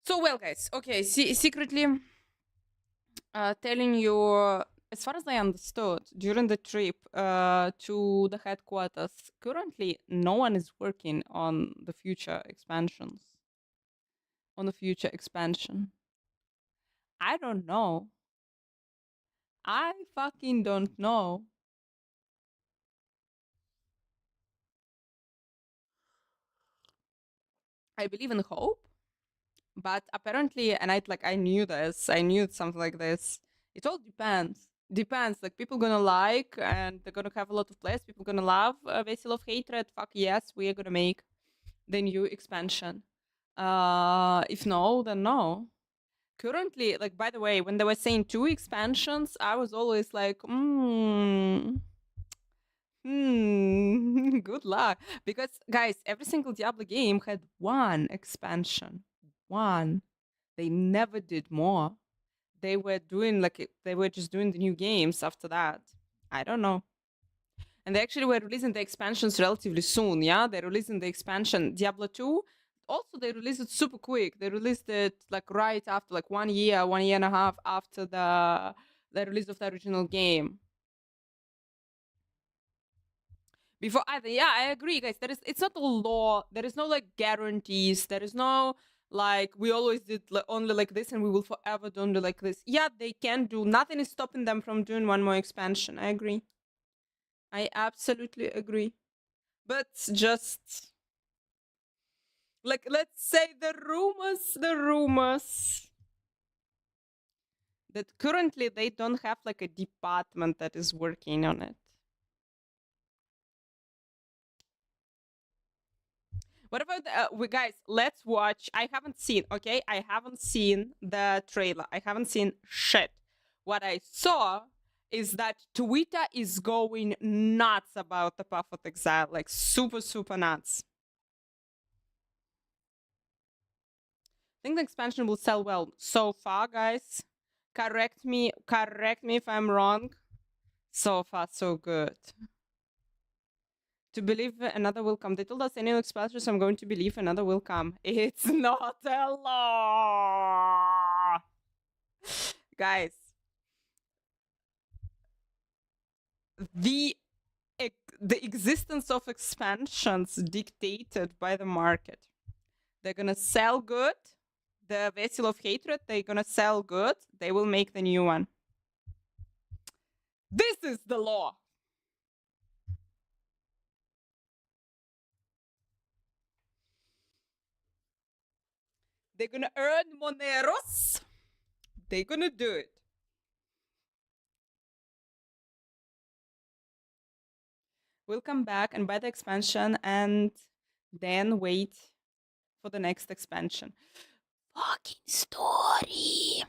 So, well, guys, okay, secretly telling you, as far as I understood, during the trip to the headquarters, currently no one is working on the future expansions. On the future expansion. I don't know. I fucking don't know. I believe in hope, but apparently, and I knew this. I knew something like this. It all depends. Depends. Like people gonna like, and they're gonna have a lot of players. People gonna love Vessel of Hatred. Fuck yes, we are gonna make the new expansion. If no, then no. Currently, like by the way, when they were saying 2 expansions, I was always like, good luck. Because guys, every single Diablo game had 1 expansion. 1. They never did more. They were doing they were just doing the new games after that. I don't know. And they actually were releasing the expansions relatively soon, yeah? They're releasing the expansion Diablo 2. Also, they released it super quick. They released it like right after, like 1 year, 1 year and a half after the release of the original game. Before either, yeah, I agree, guys. It's not a law. There is no like guarantees. There is no like we always did only like this and we will forever do only like this. Yeah, they can do. Nothing is stopping them from doing one more expansion. I agree. I absolutely agree. But just like let's say the rumors that currently they don't have like a department that is working on it. What about we guys? Let's watch. I haven't seen. Okay, I haven't seen the trailer. I haven't seen shit. What I saw is that Twitter is going nuts about the Path of Exile, like super nuts. I think the expansion will sell well so far, guys. Correct me if I'm wrong. So far, so good. To believe another will come. They told us any expansion, so I'm going to believe another will come. It's not a law. Guys, the existence of expansions dictated by the market. They're gonna sell good. The Vessel of Hatred, they're gonna sell good. They will make the new one. This is the law. They're gonna earn moneros. They're gonna do it. We'll come back and buy the expansion and then wait for the next expansion. Fucking story.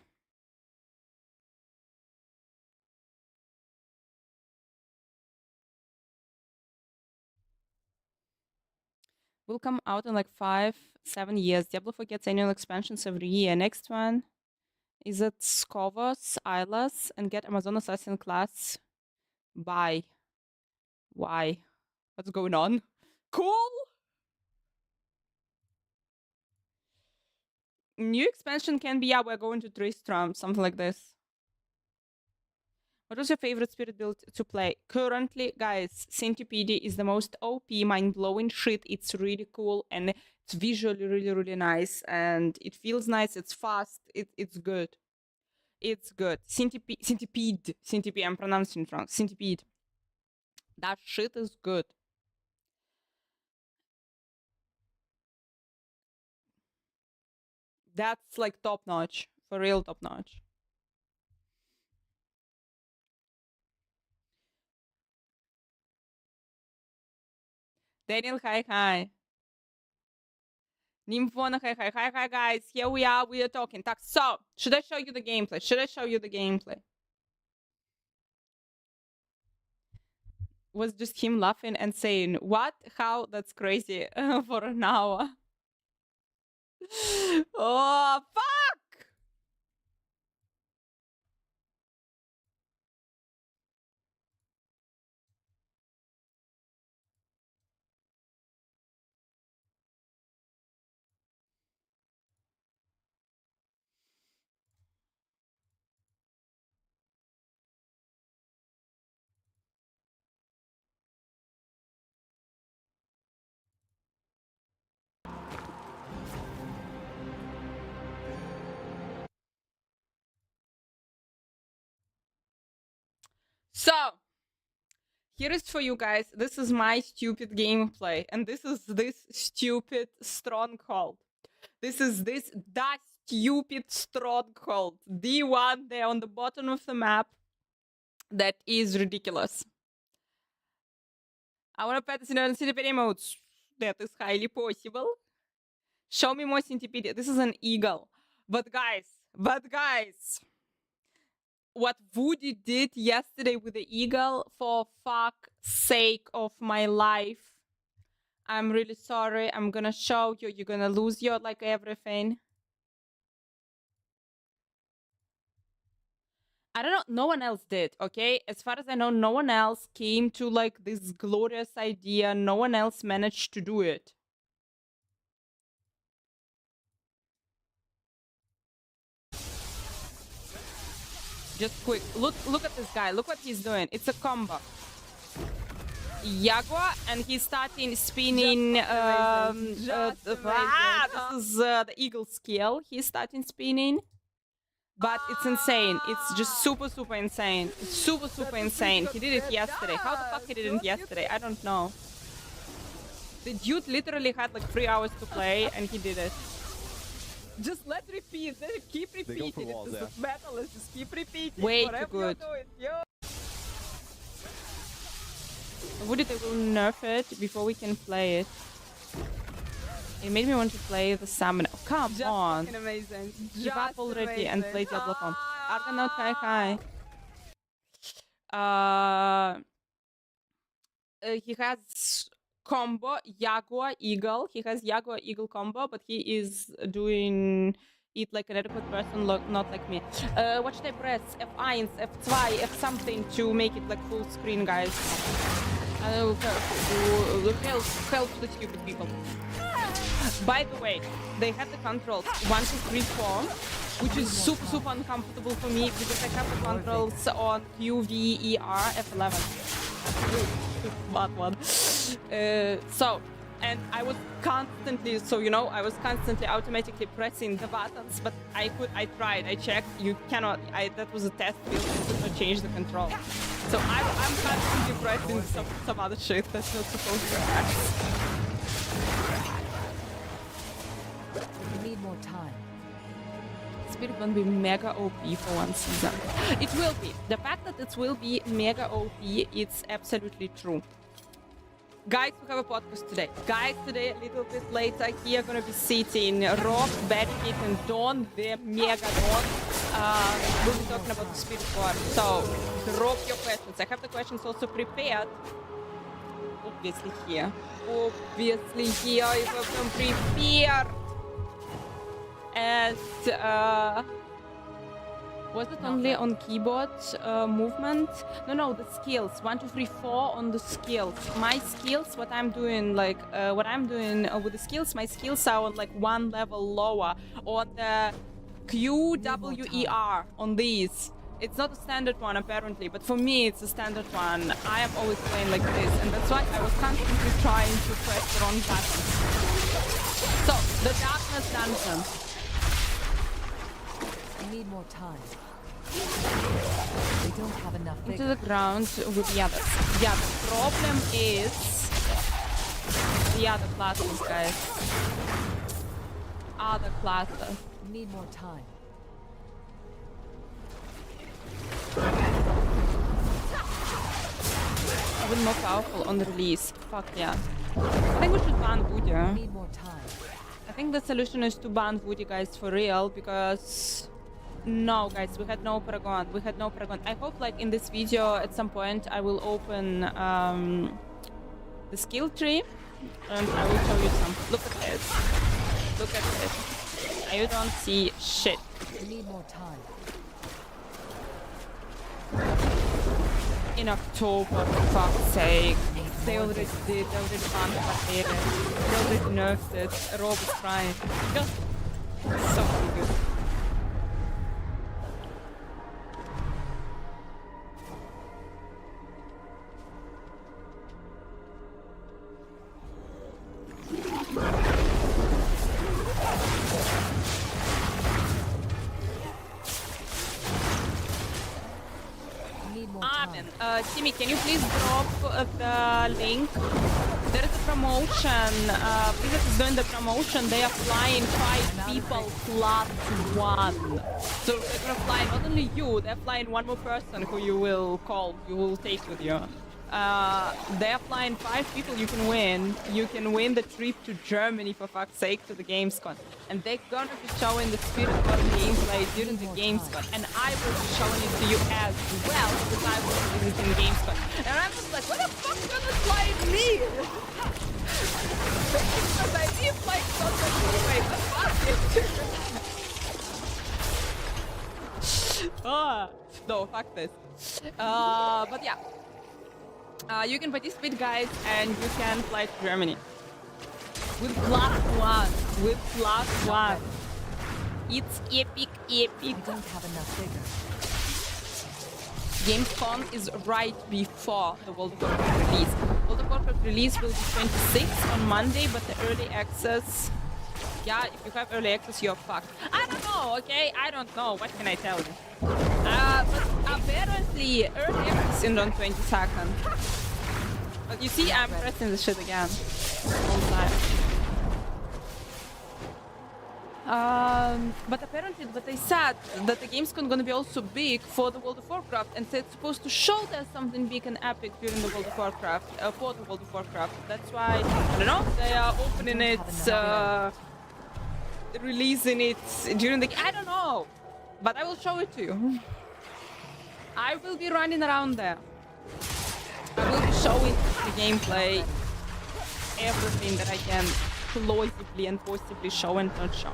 Will come out in like 5-7 years. Diablo 4 gets annual expansions every year. Next one is it Skovos, Islas, and get Amazon Assassin class. Bye. Why? What's going on? Cool. New expansion can be, yeah, we're going to Tristram, something like this. What was your favorite spirit build to play? Currently, guys, Centipede is the most OP, mind-blowing shit. It's really cool and it's visually really nice and it feels nice. It's fast. It's good. It's good. Centipede. I'm pronouncing it wrong. Centipede. That shit is good. That's like top notch. For real top notch. Daniel, hi. Nymphona, hi, guys. Here we are talking. So, should I show you the gameplay? Was just him laughing and saying, what? How? That's crazy for an hour. Oh, fuck! So, here is for you guys. This is my stupid gameplay, and this is this stupid stronghold. This is that stupid stronghold. D1 there on the bottom of the map. That is ridiculous. I want to pet this in CTPD modes. That is highly possible. Show me more CTPD. This is an eagle. But guys, what Woody did yesterday with the eagle, for fuck's sake of my life. I'm really sorry. I'm gonna show you. You're gonna lose your like everything. I don't know. No one else did, okay? As far as I know, no one else came to like this glorious idea. No one else managed to do it. Just quick. Look at this guy. Look what he's doing. It's a combo. Jaguar, and he's starting spinning. This is the eagle skill. He's starting spinning. But it's insane. It's just super insane. It's super insane. He did it yesterday. How the fuck he did it yesterday? I don't know. The dude literally had like 3 hours to play, and he did it. Just let's repeat. Keep repeating it. This is metal. Let's just keep repeating. Way too good. Woody, they will nerf it before we can play it. It made me want to play the summoner. Oh, come on. Just amazing. Give up already and play Diablo Phone. Argonaut, hi. He has combo Jaguar Eagle. He has Jaguar Eagle combo, but he is doing it like an adequate person, not like me. What should I press? F1, F2, F something to make it like full screen, guys. Help the stupid people. By the way, they have the controls 1, 2, 3, 4, which is super uncomfortable for me because I have the controls on Q, V, E, R, F11. Bad one. And I was constantly, automatically pressing the buttons, but I tried, I checked, you cannot, that was a test build, you could not change the control. So I'm constantly pressing some other shit that's not supposed to happen. We need more time. Spiritborn will be mega OP for one season. It will be. The fact that it will be mega OP, it's absolutely true. Guys, we have a podcast today. Guys, today, a little bit later, here gonna be sitting Rob, Barricade, and Dawn, the mega Dawn. We'll be talking about the Spiritborn. So, drop your questions. I have the questions also prepared. Obviously here. I have them prepared. And was it only on keyboard movement? No, the skills. 1, 2, 3, 4 on the skills. My skills, what I'm doing with the skills, my skills are on like 1 level lower. On the Q, W, E, R on these. It's not a standard one apparently, but for me it's a standard one. I am always playing like this, and that's why I was constantly trying to press the wrong button. So, the Darkness Dungeon. Need more time. We don't have enough. Into the ground with the others. Yeah, the problem is the other classes, guys. Other classes. Need more time. Even more powerful on release. Fuck yeah. I think we should ban Woody. Need more time. I think the solution is to ban Woody, guys, for real, because no, guys, we had no Paragon. I hope, like, in this video, at some point, I will open the skill tree, and I will show you some. Look at this. You don't see shit. We need more time. In October, for fuck's sake. They already did. They already banned Paladin. They already nerfed it. Rob is crying. Just so good. Timmy, can you please drop the link? There is a promotion. Blizzard is doing the promotion. They are flying 5 people plus 1. So they're gonna fly not only you, they're flying one more person who you will call, you will take with you. They're flying 5 people you can win. You can win the trip to Germany, for fuck's sake, to the Gamescom. And they're gonna be showing the Spiritborn gameplay during the Gamescom. And I will be showing it to you as well, because I will be visiting Gamescom. And I'm just like, what the fuck gonna fly me? Because I need like something anyway, the fuck it. No, fuck this. But yeah. You can participate, guys, and you can fly to Germany. With +1. With +1. It's epic, epic. I don't have enough vigor. Gamescom is right before the World of Warcraft release. World of Warcraft release will be 26 on Monday, but the early access... Yeah, if you have early access, you're fucked. I don't know, okay? I don't know. What can I tell you? But apparently, early access is on 22nd. But you see, I'm pressing the shit again. All the time. But apparently, what they said, that the Gamescom gonna be also big for the World of Warcraft, and it's supposed to show there's something big and epic during the World of Warcraft, for the World of Warcraft. That's why, I don't know, they are opening it, releasing it during the... I don't know, but I will show it to you. I will be running around there. I will be showing the gameplay, everything that I can plausibly and possibly show and not show.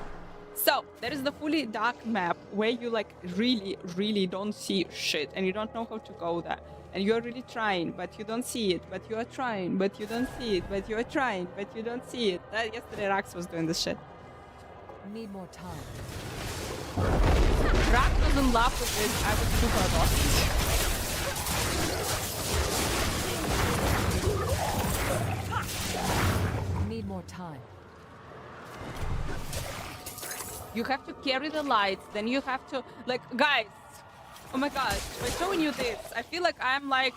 So, there is the fully dark map where you like really don't see shit and you don't know how to go there. And you're really trying, but you don't see it, but you are trying, but you don't see it, but you are trying, but you don't see it. Yesterday Rax was doing this shit. Need more time. Rax was in love with it. I was super lost. Need more time. You have to carry the lights, then you have to, like, guys, oh my god, by showing you this, I feel like I'm like,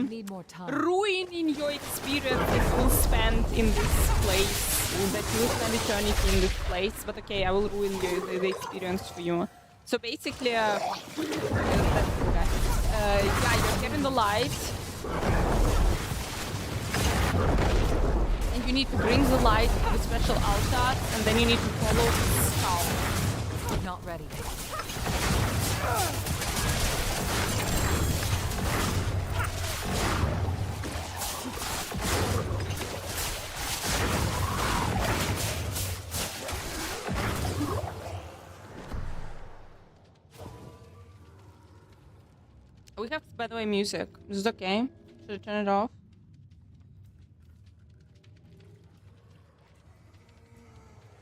Need more time. ruining your experience that you will spend in this place, that you will spend eternity in this place, but okay, I will ruin the experience for you. So basically, yeah, you're carrying the light, and you need to bring the light to the special altar, and then you need to follow the skull. Not ready. We have, by the way, music. Is it okay? Should I turn it off?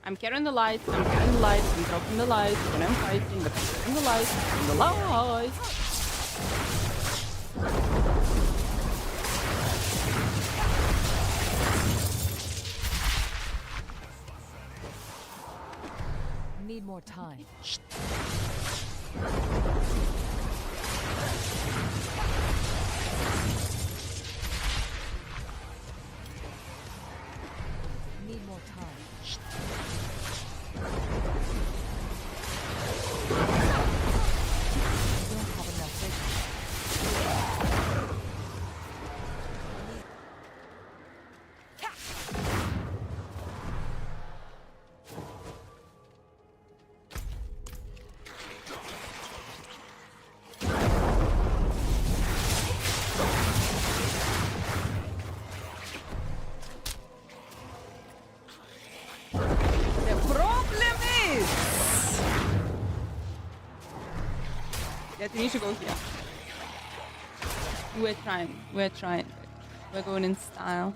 I'm carrying the lights, I'm carrying the lights, I'm dropping the lights, when I'm fighting, but I'm carrying the lights, and the lights. Need more time. Need more time. We need to go here. We're trying. We're going in style.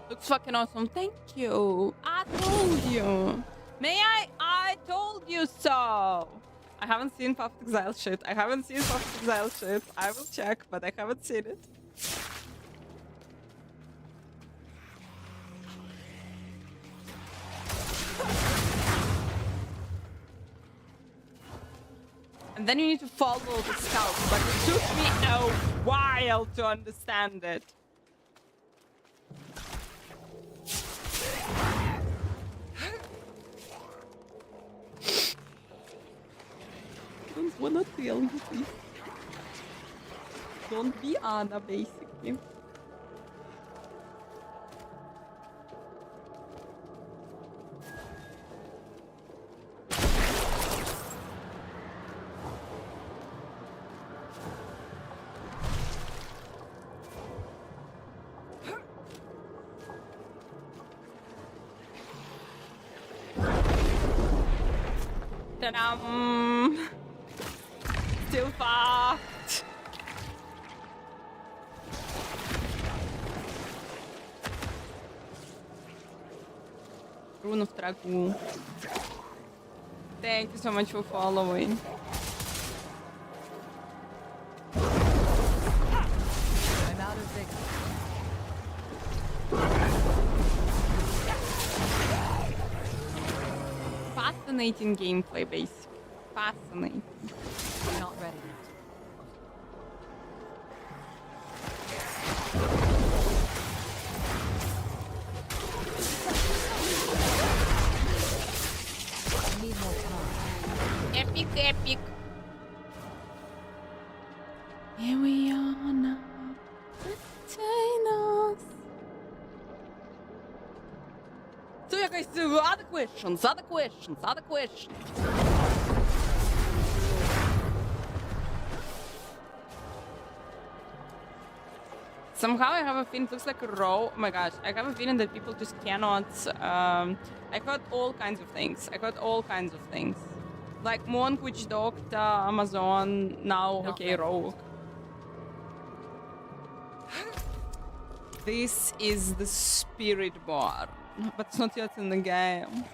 Looks fucking awesome. Thank you. Ah, Told you. May I told you so. I haven't seen Puffed Exile shit. I haven't seen Puffed Exile shit. I will check, but I haven't seen it. And then you need to follow the scouts, but it took me a while to understand it. Don't wanna tell you this. Don't be Anna, basically. Ta-dam! Still fucked. Rune of Dragul. Thank you so much for following. I'm out of vigor. Fascinating gameplay, basically. Fascinating. Not ready yet. I need more time. Epic, epic. Here we are now. Entertain us. So yeah, guys, other questions. Somehow I have a feeling it looks like a row. Oh my gosh, I have a feeling that people just cannot. I heard all kinds of things. Like Monk, Witch Doctor, Amazon, now, Not okay, ready. Rogue. This is the Spiritborn, but it's not yet in the game.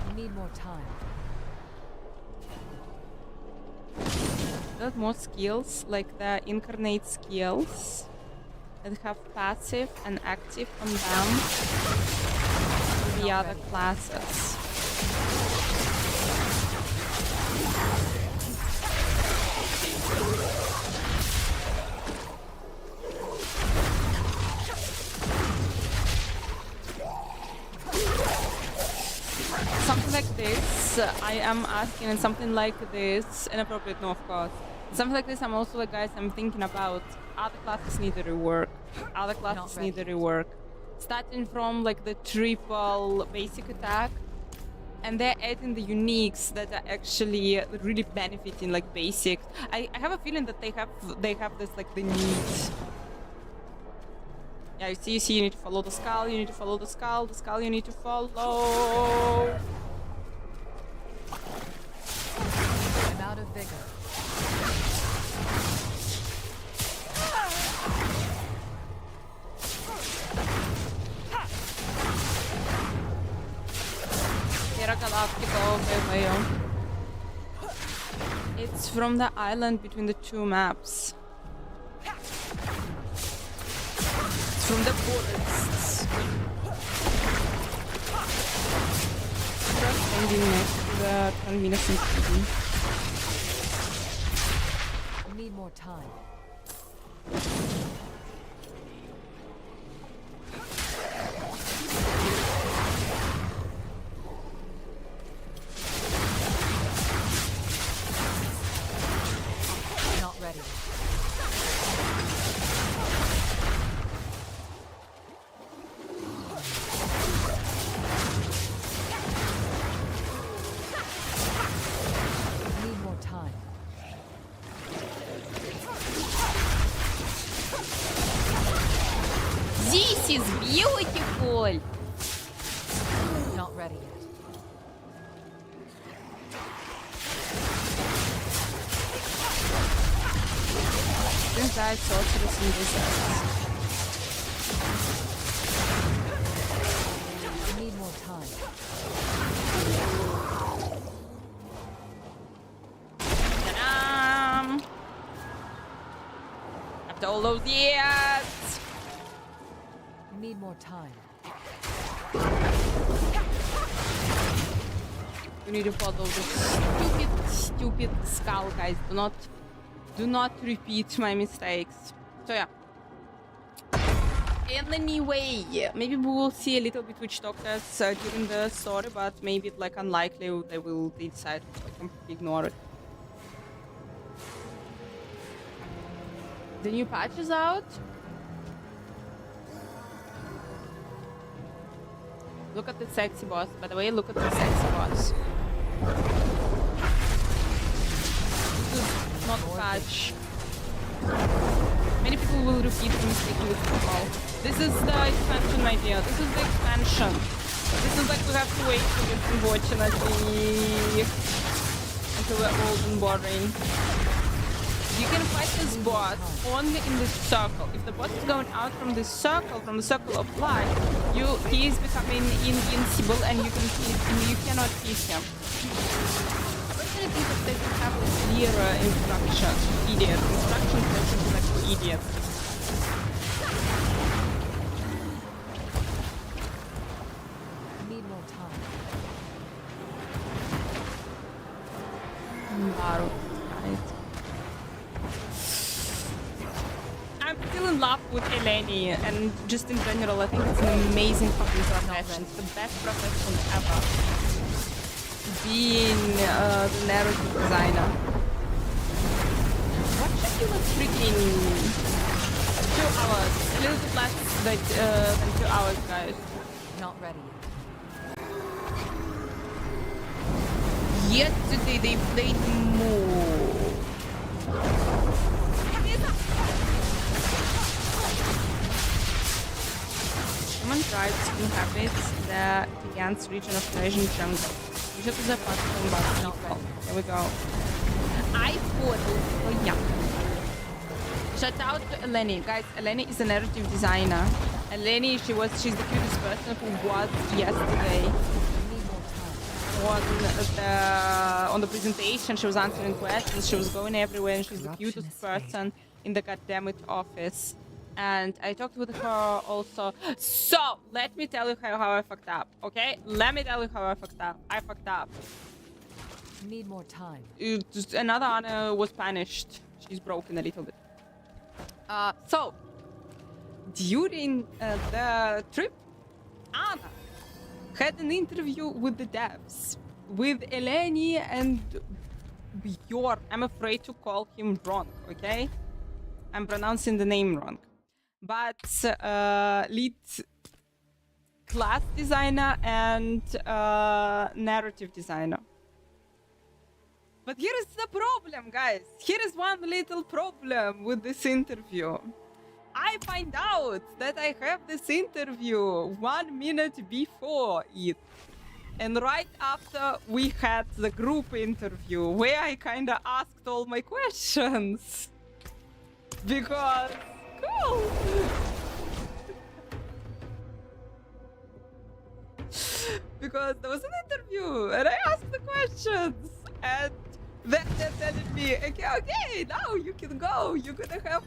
I need more time. Got more skills, like the incarnate skills that have passive and active on them for the Not other ready. classes. Something like this, I am asking, and something like this, inappropriate, no, of course. Something like this, I'm also like, guys, I'm thinking about other classes need a rework. Other classes need a ready. rework. Starting from like the triple basic attack, and they're adding the uniques that are actually really benefiting like basic. I have a feeling that they have this like the need. Yeah, you see, you need to follow the skull, you need to follow the skull you need to follow. I'm out of vigor. It's from the island between the two maps. It's from the forests. Just ending next to the convenience and speeding. I need more time. Not ready. Need more time. This is beautiful! Not ready yet. Besides sorcerers and wizards. I need more time. Ta-da! After all those years! Need more time. You need to follow this stupid skull, guys. Do not repeat my mistakes. So yeah. Anyway, maybe we will see a little bit witch doctors during the story, but maybe like unlikely they decide to completely ignore it. The new patch is out. Look at the sexy boss. By the way, look at the sexy boss. This is not a patch. Many people will repeat the mistake with football. This is the expansion idea. This is the expansion. This is like we have to wait for this, unfortunately, until we're old and boring. You can fight this boss only in this circle. If the boss is going out from this circle, from the circle of light, he is becoming invincible and you cannot hit him. I personally think that they should have a clearer instruction. Instructions that should be like for idiots. Need more time. Wow, guys. I'm still in love with Eleni, and just in general, I think it's an amazing fucking profession. It's the best profession ever. Being the narrative designer. What should you like freaking 2 hours? A little bit less than 2 hours, guys. Not ready yet. Yesterday they played more. Human tribes inhabit the Gigant's region of Persian jungle. Bishop is a platform, but not ready. There we go. I thought, oh yeah. Shout out to Eleni. Guys, Eleni is a narrative designer. Eleni, she's the cutest person who was yesterday. On the presentation, she was answering questions, she was going everywhere, and she's the cutest person in the goddammit office. And I talked with her also. So, let me tell you how I fucked up, okay? Let me tell you how I fucked up. I fucked up. Need more time. Another Anna was punished. She's broken a little bit. So, during the trip, Anna had an interview with the devs, with Eleni and Bjorn. I'm afraid to call him wrong, okay? I'm pronouncing the name wrong. But lead class designer and narrative designer. But here is the problem, guys. Here is one little problem with this interview. I find out that I have this interview 1 minute before it. And right after we had the group interview, where I kinda asked all my questions. Because, cool. Because there was an interview and I asked the questions. And then they're telling me, okay, now you can go. You're gonna have,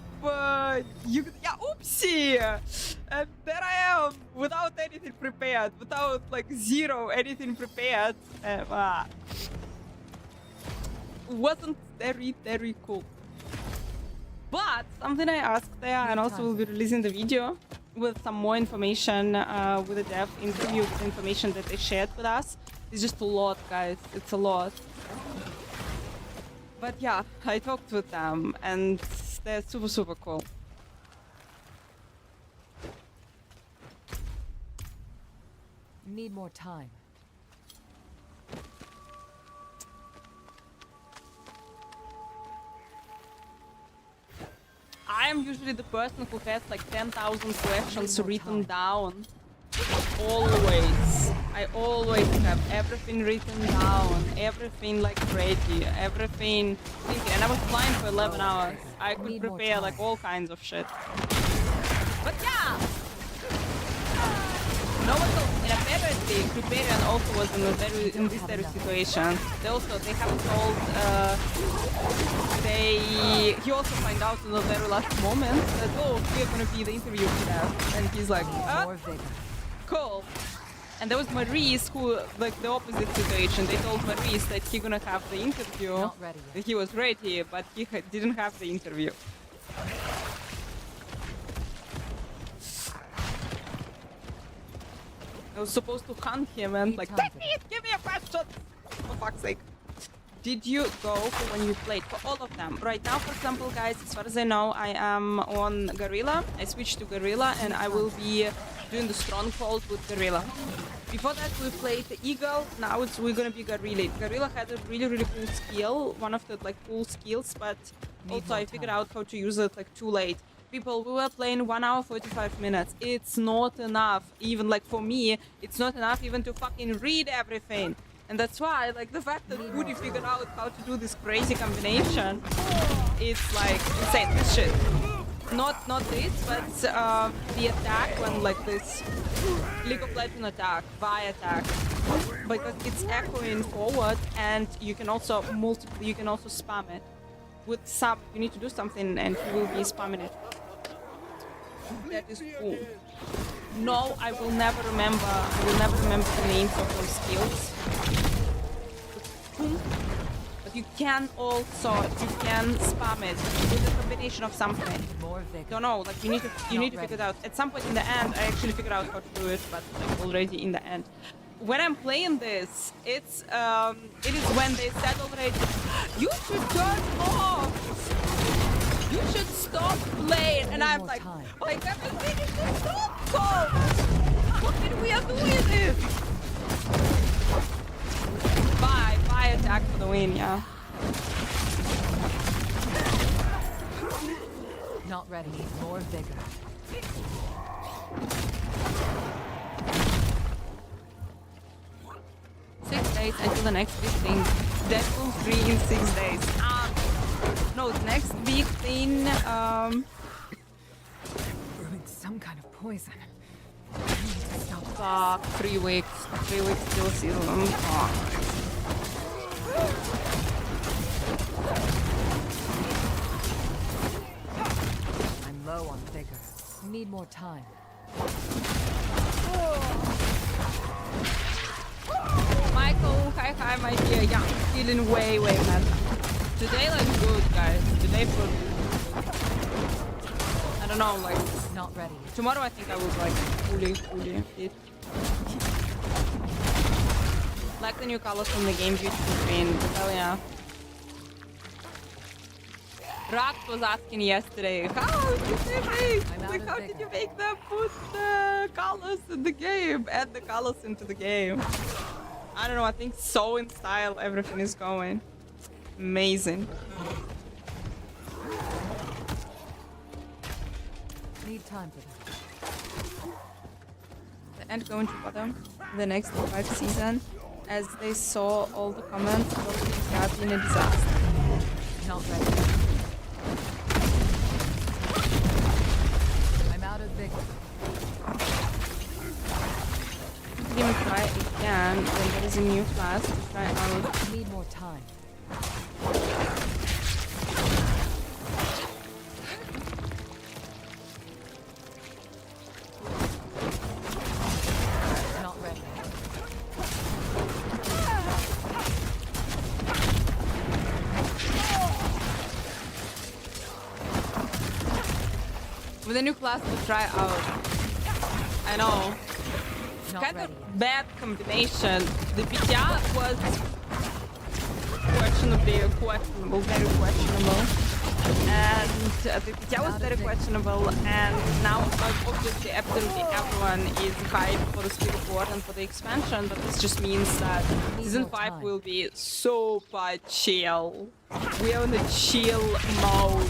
oopsie. And there I am, without anything prepared, without like zero anything prepared. Wasn't very cool. But something I asked there, and also we'll be releasing the video with some more information with the dev interview, with the information that they shared with us. It's just a lot, guys. It's a lot. But yeah, I talked with them, and they're super cool. Need more time. I am usually the person who has like 10,000 questions written down. Always. I always have everything written down, everything like ready, everything thinking. And I was flying for 11 hours. I could Need more prepare like time. all kinds of shit. But yeah! No one told, and apparently Criterion also was in this very situation. They haven't told, he also find out in the very last moment that, oh, we're gonna be the interview for that. And he's like, More vigor. cool. And there was Maurice who, like the opposite situation. They told Maurice that he gonna have the interview. Not ready yet. That he was ready, but he didn't have the interview. I was supposed to hunt him and like, take me, give me a question! For fuck's sake. Did you go for when you played? For all of them. Right now, for example, guys, as far as I know, I am on Gorilla. I switched to Gorilla and I will be doing the Stronghold with Gorilla. Before that, we played the Eagle. Now we're gonna be Gorilla. Gorilla had a really, really cool skill. One of the like cool skills, but also I figured out how to use it like too late. People, we were playing 1 hour 45 minutes. It's not enough. Even like for me, it's not enough even to fucking read everything. And that's why, like, the fact that Woody figured out how to do this crazy combination, it's like insane. This shit. Not this, but the attack when like this League of Legends attack, Vi attack, because it's echoing forward, and you can also spam it. With sub, you need to do something, and he will be spamming it. That is cool. No, I will never remember the names of those skills. But you can spam it with a combination of something. More vigor. Don't know, like you need to figure it out. At some point in the end, I actually figured out how to do it, but like already in the end. When I'm playing this, it is when they said already, you should turn off. You should stop playing, and I'm like, I never finished the Stronghold. What we are doing this? Bye attack for the win, yeah. Not ready. More vigor. Six days until the next big thing. Deadpool 3 in 6 days. No, the next big thing, Brewing some kind of poison. I need to stop. fuck, 3 weeks. 3 weeks till season. Fuck. I'm low on vigor. Need more time. Michael, hi, my dear. Yeah, I'm feeling way better. Today looks good, guys. Today for I don't know, like Not ready. tomorrow I think I was like fully fit. Like the new colors from the game, beautiful green. Hell yeah. Rax was asking yesterday, how did you how did you make them put the colors in the game? Add the colors into the game. I don't know, I think so in style everything is going. Amazing. Need time for that. The end going to bottom the next 5 season, as they saw all the comments about it being a disaster. Not ready. I'm out of vigor. Even try again when there is a new class to try out. Need more time. Not ready. With a new class to try out. I know. Not Kind ready. of bad combination. The Pitya was questionable, very questionable. And the Pitya was very questionable, and now like, obviously absolutely everyone is hyped for the Spiritborn and for the expansion, but this just means that Season 5 will be super chill. We are in the chill mode.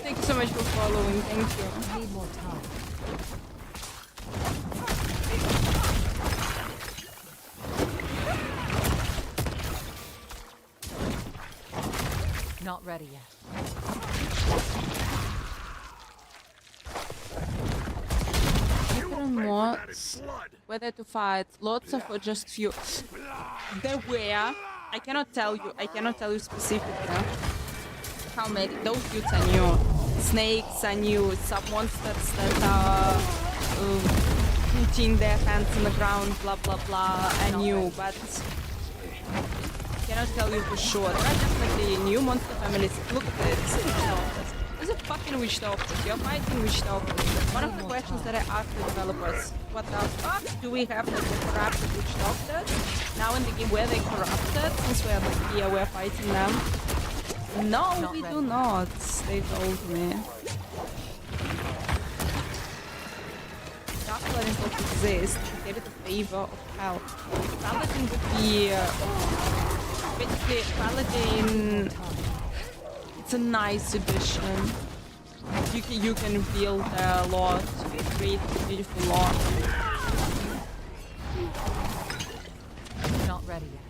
Thank you so much for following, thank you. Need more time. Not ready yet. Different mods, whether to fight, lots of or just few. There were, I cannot tell you specifically how many. Those dudes are new. Snakes are new. Some monsters that are putting their hands in the ground, blah blah blah, are new. But I cannot tell you for sure. There are definitely new monster families. Look at this. There's a fucking witch doctor. You're fighting witch doctors. One of the questions that I asked the developers: what the fuck do we have like the corrupted witch doctors? Now in the game where they corrupted, since we're like here, we're fighting them. No, we do not, they told me. Dark Paladin don't exist. We gave it a favor of hell. Paladin would be... basically, Paladin... It's a nice addition. You can build a lot, create a beautiful lot. Not ready yet.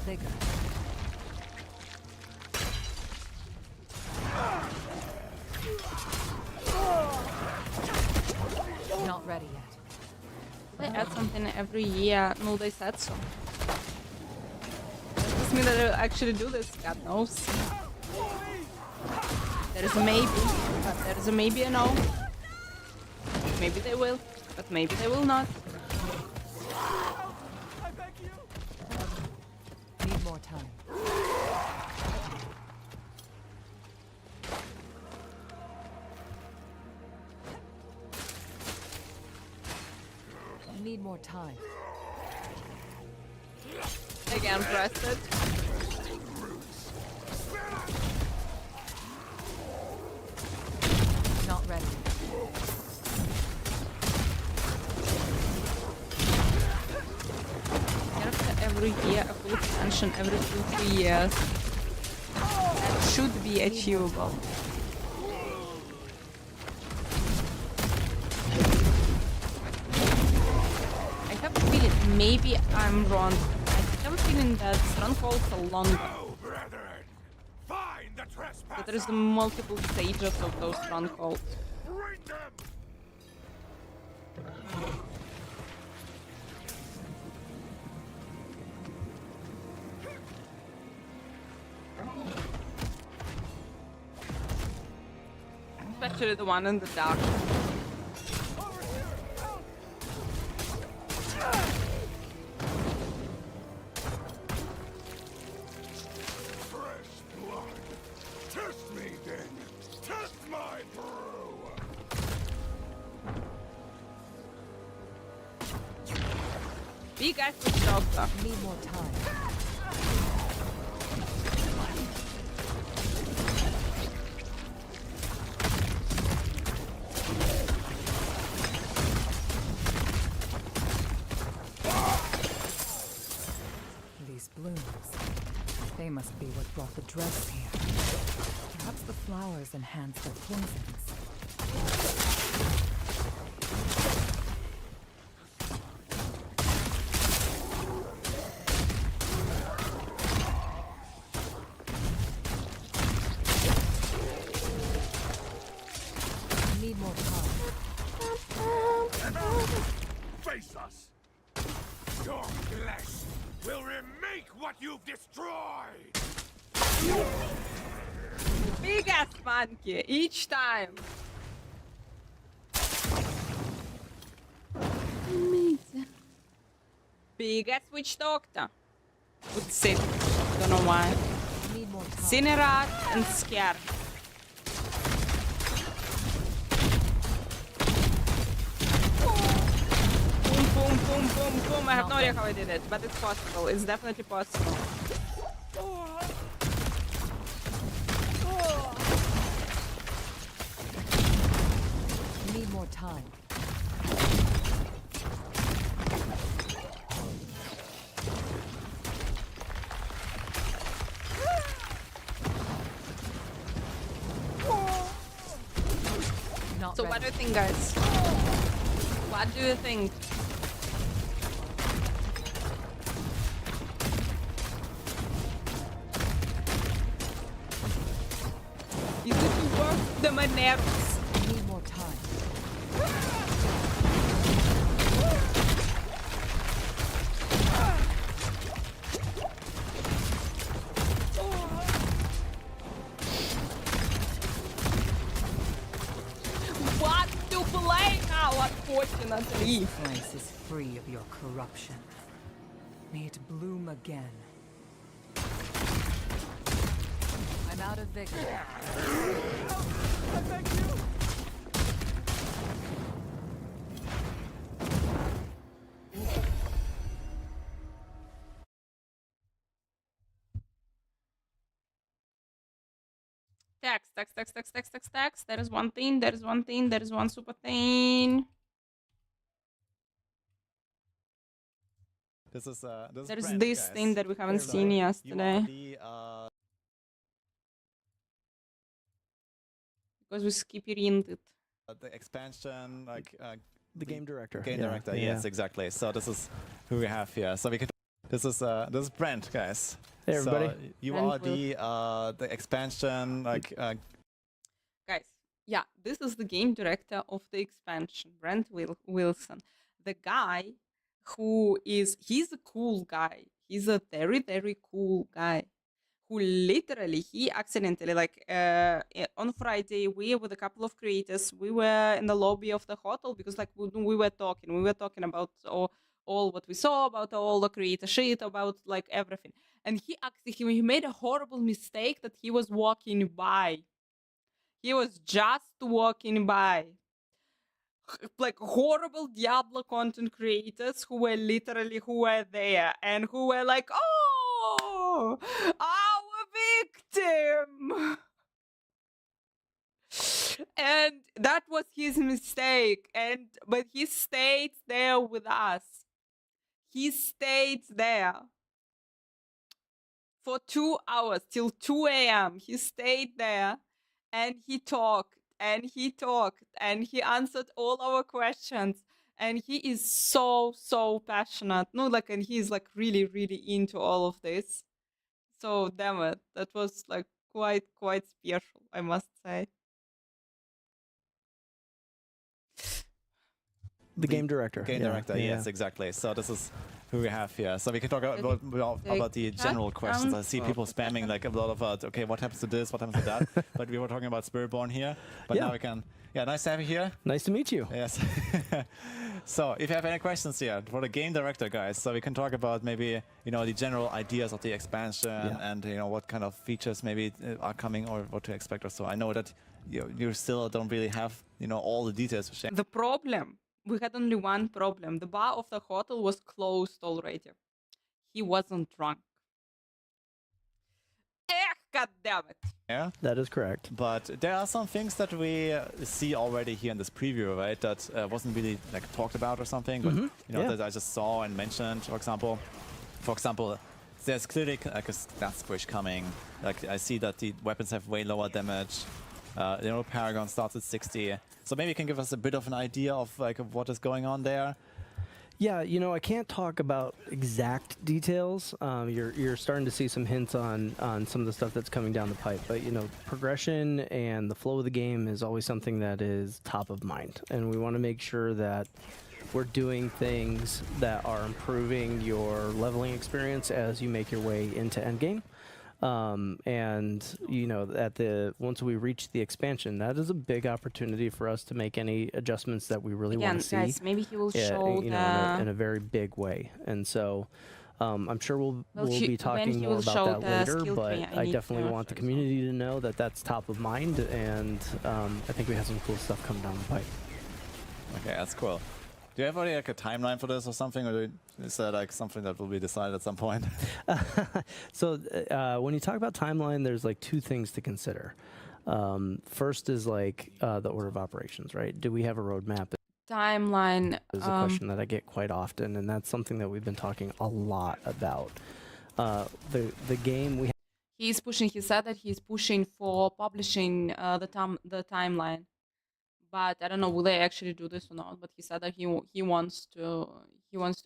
Vigor. Not ready yet. They add something every year. No, they said so. Does this mean that they'll actually do this? God knows. There is a maybe, but there is a maybe a no. Maybe they will, but maybe they will not. Need more time. Need more time. Again, press it. Not ready. Every year, a full expansion every 2-3 years. That should be achievable. I have a feeling, maybe I'm wrong. I have a feeling that Strongholds are longer. That there is multiple stages of those Strongholds. Especially the one in the dark. Test me then! Test my brew! Big ass doctor. Need more time. They must be what brought the drugs here. Perhaps the flowers enhance their poisons. I need more time. Face us! Your flesh will remake what you've destroyed! Big ass monkey each time. Amazing. Big ass witch doctor. Would sit. Don't know why. Need more time. Cinerat and scared. Boom, boom, boom, boom, boom. I have no idea how I did it, but it's possible. It's definitely possible. Need more time. Not So what ready. do you think, guys? What do you think? Is it worth the Mercenaries? I need more time. What to play now, unfortunately? This place is free of your corruption. May it bloom again. I'm out of vigor. Text. There is one thing, there is one thing, there is one super thing. This is There is Brent, this guys. thing that we haven't So seen you yesterday. are the Because we skippy-rinned it. the expansion, like The game director. game Yeah, director. yeah. Yes, exactly. So this is who we have here. So we can. This is Brent, guys. Hey, everybody. So you Brent are the expansion, like Guys, yeah, this is the game director of the expansion, Brent Wilson. The guy he's a cool guy. He's a very, very cool guy who literally, he accidentally, like on Friday, we with a couple of creators, we were in the lobby of the hotel because like we were talking about all what we saw, about all the creator shit, about like everything. And he made a horrible mistake that he was walking by. He was just walking by. Like horrible Diablo content creators who were there and who were like, oh, our victim. And that was his mistake. But he stayed there with us. He stayed there for 2 hours till 2 a.m. He stayed there and he talked and he talked and he answered all our questions. And he is so passionate. No, like, and he's like really, really into all of this. So damn it, that was like quite special, I must say. The game director. game yeah, director. yeah. Yes, exactly. So this is who we have here. So we can talk Did about the chat general questions. I down? see people spamming like a lot of okay, what happens to this? What happens to that? But we were talking about Spiritborn here. But Yeah. now we can. Yeah, nice to have you here. Nice to meet you. Yes. So if you have any questions here for the game director, guys, so we can talk about maybe the general ideas of the expansion and what kind of features maybe are coming or what to expect or so. I know that you still don't really have all the details to share. The problem, we had only one problem. The bar of the hotel was closed already. He wasn't drunk. God damn it. Yeah. That is correct. But there are some things that we see already here in this preview, right? That wasn't really like talked about or something, but yeah. that I just saw and mentioned. For example, there's clearly like a stat squish coming. Like I see that the weapons have way lower damage. Paragon starts at 60. So maybe you can give us a bit of an idea of what is going on there. Yeah, I can't talk about exact details. You're starting to see some hints on some of the stuff that's coming down the pipe. But progression and the flow of the game is always something that is top of mind, and we want to make sure that we're doing things that are improving your leveling experience as you make your way into Endgame. And once we reach the expansion, that is a big opportunity for us to make any adjustments that we really want to see. Guys, maybe he will show in a very big way. And so I'm sure we'll be talking more about that later, but I definitely want the community to know that that's top of mind, and I think we have some cool stuff coming down the pipe. Okay, that's cool. Do you have already like a timeline for this or something, or is that like something that will be decided at some point? So when you talk about timeline, there's like two things to consider. First is like the order of operations, right? Do we have a roadmap? Timeline. Is a question that I get quite often, and that's something that we've been talking a lot about. The game we. He said that he's pushing for publishing the timeline But I don't know, will they actually do this or not? But he said that he wants to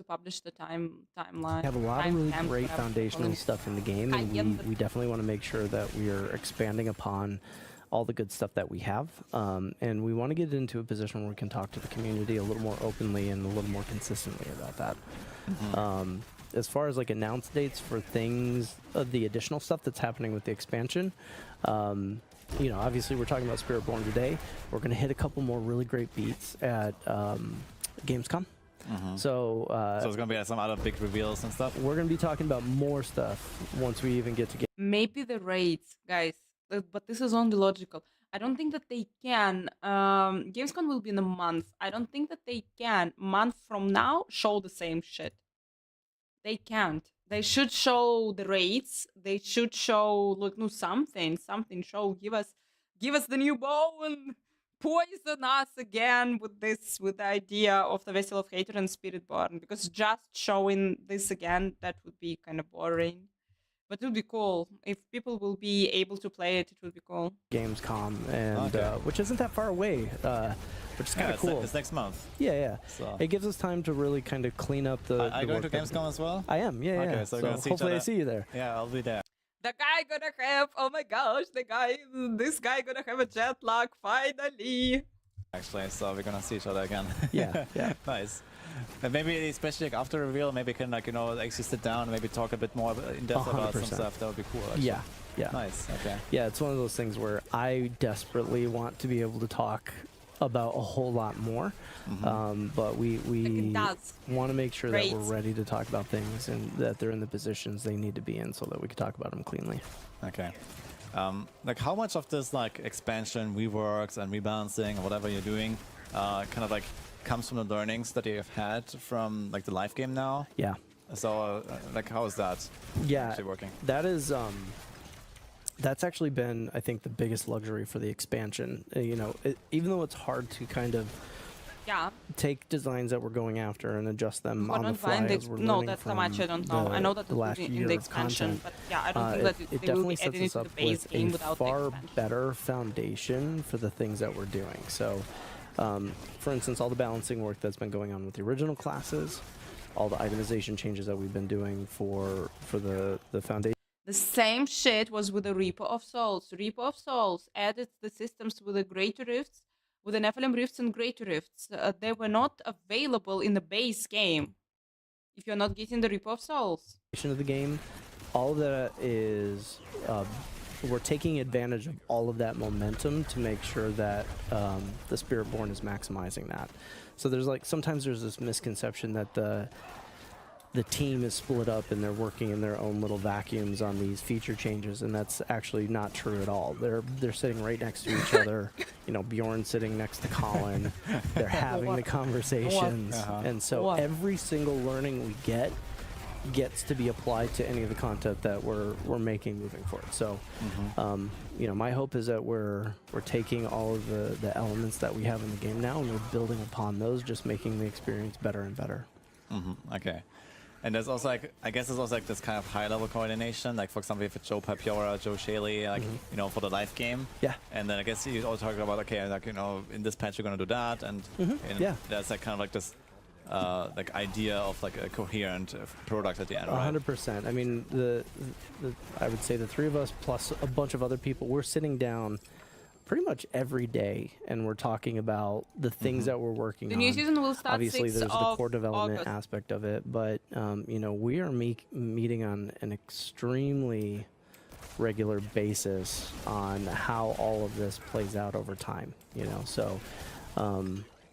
publish the timeline. We have a lot of really timestamps, great whatever they call foundational them. stuff in the game, and we definitely want to make sure that we are expanding upon all the good stuff that we have. And we want to get into a position where we can talk to the community a little more openly and a little more consistently about that. As far as like announce dates for things, the additional stuff that's happening with the expansion, you know, obviously we're talking about Spiritborn today. We're going to hit a couple more really great beats at Gamescom. So it's gonna be some other big reveals and stuff. we're going to be talking about more stuff once we even get to Maybe the raids, guys, but this is only logical. I don't think that they can. Gamescom will be in a month. I don't think that they can, month from now, show the same shit. They can't. They should show the raids. They should show, look, no, something show. Give us the new bow and poison us again with the idea of the Vessel of Hatred and Spiritborn. Because just showing this again, that would be kind of boring. But it would be cool. If people will be able to play it, it would be cool. Gamescom, and which isn't that far away, which is kind of cool. It's next month. Yeah. So. It gives us time to really kind of clean up the. Are you going to Gamescom as well? I am. Yeah. Okay, so we're gonna see each hopefully I other. see you there. Yeah, I'll be there. The guy gonna have, oh my gosh, this guy gonna have a jet lag finally. Actually, so we're gonna see each other again. Yeah. Nice. And maybe especially like after reveal, maybe can like actually sit down and maybe talk a bit more in depth about some 100%. stuff. That would be cool. Actually. Yeah. Nice. Okay. Yeah, it's one of those things where I desperately want to be able to talk about a whole lot more, but we want to make sure that we're ready to talk about things and that they're in the positions they need to be in so that we can talk about them cleanly. Okay. Like how much of this like expansion, reworks, and rebalancing or whatever you're doing, kind of like comes from the learnings that you've had from like the live game now? Yeah. So like how is that actually working? That is that's actually been, I think, the biggest luxury for the expansion. You know, even though it's hard to kind of take designs that we're going after and adjust them on the fly as we're no, learning that's from how much I don't know. I know that the last in year the of expansion, content. but yeah, I don't think that it they will definitely be adding sets it us to up the base with game a without far the expansion. better foundation for the things that we're doing. So, for instance, all the balancing work that's been going on with the original classes, all the itemization changes that we've been doing for the foundation. The same shit was with the Reaper of Souls. Reaper of Souls added the systems with the Greater Rifts, with the Nephilim Rifts and Greater Rifts. They were not available in the base game if you're not getting the Reaper of Souls. Of the game, all of that is we're taking advantage of all of that momentum to make sure that the Spiritborn is maximizing that. So there's like sometimes there's this misconception that the team is split up and they're working in their own little vacuums on these feature changes, and that's actually not true at all. They're sitting right next to each other. You know, Bjorn sitting next to Colin. They're having the conversations, and so every single learning we gets to be applied to any of the content that we're making moving forward. So, you know, my hope is that we're taking all of the elements that we have in the game now and we're building upon those, just making the experience better and better. Okay. And there's also like, I guess there's also like this kind of high-level coordination, like for example, if it's Joe Papiora, Joe Shaley, like you know, for the live game. Yeah. And then I guess you also talk about, okay, like, you know, in this patch you're gonna do that, and that's like kind of like this like idea of like a coherent product at the end. 100%. I mean, I would say the three of us plus a bunch of other people, we're sitting down pretty much every day, and we're talking about the things that we're working on. The new season will start Obviously, 6th there's the of core development August. aspect of it, but you know, we are meeting on an extremely regular basis on how all of this plays out over time. You know, so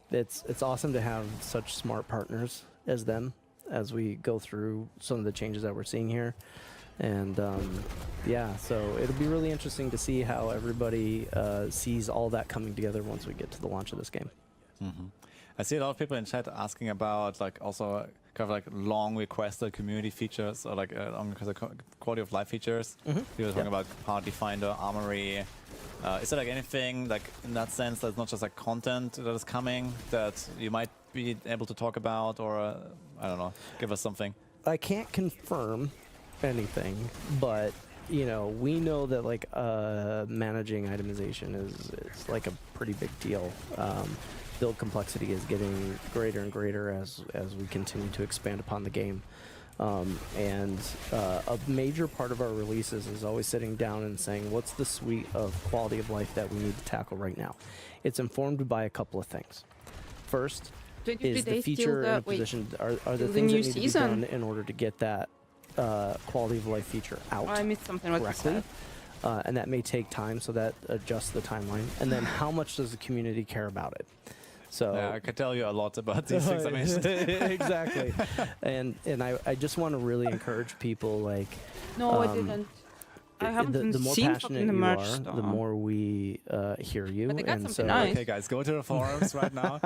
it's awesome to have such smart partners as them as we go through some of the changes that we're seeing here. And yeah, so it'll be really interesting to see how everybody sees all that coming together once we get to the launch of this game. I see a lot of people in chat asking about like also kind of like long requested community features or like long requested quality of life features. People talking about Party Finder, Armory. Is there like anything like in that sense that's not just like content that is coming that you might be able to talk about, or I don't know, give us something? I can't confirm anything, but you know, we know that like managing itemization is like a pretty big deal. Build complexity is getting greater and greater as we continue to expand upon the game. And a major part of our releases is always sitting down and saying, what's the suite of quality of life that we need to tackle right now? It's informed by a couple of things. First is the feature and the position are the things that need to be done in order to get that quality of life feature out I missed something what you correctly. said. And that may take time, so that adjusts the timeline. And then how much does the community care about it? So Yeah, I could tell you a lot about these things I mentioned. exactly. And I just want to really encourage people, like, No, I didn't. I haven't the more seen passionate fucking you merch are, store. the more we hear you. But they got and something so nice. Okay, guys, go to the forums right now.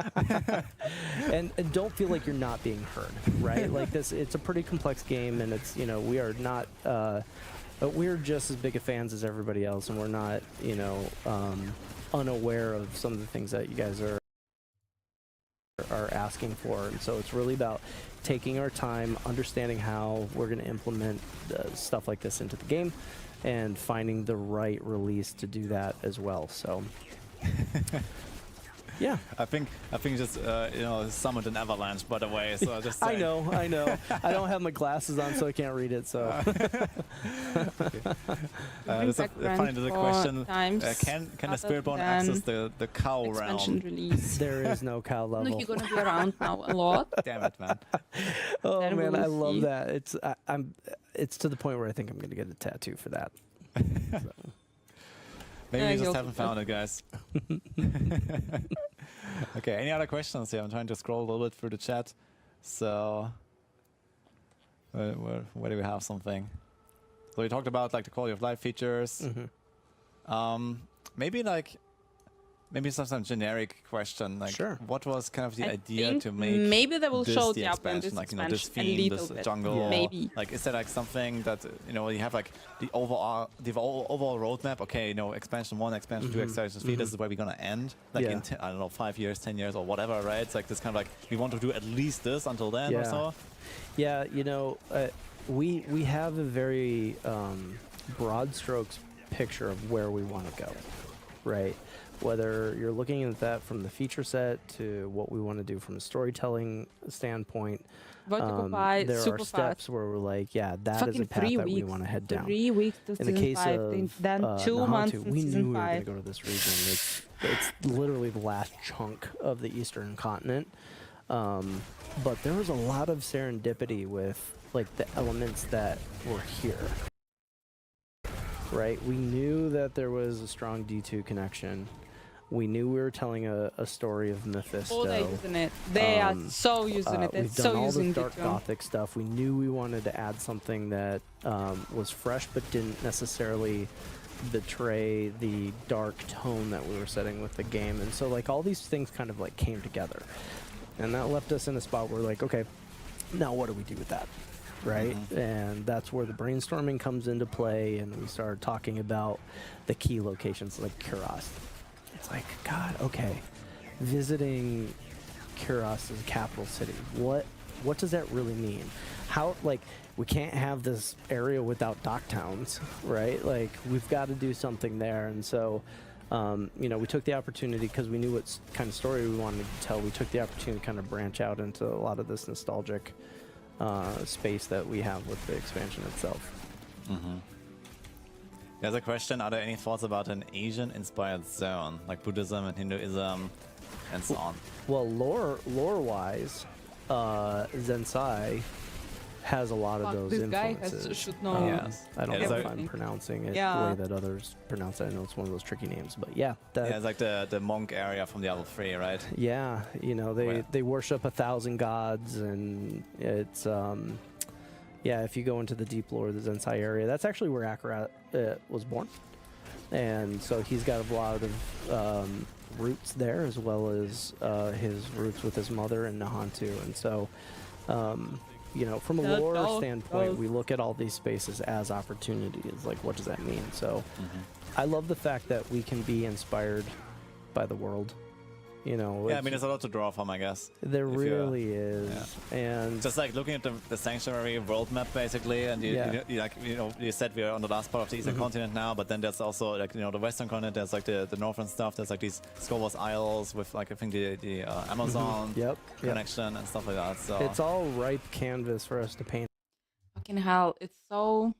and don't feel like you're not being heard, right? Like this, it's a pretty complex game, and it's, you know, we are not. But we're just as big of fans as everybody else, and we're not, you know, unaware of some of the things that you guys are asking for. And so it's really about taking our time, understanding how we're going to implement stuff like this into the game, and finding the right release to do that as well. So yeah, I think just you know, summoned an avalanche, by the way. So I just I know. I don't have my glasses on, so I can't read it. So there's a funny little question: can the Spiritborn access the cow Expansion realm? release. there is no cow level. No, you're gonna be around now a lot. Damn it, man! Oh Then man, we'll I love see. that. It's to the point where I think I'm gonna get a tattoo for that. So. Maybe Yeah, we just you'll haven't do found it, guys. Okay, any other questions here? I'm trying to scroll a little bit through the chat. So, where do we have something? So we talked about like the quality of life features. Maybe some generic question, like Sure. what was kind of the I idea think to make maybe they will this show the Diablo in expansion, this like, you know, this expansion a theme, little this bit. jungle, Yeah. Maybe. like, is there like something that, you know, you have like the overall roadmap? Okay, you know, expansion 1, expansion 2, expansion 3, this is where we're gonna end, like Yeah. in I don't know, 5 years, 10 years, or whatever, right? It's like this kind of like we want to do at least this until then or Yeah. so. Yeah, you know, we have a very broad strokes picture of where we want to go, right? Whether you're looking at that from the feature set to what we want to do from a storytelling standpoint, Vertical buy, there super are steps fast. where we're like, yeah, that is Fucking a path 3 that we weeks. want to head down. 3 weeks to In the season case 5, of then 2 months Nahantu, in we knew season we were going 5. to go to this region. It's literally the last chunk of the eastern continent. But there was a lot of serendipity with like the elements that were here. Right? We knew that there was a strong D2 connection. We knew we were telling a story of Mephisto. Oh, they're using it. They are so using it. They're We've done so all using this dark it. gothic stuff. We knew we wanted to add something that was fresh but didn't necessarily betray the dark tone that we were setting with the game. And so like all these things kind of like came together. And that left us in a spot where like, okay, now what do we do with that? Right? And that's where the brainstorming comes into play, and we started talking about the key locations like Kuros. It's like, God, okay, visiting Kuros as a capital city, what does that really mean? How, like, we can't have this area without dock towns, right? Like, we've got to do something there. And so you know, we took the opportunity because we knew what kind of story we wanted to tell. We took the opportunity to kind of branch out into a lot of this nostalgic space that we have with the expansion itself. There's a question: are there any thoughts about an Asian-inspired zone, like Buddhism and Hinduism, and so on? Well, lore-wise, Zensai has a lot of Fuck, those this guy influences. should know. Yes. I don't Yeah, know it's if like- I'm pronouncing it Yeah. the way that others pronounce it. I know it's one of those tricky names, but yeah, that, Yeah, it's like the monk area from Diablo 3, right? yeah, you know, Right. they worship 1,000 gods, and it's yeah, if you go into the deep lore of the Zensai area, that's actually where Akarat was born, and so he's got a lot of roots there, as well as his roots with his mother in Nahantu. And so you know, from a lore standpoint, we look at all these spaces as opportunities. Like, what does that mean? So I love the fact that we can be inspired by the world, You know, Yeah, I mean, there's a lot to draw from, I guess. there if you're- really is, and Just like looking at the Sanctuary world map, basically, and you said we're on the last part of the Eastern continent now, but then there's also like the Western continent. There's like the northern stuff. There's like these Skovos Isles with like I think the Amazon connection and stuff like that. So it's all ripe canvas for us to paint. Fucking hell, it's so...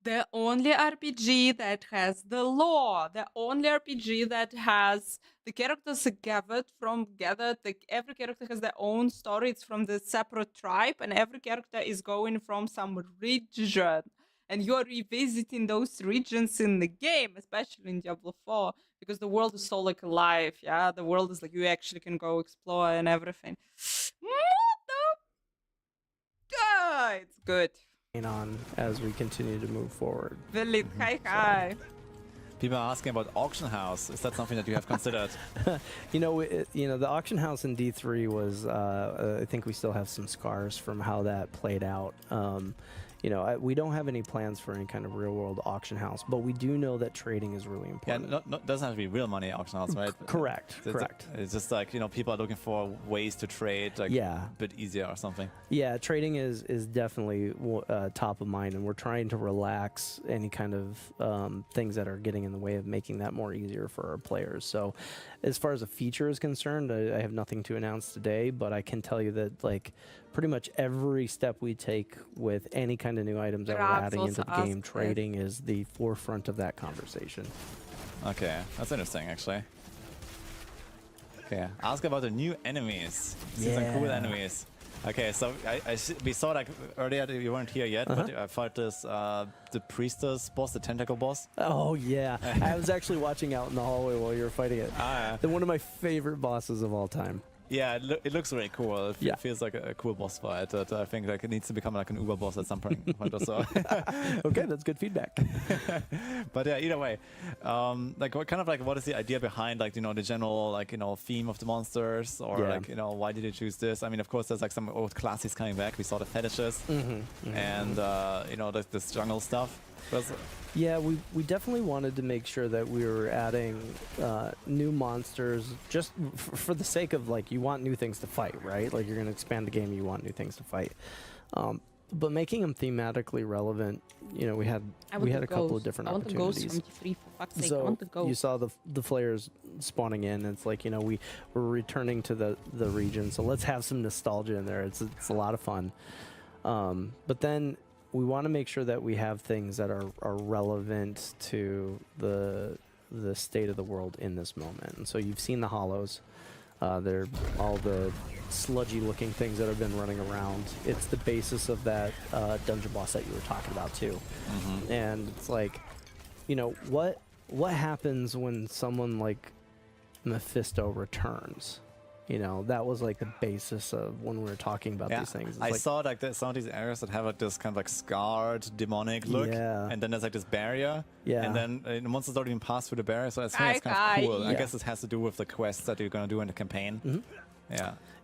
The only RPG that has the lore, the only RPG that has the characters gathered, like every character has their own story. It's from the separate tribe, and every character is going from some region. And you're revisiting those regions in the game, especially in Diablo 4, because the world is so like alive, yeah? The world is like you actually can go explore and everything. It's good. On as we continue to move forward. Velid, hi. people are asking about auction house. Is that something that you have considered? The auction house in D3 was. I think we still have some scars from how that played out. We don't have any plans for any kind of real-world auction house, but we do know that trading is really important. Yeah, doesn't have to be real money auction house, right? Correct. It's just like, people are looking for ways to trade, like a bit easier or something. Yeah, trading is definitely top of mind, and we're trying to relax any kind of things that are getting in the way of making that more easier for our players. So as far as a feature is concerned, I have nothing to announce today, but I can tell you that, like, pretty much every step we take with any kind of new items that we're adding into the game, trading is the forefront of that conversation. Okay, that's interesting, actually. Okay, ask about the new enemies. See some cool enemies. Okay, so we saw, like, earlier, you weren't here yet, but I fought this, the priestess boss, the tentacle boss. Oh, yeah. I was actually watching out in the hallway while you were fighting it. They're one of my favorite bosses of all time. Yeah, it looks really cool. It feels like a cool boss fight that I think like it needs to become like an Uber boss at some point or so. Okay, that's good feedback. But yeah, either way, what is the idea behind like the general theme of the monsters, or why did you choose this? I mean, of course, there's like some old classics coming back. We saw the fetishes and this jungle stuff. Yeah, we definitely wanted to make sure that we were adding new monsters just for the sake of, like, you want new things to fight, right? Like, you're going to expand the game, you want new things to fight. But making them thematically relevant, we had a couple of different opportunities. So you saw the flares spawning in. It's like, we're returning to the region, so let's have some nostalgia in there. It's a lot of fun. But then we want to make sure that we have things that are relevant to the state of the world in this moment. And so you've seen the hollows. They're all the sludgy looking things that have been running around. It's the basis of that dungeon boss that you were talking about too. And it's like, what happens when someone like Mephisto returns? That was like the basis of when we were talking about these things. I saw like there's some of these areas that have like this kind of like scarred demonic look, and then there's like this barrier, and then the monsters don't even pass through the barrier, so I think it's kind of cool. I guess it has to do with the quests that you're gonna do in the campaign.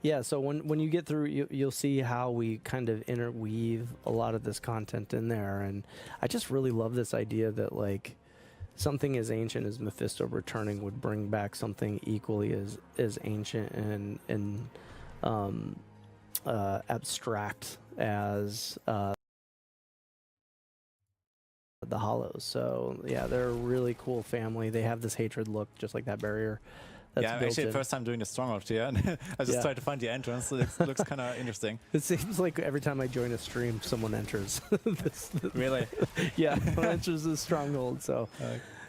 Yeah, so when you get through, you'll see how we kind of interweave a lot of this content in there, and I just really love this idea that, like, something as ancient as Mephisto returning would bring back something equally as ancient and abstract as the Hollows. So yeah, they're a really cool family. They have this hatred look, just like that barrier. I'm actually the first time doing the Stronghold here, and I just tried to find the entrance. It looks kind of interesting. It seems like every time I join a stream, someone enters. Really? Yeah, someone enters the Stronghold. So,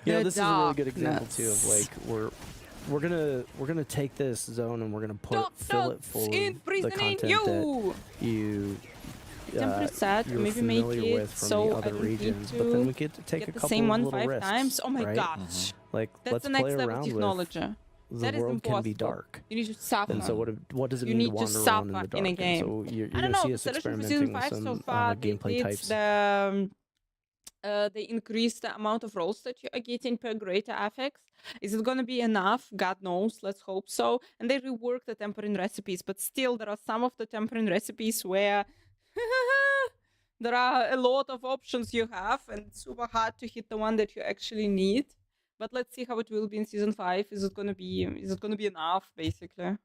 this is a really good example too of, like, we're gonna take this zone and we're gonna fill it full of the content that you're familiar with from the other regions, but then we get to take a couple of little risks. Times. Oh my right? gosh! Like, That's let's the next play level around technology. with That the is world impossible. can be dark. You need to suffer. And so what does it You mean to need to wander around in suffer the dark? in a game. And so you're I don't going to know. see us Selection for experimenting Season with 5 some so far, gameplay it's types. they increased the amount of rolls that you are getting per greater affix. Is it going to be enough? God knows. Let's hope so. And they reworked the tempering recipes, but still there are some of the tempering recipes where there are a lot of options you have, and it's super hard to hit the one that you actually need. But let's see how it will be in season 5. Is it gonna be enough, basically?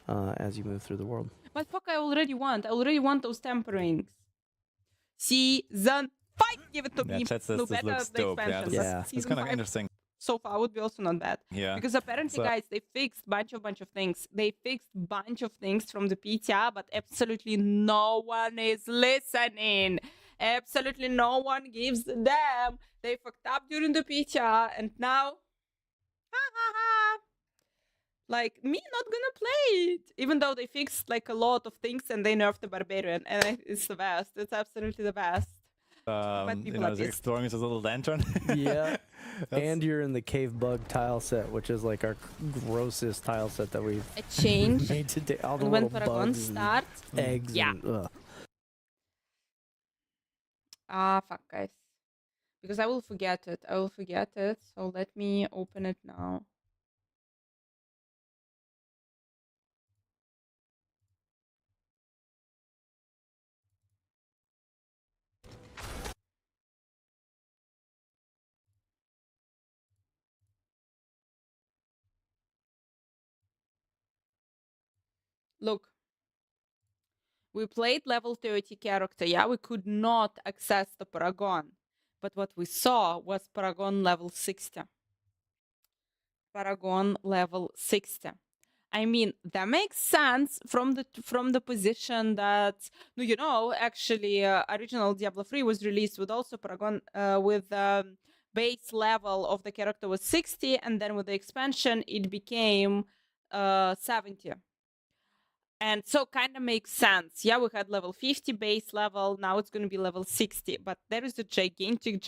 As you move through the world. But fuck, I already want those temperings. Season 5, give it to Yeah, me. chat says No this better looks the dope. Yeah, expansion. this but Yeah. is season kind of 5 interesting. so far would be also not bad. Yeah. Because apparently, So- guys, they fixed bunch of things. They fixed bunch of things from the PTR, but absolutely no one is listening. Absolutely no one gives a damn. They fucked up during the PTR, and now, like, me not gonna play it. Even though they fixed like a lot of things and they nerfed the barbarian, and it's the best. It's absolutely the best. But You people know, are he's pissed. exploring with his little lantern. Yeah. That's- And you're in the cave bug tile set, which is like our grossest tile set that we've A change. made today. All the And when little Paragon bugs and starts, eggs Yeah. and ugh. fuck, guys. Because I will forget it. So let me open it now. Look. We played level 30 character. Yeah, we could not access the Paragon. But what we saw was Paragon level 60. Paragon level 60. I mean, that makes sense from the position that, you know, actually original Diablo 3 was released with also Paragon with base level of the character was 60, and then with the expansion it became 70. And so kind of makes sense. Yeah, we had level 50 base level. Now it's going to be level 60. But there is a gigantic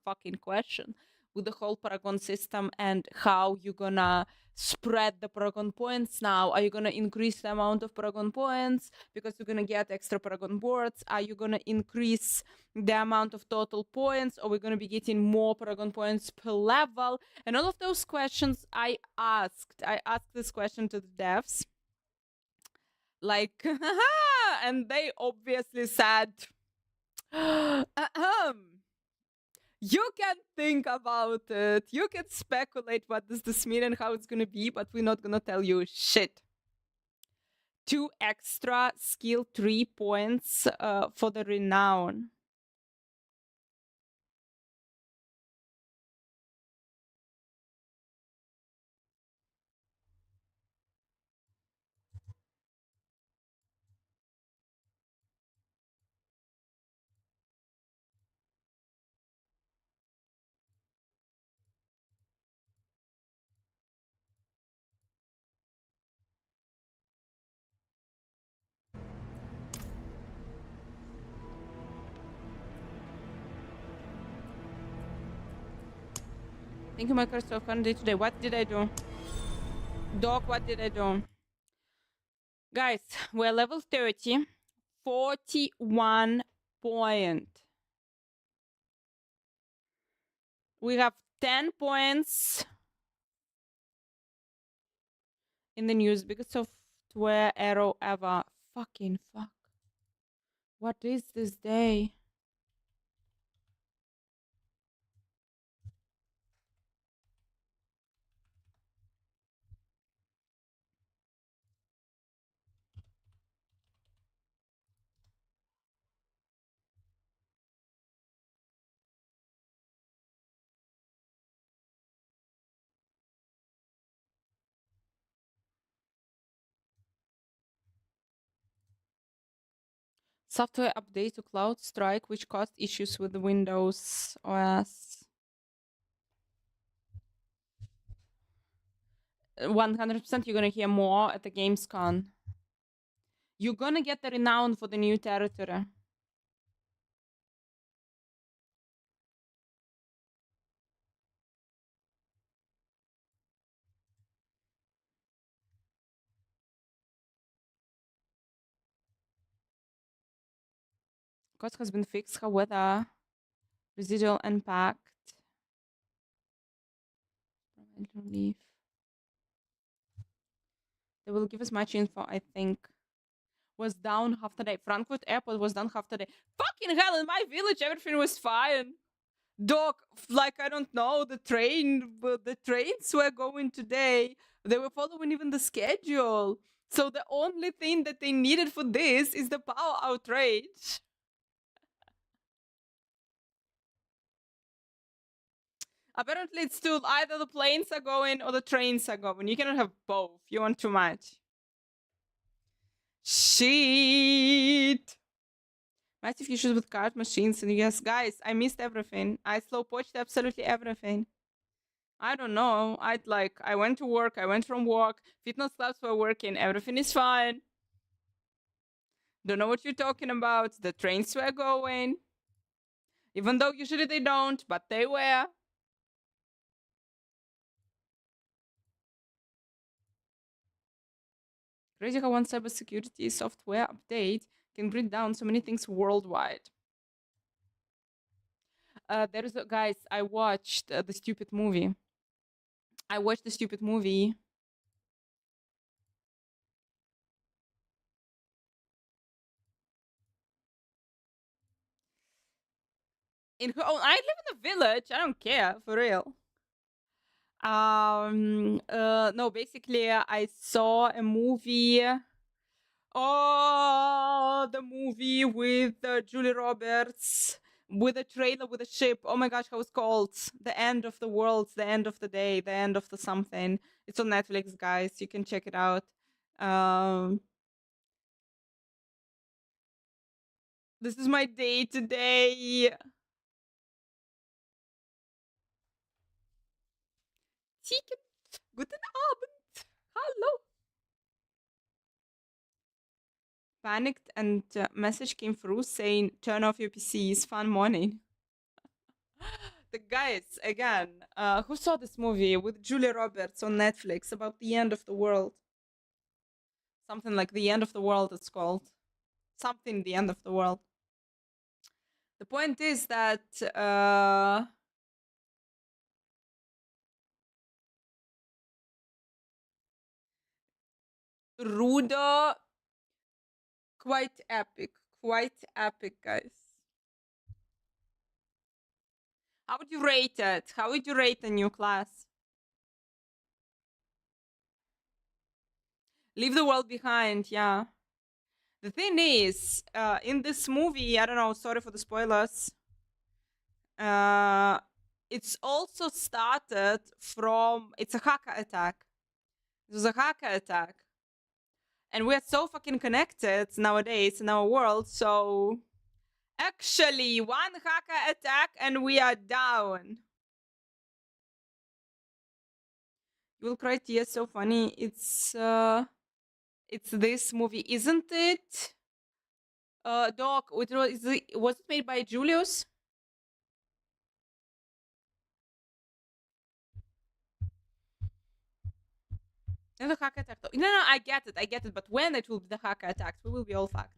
fucking question with the whole Paragon system and how you're going to spread the Paragon points now. Are you going to increase the amount of Paragon points because you're going to get extra Paragon boards? Are you going to increase the amount of total points? Or we're going to be getting more Paragon points per level? And all of those questions I asked this question to the devs. Like, and they obviously said, you can think about it. You can speculate what does this mean and how it's going to be, but we're not going to tell you shit. 2 extra skill 3 points for the renown. Thank you, Microsoft. 100 today. What did I do? Doc, what did I do? Guys, we're level 30. 41 point. We have 10 points in the news. Biggest software error ever. Fucking fuck. What is this day? Software update to Cloud Strike, which caused issues with the Windows OS. 100% you're gonna hear more at the Gamescom. You're gonna get the renown for the new territory. Cost has been fixed, however, residual impact. Relief. They will give us much info, I think. was down half the day. Frankfurt Airport was down half the day. Fucking hell, in my village, everything was fine. Dog, like, I don't know, the trains were going today. They were following even the schedule. So the only thing that they needed for this is the power outrage. Apparently, it's still either the planes are going or the trains are going. You cannot have both. You want too much. Shit. Massive issues with card machines. And yes, guys, I missed everything. I slow poached absolutely everything. I don't know. I went to work. I went from work. Fitness clubs were working. Everything is fine. Don't know what you're talking about. The trains were going. Even though usually they don't, but they were. Crazy how one cybersecurity software update can bring down so many things worldwide. Guys, I watched the stupid movie. In her own, I live in a village. I don't care, for real. No, basically, I saw a movie. Oh, the movie with Julie Roberts, with a trailer with a ship. Oh my gosh, how it's called? The End of the World, the End of the Day, the End of the something. It's on Netflix, guys. You can check it out. This is my day today. Guten Abend. Hello. Panicked and message came through saying, turn off your PCs, fun morning. The guys, again, who saw this movie with Julia Roberts on Netflix about the end of the world? Something like The End of the World, it's called. Something The End of the World. The point is that Rudo, quite epic, guys. How would you rate it? How would you rate the new class? Leave the world behind, yeah. The thing is, in this movie, I don't know, sorry for the spoilers. It's also started from, it's a hacker attack. It was a hacker attack. And we're so fucking connected nowadays in our world, so actually one hacker attack and we are down. You will cry tears, so funny. It's this movie, isn't it? Doc, was it made by Julius? And the hacker attack. No, I get it. But when it will be the hacker attacks, we will be all fucked.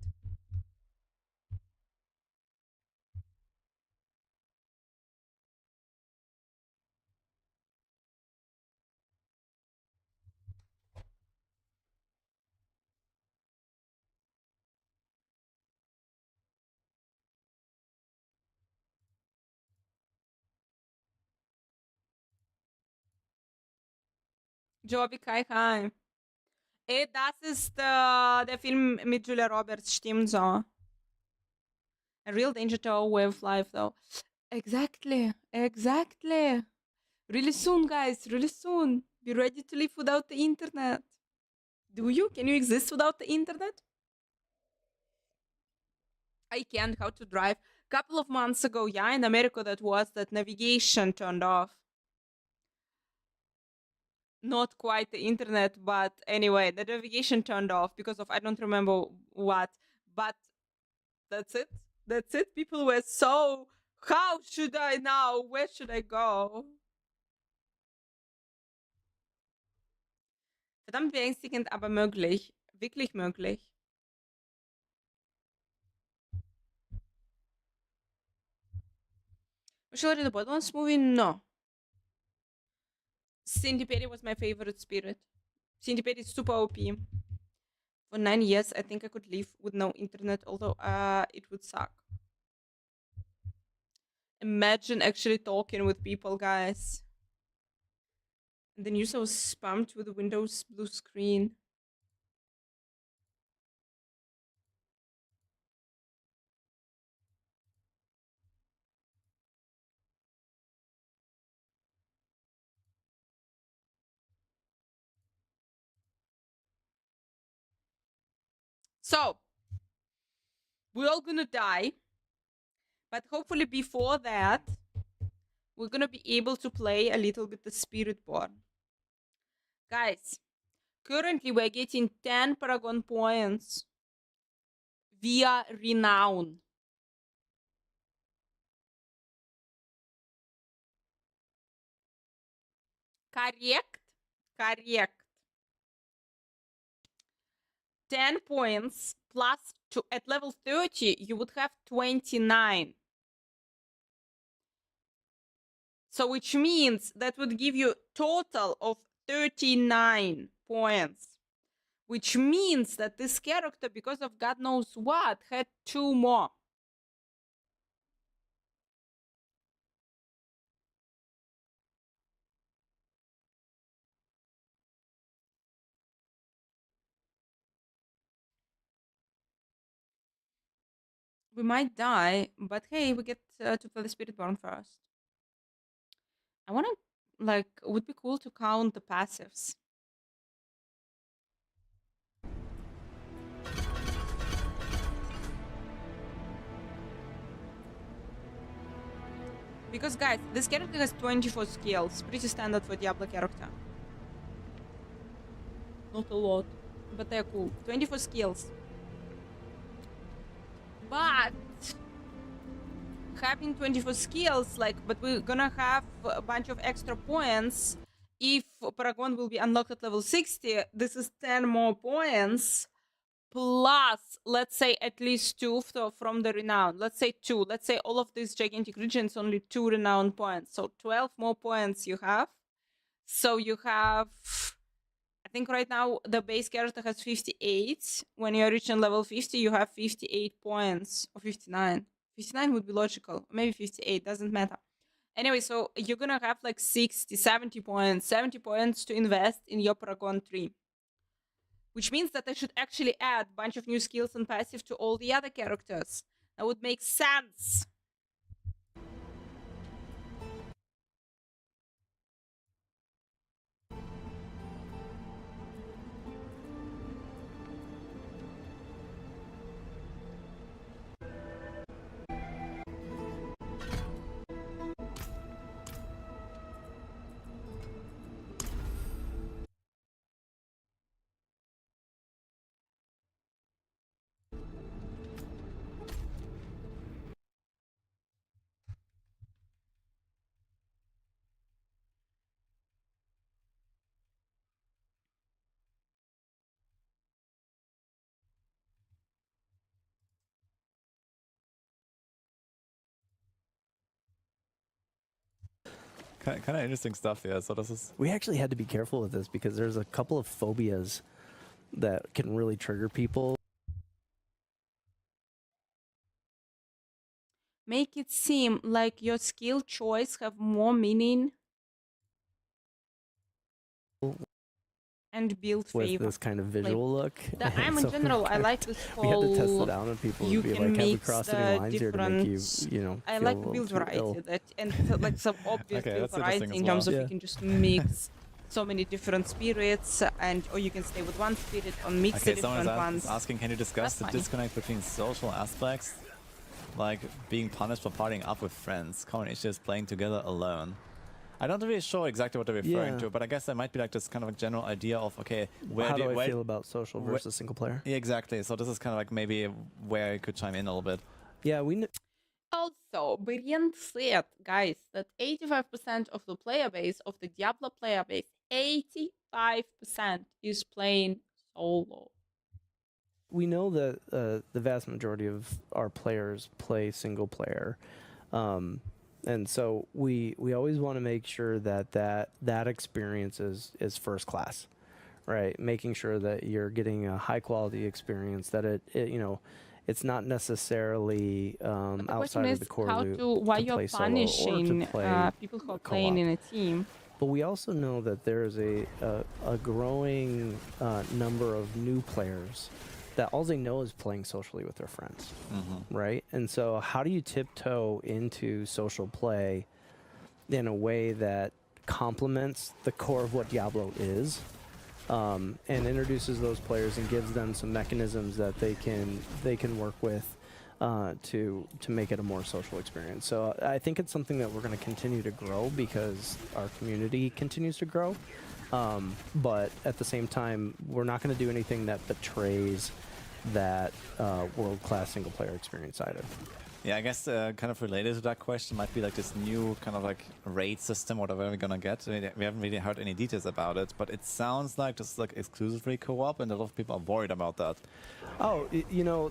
Joby Kai Kai. Das ist der Film mit Julia Roberts, stimmt so. A real danger to our way of life, though. Exactly. Really soon, guys. Really soon. Be ready to live without the internet. Do you? Can you exist without the internet? I can't. How to drive? Couple of months ago, yeah, in America, that navigation turned off. Not quite the internet, but anyway, the navigation turned off because of I don't remember what. But that's it. People were so, how should I now? Where should I go? Verdammt beängstigend, aber möglich. Wirklich möglich. Sure, the Borderlands movie? No. Cindy Perry was my favorite spirit. Cindy Perry is super OP. For 9 years, I think I could live with no internet, although it would suck. Imagine actually talking with people, guys. And then you're so spammed with the Windows blue screen. So, we're all gonna die. But hopefully before that, we're gonna be able to play a little bit the Spiritborn. Guys, currently we're getting 10 Paragon points via Renown. Correct? Correct. 10 points plus at level 30, you would have 29. So which means that would give you total of 39 points. Which means that this character, because of God knows what, had 2 more. We might die, but hey, we get to play the Spiritborn first. I wanna, like, it would be cool to count the passives. Because guys, this character has 24 skills, pretty standard for Diablo character. Not a lot, but they're cool. 24 skills. But having 24 skills, like, but we're gonna have a bunch of extra points. If Paragon will be unlocked at level 60, this is 10 more points. Plus, let's say at least 2 from the Renown. Let's say 2. Let's say all of these gigantic regions, only 2 Renown points. So 12 more points you have. So you have, I think right now the base character has 58. When you're reaching level 50, you have 58 points. Or 59. 59 would be logical. Maybe 58, doesn't matter. Anyway, so you're gonna have like 60, 70 points. 70 points to invest in your Paragon tree. Which means that I should actually add a bunch of new skills and passive to all the other characters. That would make sense. Kind of interesting stuff here. So this is. We actually had to be careful with this because there's a couple of phobias that can really trigger people. Make it seem like your skill choice have more meaning and build With favor. this kind of visual look. I'm in So general, I like this we had to test whole. it out on people You and be can like, have we mix crossed the any lines here to make you, different- you know, I feel like a little build too variety ill? that, and like some obvious Okay, build that's variety interesting in as terms well. of Yeah. you can just mix so many different spirits, and or you can stay with one spirit or mix Okay, the someone different is ones. asking, can you discuss That's the funny. disconnect between social aspects, like being punished for partying up with friends, common issues playing together alone? I'm not really sure exactly what they're referring Yeah. to, but I guess there might be like this kind of a general idea of, okay, where How do I where, feel about social where- versus single player? Yeah, exactly. So this is kind of like maybe where I could chime in a little bit. Yeah, we Also, Brian said, guys, that 85% of the player base, of the Diablo player base, 85% is playing solo. we know that the vast majority of our players play single player, and so we always want to make sure that experience is first class, right? Making sure that you're getting a high quality experience, that it's not necessarily The question outside is of the core how loop to why to you're play solo or to punishing play people who are co-op. playing in a team. But we also know that there's a growing number of new players that all they know is playing socially with their friends, right? And so how do you tiptoe into social play in a way that complements the core of what Diablo is, and introduces those players and gives them some mechanisms that they can work with to make it a more social experience. So I think it's something that we're going to continue to grow because our community continues to grow. But at the same time, we're not going to do anything that betrays that world-class single-player experience either. Yeah, I guess kind of related to that question might be like this new kind of like raid system, whatever we're gonna get. We haven't really heard any details about it, but it sounds like this is like exclusively co-op, and a lot of people are worried about that. Oh,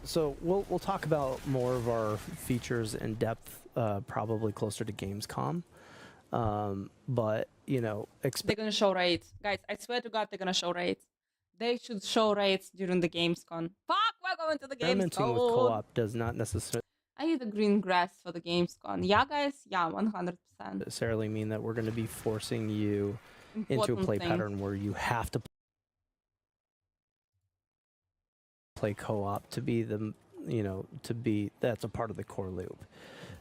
so we'll talk about more of our features in depth, probably closer to Gamescom. But They're gonna show raids, guys. I swear to God, they're gonna show raids. They should show raids during the Gamescom. Fuck, we're going to the experimenting with Gamescom. co-op does not necessarily I need the green grass for the Gamescom. Yeah, guys. Yeah, 100%. necessarily mean that we're going to be forcing you into a Important play thing. pattern where you have to play co-op to be that's a part of the core loop.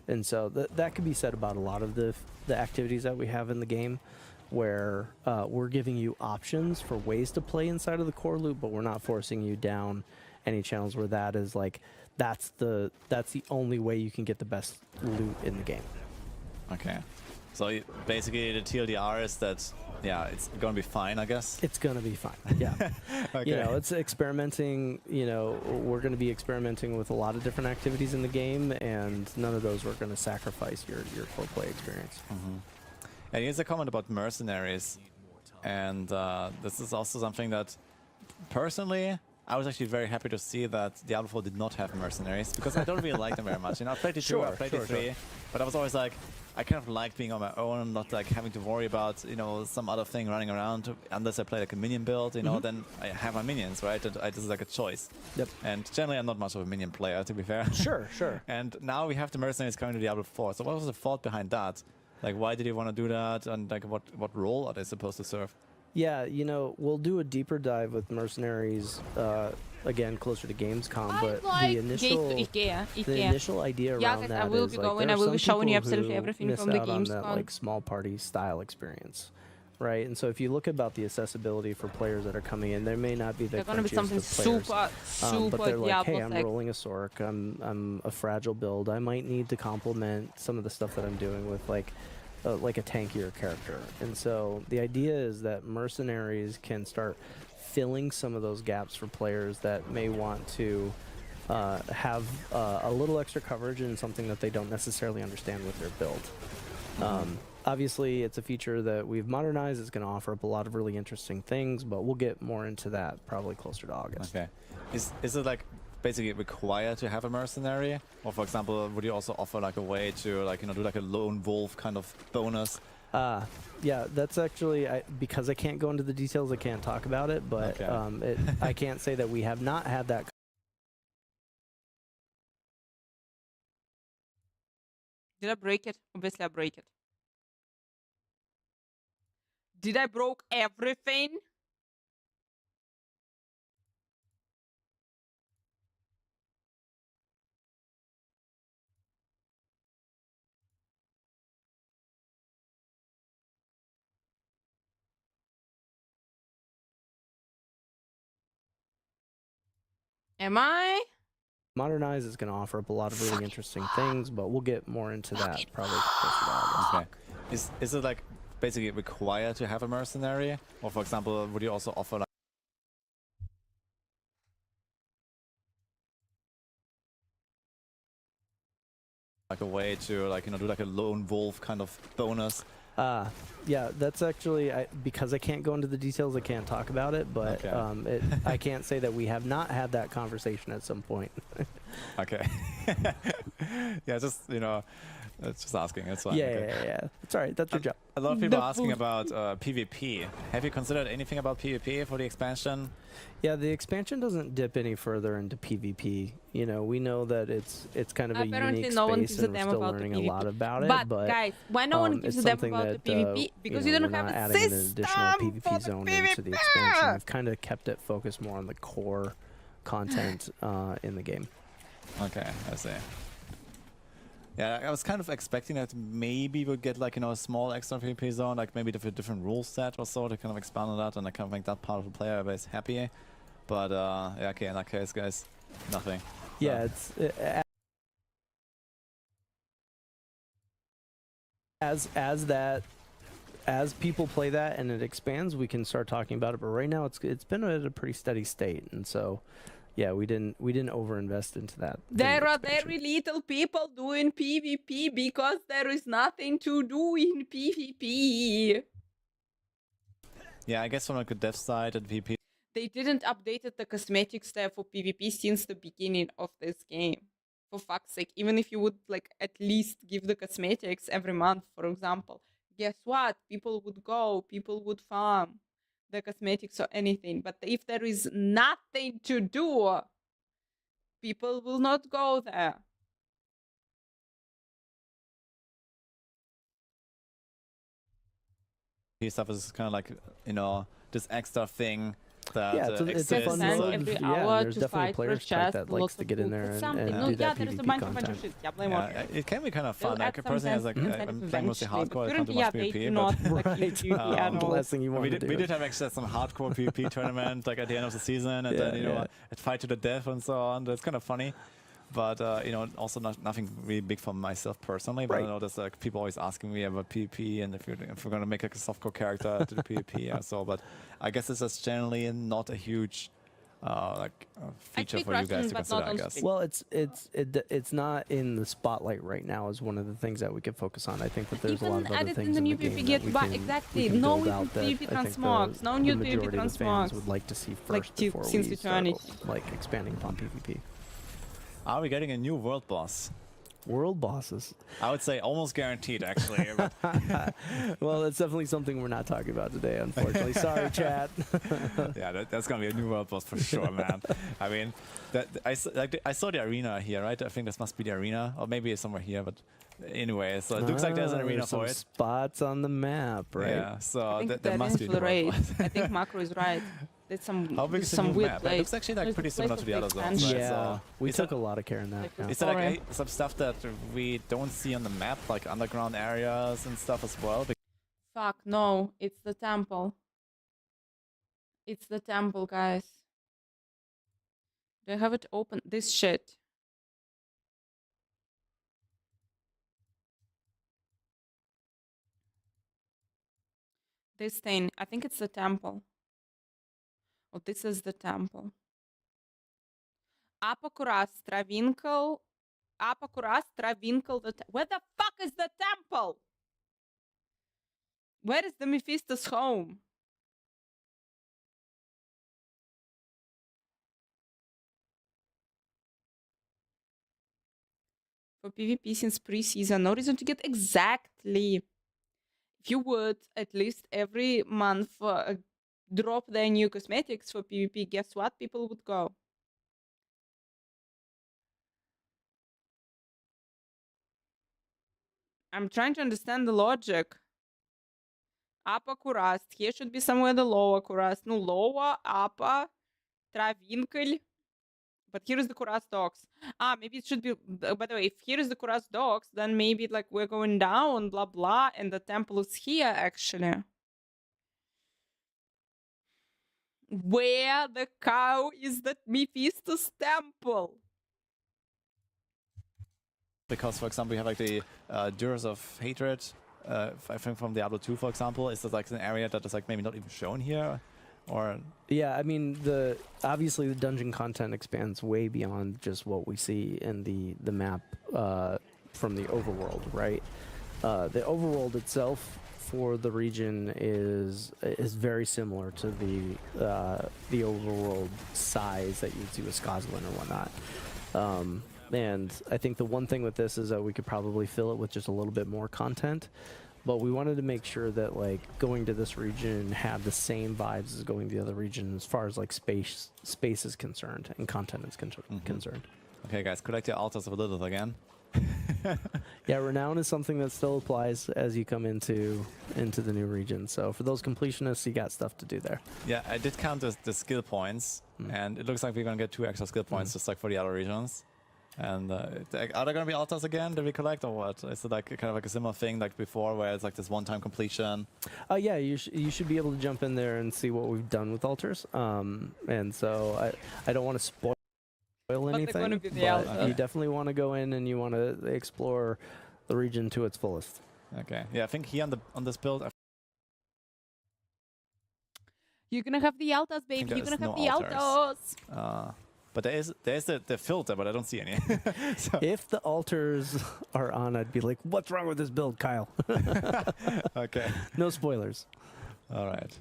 And so that could be said about a lot of the activities that we have in the game, where we're giving you options for ways to play inside of the core loop, but we're not forcing you down any channels where that is like that's the only way you can get the best loot in the game. Okay. So basically the TLDR is that, yeah, it's gonna be fine, I guess? It's gonna be fine, yeah. Okay. It's experimenting, we're gonna be experimenting with a lot of different activities in the game, and none of those are gonna sacrifice your core play experience. And here's a comment about mercenaries, and this is also something that, personally, I was actually very happy to see that Diablo 4 did not have mercenaries, because I don't really like them very much. I played the 2, I played the 3, but I was always like, I kind of liked being on my own, not like having to worry about, some other thing running around, unless I play like a minion build, then I have my minions, right? And this is like a choice. Yep. And generally I'm not much of a minion player, to be fair. Sure. And now we have the mercenaries coming to Diablo 4, so what was the thought behind that? Like, why did you want to do that, and like what role are they supposed to serve? Yeah, we'll do a deeper dive with mercenaries again closer to Gamescom, but the initial idea around that I will is be like, going. there I are will some be showing you people absolutely who everything miss from the out on that Gamescom. like small party style experience, right? And so if you look about the accessibility for players that are coming in, there may not be the They're gonna be crunchiest something of players, super but they're like, hey, I'm Diablo-like. rolling a Sork, I'm a fragile build, I might need to complement some of the stuff that I'm doing with like a tankier character. And so the idea is that mercenaries can start filling some of those gaps for players that may want to have a little extra coverage in something that they don't necessarily understand with their build. Obviously, it's a feature that we've modernized. It's going to offer up a lot of really interesting things, but we'll get more into that probably closer to August. Okay. Is it like basically required to have a mercenary, or for example, would you also offer like a way to like do like a lone wolf kind of bonus? Yeah, that's actually because I can't go into the details, I can't talk about it, but Okay. I can't say that we have not had that. Did I break it? Obviously, I break it. Did I broke everything? Am I? Modernize is going to offer up a lot of really interesting things, but we'll get more into that probably closer to August. Okay. Is it like basically required to have a mercenary, or for example, would you also offer like a way to like do like a lone wolf kind of bonus? Yeah, that's actually because I can't go into the details, I can't talk about it, but I can't say that we have not had that conversation at some point. Okay. Yeah, just It's just asking. It's fine. Yeah, okay. yeah. It's all right. That's your job. A lot of people The are asking food. about PvP. Have you considered anything about PvP for the expansion? Yeah, the expansion doesn't dip any further into PvP. You know, we know that it's kind of a Apparently unique no one space, gives a and we're damn still about the learning a lot PvP. about it. But guys, why no one gives it's a damn something about the that, PvP? Because you you know, don't we're have not a adding an system additional for PvP the zone PvP. into the expansion. We've kind of kept it focused more on the core content in the game. Okay, I see. Yeah, I was kind of expecting that maybe we'll get like, you know, a small extra PvP zone, like maybe with a different rule set or so to kind of expand on that and I kind of make that part of the player base happy. But yeah, okay, in that case, guys, nothing. Yeah, So. it's as people play that and it expands, we can start talking about it. But right now, it's been at a pretty steady state, and so yeah, we didn't overinvest into that. There are expansion. very little people doing PvP because there is nothing to do in PvP. Yeah, I guess from like a dev side at PvP, They didn't update the cosmetics tab for PvP since the beginning of this game. For fuck's sake, even if you would like at least give the cosmetics every month, for example, guess what? People would go, people would farm the cosmetics or anything. But if there is nothing to do, people will not go there. stuff is kind of like, you know, this extra thing that Yeah, it's a exists. fun Spend mode. every Yeah, hour there's to definitely a fight for a players pack chest, that likes lots to of get in food, there but and something. do No, that yeah, there's a PvP bunch of content. shit. Yeah, blame Yeah, Orca. it can be kind of They'll fun. add Like some personally, as like incentive I'm playing mostly eventually, but hardcore, I can't do currently, much they PvP. do not But like PvP at all. Last thing you want we to did, do. we did have access to some hardcore PvP tournament like at the end of the season, and then you know at fight to the death and so on. That's kind of funny. But you know, also nothing really big for myself personally. But I know there's like people always asking me about PvP and if we're gonna make like a softcore character to the PvP and so. But I guess this is generally not a huge feature for you guys to consider. I guess. Well, it's not in the spotlight right now. Is one of the things that we could focus on. I think that there's a lot of other added things in the new game PvP that get we but can, exactly we can no build out that PvP I think transmogs, no the new PvP majority of the fans transmogs. would like to see first Like before since we start eternity. like expanding upon PvP. Are we getting a new world boss? World bosses. I would say almost guaranteed, actually. Well, that's definitely something we're not talking about today, unfortunately. Sorry, chat. Yeah, that's gonna be a new world boss for sure, man. I mean, I saw the arena here, right? I think this must be the arena, or maybe it's somewhere here. But anyway, so it looks like there's an arena some for it. spots on the map, right? Yeah, so I think there must be a new world raid. boss. I think Macro is right. There's some How big is the some new weird map? place. It looks actually like There's pretty a similar place to the of other zones, expansion. right? Yeah, So we is took it- a lot of care in that. Like Yeah. this- Is there like Sorry. some stuff that we don't see on the map, like underground areas and stuff as well? Fuck no, it's the temple. It's the temple, guys. They have it open. This shit. This thing. I think it's the temple. Oh, this is the temple. Apokuras Travinkel. Apokuras Travinkel. Where the fuck is the temple? Where is the Mephisto's home? For PvP since pre-season, no reason to get exactly. If you would at least every month drop their new cosmetics for PvP, guess what? People would go. I'm trying to understand the logic. Upper Kurast. Here should be somewhere the lower Kurast. No, lower, upper, Travinkel. But here is the Kurast docks. Ah, maybe it should be. By the way, if here is the Kurast docks, then maybe like we're going down, blah blah, and the temple is here actually. Where the cow is that Mephisto's temple? Because, for example, we have like the Jurors of Hatred. I think from Diablo 2, for example, is that like an area that is like maybe not even shown here, or Yeah, I mean, obviously the dungeon content expands way beyond just what we see in the map from the overworld, right? The overworld itself for the region is very similar to the overworld size that you'd see with Scotland or whatnot. And I think the one thing with this is that we could probably fill it with just a little bit more content. But we wanted to make sure that like going to this region had the same vibes as going to the other region as far as like space is concerned and content is concerned. Okay, guys, collect your altars of Lilith again. Yeah, Renown is something that still applies as you come into the new region. So for those completionists, you got stuff to do there. Yeah, I did count the skill points, and it looks like we're gonna get 2 extra skill points just like for the other regions. And are there gonna be altars again that we collect, or what? Is it like kind of like a similar thing like before, where it's like this one-time completion? Yeah, you should be able to jump in there and see what we've done with altars. And so I don't want to spoil anything, but you definitely want to go in and you want to explore the region to its fullest. Okay. Yeah, I think here on this build, You're gonna have the altars, baby. You're gonna have the altars. but there's the filter, but I don't see any. So. If the altars are on, I'd be like, "What's wrong with this build, Kyle?" Okay. No spoilers. All right.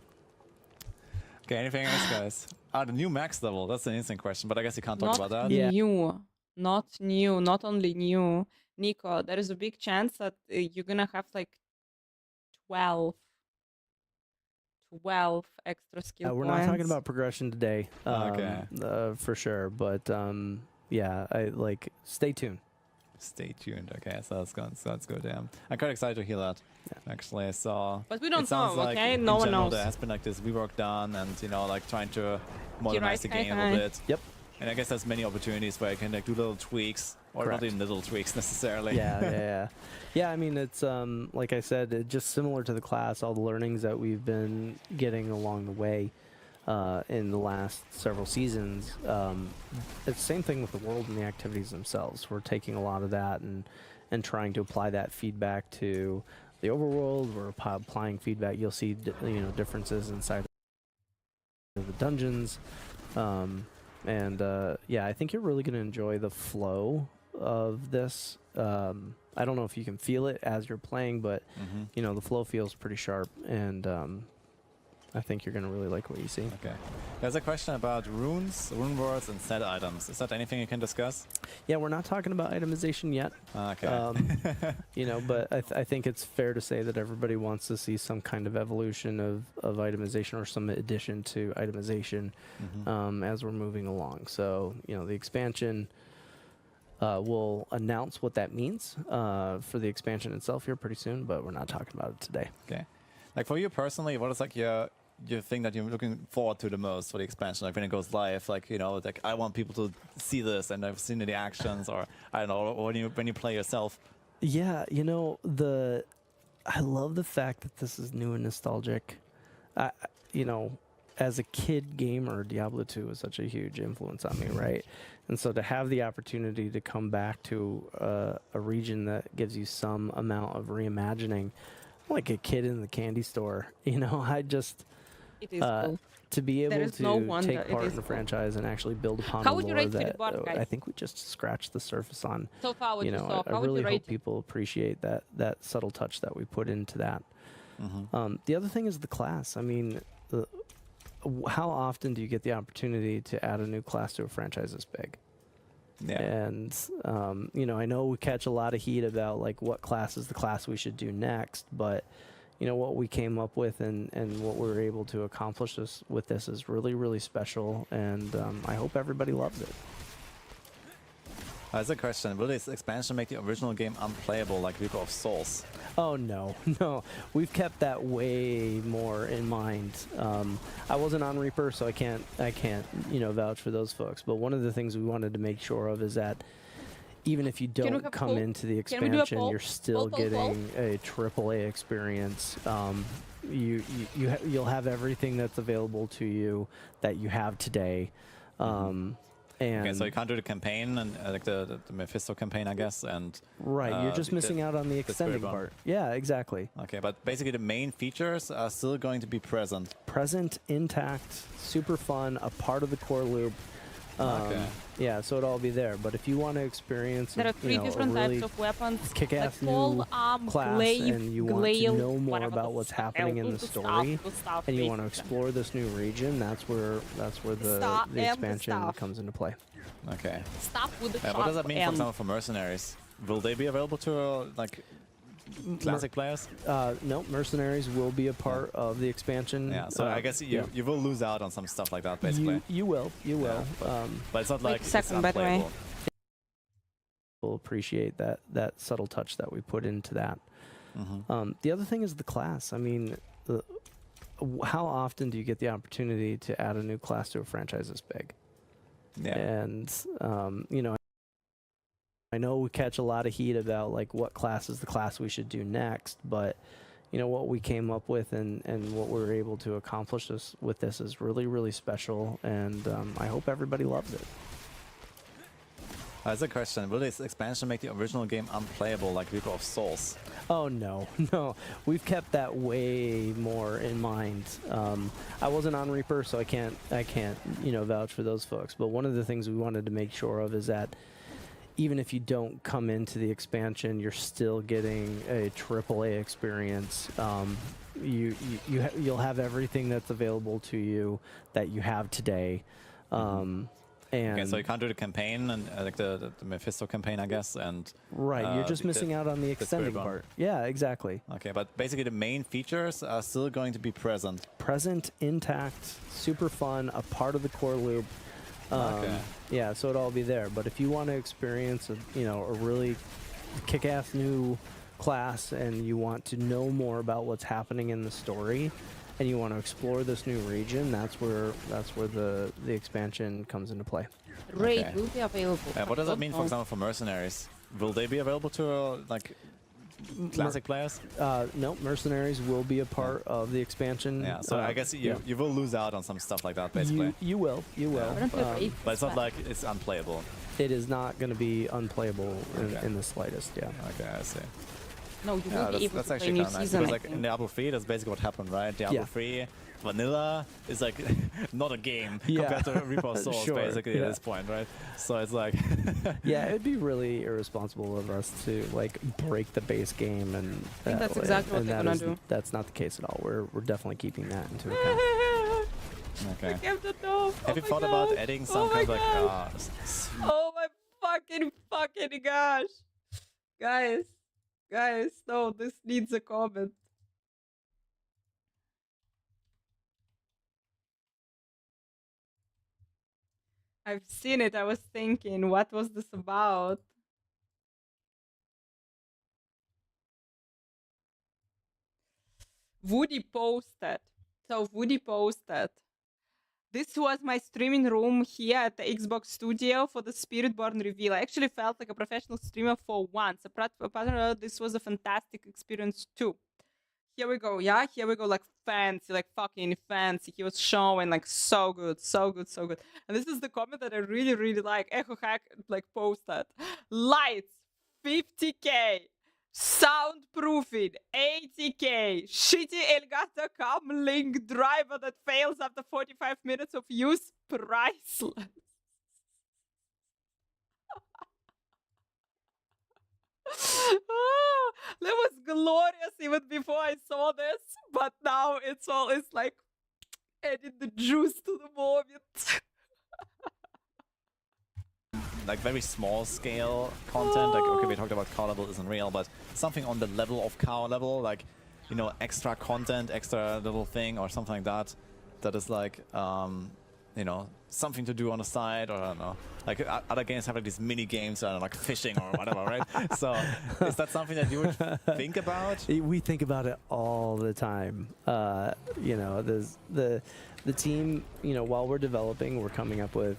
Okay. Anything else, guys? The new max level. That's an interesting question, but I guess you can't talk about that. Yeah. Not new, not only new. Nico, there is a big chance that you're gonna have like 12 extra skill We're points. not talking about progression today, Okay. for sure. But yeah, stay tuned. Stay tuned. Okay, so that's good. Yeah, I'm quite excited to hear that. Yeah. Actually, so. But we don't it sounds know. like Okay, in no one general knows. There has been like this rework done, and like trying to modernize the game a little bit. Yep. And I guess there's many opportunities where you can like do little tweaks, or Correct. not even little tweaks necessarily. Yeah. I mean, it's like I said, just similar to the class. All the learnings that we've been getting along the way in the last several seasons. It's the same thing with the world and the activities themselves. We're taking a lot of that and trying to apply that feedback to the overworld. We're applying feedback. You'll see differences inside of the dungeons. Yeah, I think you're really going to enjoy the flow of this. I don't know if you can feel it as you're playing, but the flow feels pretty sharp, and I think you're going to really like what you see. Okay. There's a question about runes, rune words, and set items. Is that anything you can discuss? Yeah, we're not talking about itemization yet. Okay. But I think it's fair to say that everybody wants to see some kind of evolution of itemization or some addition to itemization as we're moving along. So, the expansion will announce what that means for the expansion itself here pretty soon, but we're not talking about it today. Okay. Like for you personally, what is like your thing that you're looking forward to the most for the expansion? Like when it goes live, like like I want people to see this and I've seen the actions, or I don't know, when you play yourself. Yeah, I love the fact that this is new and nostalgic. As a kid gamer, Diablo 2 was such a huge influence on me, right? And so to have the opportunity to come back to a region that gives you some amount of reimagining, like a kid in the candy store, I just It is cool. to be able to take part in the cool. franchise and actually build upon How the would you lore rate that Spiritborn, guys? I think we just scratched the surface on. So far, what you saw, I how would really you hope rate it? people appreciate that subtle touch that we put into that. The other thing is the class. I mean, how often do you get the opportunity to add a new class to a franchise this big? Yeah. And I know we catch a lot of heat about like what class is the class we should do next, but what we came up with and what we were able to accomplish with this is really, really special, and I hope everybody loves it. That's a question. Will this expansion make the original game unplayable like Reaper of Souls? Oh no, we've kept that way more in mind. I wasn't on Reaper, so I can't vouch for those folks. But one of the things we wanted to make sure of is that even if you don't come into the expansion, you're still getting a AAA experience. You'll have everything that's available to you that you have today. Okay, so you can't do the campaign and like the Mephisto campaign, I guess, and right. You're just missing out on the extending part. Yeah, exactly. Okay, but basically the main features are still going to be present. Present, intact, super fun, a part of the core loop. Okay. Yeah, so it'll all be there. But if you want to experience, There are three a different really types of weapons. kick-ass like pole new arm, class, glaive, and you want to glaive, know more whatever about the what's hell, happening in the the story, stuff, and you want to basically. explore this new region, that's where the Stuff and the expansion stuff. comes into play. Okay. Stuff with the What does that mean, for and example, for mercenaries? Will they be available to like classic players? No, mercenaries will be a part of the expansion. Yeah. So I guess you will lose out on some stuff like that, basically. You will. Yeah, but it's not like it's second, by the way. unplayable. Will appreciate that subtle touch that we put into that. The other thing is the class. I mean, how often do you get the opportunity to add a new class to a franchise this big? Yeah. And you know, I know we catch a lot of heat about like what class is the class we should do next, but you know what we came up with and what we were able to accomplish with this is really, really special, and I hope everybody loves it. That's a question. Will this expansion make the original game unplayable like Reaper of Souls? Oh no, no. We've kept that way more in mind. I wasn't on Reaper, so I can't vouch for those folks. But one of the things we wanted to make sure of is that even if you don't come into the expansion, you're still getting a AAA experience. You'll have everything that's available to you that you have today. And okay, so you can't do the campaign and like the Mephisto campaign, I guess, and right, you're just missing out on the extending Spiritborn. part. Yeah, exactly. Okay, but basically the main features are still going to be present. Present, intact, super fun, a part of the core loop. Okay. Yeah, so it'll all be there. But if you want to experience a really kick-ass new class, and you want to know more about what's happening in the story, and you want to explore this new region, that's where the expansion comes into play. Raid Okay. will be available. What does that mean, for example, for mercenaries? Will they be available to like classic players? No, mercenaries will be a part of the expansion. Yeah. So I guess you will lose out on some stuff like that, basically. You will. I don't feel raid But it's not is like it's unplayable. It is not going to be unplayable in the slightest. Yeah. Okay, I see. No, you Yeah, will be able that's to play actually new kind of nice. season. Because I like in think. Diablo 3, that's basically what happened, right? Diablo Yeah. 3 vanilla is like not a game Yeah. compared to Reaper of Souls, Sure, basically yeah. at this point, right? So it's like Yeah, it'd be really irresponsible of us to like break the base game, and I think that's exactly what they're gonna do. That's not the case at all. We're definitely keeping that into account. okay. I kept the dog. Have you thought about adding some kind of like Oh my fucking gosh. Guys, no, this needs a comment. I've seen it. I was thinking, what was this about? Woody posted. So Woody posted. This was my streaming room here at the Xbox studio for the Spiritborn reveal. I actually felt like a professional streamer for once. Apart from that, this was a fantastic experience too. Here we go, yeah? Here we go, like fancy, like fucking fancy. He was showing like so good, so good, so good. And this is the comment that I really, really like. Echo Hack like posted. Lights, 50k. Soundproofing, 80k. Shitty Elgato Cam Link driver that fails after 45 minutes of use, priceless. Oh, that was glorious even before I saw this, but now it's like adding the juice to the moment. like very small scale content. Like, okay, we talked about car level isn't real, but something on the level of car level, like, you know, extra content, extra little thing or something like that, that is like, you know, something to do on the side, or I don't know. Like other games have like these mini games, like fishing or whatever, right? So is that something that you would think about? We think about it all the time. You know, the team, you know, while we're developing, we're coming up with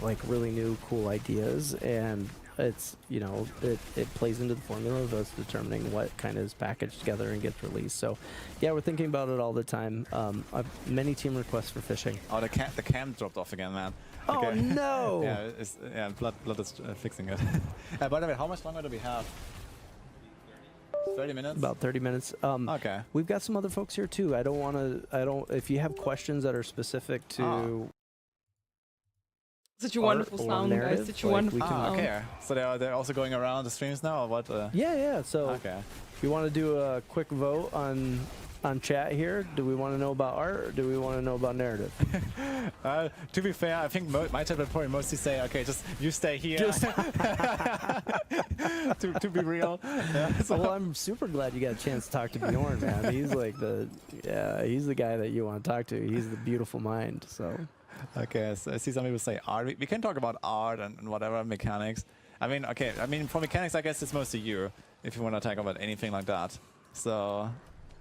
like really new cool ideas, and it's, you know, it plays into the formula of us determining what kind of is packaged together and gets released. So yeah, we're thinking about it all the time. I've many team requests for fishing. Oh, the cam dropped off again, man. Oh Okay. no! yeah, blood is fixing it. By the way, how much longer do we have? 30 minutes? About 30 minutes. Okay. We've got some other folks here too. If you have questions that are specific to Such a art wonderful or sound, guys. narrative, Such a like, wonderful we can- sound. Okay, so they're also going around the streams now, or what? Yeah. So Okay. if you want to do a quick vote on chat here, do we want to know about art or do we want to know about narrative? To be fair, I think my chat would probably mostly say, okay, just you stay here. to be real. Yeah, so- Well, I'm super glad you got a chance to talk to Bjorn, man. He's like he's the guy that you want to talk to. He's the beautiful mind. So Okay, so I see some people say art. We can talk about art and whatever, mechanics. I mean, okay, for mechanics, I guess it's mostly you, if you want to talk about anything like that. So...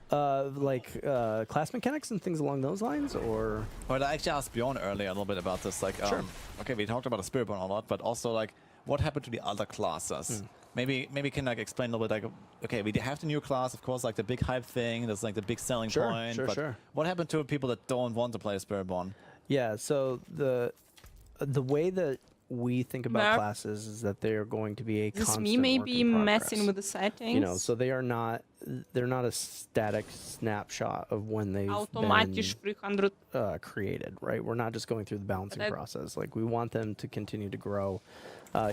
class mechanics and things along those lines, or? Well, I actually asked Bjorn earlier a little bit about this. Like, Sure. Okay, we talked about the Spiritborn a lot, but also like, what happened to the other classes? Maybe can like explain a little bit. Like, okay, we have the new class, of course, like the big hype thing. There's like the big selling point. But Sure. what happened to people that don't want to play Spiritborn? Yeah. So the way that we think about Mark, classes is that they are going to be a This constant me work maybe in messing progress. with the settings. You know, so they're not a static snapshot of when they've Automatisch 300. been created, right? We're not just going through the balancing That- process. Like, we want them to continue to grow.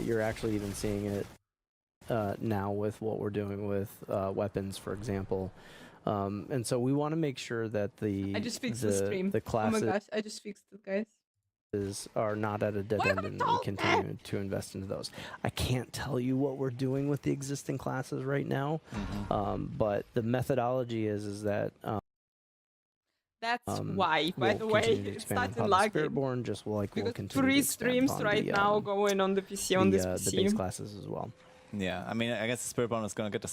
You're actually even seeing it now with what we're doing with weapons, for example. And so we want to make sure that I just fixed the stream. the Oh my classes gosh, I just fixed it, guys. are not at a dead Why end, am I and we told continue to invest into those. I can't tell you what we're doing with the existing classes right now, but the methodology is that That's why, by we'll the way, continue to it expand started upon the lagging. Spiritborn, just we'll Because continue 3 to expand streams upon right the, now going on the PC on this the base PC. classes as well. Yeah, I mean, I guess the Spiritborn is gonna get the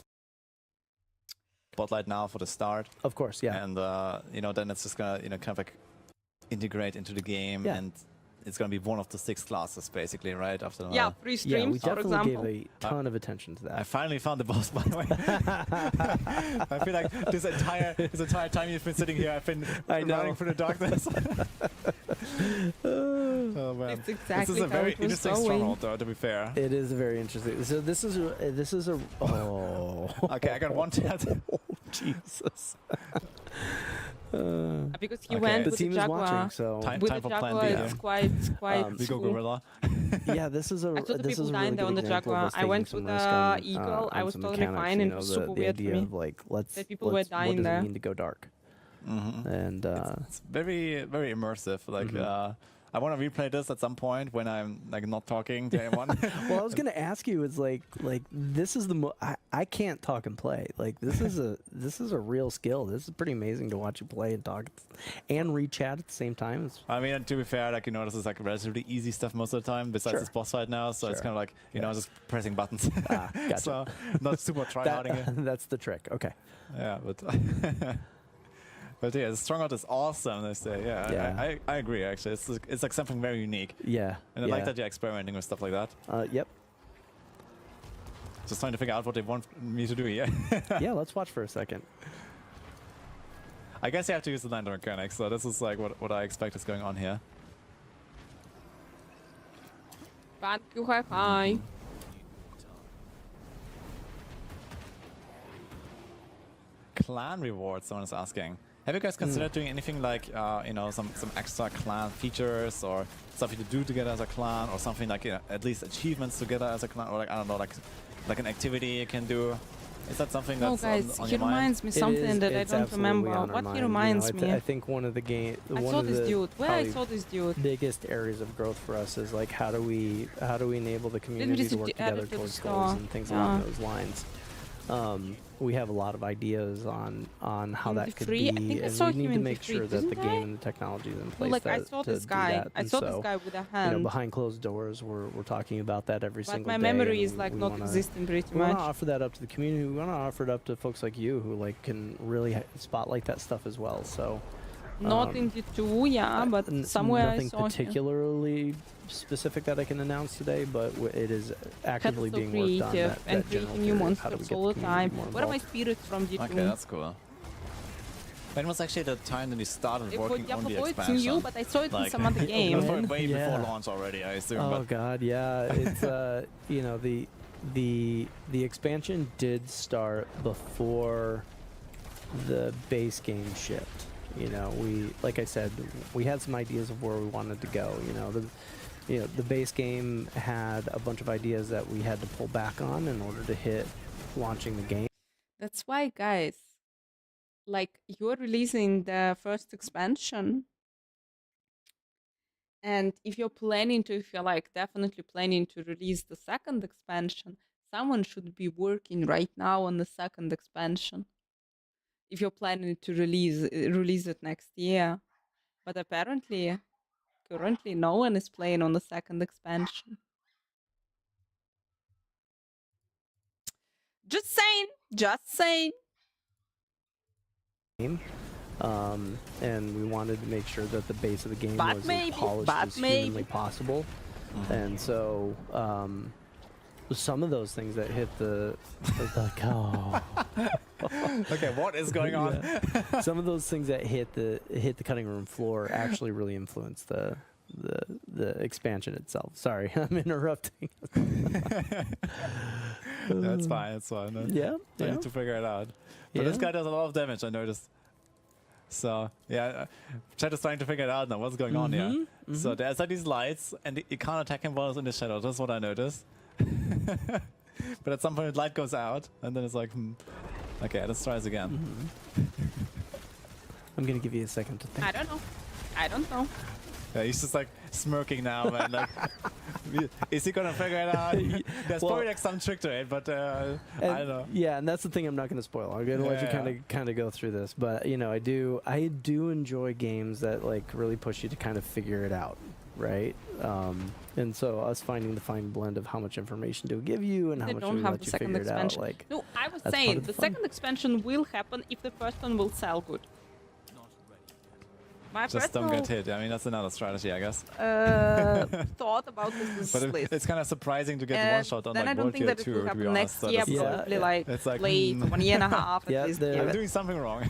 spotlight now for the start, Of course, yeah. and you know, then it's just gonna kind of like integrate into the game, Yeah. and it's gonna be one of the 6 classes basically, right? After the Yeah, 3 Yeah, streams, we for definitely example. gave a ton of attention to I that. finally found the boss, by the way. I feel like this entire time you've been sitting here, I've been I know. running through the darkness. Oh man, It's exactly this is a how very it was interesting going. stronghold, though. To be fair. It is very interesting. So this is a oh Okay, I got one chat. Jesus. Because he Okay. went The with team the is watching, Jaguar. so Time With the for plan Jaguar, B. it's quite We go cool. gorilla. yeah, this is a I saw the this people is a dying really there good on the example of Jaguar. us I went taking with some risk the on, Eagle. I on was some totally mechanics, fine, you and know, it was super the weird for idea me. of like let's That people were what dying does there. it mean to go dark? And It's very, very immersive. Like, I want to replay this at some point when I'm like not talking to anyone. well, I was gonna ask you, it's like this is the I can't talk and play. Like this is a real skill. This is pretty amazing to watch you play and talk and read chat at the same time. It's, I mean, to be fair, like, you know, this is like relatively easy stuff most of the time, besides Sure. this boss fight now. So it's Sure. kind of like, you know, just pressing buttons. gotcha. So not super tryharding it. that's the trick. Okay. Yeah, but but yeah, the Stronghold is awesome. They say, yeah, I agree. Actually, it's like something very unique, Yeah. and I like that you're experimenting with stuff like that. Yep. Just trying to figure out what they want me to do here. Yeah. Let's watch for a second. I guess you have to use the lander mechanics. So this is like what I expect is going on here. Thank you, hi. Clan rewards, someone is asking. Have you guys considered doing anything like, you know, some extra clan features or something to do together as a clan, or something like, you know, at least achievements together as a clan, or like, I don't know, like an activity you can do? Is that something No, that's guys, on he your mind? reminds me something that I It's don't absolutely remember. on our What mind, he you know. reminds me? I think one of the game. I one saw of this the dude. Where I probably saw this dude? biggest areas of growth for us is like how do we enable the community just to work add together it to the towards store. goals and things along those lines. We have a lot of ideas on how In that the could free? I be, think I and saw we him need to in make the free, sure that the didn't I? game and the technology is in place. Like I that- saw to this do guy. that. I And saw this so, guy with a You know, hand. behind closed doors, we're talking about that every But single my day. memory and is like we not wanna- existing pretty We want much. to offer that up to the community. We want to offer it up to folks like you who like can really spotlight that stuff as well. So Not in the 2, yeah, but somewhere I nothing saw him. particularly specific that I can announce today, but it is actively So being worked on. creative That and general creating new theory of how do we monsters get all the community time. more What are my involved. spirits from the 2? Okay, that's cool. When was actually the time that you started working on the It's expansion? new, but I saw it in Like, some other it game. was probably way Yeah. before launch already, I assume. Oh but God, yeah. It's you know, the expansion did start before the base game shipped. You know, like I said, we had some ideas of where we wanted to go. You know, you know, the base game had a bunch of ideas that we had to pull back on in order to hit launching the game. That's why, guys, like you're releasing the first expansion, and if you're planning to, if you're like definitely planning to release the second expansion, someone should be working right now on the second expansion. If you're planning to release it next year, but apparently, currently, no one is playing on the second expansion. Just saying. Just saying. And we wanted to make sure that the base of the game But was maybe, as polished but as humanly maybe. possible. And so some of those things that hit the like, oh. Okay, what is going on? Yeah. Some of those things that hit the cutting room floor actually really influenced the expansion itself. Sorry, I'm interrupting. That's fine. That's fine. Yeah, I yeah. need to figure it out. But this Yeah. guy does a lot of damage, I noticed. So, yeah, chat is trying to figure it out now. What's going on here? So there's like these lights, and you can't attack him while he's in the shadow. That's what I noticed. But at some point, the light goes out, and then it's like, okay, let's try this again. I'm gonna give you a second to think. I don't know. I don't know. Yeah, he's just like smirking now, man. Like, is he gonna figure it out? There's Well, probably like some trick to it, but I don't know. Yeah, and that's the thing I'm not going to spoil. I'm going to let you Yeah. kind of go through this, but you know, I do enjoy games that like really push you to kind of figure it out, right? And so us finding the fine blend of how much information do we give you and how They much don't we have let the you second figure it out. expansion. Like, No, I was that's part saying of the the fun. second expansion will happen if the first one will sell good. My Just don't personal get hit. I mean, that's another strategy, I guess. thought about this But is list. it's kind of surprising to get one shot on then like I don't World think Tier that it 2, will to be happen honest. next So year, that's- probably like it's like, late, 1 year and a half at Yeah, least. the- give I'm it. doing something wrong.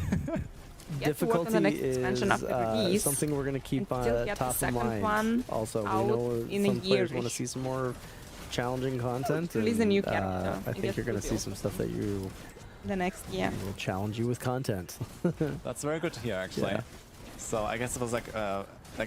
Get to work on difficulty the next is expansion after release, something we're going to keep and still on get the top of second mind. one Also, we out know in a some players want to year-ish. see some more challenging content. Release a and, new character I and think get you're going to see revealed. some stuff that you the next year. will challenge you with content. That's very good to hear, actually. Yeah. So I guess it was like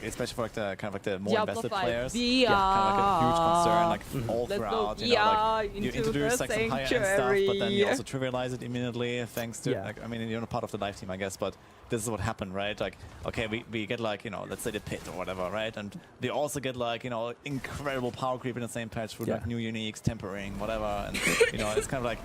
especially for like the kind of like the more Diablo invested 5 players, VR. kind of like a huge concern, like all Let's go throughout. You know, like you into introduce the like some higher end stuff, but then you sanctuary. also trivialize it immediately thanks to Yeah. like I mean you're not part of the live team, I guess, but this is what happened, right? Like okay, we get like let's say the pit or whatever, right? And they also get like incredible power creep in the same patch with like new uniques, tempering, whatever, and it's kind of like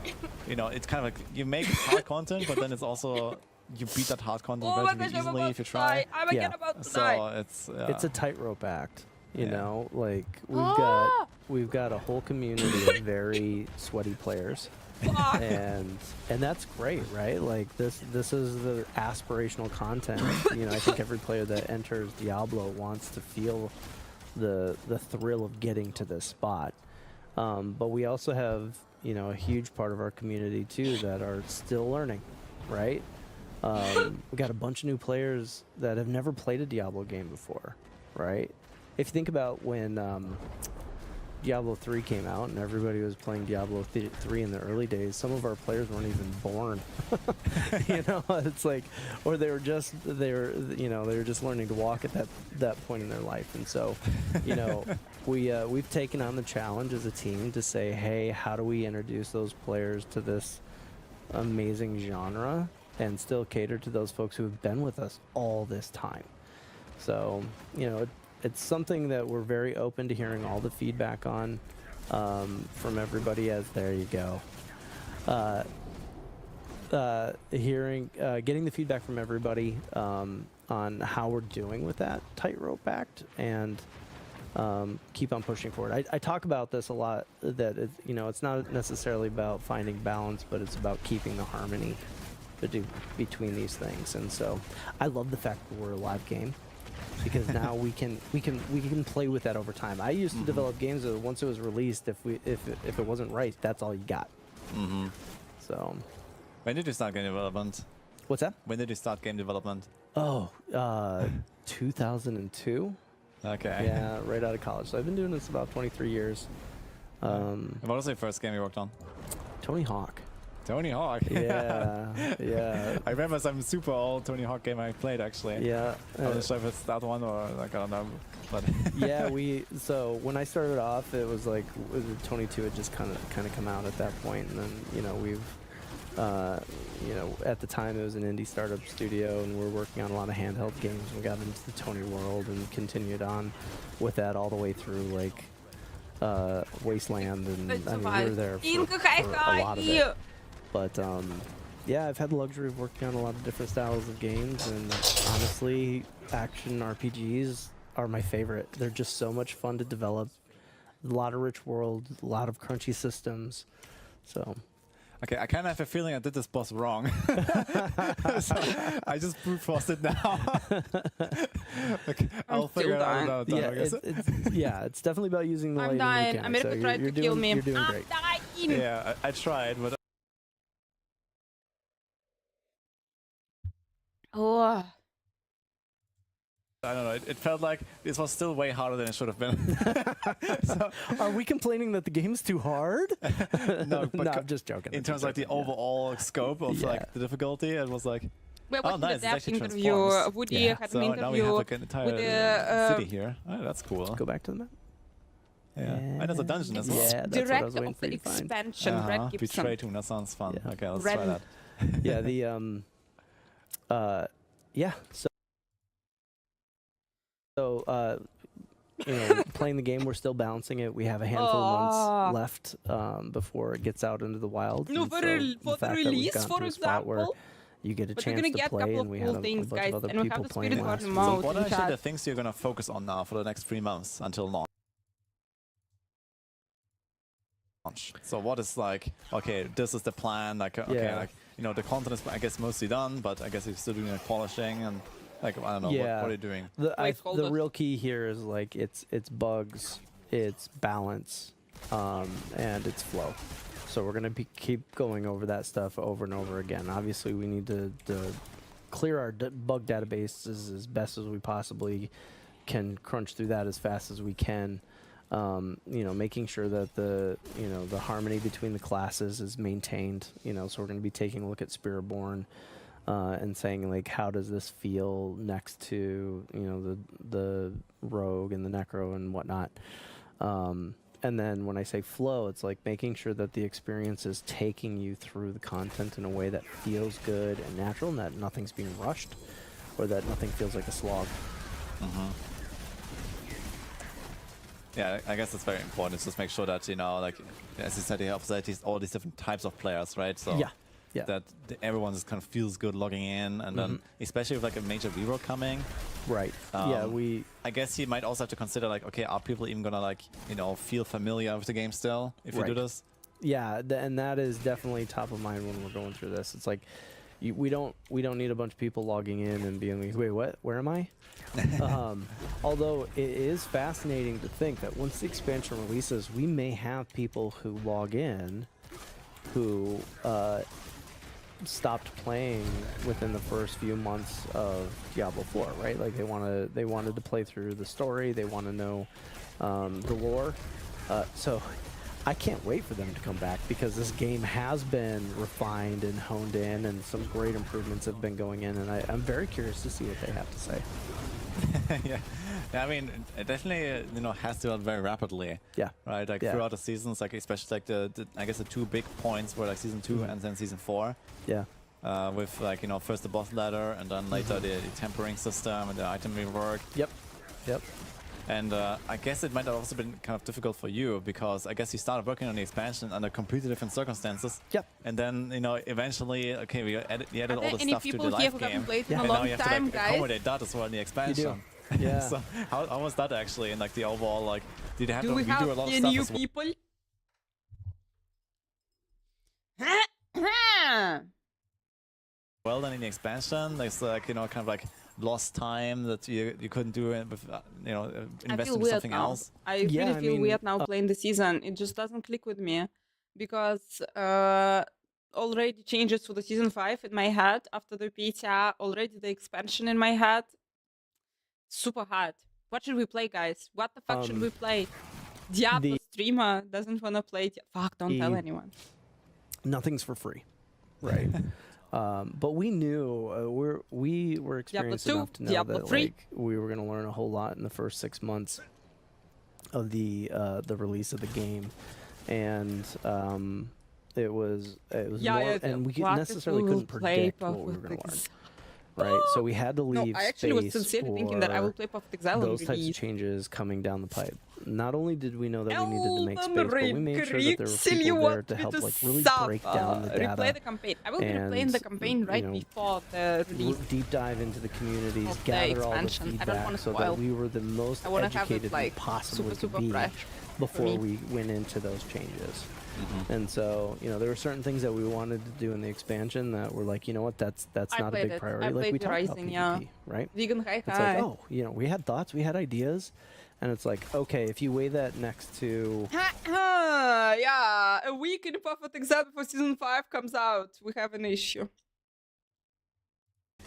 it's kind of like you make hard content, but then it's also you beat that hard content Oh my relatively gosh, I'm easily about if you to try. die. I'm again Yeah. about to So die. It's a tightrope act, you Yeah. know. Like Ah! we've got a whole community of very sweaty players, Fuck. and that's great, right? Like this is the aspirational content. I think every player that enters Diablo wants to feel the thrill of getting to this spot. But we also have a huge part of our community too that are still learning, right? We got a bunch of new players that have never played a Diablo game before, right? If you think about when Diablo 3 came out and everybody was playing Diablo 3 in the early days, some of our players weren't even born. It's like, or they were just learning to walk at that point in their life. And so, we've taken on the challenge as a team to say, hey, how do we introduce those players to this amazing genre and still cater to those folks who have been with us all this time? So, it's something that we're very open to hearing all the feedback on from everybody. As there you go, getting the feedback from everybody on how we're doing with that tightrope act, and keep on pushing forward. I talk about this a lot. That it's not necessarily about finding balance, but it's about keeping the harmony between these things. And so, I love the fact that we're a live game, because now we can play with that over time. I used to develop games that once it was released, if it wasn't right, that's all you got. So, when did you start game development? what's that? When did you start game development? Oh, 2002. Okay. Yeah, right out of college. So I've been doing this about 23 years. What was the first game you worked on? Tony Hawk. Tony Hawk. Yeah, yeah. I remember some super old Tony Hawk game I played actually. Yeah. I'm not sure if it's that one or like I don't know, but Yeah, so when I started off, it was like Tony 2 had just kind of come out at that point, and then we've at the time it was an indie startup studio, and we're working on a lot of handheld games. We got into the Tony world and continued on with that all the way through like Wasteland, and I mean, we were there for a lot of it. But yeah, I've had the luxury of working on a lot of different styles of games, and honestly, action RPGs are my favorite. They're just so much fun to develop. A lot of rich world, a lot of crunchy systems. So. Okay, I kind of have a feeling I did this boss wrong. So I just brute forced it now. Okay, I'll figure it out. Yeah, it's definitely about using the lighting dying. mechanics. America tried to kill me. You're doing I'm great. dying. Yeah, I tried, but Oh. I don't know. It felt like this was still way harder than it should have been. So, are we complaining that the game's too hard? No, but no, I'm just joking. In terms of like the overall scope of like the difficulty, it was like. We're watching nice. the depth actually interview. transforms. Woody had So an interview now we have like an entire with the city here. Oh, that's cool. Go back to the map. Yeah. And there's a dungeon as well. Yeah, that's what I was director waiting of for the you to find. expansion, Red Gibson. Betray Tomb. That sounds fun. Yeah. Okay, let's Red. try that. Yeah, the yeah. So playing the game, we're still balancing it. We have a handful of months left before it gets out into the wild. No, And for so the the fact that we've release, gotten for to a spot where example. you get a But we're chance gonna to get a play, couple and we of had cool a things, bunch guys, of other and we have people the playing Spiritborn last week. mode. What are in actually chat. the things you're gonna focus on now for the next 3 months until launch? So what is like? Okay, this is the plan. Like okay, like the content is I guess mostly done, but I guess you're still doing like polishing and like I don't know what are you doing? The real key here is like it's bugs, it's balance, and it's flow. So we're gonna keep going over that stuff over and over again. Obviously, we need to clear our bug databases as best as we possibly can, crunch through that as fast as we can. Making sure that the harmony between the classes is maintained. So we're going to be taking a look at Spiritborn and saying like, how does this feel next to the rogue and the necro and whatnot. And then when I say flow, it's like making sure that the experience is taking you through the content in a way that feels good and natural, and that nothing's being rushed, or that nothing feels like a slog. Yeah, I guess that's very important. Just make sure that like as you said, you have all these different types of players, right? So that everyone just kind of feels good logging in, and then especially with like a major rework coming. Right. I guess you might also have to consider like, okay, are people even gonna like feel familiar with the game still if you do this? Yeah, and that is definitely top of mind when we're going through this. It's like we don't need a bunch of people logging in and being like, wait, what? Where am I? Although it is fascinating to think that once the expansion releases, we may have people who log in who stopped playing within the first few months of Diablo 4, right? Like they wanted to play through the story, they want to know the lore. So I can't wait for them to come back, because this game has been refined and honed in, and some great improvements have been going in, and I'm very curious to see what they have to say. Yeah, I mean, it definitely has developed very rapidly. Yeah. Right, like throughout the seasons, like especially like the I guess the two big points were like season 2 and then season 4. Yeah. With like first the boss ladder, and then later the tempering system and the item rework. Yep. And I guess it might have also been kind of difficult for you, because I guess you started working on the expansion under completely different circumstances. Yep. And then, eventually, okay, you added all the stuff to the people here live who game. haven't played in a And long now you have to time, like guys? accommodate that as well in the expansion. Yeah. So how was that actually in like the overall, like, did you have Do to we redo a have lot of any stuff new as well? people? Well, then in the expansion, there's like, kind of like lost time that you couldn't do it with, invest in something else. I really feel weird now playing the season. It just doesn't click with me, because already changes for the season 5 in my head after the PTA, already the expansion in my head. Super hard. What should we play, guys? What the fuck should we play? Diablo streamer doesn't want to play. Fuck, don't tell anyone. Nothing's for free. right? But we knew we were experienced 2, enough to know Diablo that 3. like we were going to learn a whole lot in the first 6 months of the release of the game, and it was more, and we necessarily couldn't predict what we were going to learn. Right, so we had to leave No, I actually was space sincerely thinking that I will for play Perfect Exile on those types of release. changes coming down the pipe. Not only did we know that we needed to make space, but we made sure that there were Pixel, you people there want to me help to like really break down the Replay data, the campaign. I will be replaying and, the campaign right you know, before the release. deep dive into the communities, of the gather all the expansion. I don't feedback wanna so spoil. that we were the most I want to have educated it like we possibly super could be fresh before me. we went into those changes. And so, you know, there were certain things that we wanted to do in the expansion that were like, you know what, that's I not a played big it. priority. I Like we played talked about Rising, PvP, yeah. right? Vegan hi It's like, oh, you know, we had thoughts, we had ideas, and it's like, okay, if you weigh that next to yeah, a week in Perfect Exile before season 5 comes out, we have an issue.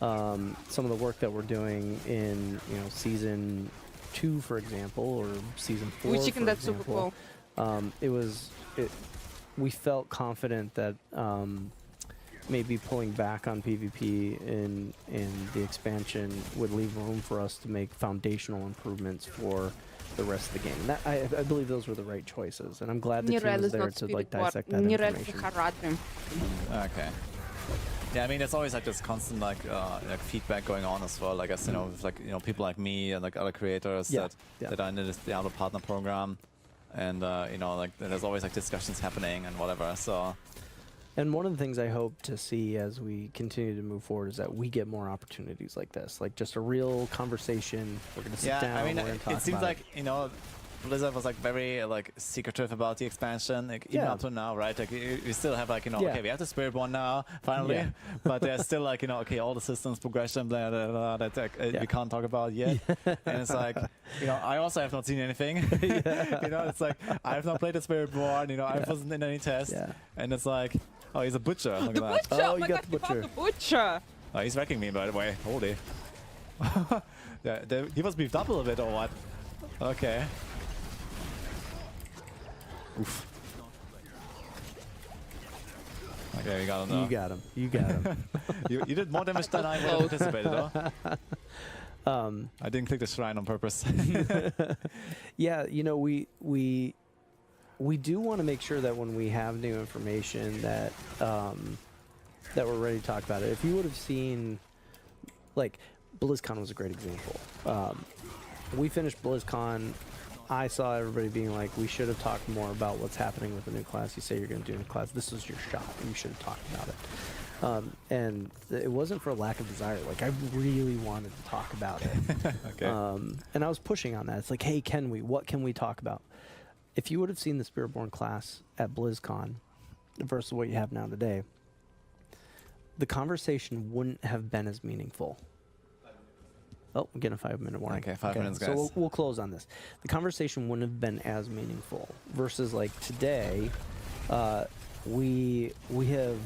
some of the work that we're doing in, you know, season 2, for example, or season 4, We chicken for that's super example, cool. we felt confident that maybe pulling back on PvP in the expansion would leave room for us to make foundational improvements for the rest of the game. And that, I believe those were the right choices, and I'm glad the team Nirel was is there not to like Spiritborn. dissect that Nirel is information. Haradrim. Okay. Yeah, I mean, there's always like this constant like feedback going on as well. I guess you know, with, like people like me and like other creators that are in this Diablo partner program, and you know, like there's always like discussions happening and whatever. So. And one of the things I hope to see as we continue to move forward is that we get more opportunities like this, like just a real conversation. We're gonna sit down. I mean, we're gonna talk it seems about like you know, Blizzard was like very like secretive about the expansion, like even up to now, right? Like we still have like, you know, okay, we have the Spiritborn now finally, but there's still like, you know, okay, all the systems progression, blah blah blah, that we can't talk about yet. And it's like, you know, I also have not seen anything. You know, it's like I have not played the Spiritborn. You know, I wasn't in any test, and it's like, oh, he's a butcher. Look The at that. butcher! Oh, Oh you my got god, the he found butcher. the butcher! Oh, he's wrecking me, by the way. Holy. He was beefed up a little bit, or what? Okay. Oof. Okay, we got him. You got him. You got him. You did more damage than I would have anticipated, though. I didn't click the shrine on purpose. Yeah, you know, we do want to make sure that when we have new information that that we're ready to talk about it. If you would have seen, like, BlizzCon was a great example. We finished BlizzCon. I saw everybody being like, we should have talked more about what's happening with the new class. You say you're going to do a new class. This is your shot. You should have talked about it. And it wasn't for a lack of desire. Like, I really wanted to talk about it. Okay. And I was pushing on that. It's like, hey, what can we talk about? If you would have seen the Spiritborn class at BlizzCon versus what you have now today, the conversation wouldn't have been as meaningful. Oh, I'm getting a 5-minute warning. Okay, 5 minutes, guys. So we'll close on this. The conversation wouldn't have been as meaningful versus like today. We have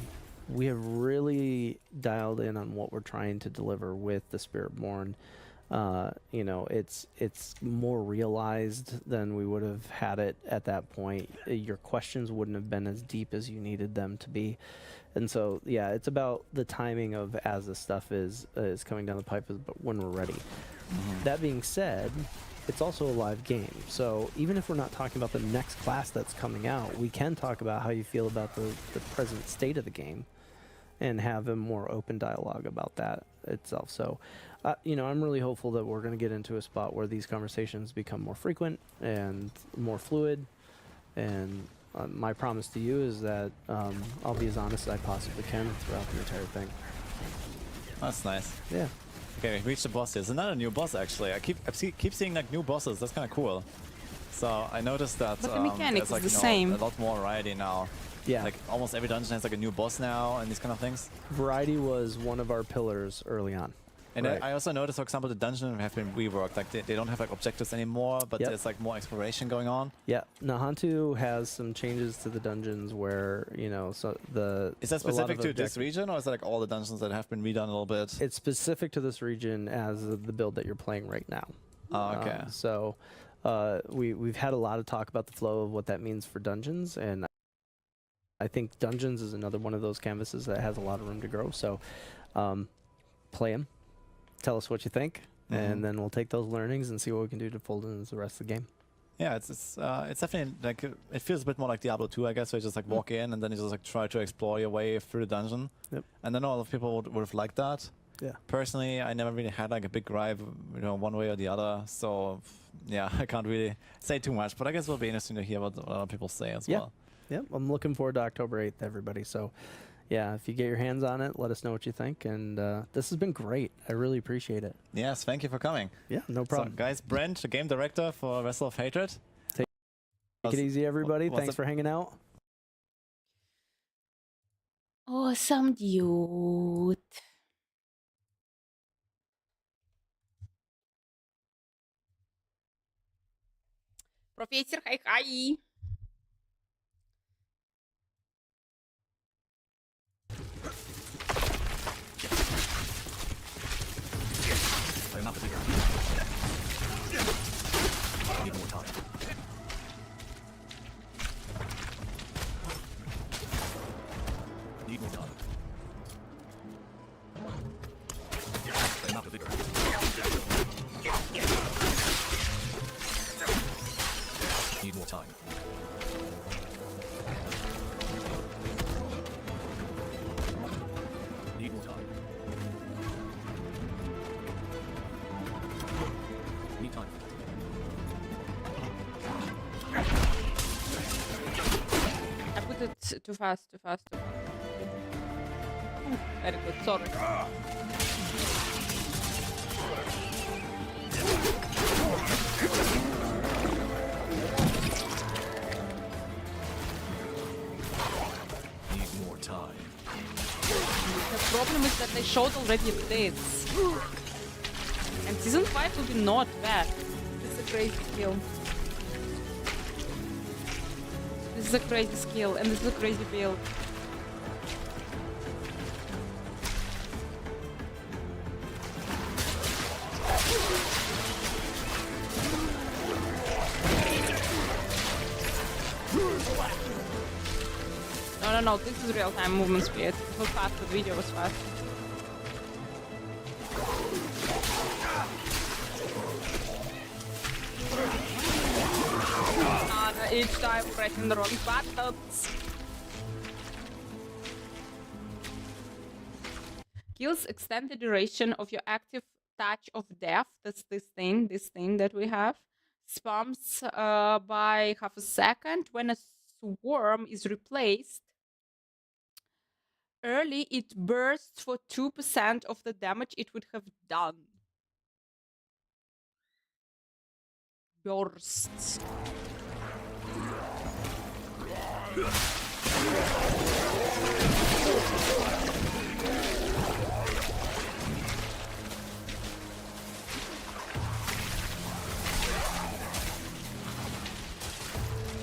really dialed in on what we're trying to deliver with the Spiritborn. You know, it's more realized than we would have had it at that point. Your questions wouldn't have been as deep as you needed them to be. And so, yeah, it's about the timing of as the stuff is coming down the pipe, but when we're ready. That being said, it's also a live game. So even if we're not talking about the next class that's coming out, we can talk about how you feel about the present state of the game and have a more open dialogue about that itself. So, you know, I'm really hopeful that we're going to get into a spot where these conversations become more frequent and more fluid. And my promise to you is that I'll be as honest as I possibly can throughout the entire thing. That's nice. Yeah. Okay, we reached the boss here. There's another new boss, actually. I keep seeing like new bosses. That's kind of cool. So I noticed that But the mechanics there's like, is the you know, same. a lot more variety now. Yeah. Like almost every dungeon has like a new boss now and these kind of things. Variety was one of our pillars early on. And Right. I also noticed, for example, the dungeons have been reworked. Like they don't have like objectives anymore, but there's like more exploration going on. Yeah, Nahantu has some changes to the dungeons where, you know, so the Is that specific to this region, or is that like all the dungeons that have been redone a little bit? It's specific to this region as the build that you're playing right now. Oh, okay. So we've had a lot of talk about the flow of what that means for dungeons, and I think Dungeons is another one of those canvases that has a lot of room to grow. So play them, tell us what you think, and then we'll take those learnings and see what we can do to fold into the rest of the game. Yeah, it's definitely like it feels a bit more like Diablo 2, I guess. Where you just like walk in and then you just like try to explore your way through the dungeon. Yep. And then a lot of people would have liked that. Yeah. Personally, I never really had like a big gripe, one way or the other. So yeah, I can't really say too much. But I guess it'll be interesting to hear what other people say as well. Yeah, I'm looking forward to October 8th, everybody. So yeah, if you get your hands on it, let us know what you think. And this has been great. I really appreciate it. Yes, thank you for coming. Yeah, no problem. So guys, Brent, the game director for Vessel of Hatred. Take it easy, everybody. what's Thanks for hanging out. Awesome, dude. Профессор, хай-хай. Need more time. Need more time. Enough of it. Need more time. Need more time. Need time. I put it too fast. Very good, sorry. Need more time. The problem is that they showed already this. And season 5 will be not bad. This is a crazy skill. This is a crazy skill, and this is a crazy build. No, this is real-time movement speed. It was fast, the video was fast. Each time pressing the wrong buttons. Kills extend the duration of your active touch of death. That's this thing that we have. Spams by half a second. When a swarm is replaced early, it bursts for 2% of the damage it would have done. Bursts.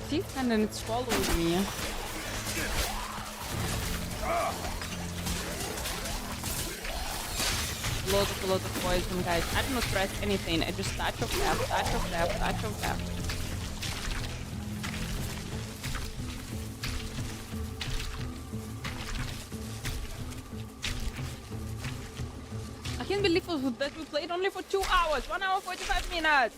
See, and then it's following me. Loads of poison, guys. I do not press anything. I just touch of left, touch of left, touch of left. I can't believe that we played only for 2 hours. 1 hour 45 minutes.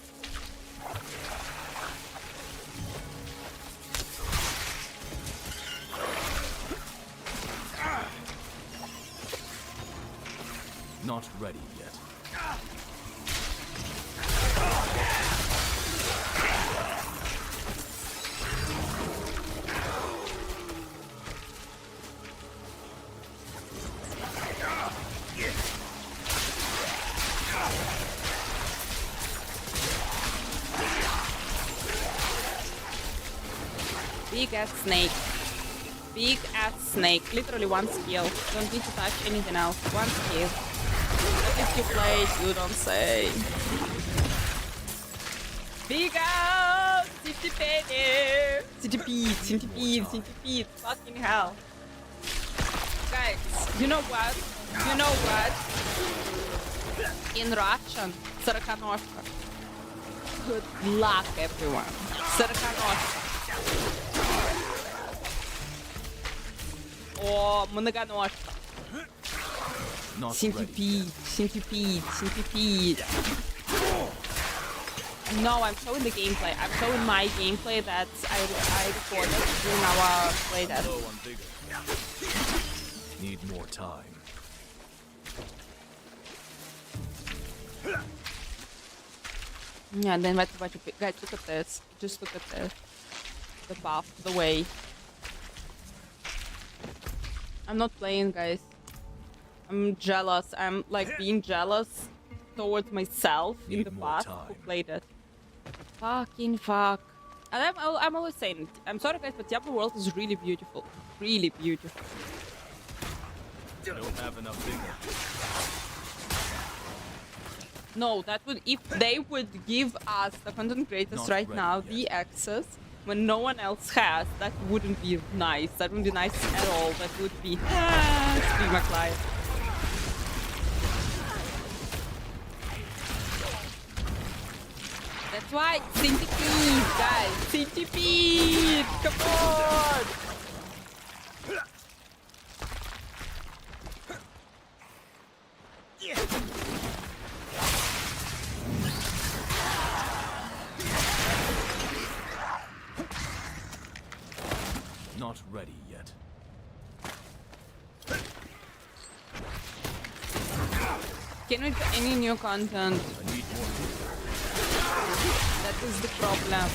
Not ready yet. Big ass snake. Big ass snake. Literally one skill. Don't need to touch anything else. One skill. But if you play, you don't say. Big out! Centipede. Fucking hell. Guys, you know what? In Russian, Сороконожка. Good luck, everyone. Сороконожка. О, многоножка. Not ready Centipede, centipede, centipede. No, I'm showing the gameplay. I'm showing my gameplay that I recorded during our playtest. Low on vigor. Need more time. Yeah, and then let's watch it. Guys, look at this. Just look at this. The buff, the way. I'm not playing, guys. I'm jealous. I'm like being jealous towards myself in Need the more past who time. played it. Fucking fuck. And I'm always saying, I'm sorry guys, but Diablo World is really beautiful. Really beautiful. I don't have enough vigor. No, that would, if they would give us, the content creators Not right ready now, yet. the access when no one else has, that wouldn't be nice. That wouldn't be nice at all. That would be, scream my client. That's why, centipede, guys, centipede, come on! Not ready yet. Can we do any new content? I need more vigor. That is the problem.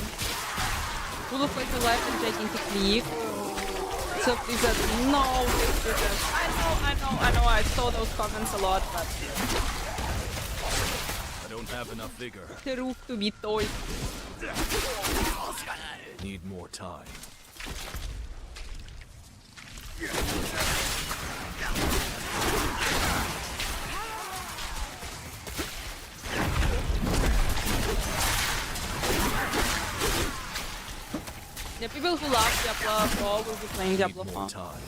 Full of fight alive and gigantic leaf. So please, no, this is I know, I saw those comments a lot, but I don't have enough vigor. truth to be told. Need more time. The people who love Diablo 4 will be playing Diablo Need 4. more time.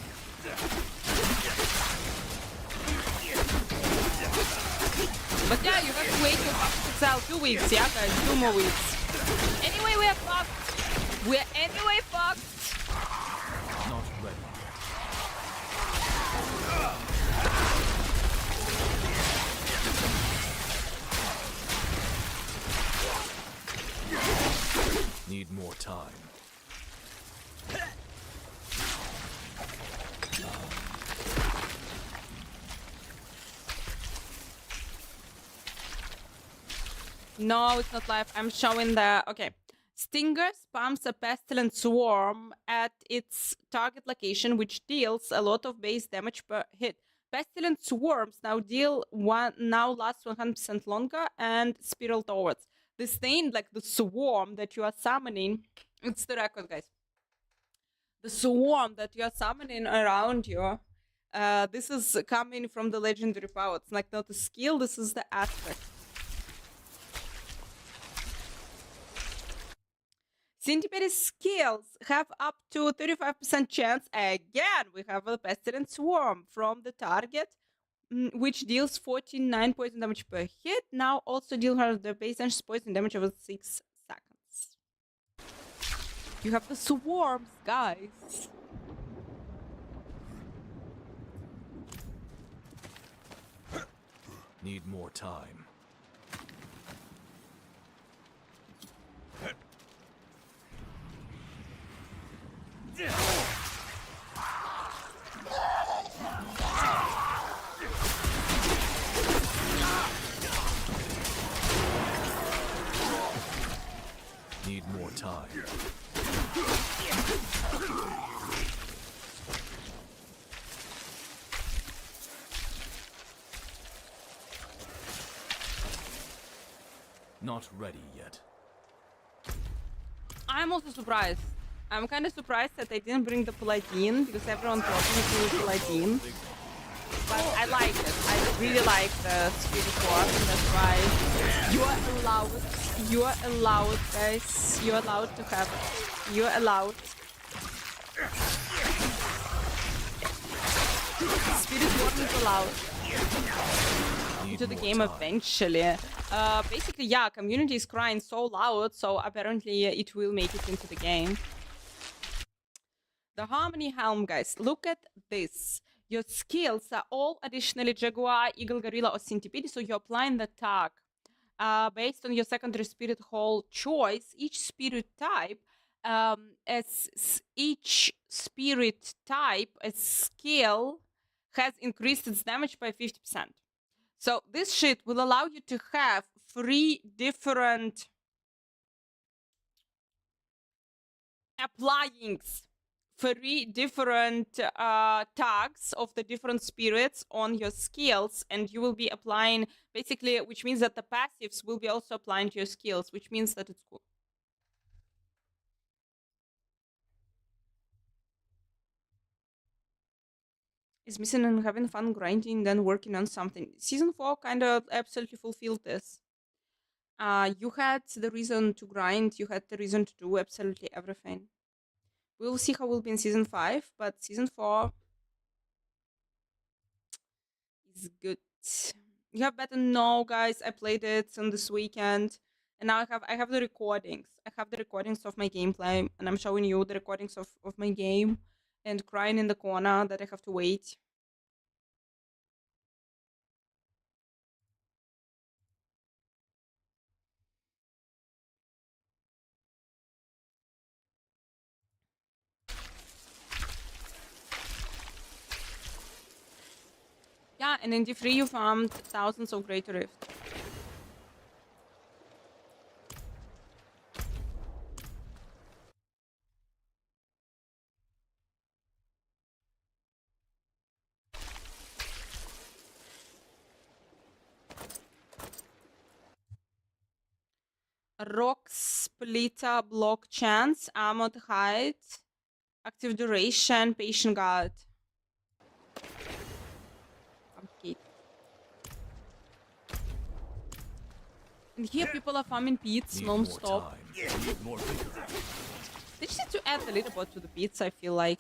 But yeah, you have to wait till Fuck Excel 2 weeks, yeah guys, 2 more weeks. Anyway, we are fucked. We're anyway fucked. Not ready. Need more time. No, it's not live. I'm showing the... Okay. Stinger spams a pestilent swarm at its target location, which deals a lot of base damage per hit. Pestilent swarms now last 100% longer and spiral towards. This thing, like the swarm that you are summoning, it's the record, guys. The swarm that you are summoning around you, this is coming from the legendary power. It's like not a skill, this is the aspect. Centipede's skills have up to 35% chance. Again, we have a pestilent swarm from the target, which deals 49 poison damage per hit. Now also deal her the base damage poison damage over 6 seconds. You have the swarms, guys. Need more time. Need more time. Not ready yet. I'm also surprised. I'm kind of surprised that they didn't bring the Paladin because everyone told me to use Paladin. But I like it. I really like the Spiritborn, and that's why you are allowed, guys. You are allowed to have it. You are allowed. Spiritborn is allowed Need to the more game time. eventually. Basically, yeah, community is crying so loud, so apparently it will make it into the game. The Harmony Helm, guys. Look at this. Your skills are all additionally Jaguar, Eagle, Gorilla, or Centipede, so you're applying the tag. Based on your secondary spirit hole choice, each spirit type, each spirit type, a skill has increased its damage by 50%. So this shit will allow you to have 3 different applyings, 3 different tags of the different spirits on your skills, and you will be applying, basically, which means that the passives will be also applying to your skills, which means that it's cool. Is missing and having fun grinding, then working on something. Season 4 kind of absolutely fulfilled this. You had the reason to grind, you had the reason to do absolutely everything. We'll see how it will be in Season 5, but Season 4 is good. You have better know, guys. I played it on this weekend, and now I have the recordings. I have the recordings of my gameplay, and I'm showing you the recordings of my game, and crying in the corner that I have to wait. Yeah, and in D3 you farmed thousands of Greater Rift. Rock Splitter, block chance, armored height, active duration, patient guard. Complicated. And here people are farming beats non-stop. They just need to add a little bit to the beats, I feel like.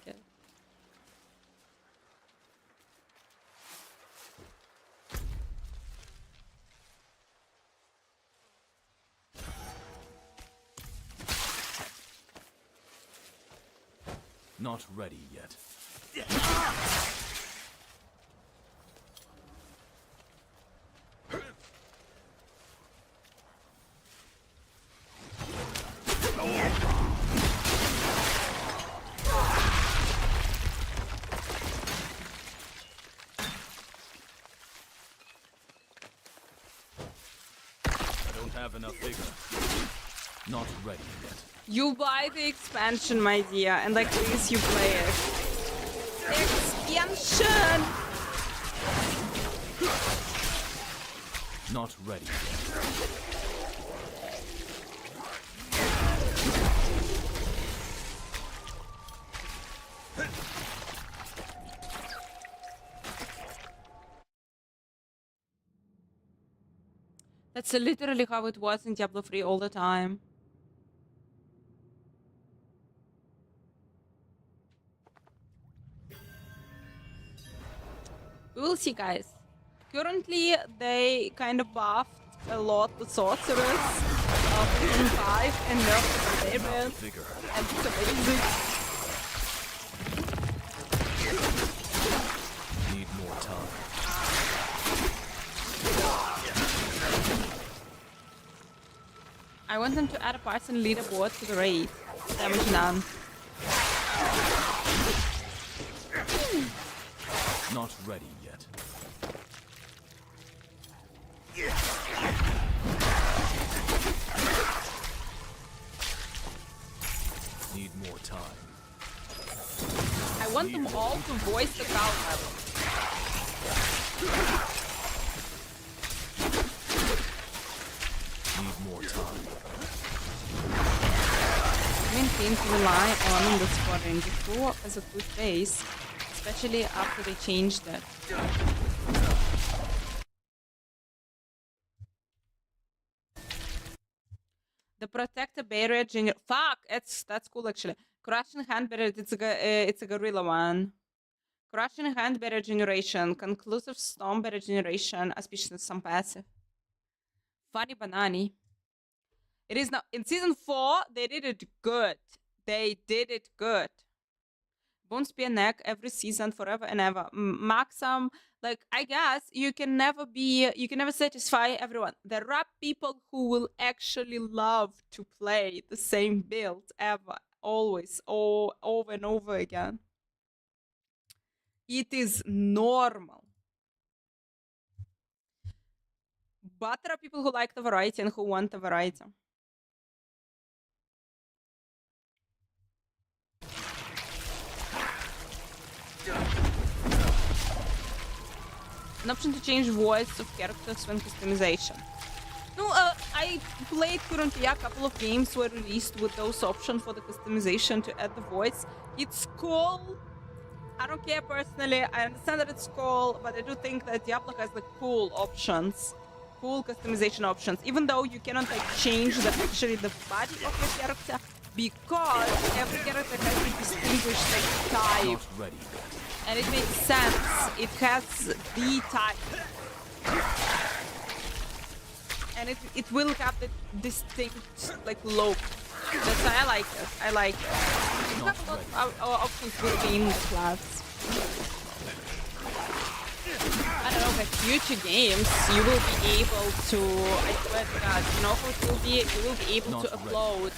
Not ready yet. I don't have enough vigor. Not ready yet. You buy the expansion, my dear, and like this you play it. Expansion! Not ready yet. That's literally how it was in Diablo 3 all the time. We will see, guys. Currently, they kind of buffed a lot the sorcerers of Season 5 and nerfed the barbarians. And it's amazing. Need more time. I want them to add a Python leaderboard to the raid. Damage none. Not ready yet. Need more time. I want them all to voice the crowd level. Need more time. Main thing to rely on in the squadron before as a good base, especially after they changed it. The protector barrier fuck, that's cool actually. Crushing hand barrier, it's a gorilla one. Crushing hand barrier generation, conclusive storm barrier generation, auspicious some passive. Funny banani. It is now in Season 4, they did it good. They did it good. won't be a neck every season forever and ever. Maxim, like, I guess you can never satisfy everyone. There are people who will actually love to play the same build ever, always, over and over again. It is normal. But there are people who like the variety and who want the variety. An option to change voice of characters when customization. No, I played currently a couple of games were released with those options for the customization to add the voice. It's cool. I don't care personally. I understand that it's cool, but I do think that Diablo has the cool options. Cool customization options. Even though you cannot like change actually the body of your character, because every character has a distinguished like type. Not ready yet. And it makes sense. It has the type. And it will have the distinct like look. That's why I like it. I like it. You have a lot of options within the class. I don't know, like future games, you will be able to, I swear to God, you know how it will be? You will be able to upload a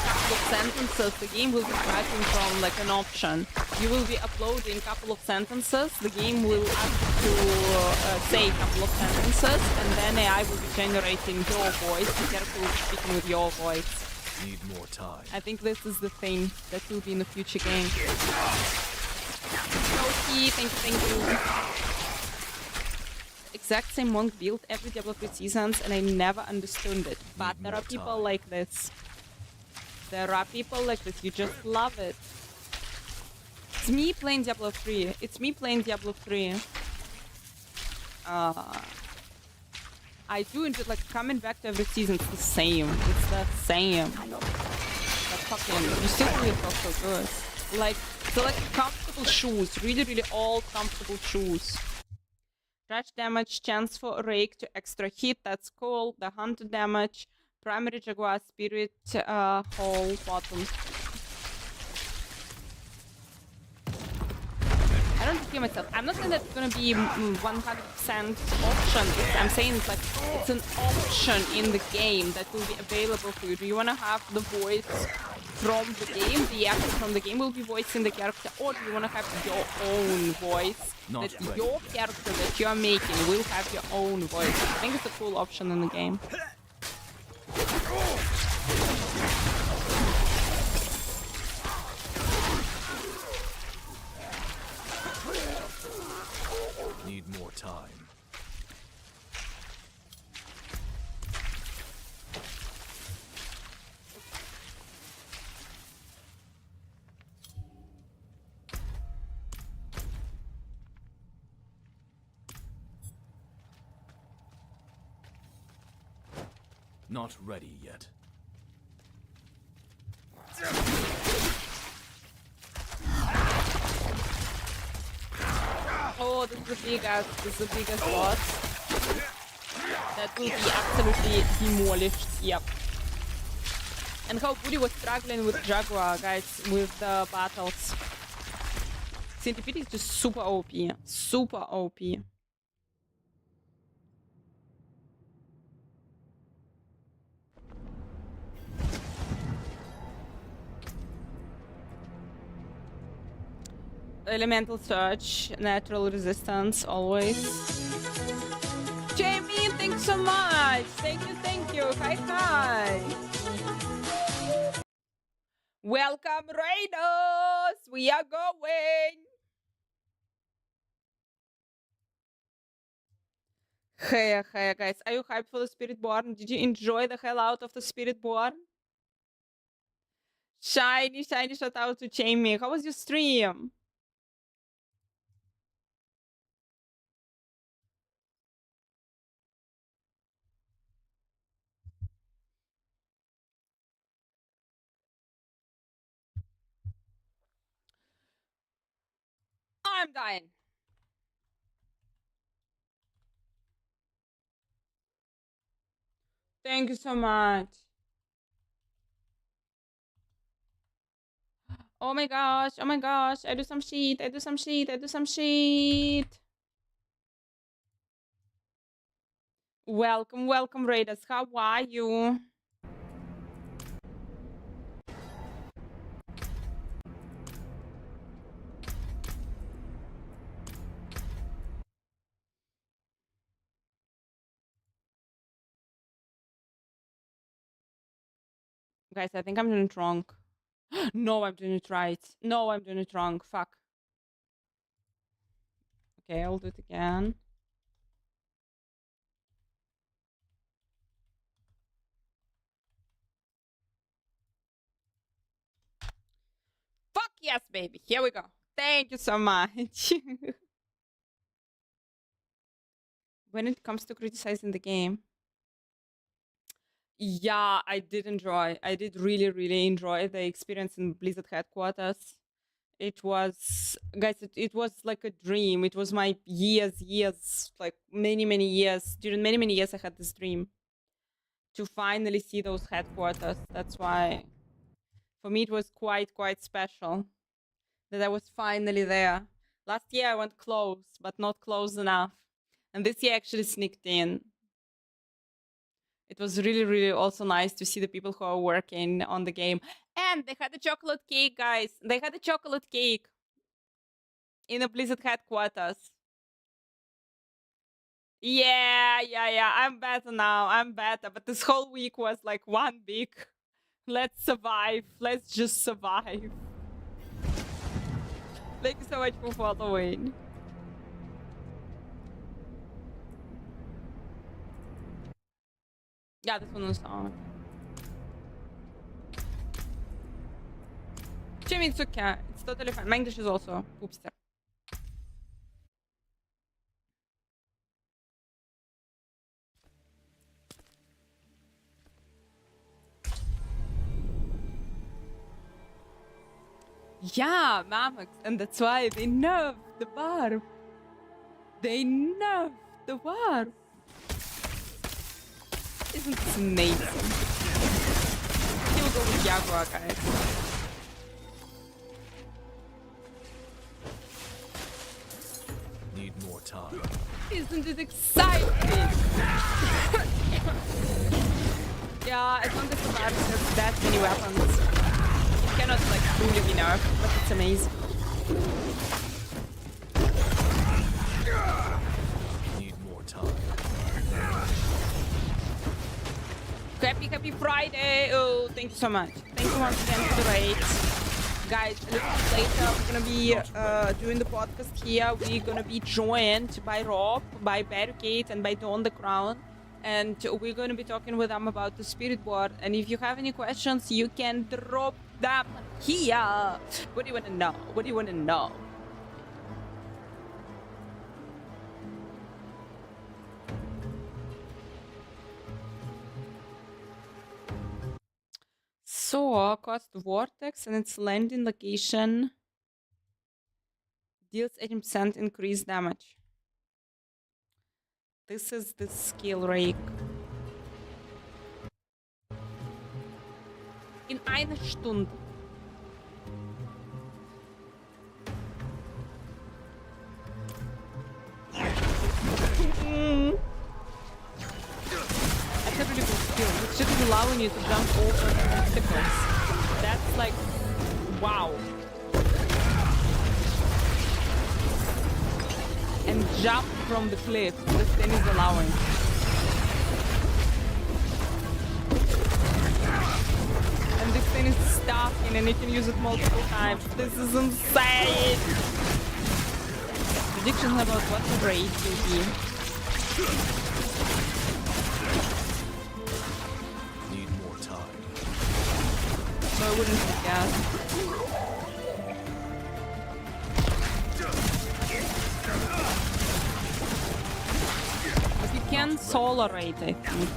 couple of sentences. The game will be starting from like an option. You will be uploading a couple of sentences. The game will ask you to say a couple of sentences, and then AI will be generating your voice. The character will be speaking with your voice. Need more time. I think this is the thing that will be in the future game. Okay, thank you. Exact same monk build every Diablo 3 seasons, and I never understood it. But there are people like this. There are people like this. You just love it. It's me playing Diablo 3. It's me playing Diablo 3. I do enjoy like coming back to every season. It's the same. It's the same. But fucking, you still really feel so good. Like, so like comfortable shoes. Really all comfortable shoes. Trash damage, chance for a rake to extra hit, that's cool. The hunter damage, primary jaguar, spirit, hole, bottom. I don't hear myself. I'm not saying that it's gonna be 100% option. I'm saying it's like, it's an option in the game that will be available for you. Do you wanna have the voice from the game? The actor from the game will be voicing the character, or do you wanna have your own voice? That your character that you are making will have your own voice. I think it's a cool option in the game. Need more time. Not ready yet. Oh, this is the biggest boss. That will be absolutely demolished, yep. And how Woody was struggling with Jaguar, guys, with the battles. Centipede is just super OP. Super OP. Elemental Surge, natural resistance, always. Jamie, thanks so much! Thank you! Hi! Welcome, Raiders! We are going! Hey, guys, are you hyped for the Spiritborn? Did you enjoy the hell out of the Spiritborn? Shiny shout out to Jamie. How was your stream? I'm dying. Thank you so much. Oh my gosh, oh my gosh. I do some shit, I do some shit, I do some shit. Welcome, welcome, Raiders. How are you? Guys, I think I'm doing it wrong. No, I'm doing it right. No, I'm doing it wrong. Fuck. Okay, I'll do it again. Fuck yes, baby. Here we go. Thank you so much. When it comes to criticizing the game, yeah, I did enjoy. I did really, really enjoy the experience in Blizzard headquarters. It was, guys, it was like a dream. It was my years, like many years. During many years, I had this dream to finally see those headquarters. That's why, for me, it was quite special that I was finally there. Last year, I went close, but not close enough. And this year, I actually sneaked in. It was really also nice to see the people who are working on the game. And they had a chocolate cake, guys. They had a chocolate cake in the Blizzard headquarters. Yeah. I'm better now. I'm better. But this whole week was like one big, let's survive. Let's just survive. Thank you so much for following. Yeah, this one was on. Jimmy, it's okay. It's totally fine. My English is also poopster. Yeah, Mamox, and that's why they nerfed the warp. They nerfed the warp. Isn't this amazing? He will go with Jaguar, guys. Need more time. Isn't it exciting? Yeah, as long as the warp has that many weapons, it cannot like truly be nerfed, but it's amazing. Need more time. Happy Friday! Oh, thank you so much. Thank you once again for the raid. Guys, a little bit later, we're gonna be doing the podcast here. We're gonna be joined by Rob, by Barricade, and by Dawn the Crown. And we're gonna be talking with them about the Spiritborn. And if you have any questions, you can drop them here. What do you wanna know? What do you wanna know? So, cost Vortex and its landing location deals 18% increased damage. This is the skill rake. In einer Stunde. That's a really good skill. This shit is allowing you to jump over obstacles. That's like, wow. And jump from the cliff. This thing is allowing. And this thing is stacking and you can use it multiple times. This is insane. Predictions about what the rate will be. Need more time. So I wouldn't guess. But you can solo rate, I think.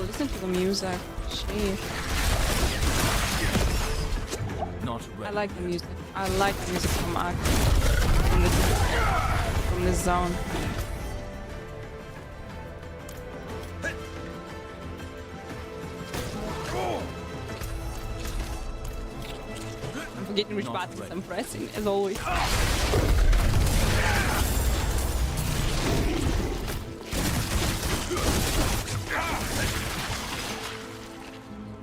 listen to the music. Shit. Not I ready. like the music. I like the music from Ark. From this zone. I'm forgetting which Not buttons ready. I'm pressing, as always.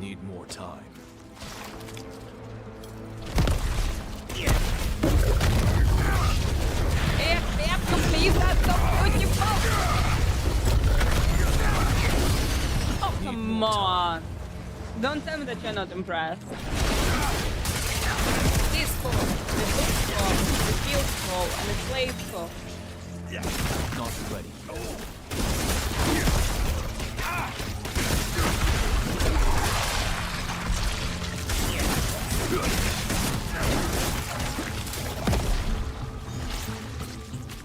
Need more time. Please, that's so beautiful! Oh, come on! Don't tell me that you're not impressed. This cool, it looks cool, it feels cool, and it plays cool. Not ready.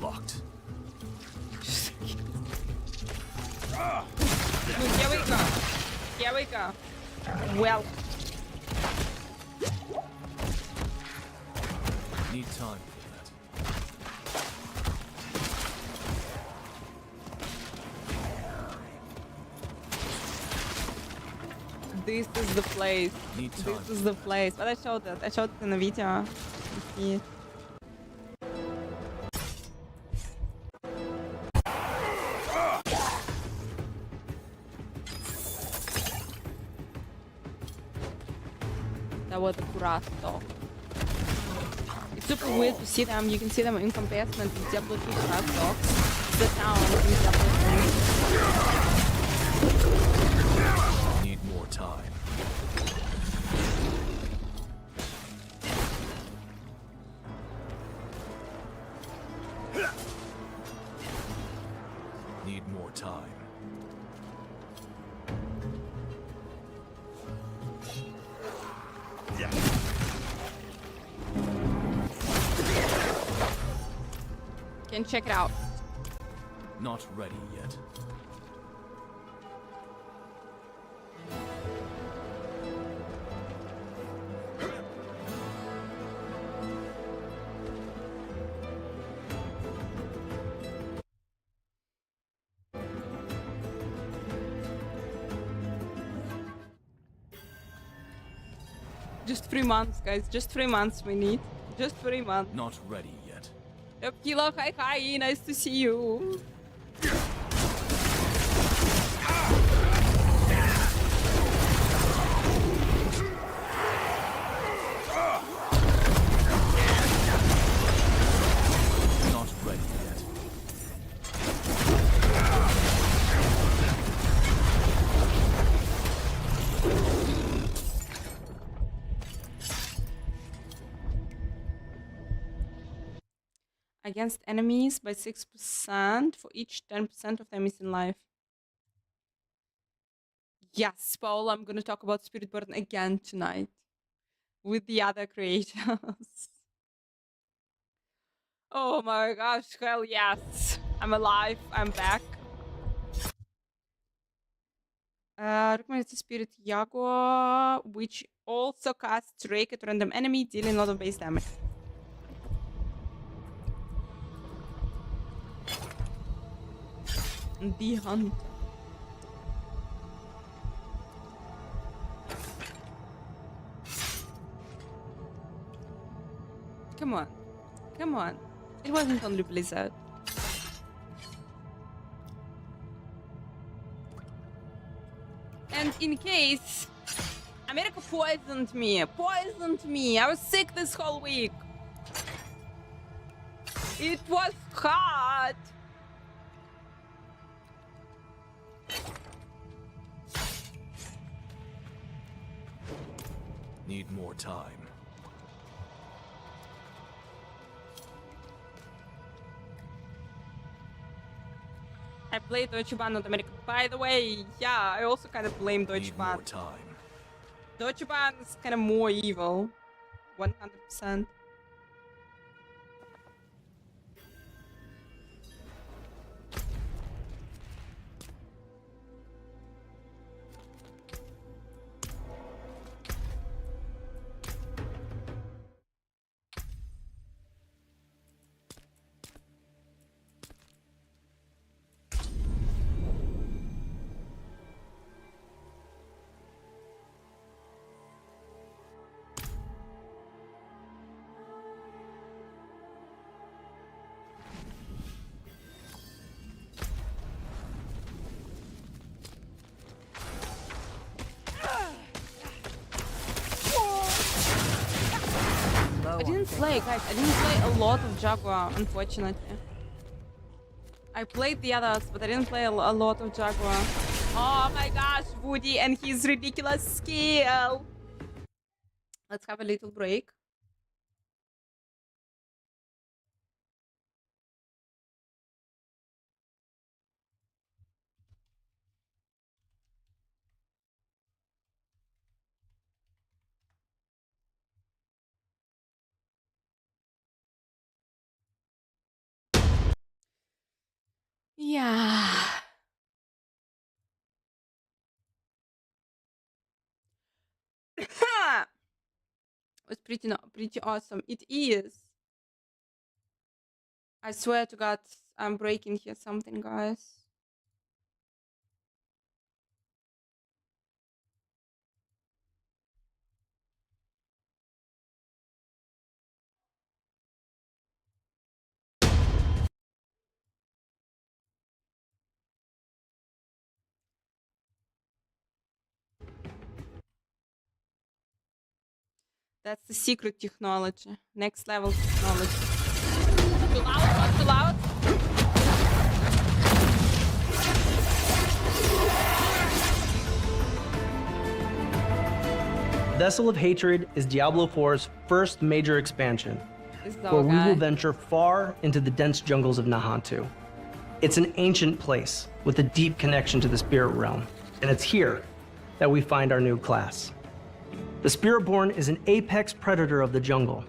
Locked. Here we go. Here we go. Well, Need time for that. this is the place. Need time. This is the place. But I showed it. I showed it in the video. You see it. That was the curato. It's super weird to see them. You can see them in comparison to Diablo 2 curato. The town in Diablo 3. Need more time. Need more time. Can check it out. Not ready yet. Just 3 months, guys. Just 3 months we need. Just 3 months. Not ready yet. Yep, Kilo, hi, nice to see you. Not ready yet. Against enemies by 6% for each 10% of them is in life. Yes, Paul, I'm gonna talk about Spiritborn again tonight with the other creators. Oh my gosh, hell yes. I'm alive, I'm back. Recommended Spirit Jaguar, which also casts Rake at random enemy, dealing a lot of base damage. The Hunt. Come on. Come on. It wasn't only Blizzard. And in case, America poisoned me. Poisoned me. I was sick this whole week. It was hard. Need more time. I play Deutsche Bahn, not America. By the way, yeah, I also kind of blame Deutsche Need Bahn. more time. Deutsche Bahn is kind of more evil. 100%. play, guys. I didn't play a lot of Jaguar, unfortunately. I played the others, but I didn't play a lot of Jaguar. Oh my gosh, Woody and his ridiculous skill. Let's have a little break. Yeah. It was pretty awesome. It is. I swear to God, I'm breaking here something, guys. That's the secret technology. Next level technology. Too loud? Not too loud? Vessel of Hatred is Diablo 4's first major expansion, This is where our we guy. will venture far into the dense jungles of Nahantu. It's an ancient place with a deep connection to the spirit realm, and it's here that we find our new class. The Spiritborn is an apex predator of the jungle,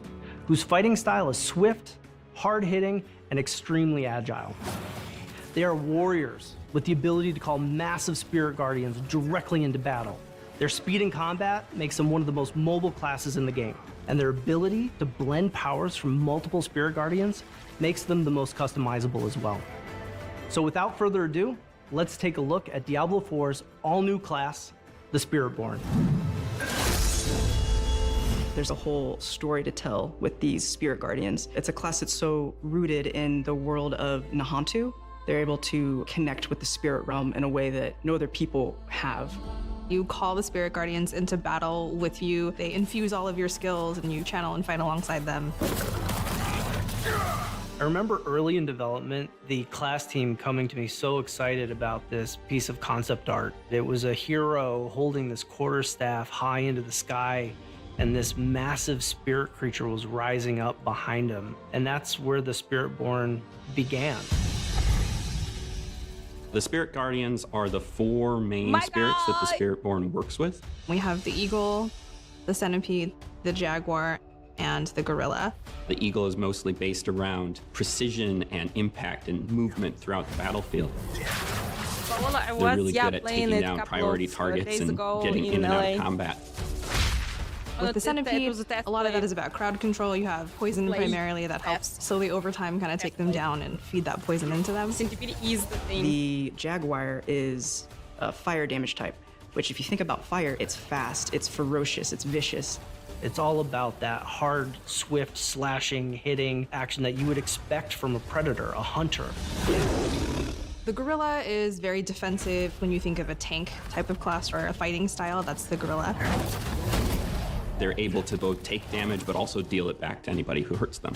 whose fighting style is swift, hard-hitting, and extremely agile. They are warriors with the ability to call massive spirit guardians directly into battle. Their speed in combat makes them one of the most mobile classes in the game, and their ability to blend powers from multiple spirit guardians makes them the most customizable as well. So without further ado, let's take a look at Diablo 4's all-new class, the Spiritborn. There's a whole story to tell with these spirit guardians. It's a class that's so rooted in the world of Nahantu. They're able to connect with the spirit realm in a way that no other people have. You call the spirit guardians into battle with you. They infuse all of your skills and you channel and fight alongside them. I remember early in development, the class team coming to me so excited about this piece of concept art. It was a hero holding this quarterstaff high into the sky, and this massive spirit creature was rising up behind him. And that's where the Spiritborn began. The Spirit Guardians are the four main My spirits that the God! Spiritborn works with. We have the eagle, the centipede, the jaguar, and the gorilla. The eagle is mostly based around precision and impact and movement throughout the battlefield. Well, I They're was really good at playing taking it down couple priority of targets days and ago getting in and LA. out of combat. With the It centipede, was a test a lot of play. that is about crowd control. You have poison Play. primarily that helps slowly over time kind of take them down and feed that poison into them. Centipede is the thing. The jaguar is a fire damage type, which if you think about fire, it's fast, it's ferocious, it's vicious. It's all about that hard, swift, slashing, hitting action that you would expect from a predator, a hunter. The gorilla is very defensive. When you think of a tank type of class or a fighting style, that's the gorilla. They're able to both take damage but also deal it back to anybody who hurts them.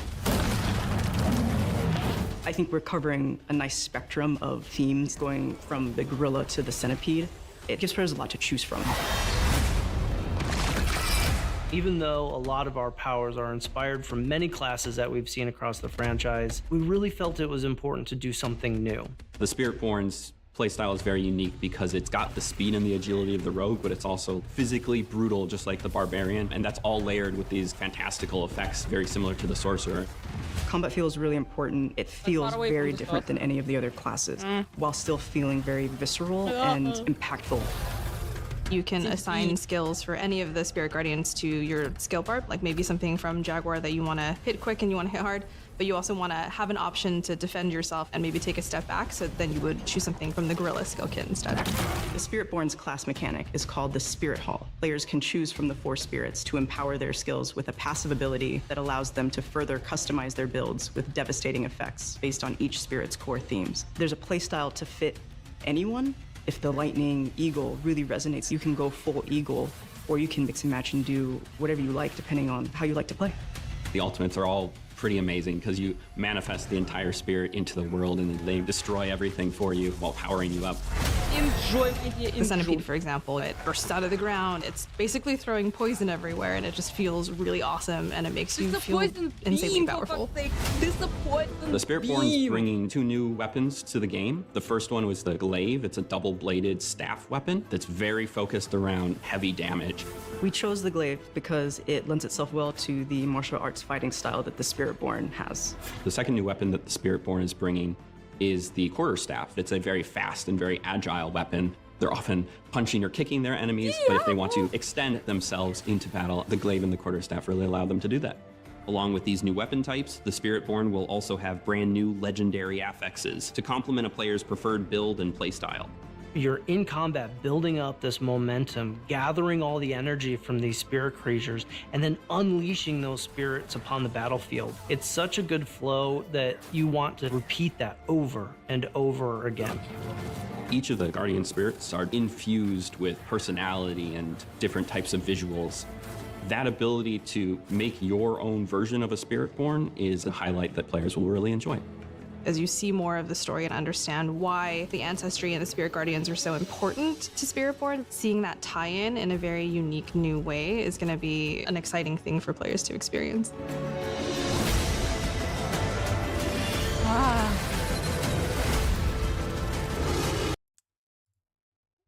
I think we're covering a nice spectrum of themes going from the gorilla to the centipede. It gives players a lot to choose from. Even though a lot of our powers are inspired from many classes that we've seen across the franchise, we really felt it was important to do something new. The Spiritborn's playstyle is very unique because it's got the speed and the agility of the rogue, but it's also physically brutal, just like the barbarian, and that's all layered with these fantastical effects, very similar to the sorcerer. Combat feel is really important. It feels away very from the different than any of the other classes, while still feeling very visceral and impactful. You can assign skills for any of the spirit guardians to your skill bar, like maybe something from Jaguar that you want to hit quick and you want to hit hard, but you also want to have an option to defend yourself and maybe take a step back, so then you would choose something from the gorilla skill kit instead. The Spiritborn's class mechanic is called the Spirit Hall. Players can choose from the 4 spirits to empower their skills with a passive ability that allows them to further customize their builds with devastating effects based on each spirit's core themes. There's a playstyle to fit anyone. If the lightning eagle really resonates, you can go full eagle, or you can mix and match and do whatever you like depending on how you like to play. The ultimates are all pretty amazing because you manifest the entire spirit into the world and they destroy everything for you while powering you up. Enjoy, my dear, The enjoy. centipede, for example, it bursts out of the ground. It's basically throwing poison everywhere, and it just feels really awesome, and it makes you It's a feel poison insanely beam, powerful. for fuck's sake. This is a poison The Spiritborn's beam. bringing 2 new weapons to the game. The first one was the glaive. It's a double-bladed staff weapon that's very focused around heavy damage. We chose the glaive because it lends itself well to the martial arts fighting style that the Spiritborn has. The second new weapon that the Spiritborn is bringing is the quarterstaff. It's a very fast and very agile weapon. They're often punching or kicking their enemies, but if they want to extend themselves into battle, the glaive and the quarterstaff really allow them to do that. Along with these new weapon types, the Spiritborn will also have brand new legendary affixes to complement a player's preferred build and playstyle. You're in combat, building up this momentum, gathering all the energy from these spirit creatures, and then unleashing those spirits upon the battlefield. It's such a good flow that you want to repeat that over and over again. Each of the guardian spirits are infused with personality and different types of visuals. That ability to make your own version of a Spiritborn is a highlight that players will really enjoy. As you see more of the story and understand why the ancestry and the spirit guardians are so important to Spiritborn, seeing that tie-in in a very unique new way is going to be an exciting thing for players to experience.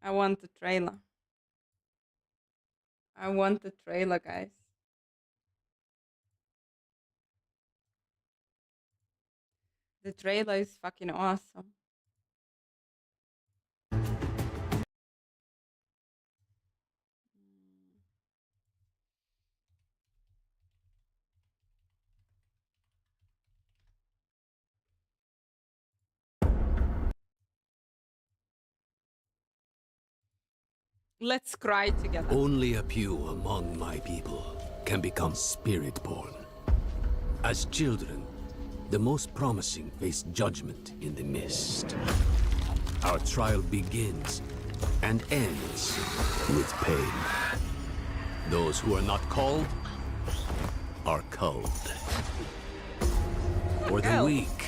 I want the trailer. I want the trailer, guys. The trailer is fucking awesome. Let's cry together. Only a few among my people can become Spiritborn. As children, the most promising face judgment in the mist. Our trial begins and ends with pain. Those who are not called are culled. For the weak,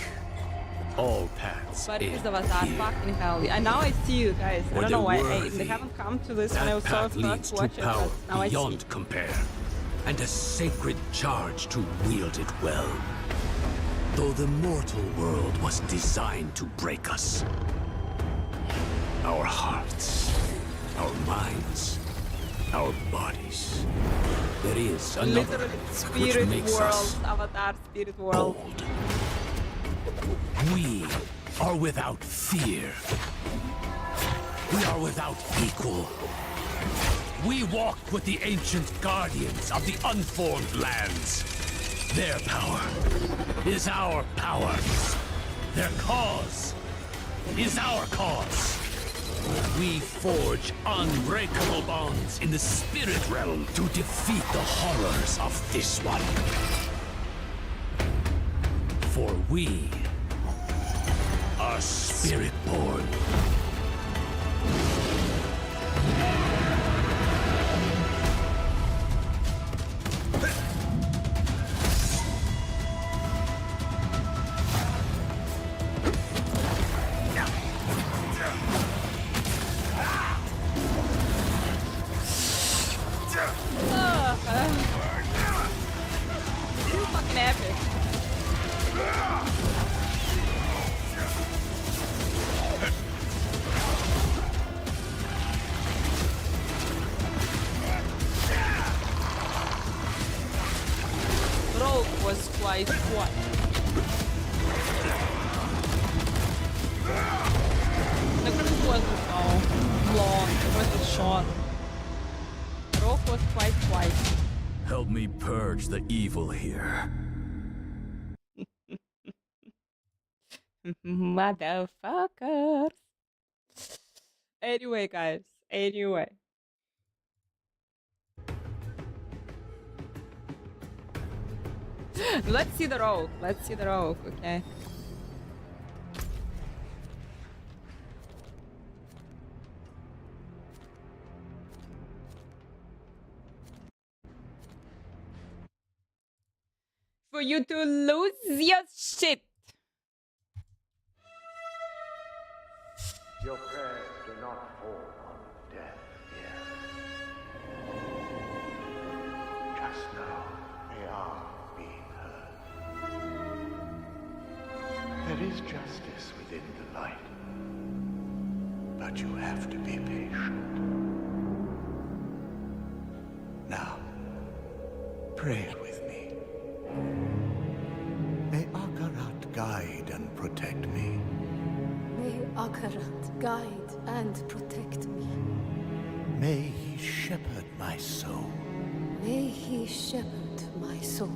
all paths But it end is Avatar, here. fucking hell. And now I see you guys. I For don't the know why worthy, they haven't come to this when I That was so path first leads to watching, power but now I see. beyond compare, and a sacred charge to wield it well. Though the mortal world was designed to break us, our hearts, our minds, our bodies, there is another Literally, which spirit makes world, us Avatar, spirit world. bold. We are without fear. We are without equal. We walk with the ancient guardians of the unformed lands. Their power is our power. Their cause is our cause. We forge unbreakable bonds in the spirit realm to defeat the horrors of this one. For we are Spiritborn. This is fucking epic. Rogue was quite what? Necromancer wasn't so long, it wasn't short. Rogue was quite. Help me purge the evil here. Motherfuckers. Anyway, guys. Anyway. Let's see the rogue. Let's see the rogue, okay? for you to lose your shit. Your prayers do not fall on deaf ears. Just now, they are being heard. There is justice within the light, but you have to be patient. Now, pray with me. May Akarat guide and protect me. May Akarat guide and protect me. May he shepherd my soul May he shepherd my soul.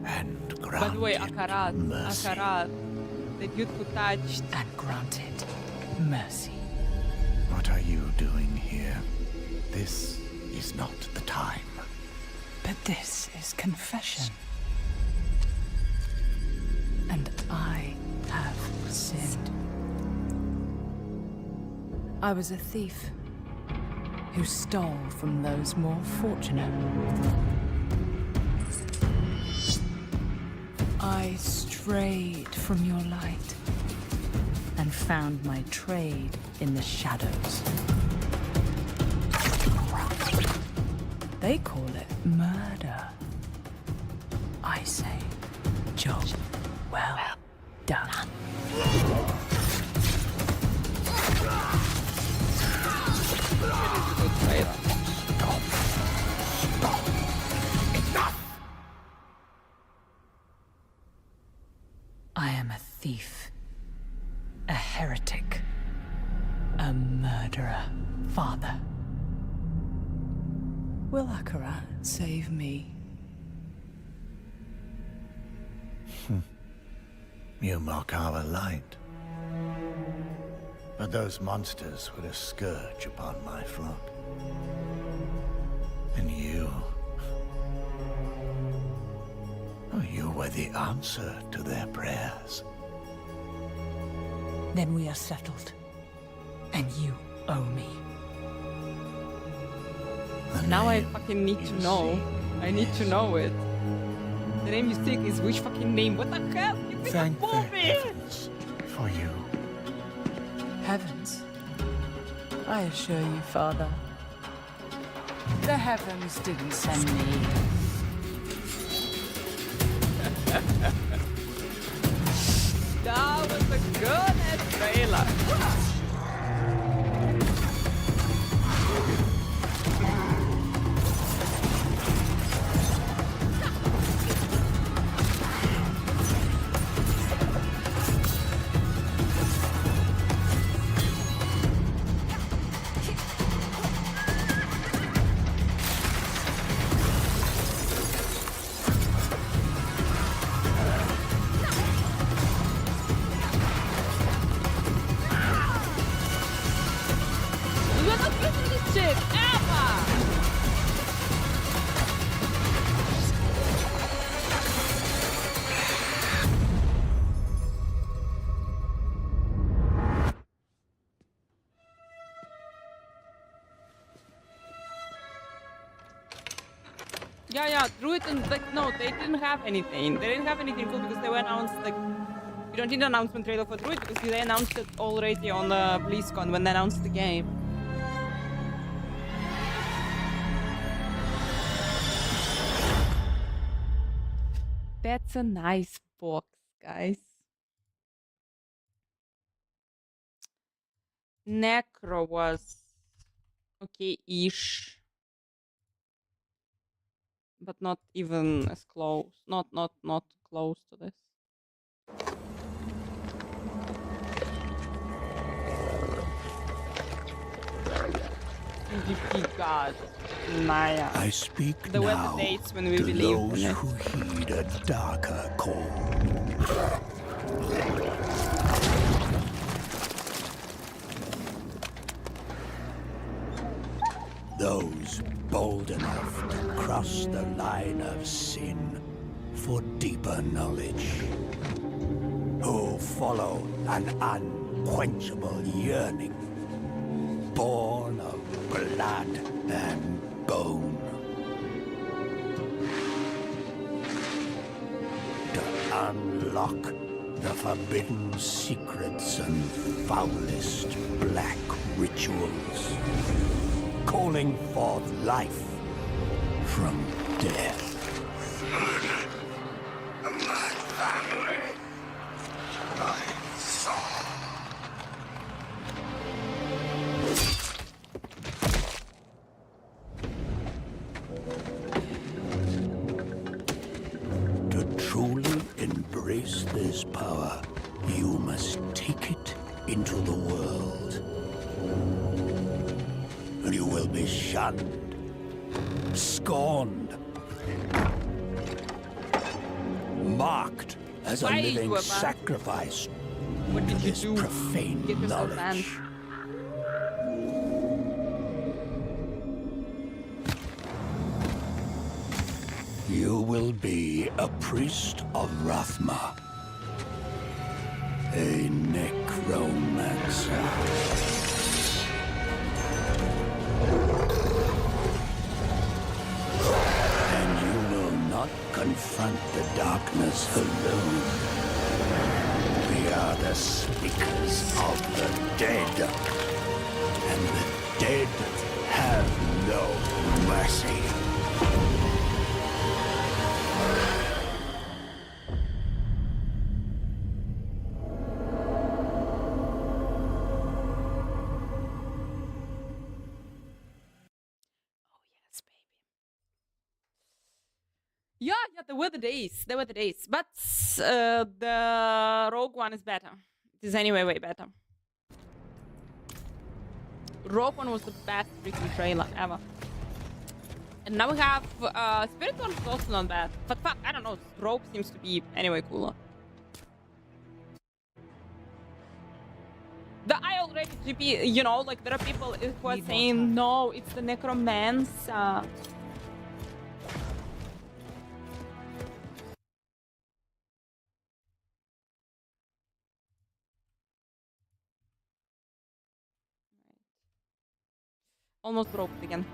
and grant By the way, it mercy. Akarat, the beautiful touched. And granted mercy. What are you doing here? This is not the time. But this is confession. And I have sinned. I was a thief who stole from those more fortunate. I strayed from your light and found my trade in the shadows. They call it murder. I say, job well done. I am a thief, a heretic, a murderer, Father. Will Akarat save me? You mock our light. But those monsters were a scourge upon my flock. And you... oh, you were the answer to their prayers. Then we are settled. And you owe me. The Now I name fucking need to you know. seek I need to is- know it. The name you seek is which fucking name? What the hell? Give me Thank the the movie! heavens for you. Heavens. I assure you, Father, the heavens didn't send me. That was a good trailer. We're not getting this shit ever! Yeah, Druid and like no, they didn't have anything. They didn't have anything cool because they were announced like you don't need an announcement trailer for Druid because they announced it already on the BlizzCon when they announced the game. That's a nice box, guys. Necro was okay-ish. But not even as close. Not close to this. PvP god. Naya. I speak There were the now dates when we to believed in those it. who heed a darker call. Those bold enough to cross the line of sin for deeper knowledge. Who follow an unquenchable yearning, born of blood and bone. unlock the forbidden secrets and foulest black rituals, calling forth life from death. My family, my soul. To truly embrace this power, you must take it into the world. And you will be shunned, scorned, marked as a Why living you a bad? sacrifice What to did you this do? profane Get yourself knowledge. banned. You will be a priest of Rathma, a necromancer. And you will not confront the darkness alone. We are the speakers of the dead, and the dead have no mercy. Yes, baby. Yeah, there were the days. There were the days. But the Rogue one is better. It is anyway way better. Rogue one was the best freaking trailer ever. And now we have Spiritborn is also not bad. But fuck, I don't know. Rogue seems to be anyway cooler. I already GP, you know, like there are people who are saying no, it's the Necromancer. Almost broke it again.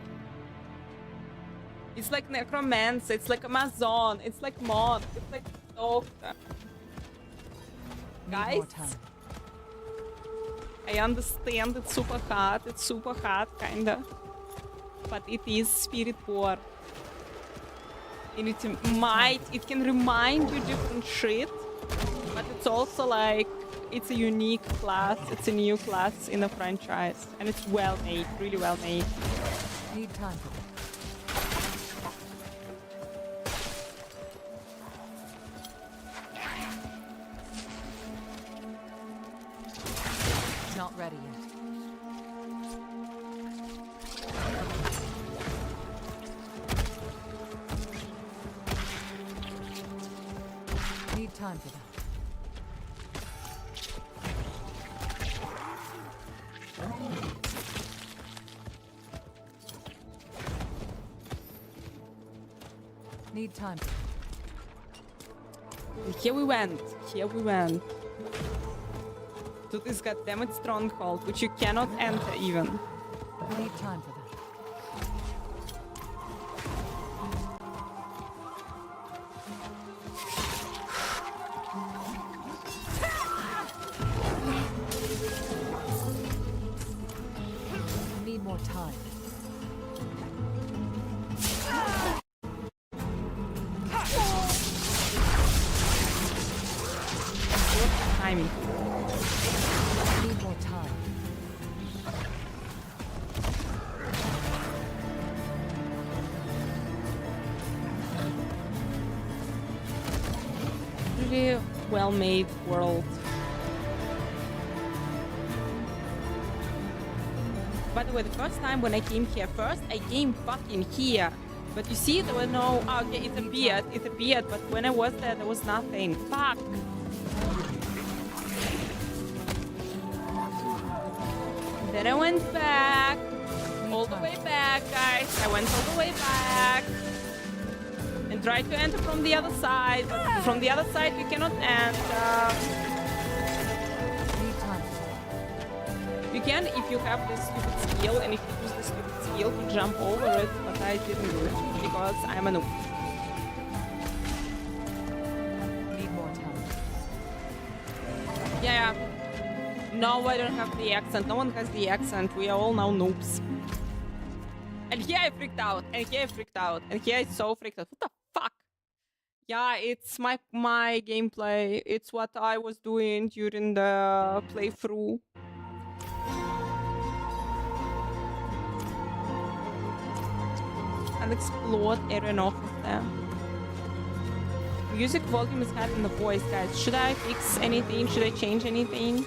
It's like Necromancer, it's like Amazon, it's like Mod, it's like Stalker. Guys, I understand it's super hard, kinda. But it is Spiritborn. And it can remind you different shit, but it's also like, it's a unique class, it's a new class in the franchise, and it's well made, really well made. Need time for that. Not ready yet. Need time for that. Need time. Here we went. To this goddammit stronghold, which you cannot enter even. Need time for that. Need more time. Timing. Need more time. Really well-made world. By the way, the first time when I came here I came fucking here. But you see, there were no... Oh, okay, it's a beard, but when I was there was nothing. Fuck. Then I went back. All the way back, guys. I went all the way back. And tried to enter from the other side. But from the other side, you cannot enter. You can if you have this stupid skill, and if you use this stupid skill to jump over it, but I didn't do it because I'm a noob. Need more time. Yeah. No, I don't have the accent. No one has the accent. We are all now noobs. And here I freaked out. And here I freaked out. And here I so freaked out. What the fuck? Yeah, it's my gameplay. It's what I was doing during the playthrough. Unexplored area north of there. Music volume is higher than the voice, guys. Should I fix anything? Should I change anything?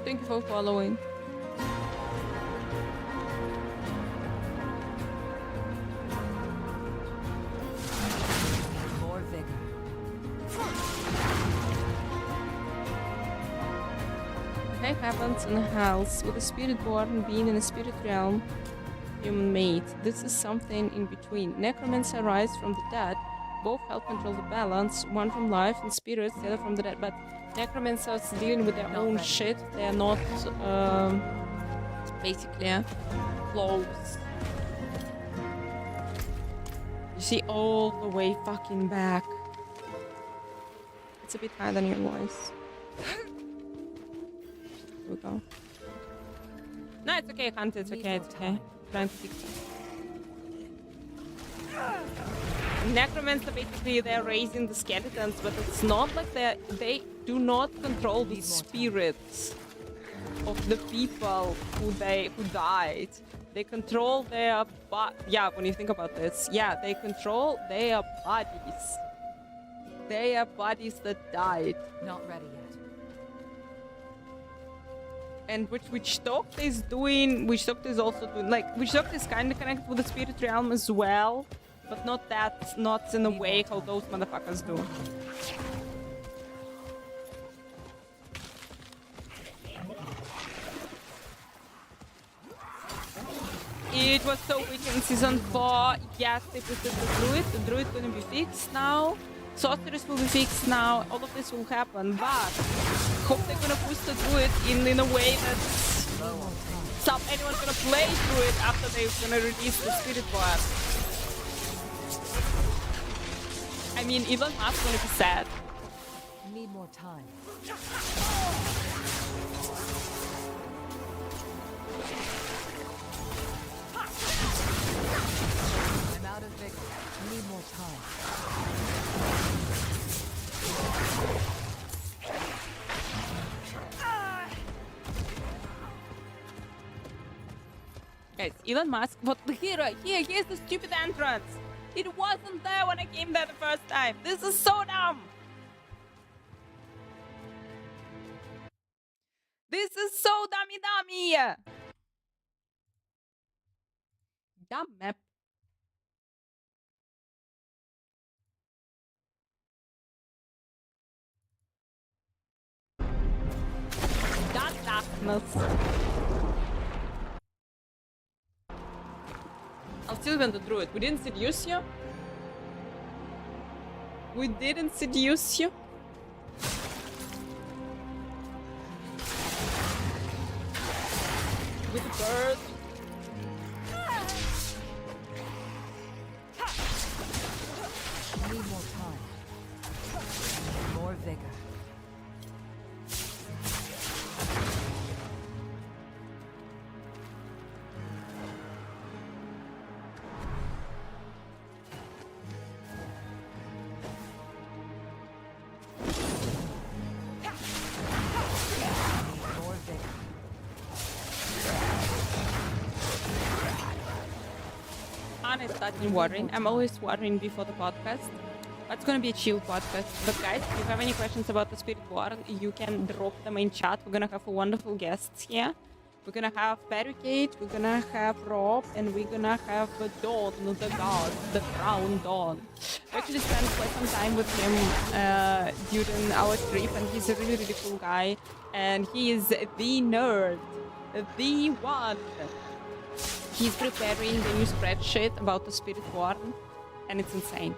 Thank you for following. More vigor. Life happens in hells, with a Spiritborn being in a spirit realm, human made. This is something in between. Necromancer rise from the dead. Both help control the balance, one from life and spirits, the other from the dead. But Necromancers dealing with their own shit. They are not basically close. You see all the way fucking back. It's a bit higher than your voice. Here we go. No, it's okay, Hunt. It's okay. It's okay. I'm trying to fix it. Necromancer, basically, they're raising the skeletons, but it's not like they do not control the spirits of the people who died. They control their yeah, when you think about this, yeah, they control their bodies. They are bodies that died. Not ready yet. And which Witchtalk is doing, Witchtalk is also doing, like, Witchtalk is kind of connected with the spirit realm as well, but not in a way how those motherfuckers do. It was so weak in season 4. Yes, they put the Druid. The Druid gonna be fixed now. Sorceress will be fixed now. All of this will happen, but hope they're gonna push the Druid in a way that anyone's gonna play Druid after they're gonna release the Spiritborn. I mean, Elon Musk's gonna be sad. Need more time. I'm out of vigor. Need more time. Guys, Elon Musk, what the hero? Here's the stupid entrance. It wasn't there when I came there the first time. This is so dumb. This is so dummy. Dumb map. Darkness. I'll still win the Druid. We didn't seduce you. We didn't seduce you. With the bird. Need more time. More vigor. Anna started watering. I'm always watering before the podcast. It's gonna be a chill podcast. But guys, if you have any questions about the Spiritborn, you can drop them in chat. We're gonna have wonderful guests here. We're gonna have Paragon, we're gonna have Rob, and we're gonna have Dawn, the god, the crown Dawn. I actually spent quite some time with him during our trip, and he's a really, really cool guy. And he is the nerd, the one. He's preparing the new spreadsheet about the Spiritborn, and it's insane.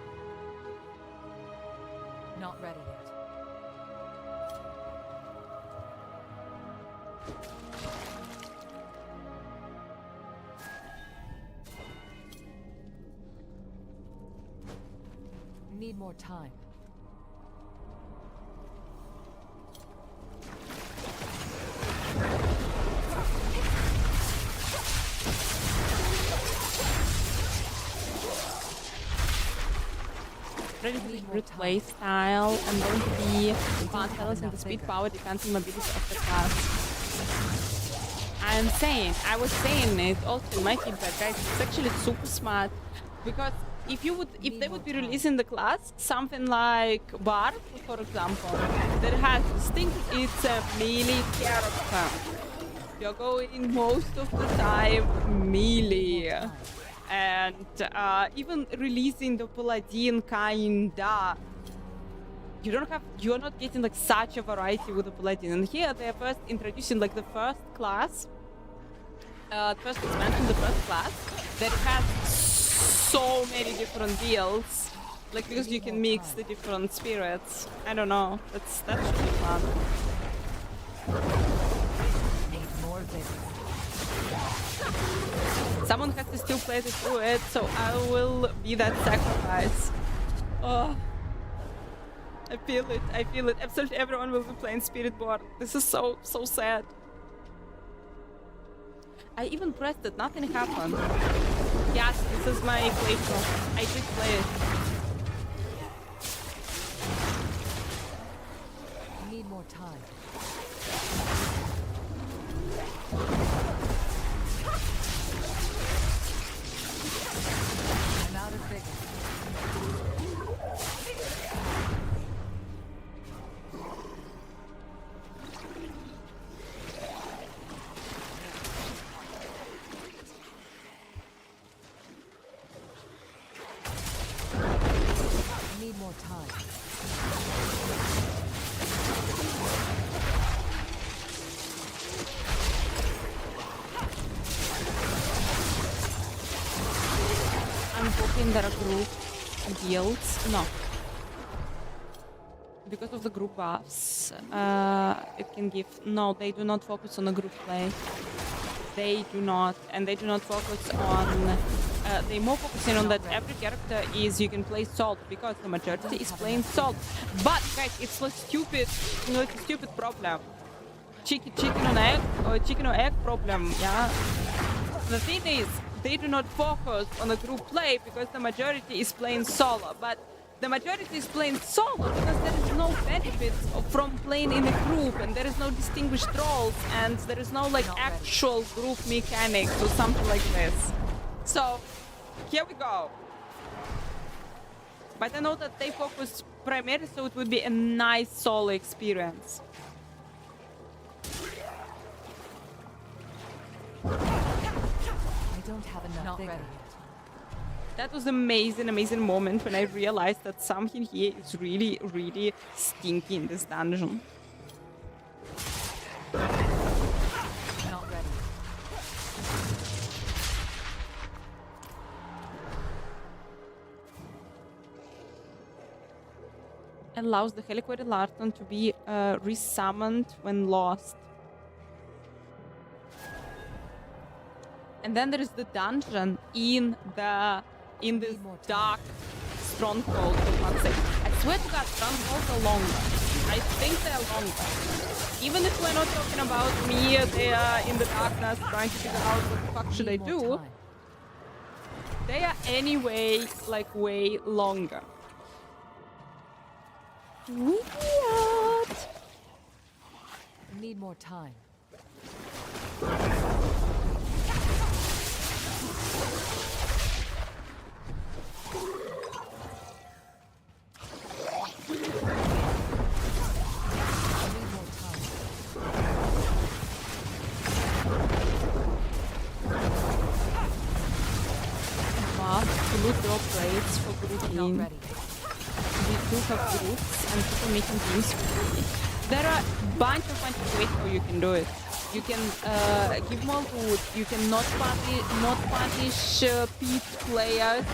Not ready yet. Need more time. Relatively good play style and going to be fast battles and the speed power defense and mobility of the class. I was saying it also in my feedback, guys, it's actually super smart because if they would be releasing the class something like Barb, for example, that has distinct, it's a melee character. You're going most of the time melee. And even releasing the Paladin kinda, you're not getting like such a variety with the Paladin. And here they're first introducing like the first class, first expansion, the first class that has so many different builds, like because you can mix the different spirits. I don't know, that should be fun. Someone has to still play the Druid, so I will be that sacrifice. Oh, I feel it. I feel it. Absolutely everyone will be playing Spiritborn. This is so sad. I even pressed it. Nothing happened. Yes, this is my playthrough. I did play it. I need more time. I'm out of vigor. I need more time. I'm hoping there are group builds. No. Because of the group buffs, it can give... No, they do not focus on the group play. They do not. And they do not focus on... they're more focusing on that every character is you can play salt because the majority is playing salt. But guys, it's like stupid, you know, it's a stupid problem. Chicken or egg problem, yeah? The thing is, they do not focus on the group play because the majority is playing solo. But the majority is playing solo because there is no benefits from playing in a group and there is no distinguished roles and there is no like actual group mechanics or something like this. So, here we go. But I know that they focus primarily, so it would be a nice solo experience. I don't have enough vigor. That was an amazing moment when I realized that something here is really stinky in this dungeon. Not ready. Allows the Heliquated Larton to be resummoned when lost. And then there is the dungeon in this dark Stronghold, for God's sake. I swear to God, Strongholds are longer. I think they are longer. Even if we're not talking about me, they are in the darkness trying to figure out what the fuck should I do. They are anyway, like, way longer. Weird. Need more time. Loot your plates for grouping. We do have groups and people making teams for grouping. There are a bunch of ways how you can do it. You can give more loot. You can not punish pit players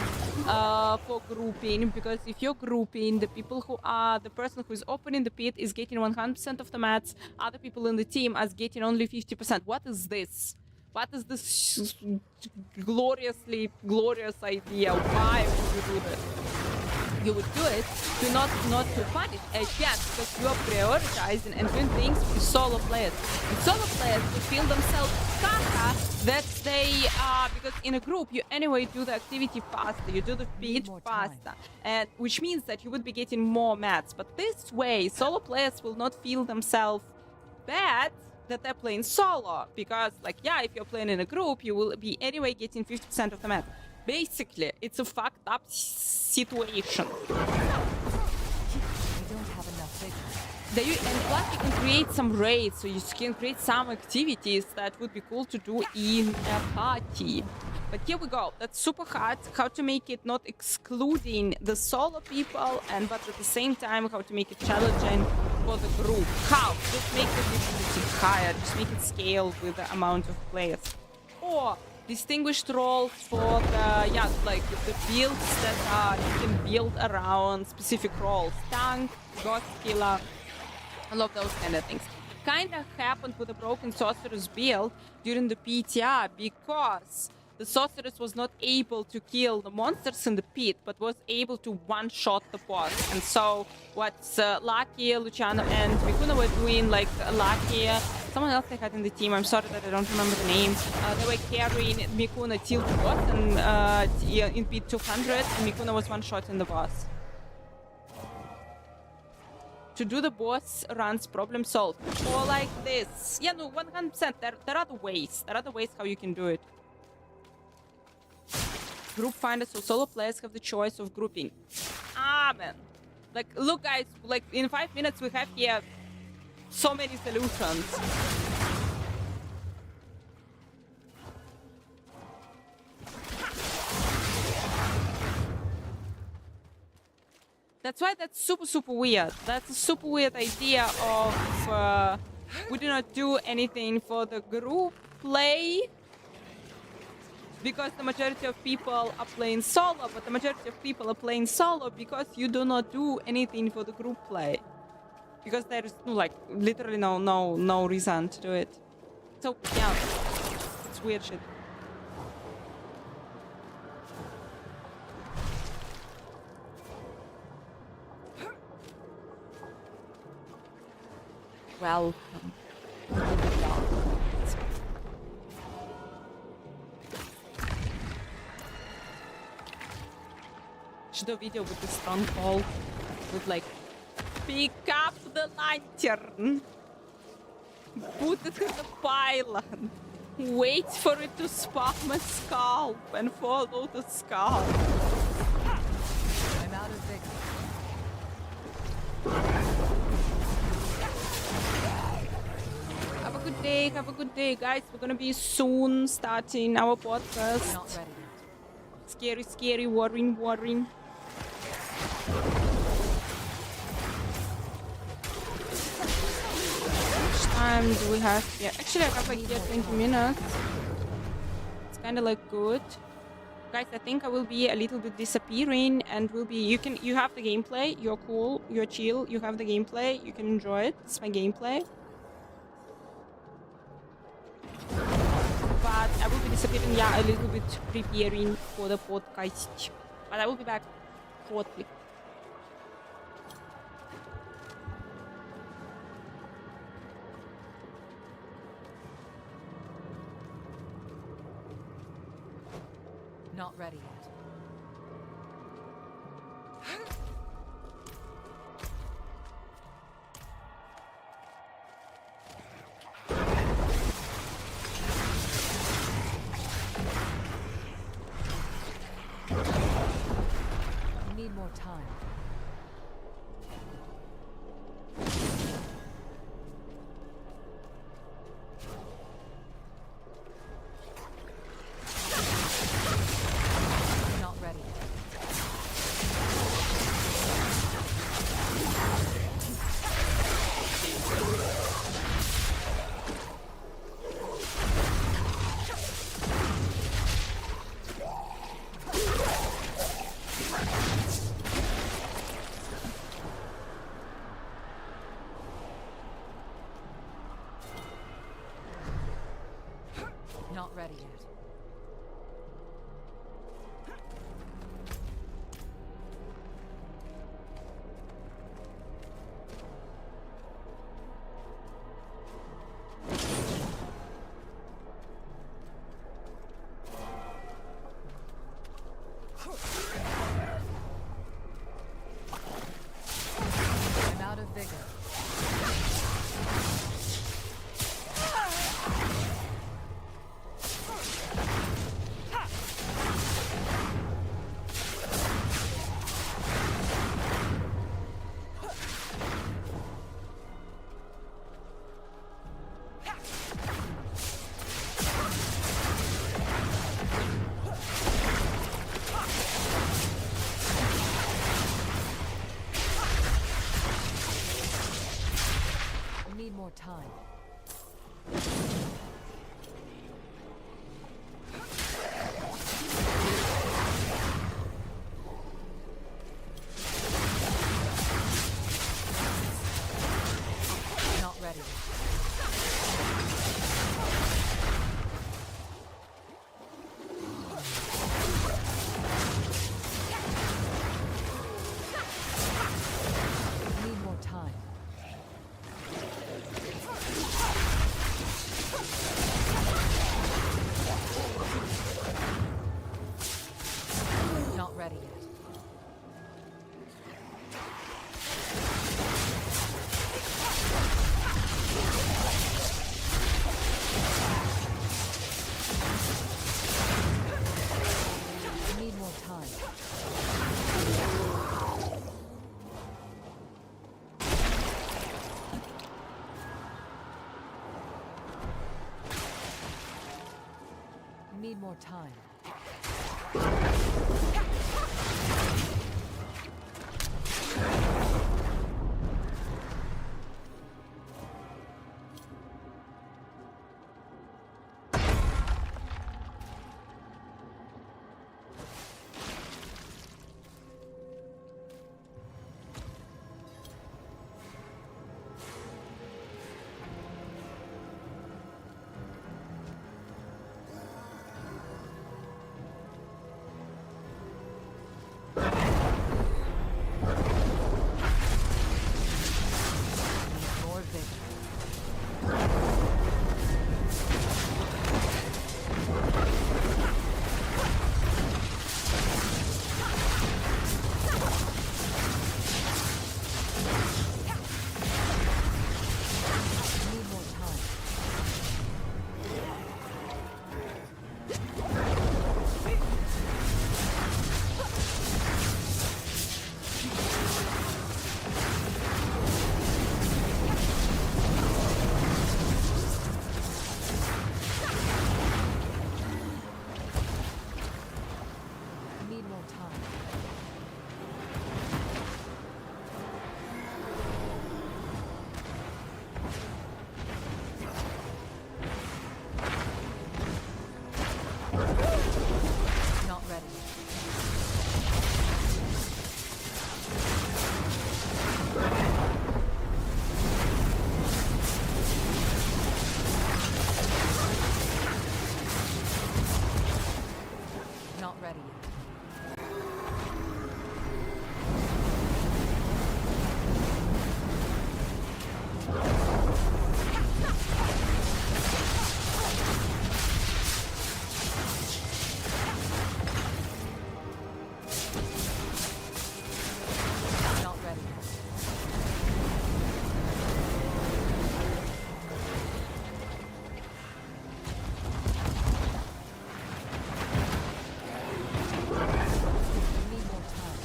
for grouping, because if you're grouping, the person who is opening the pit is getting 100% of the mats. Other people in the team are getting only 50%. What is this? What is this glorious idea? Why would you do that? you would do it to not to punish again, because you are prioritizing and doing things with solo players. And solo players would feel themselves caca that they because in a group you anyway do the activity faster, you do the feed faster, and which means that you would be getting more mats. But this way, solo players will not feel themselves bad that they're playing solo, because like, yeah, if you're playing in a group, you will be anyway getting 50% of the mats. Basically, it's a fucked up situation. And plus you can create some raids, so you can create some activities that would be cool to do in a party. But here we go. That's super hard. How to make it not excluding the solo people, but at the same time, how to make it challenging for the group. How? Just make the difficulty higher. Just make it scale with the amount of players. Or distinguished roles for the the builds that you can build around specific roles. Tank, ghost killer. I love those kind of things. Kind of happened with the Broken Sorceress build during the PTR, because the Sorceress was not able to kill the monsters in the pit, but was able to one-shot the boss. And so what's Lucky, Luciano, and Mikuna were doing, like Lucky, someone else they had in the team, I'm sorry that I don't remember the name, they were carrying Mikuna till the boss and in pit 200, and Mikuna was one-shotting the boss. To do the boss runs problem solved. Or like this. Yeah, no, 100%. There are other ways. There are other ways how you can do it. Group finder, so solo players have the choice of grouping. Man. Like, look guys, like in 5 minutes we have here so many solutions. That's why that's super weird. That's a super weird idea of we do not do anything for the group play, because the majority of people are playing solo, but the majority of people are playing solo because you do not do anything for the group play. Because there is like literally no reason to do it. So yeah, it's weird shit. Welcome. Should do a video with the Stronghold, with like, pick up the lantern, put it in the pylon, wait for it to spam a scalp, and follow the scalp. I'm out of vigor. Have a good day, guys. We're gonna be soon starting our podcast. Not ready yet. Scary, worrying. Which time do we have here? Actually, I have like here 20 minutes. It's kind of like good. Guys, I think I will be a little bit disappearing, and will be. You have the gameplay. You're cool. You're chill. You have the gameplay. You can enjoy it. It's my gameplay. But I will be disappearing, yeah, a little bit preparing for the podcast. But I will be back shortly. Not ready yet. Need more time. Not ready. Not ready yet. ready yet. I need more time. Need more time. More victory. Need more time. Need more time. Not ready. Not ready yet. Not ready yet. Need more time.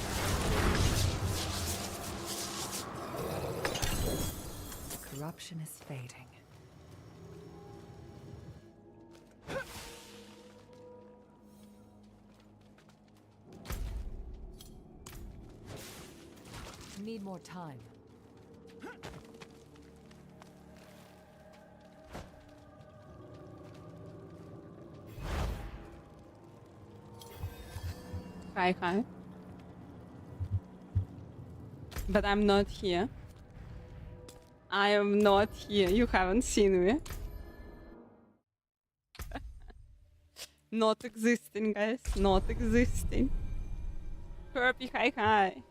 Corruption is fading. Need more time. Hi. But I'm not here. I am not here. You haven't seen me. Not existing, guys. Not existing. Kirby, hi.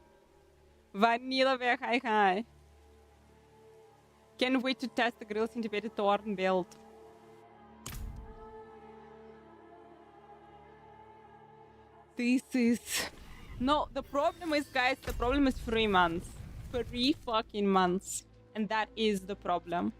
Vanilla Bear, hi. Can't wait to test the Grill's integrated Thorn build. This is... No, the problem is, guys, the problem is 3 months. 3 fucking months. And that is the problem.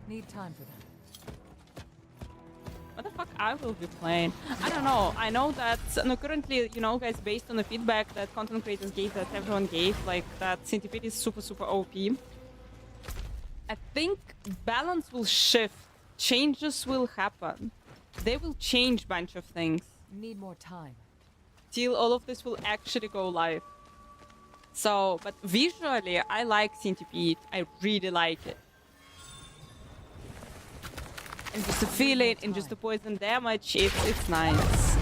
Need time for that. What the fuck I will be playing? I don't know. I know that no, currently, you know, guys, based on the feedback that content creators gave, that everyone gave, like that Centipede is super OP. I think balance will shift. Changes will happen. They will change bunch of things. Need more time. Till all of this will actually go live. So, but visually, I like Centipede. I really like it. And just to feel it and just the poison damage, it's nice.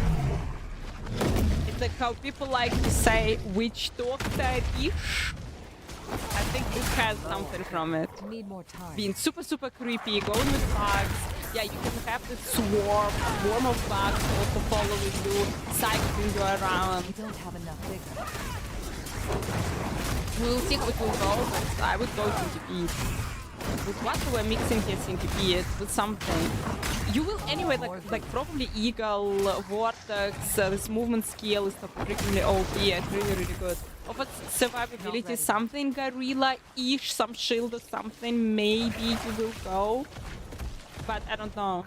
like how people like to say witch doctor-ish. I think this has something from it. Need more time. Being super, super creepy, going with bugs. Yeah, you can have the swarm of bugs also following you, cycling you around. We don't have enough vigor. We'll see how it will go, but I would go Centipede. With what we're mixing here, Centipede, with something. You will anyway, like probably Eagle, Vortex, this movement skill is freaking OP and really, really good. Oh, but survivability, something gorilla-ish, some shield or something, maybe you will go. But I don't know,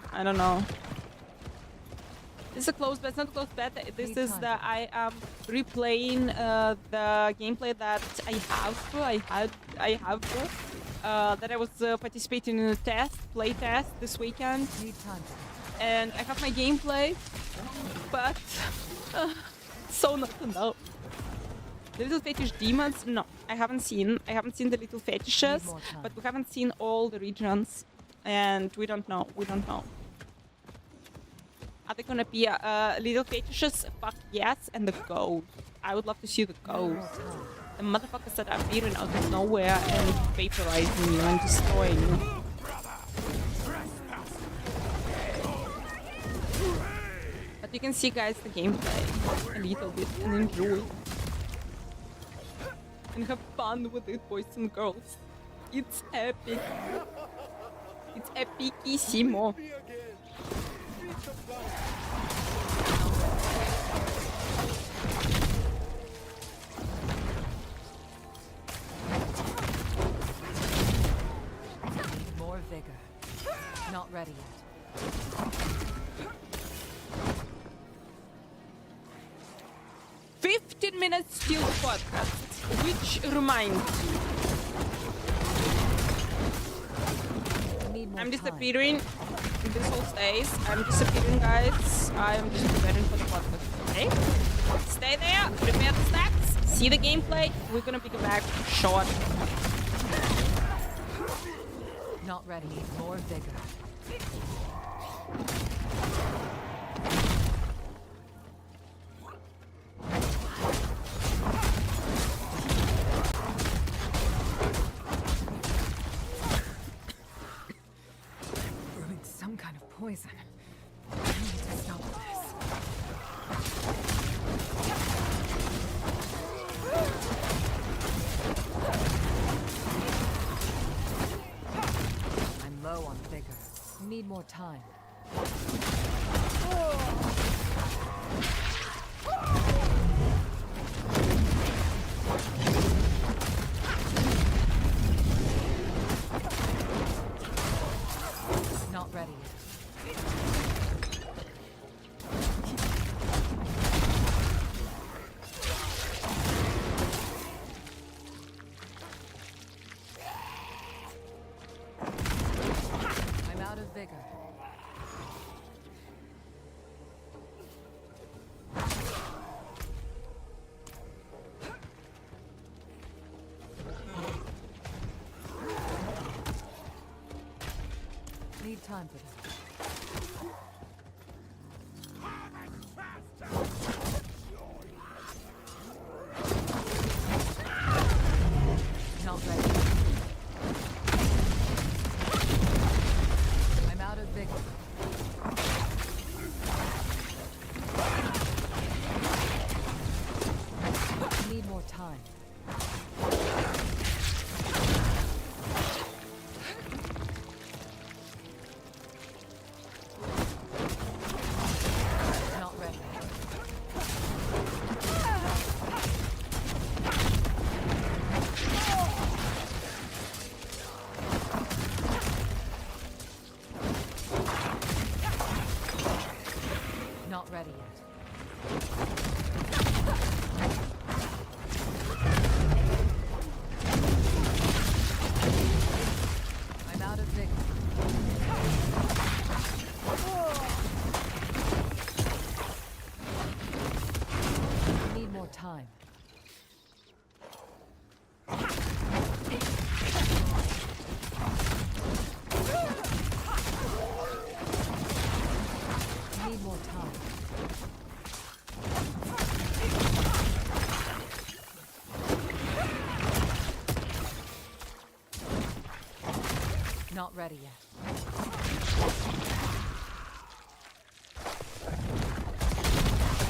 This is a close bet, it's not a close bet. This is the, I am replaying the gameplay that I have that I was participating in a play test this weekend. And I have my gameplay, but so not to know. The little fetish demons? No, I haven't seen the little fetishes, but we haven't seen all the regions, and we don't know. Are they gonna be little fetishes? Fuck yes, and the gold. I would love to see the gold. The motherfuckers that are appearing out of nowhere and vaporizing you and destroying you. But you can see, guys, the gameplay a little bit and enjoy. And have fun with it, boys and girls. It's epic. It's epicissimo. More vigor. Not ready yet. 15 minutes till podcast, which reminds me. I'm disappearing this whole stage. I'm disappearing, guys. I'm just preparing for the podcast, okay? Stay there, prepare the stacks, see the gameplay. We're gonna pick it back short. Not ready. More vigor. Brewing some kind of poison. I need to stop this. I'm low on vigor. Need more time. Not ready yet. I'm out of vigor. Need time for this. Not ready. I'm out of vigor. Need more time. Not ready. Not ready yet. I'm out of vigor. Need more time. Need more time. Not ready yet.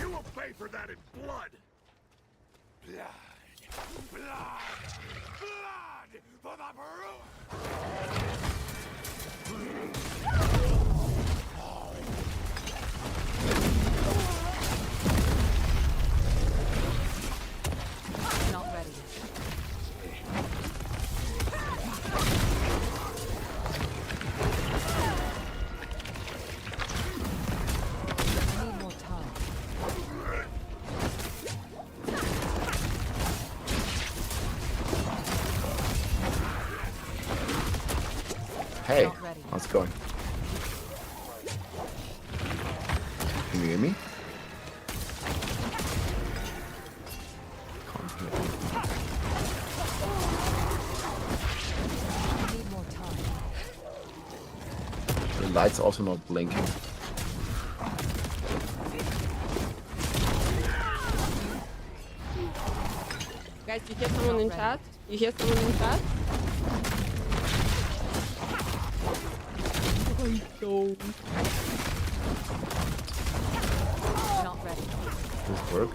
You will pay for that in blood! Blood! Blood! Blood for the brewer! Not ready yet. I need more time. Hey, Not ready. how's it going? Can you hear me? Can't hear you. I need more time. The light's also not blinking. Guys, you hear someone in chat? You hear someone in chat? I don't. Not ready. Does this work?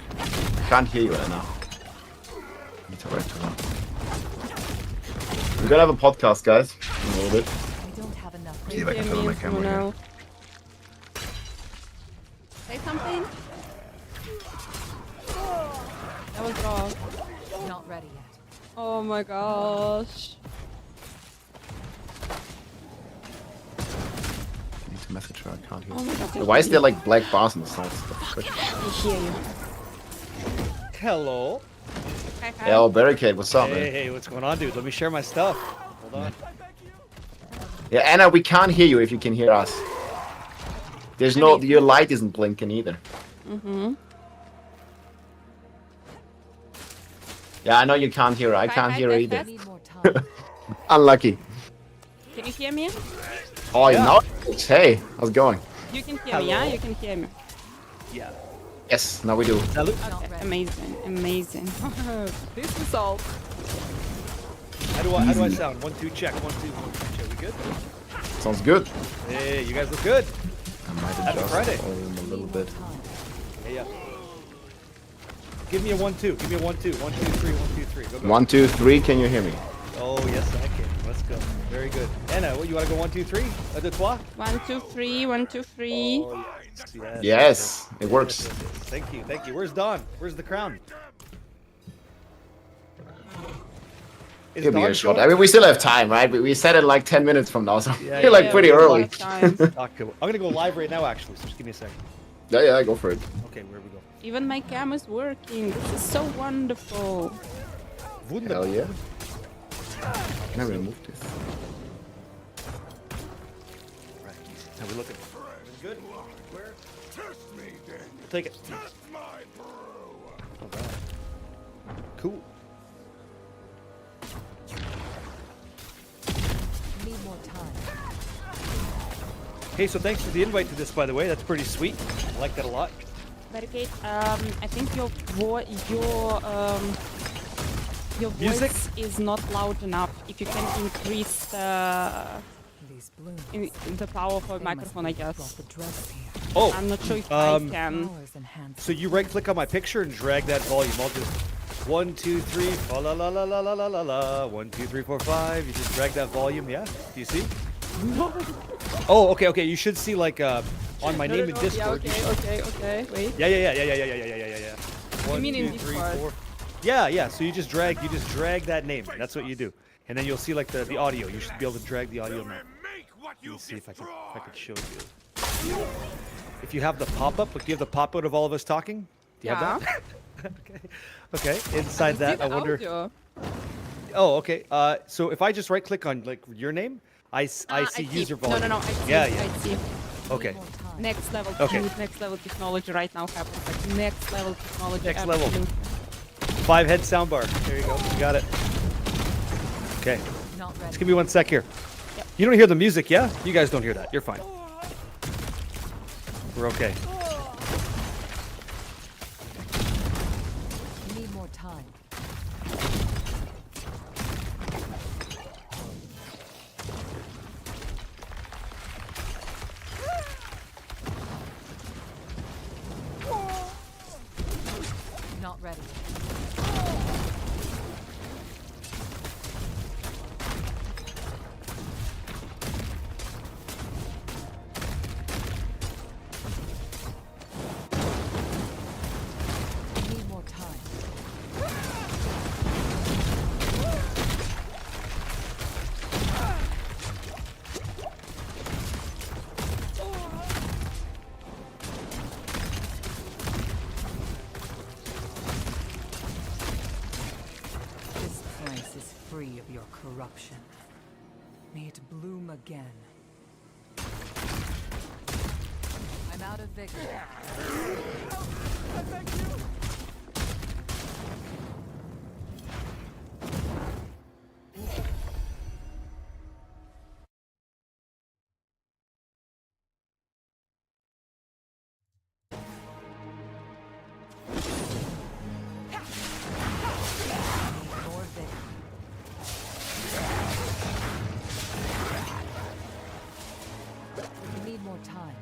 Can't hear you right now. Need to write to her. We're gonna have a podcast, guys, in a little bit. We don't have enough. See if I can turn on my camera here. Say something. That was wrong. Not ready yet. Oh my gosh. I need to message her. I can't hear. Oh my god. Why is there like black bars on the sides? I hear you. Hello. Hi, hi. Yeah, oh, Barricade, what's up, Hey, man? hey, what's going on, dude? Let me share my stuff. Hold on. Yeah, Anna, we can't hear you if you can hear us. There's no, your light isn't blinking either. Mm-hmm. Yeah, I know you can't hear her. I can't hear her either. I need more time. Unlucky. Can you hear me? Oh, yeah. Now it's, hey, how's it going? You can hear me, yeah? You can hear me. Yeah. Yes, now we do. Salute. Okay, amazing, amazing. This is all. How do I sound? 1, 2, check. 1, 2, 1, 2, check. We good? Sounds good. Hey, you guys look good. I might Happy adjust Friday. the volume a little bit. Hey, yeah. Give me a 1, 2. Give me a 1, 2. 1, 2, 3. 1, 2, 3. Go, go. 1, 2, 3. Can you hear me? Oh, yes, I can. Let's go. Very good. Anna, what, you want to go 1, 2, 3? A deux, trois? 1, 2, 3, 1, 2, 3. Oh, yes. Yes, it works. Yes. Thank you, thank you. Where's Dawn? Where's the crown? Is It'll be Dawn a short. showing? I mean, we still have time, right? We said it like 10 minutes from now, so Yeah, we're like yeah, pretty we have a lot early. of time. Okay, I'm gonna go live right now, actually. So just give me a second. Yeah, go for it. Okay, where we go? Even my cam is working. This is so wonderful. Hell yeah. Can I remove this? Right. How we looking? Good. Where? Test me, then. Take it. Test my brew. Alright. Cool. Need more time. Hey, so thanks for the invite to this, by the way. That's pretty sweet. I like that a lot. Barricade, I think your Music? voice is not loud enough. If you can increase the These blooms. the power of a They microphone, I must be brought guess. the drugs here. Oh, I'm not sure if I can. Flowers enhance. so you right-click on my picture and drag that volume. I'll just 1, 2, 3, fa la la la la la la la la. 1, 2, 3, 4, 5. You just drag that volume. Yeah. Do you see? Oh, okay. You should see like on my name in Discord. Yeah, okay. Wait. Yeah. One, mean in 2, 3, Discord? 4. Yeah. So you just drag that name. That's what you do, and then you'll see like the audio. You should be able to drag the audio now. Let me see if I can show you. If you have the pop-up, like do you have the pop-out of all of us talking? Do you have that? Okay. Inside that, I wonder. Audio. Oh, okay. So if I just right-click on like your name, I see user volume. No, I see. Yeah. I see. Okay. Next level, Okay. dude, next level technology right now happens. Like next level technology. Next level. absolutely. 5-head soundbar. There you go. You got it. Okay. Not ready. Just give me 1 sec here. Yep. You don't hear the music, yeah? You guys don't hear that. You're fine. We're okay. Need more time. Not ready. Need more time. This place is free of your corruption. May it bloom again. I'm out of vigor. I beg you. More vigor. We need more time.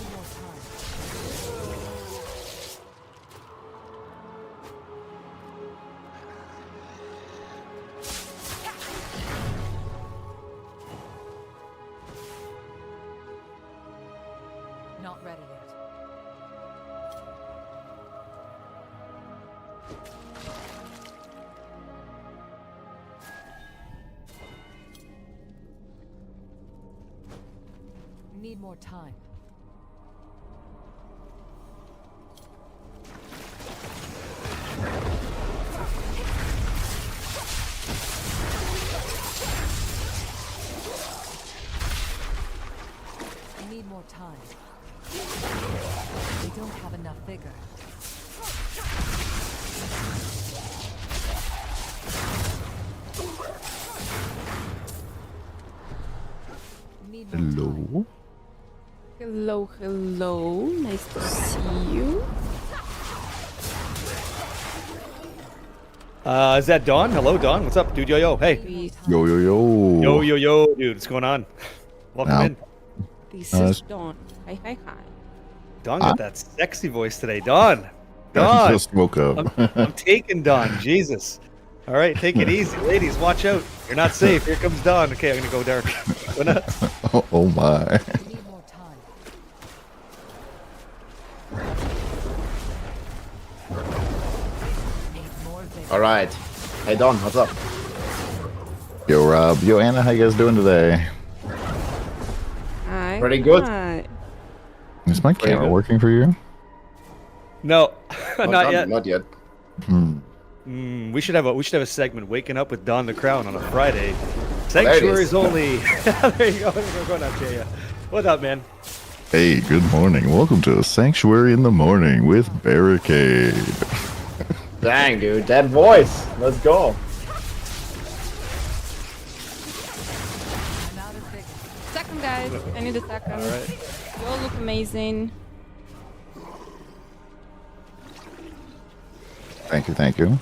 Need more time. Not ready yet. Need more time. Need more time. We don't have enough vigor. Need more time. Hello, hello. Nice to see you. Is that Dawn? Hello, Dawn. What's up, dude? Yo, yo. Hey. Please. Yo, yo, yo. Yo, yo, yo, dude. What's going on? Welcome Now. in. This is Dawn. Hi, hi, hi. Dawn got that sexy voice today. Dawn. I Dawn. just woke up. I'm taking Dawn. Jesus. All right, take it easy, ladies. Watch out. You're not safe. Here comes Dawn. Okay, I'm gonna go dark. Go nuts. Oh my. Need more time. Need more vigor. All right. Hey Don, what's up? Yo, Rob. Yo, Anna. How you guys doing today? Hi. Pretty good. Hi. Is my camera good. working for you? No, not yet. Not yet. We should have a segment, waking up with Don the Crown on a Friday. Sanctuaries only. There you go. Go nuts, yeah. What up, man? Hey, good morning. Welcome to Sanctuary in the Morning with Barricade. Dang, dude, that voice. Let's go. I'm out of vigor. Second, guys. I need a second. All right. You all look amazing. Thank you, thank you.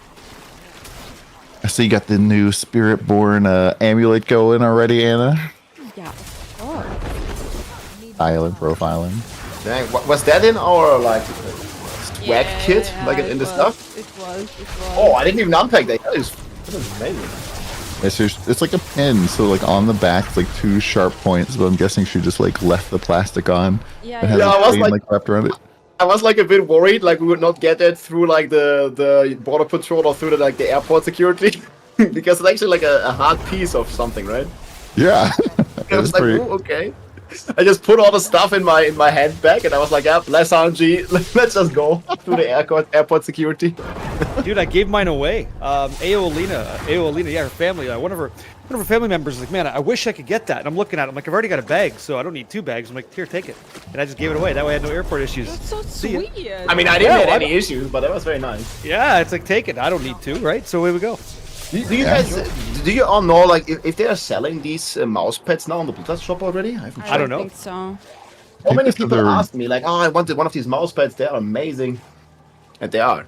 I see you got the new Spiritborn amulet going already, Anna. Yeah, of course. Island profiling. Dang, was that in our like swag kit, like in the stuff? It was. Oh, I didn't even unpack that. That is amazing. It's like a pin, so like on the back, it's like two sharp points. But I'm guessing she just like left the plastic on. Yeah, and has yeah. a I was chain, like wrapped around it. I was like a bit worried, like we would not get it through like the border patrol or through the like the airport security, because it's actually like a hard piece of something, right? Yeah. I was like, pretty... ooh, okay. I just put all the stuff in my handbag, and I was like, yeah, less RNG. Let's just go through the airport security. Dude, I gave mine away. Aolina, yeah, her family. One of her family members was like, man, I wish I could get that. And I'm looking at it, I'm like, I've already got a bag, so I don't need two bags. I'm like, here, take it. And I just gave it away. That way I had no airport issues. That's so See ya. sweet. I mean, I didn't have any issues, but that was very nice. Yeah, it's like, take it. I don't need two, right? So away we go. Do you guys, do you all know, like, if they are selling these mouse pads now on the Blizzard shop already? I don't know. think so. So many they said people they're- asked me, like, oh, I wanted one of these mouse pads. They're amazing. And they are.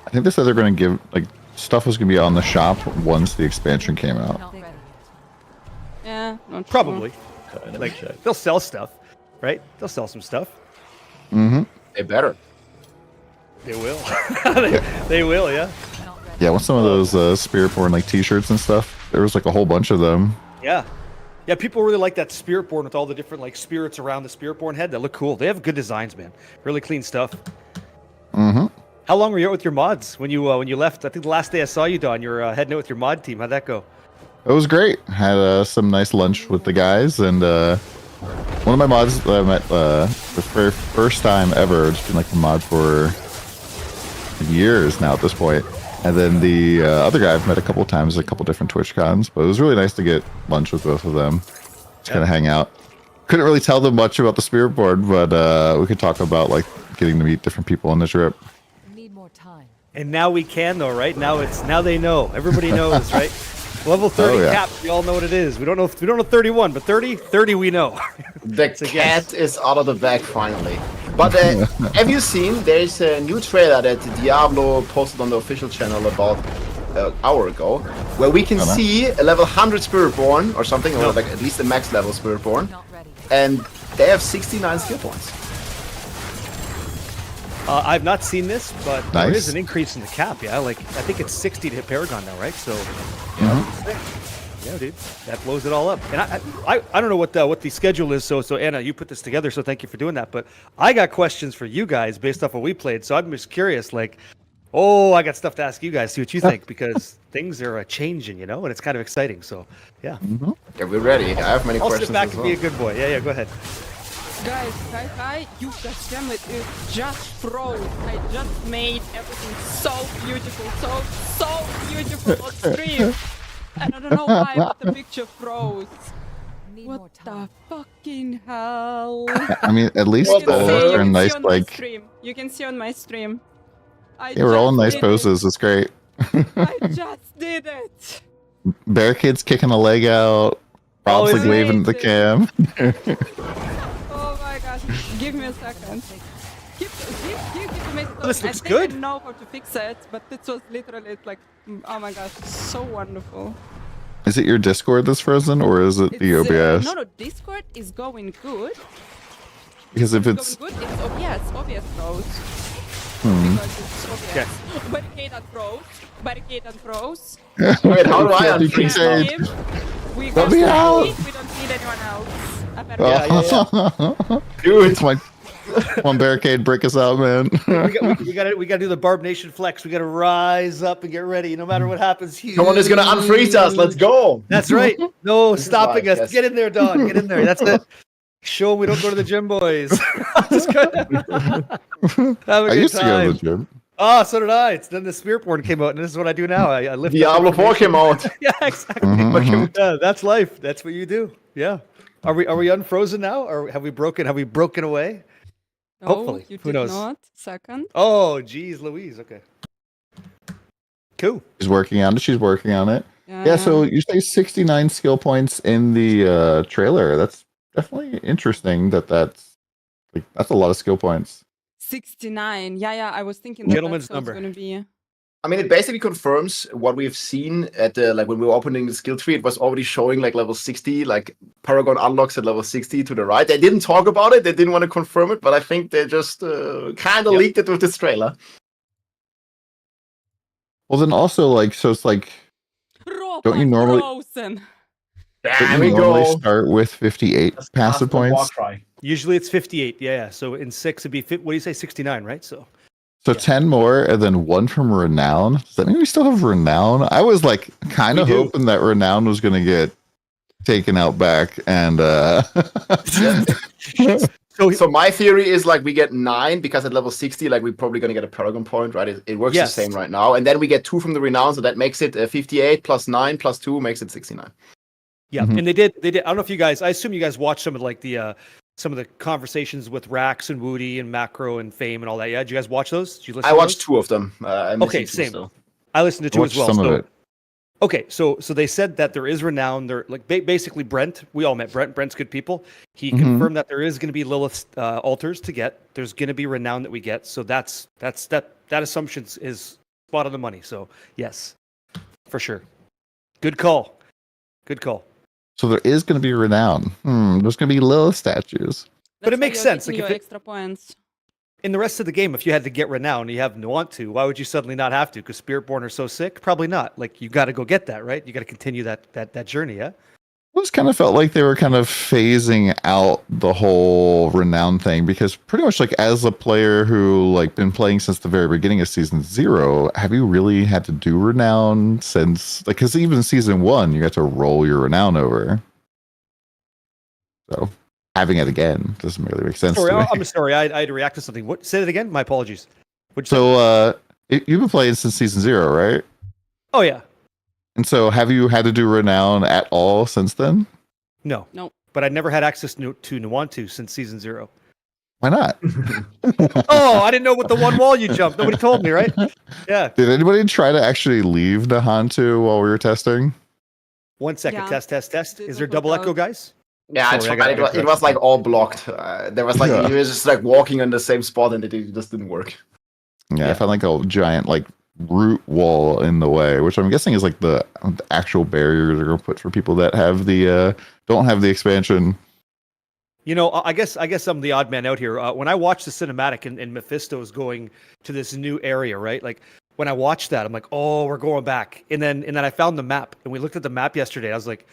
I think they said they're going to give, like, stuff was going to be on the shop once the expansion came out. Yeah, not Probably. sure. Like, they'll sell stuff, right? They'll sell some stuff. Mm-hmm. They better. They will. they will, yeah. Yeah, with some of those Spiritborn, like, t-shirts and stuff, there was, like, a whole bunch of them. Yeah. Yeah, people really like that Spiritborn with all the different, like, spirits around the Spiritborn head. That look cool. They have good designs, man. Really clean stuff. Mm-hmm. How long were you out with your mods when you left? I think the last day I saw you, Don, you were heading out with your mod team. How'd that go? It was great. Had some nice lunch with the guys, and one of my mods that I met the very first time ever, just been like a mod for years now at this point. And then the other guy I've met a couple of times at a couple different Twitch cons, but it was really nice to get lunch with both of them. Just kind of hang out. Couldn't really tell them much about the Spiritborn, but we could talk about like getting to meet different people on the trip. Need more time. And now we can, though, right? Now they know. Everybody knows, right? Level 30 cap, we all know what it is. We don't know 31, but 30 we know. The cat is out of the bag finally. But have you seen, there's a new trailer that Diablo posted on the official channel about an hour ago, where we can see a level 100 Spiritborn or something, or like at least a max level Spiritborn, and they have 69 skill points. I've not seen this, but there Nice. is an increase in the cap, yeah? Like, I think it's 60 to hit Paragon now, right? So, yeah, dude, that blows it all up. And I don't know what the schedule is, so Anna, you put this together, so thank you for doing that. But I got questions for you guys based off what we played, so I'm just curious, like, I got stuff to ask you guys, see what you think, because things are changing, you know, and it's kind of exciting, so, yeah. Yeah, we're ready. I have many I'll questions sit back as and well. be a good boy. Yeah, go ahead. Guys, hi, you goddamn it just froze. I just made everything so beautiful beautiful on stream. And I don't know why, but the picture froze. What the fucking hell? I mean, at least You can all see- you are can nice, see on my like, stream. You can see on my stream. they were all in nice did poses. It's great. I just did it. Barricade's kicking a leg out. Rob's like waving at the cam. Oh my gosh. Give me a second. Give me a second. This looks I think good. I know how to fix it, but this was literally like, oh my gosh, so wonderful. Is it your Discord that's frozen, or is it the OBS? No, Discord is going good. Because if it's Going good, it's OBS froze. Hmm. Because it's OBS. Barricade and froze. Wait, how do I Can't be unfreeze contained. We Let got me to out. leave. We don't need anyone else. Dude, it's my one barricade break us out, man. we got to do the Barb Nation flex. We got to rise up and get ready. No matter what happens, someone is gonna unfreeze us. Let's go. That's right. No This is stopping live, us. yes. Get in there, Don. Get in there. That's it. Show 'em we don't go to the gym, boys. Just go- Have a I good used to go to time. the gym. Oh, so did I. Then the Spiritborn came out, and this is what I do now. I lift up Diablo 4 information. came out. Yeah, exactly. Mhm. Yeah, that's life. That's what you do. Yeah. Are we unfrozen now, or have we broken away? No, Hopefully. you Who did knows? not. Second. Oh, geez, Louise. Okay. Cool. She's working on it. She's working on it. Yeah. So you say 69 skill points in the trailer. That's definitely interesting. That's a lot of skill points. 69. Yeah, I was thinking Gentleman's that's number. going to be. I mean, it basically confirms what we've seen at the, like when we were opening the skill tree. It was already showing like level 60, like Paragon unlocks at level 60 to the right. They didn't talk about it. They didn't want to confirm it, but I think they just kind of leaked it with this trailer. Well, then also like, so it's like, don't you normally Frozen. There we go. start with 58 passive points? Usually it's 58. Yeah. So in 6 it'd be what do you say? 69, right? So 10 more and then 1 from Renown. Does that mean we still have Renown? I was like kind of We do. hoping that Renown was going to get taken out back and So my theory is like we get 9 because at level 60, like we're probably gonna get a Paragon point, right? It works Yes. the same right now, and then we get 2 from the Renown, so that makes it 58 plus 9 plus 2 makes it 69. yeah, Mhm. and they did. I don't know if you guys. I assume you guys watched some of like the some of the conversations with Rax and Woody and Macro and Fame and all that. Yeah, did you guys watch those? Did you listen? I to watched those? 2 of them. I'm Okay, missing 2 same. still. I listened to 2 as watched well. some of So it. Okay, so they said that there is renown. They're like basically Brent. We all met Brent. Brent's good people. He confirmed that there is going to be Lilith altars to get. There's going to be renown that we get. So that assumption is spot on the money. So yes, for sure. Good call. Good call. So there is going to be renown. There's going to be Lilith statues. But it makes sense. Like your extra points. In the rest of the game, if you had to get renown, you have want to. Why would you suddenly not have to? Because Spiritborn are so sick? Probably not. Like you got to go get that, right? You got to continue that journey, yeah. I just kind of felt like they were kind of phasing out the whole renown thing because pretty much like as a player who like been playing since the very beginning of season 0, have you really had to do renown since like because even season 1 you got to roll your renown over. So having it again doesn't really make sense. Sorry, to me. I'm sorry. I had to react to something. What? Say that again. My apologies. You've been playing since season 0, right? Oh yeah. And so, have you had to do renown at all since then? No. Nope. But I never had access to Nuantu since season 0. Why not? Oh, I didn't know what the one wall you jumped. Nobody told me, right? Yeah. Did anybody try to actually leave Nahantu while we were testing? 1 second. Yeah. Test. Is there double echo, guys? Yeah, I Sorry, tried. It was like all blocked. There was like you were just like walking in the same spot and it just didn't work. Yeah, I found like a giant like root wall in the way, which I'm guessing is like the actual barriers they're gonna put for people that have the don't have the expansion. You know, I guess I'm the odd man out here. When I watched the cinematic and Mephisto's going to this new area, right? Like when I watched that, I'm like, oh, we're going back. And then I found the map, and we looked at the map yesterday. I was like,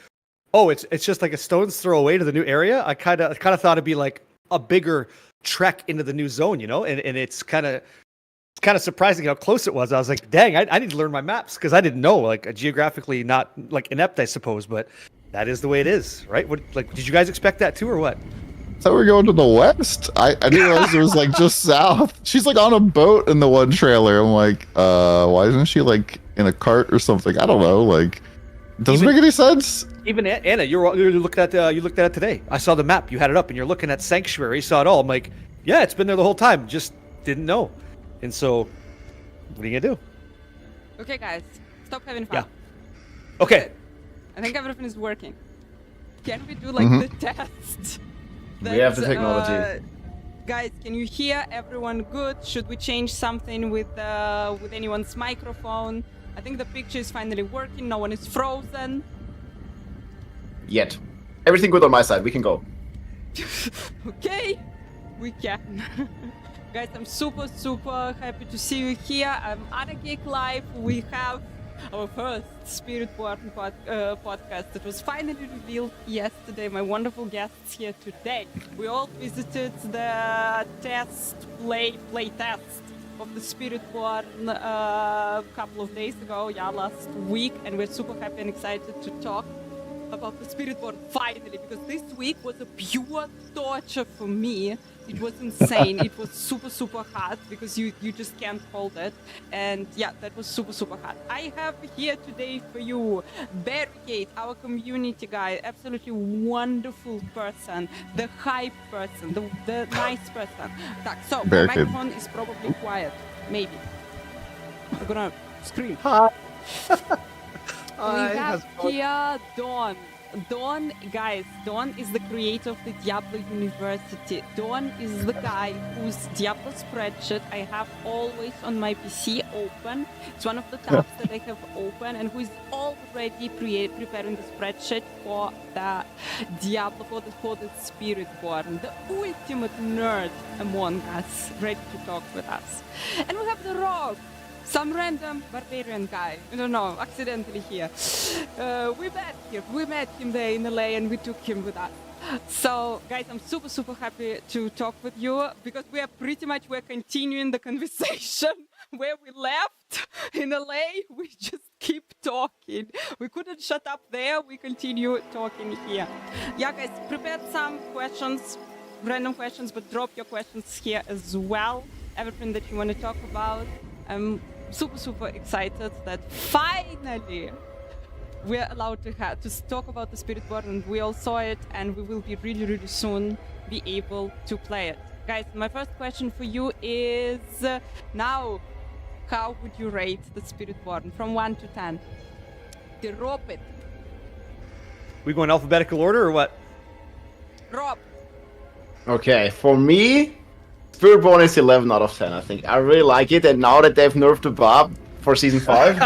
oh, it's just like a stone's throw away to the new area. I kind of thought it'd be like a bigger trek into the new zone, you know? And it's kind of surprising how close it was. I was like, dang, I need to learn my maps because I didn't know, like geographically not like inept, I suppose, but that is the way it is, right? What, like, did you guys expect that too or what? So we're going to the west. I didn't realize it was like just south. She's like on a boat in the one trailer. I'm like, why isn't she like in a cart or something? I don't know. Like, doesn't make any sense. Even Anna, you looked at it today. I saw the map. You had it up, and you're looking at Sanctuary. Saw it all. I'm like, yeah, it's been there the whole time. Just didn't know. And so, what are you gonna do? Okay, guys, stop having fun. Yeah. Okay. I think everything is working. Can we do like the test? We have the technology. Guys, can you hear everyone good? Should we change something with anyone's microphone? I think the picture is finally working. No one is frozen. Yet. Everything good on my side. We can go. Okay, we can. Guys, I'm super happy to see you here. I'm on a Geek Live. We have our first Spiritborn podcast. It was finally revealed yesterday. My wonderful guests here today. We all visited the play test of the Spiritborn a couple of days ago, last week, and we're super happy and excited to talk about the Spiritborn finally, because this week was a pure torture for me. It was insane. It was super hard because you just can't hold it, and yeah, that was super hard. I have here today for you Barricade, our community guy, absolutely wonderful person, the hype person, the nice person. So my microphone is probably quiet, maybe. I'm gonna scream. Hi. We have here Dawn. Dawn, guys, Dawn is the creator of the Diablo University. Dawn is the guy whose Diablo spreadsheet I have always on my PC open. It's one of the tabs that I have open, and who is already preparing the spreadsheet for the Diablo, for the Spiritborn, the ultimate nerd among us, ready to talk with us. And we have the Rogue. Some random barbarian guy, I don't know, accidentally here. We met him there in LA and we took him with us. So, guys, I'm super happy to talk with you because we're continuing the conversation where we left in LA. We just keep talking. We couldn't shut up there. We continue talking here. Yeah, guys, prepared some questions, random questions, but drop your questions here as well. Everything that you want to talk about. I'm super excited that finally we're allowed to talk about the Spiritborn, and we all saw it, and we will be really soon be able to play it. Guys, my first question for you is now, how would you rate the Spiritborn from 1 to 10? Drop it. We going alphabetical order or what? Drop. Okay, for me, Spiritborn is 11 out of 10, I think. I really like it, and now that they've nerfed the Barb for Season 5,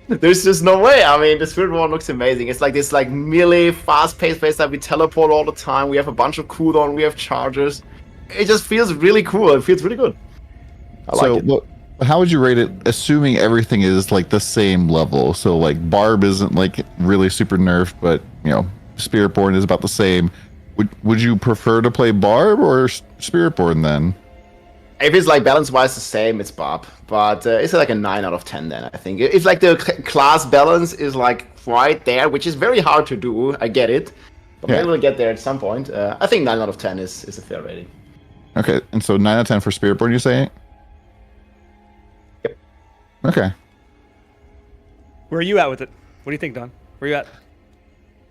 there's just no way. I mean, the Spiritborn looks amazing. It's like this melee, fast-paced place that we teleport all the time. We have a bunch of cooldown, we have charges. It just feels really cool. It feels really good. I like it. How would you rate it, assuming everything is like the same level? So like Barb isn't like really super nerfed, but you know, Spiritborn is about the same. Would you prefer to play Barb or Spiritborn then? If it's like balance-wise the same, it's Barb. But it's like a 9 out of 10 then, I think. If like the class balance is like right there, which is very hard to do, I get it. But maybe we'll get there at some point. I think 9 out of 10 is a fair rating. Okay, and so 9 out of 10 for Spiritborn, you say? Yep. Okay. Where are you at with it? What do you think, Don? Where are you at?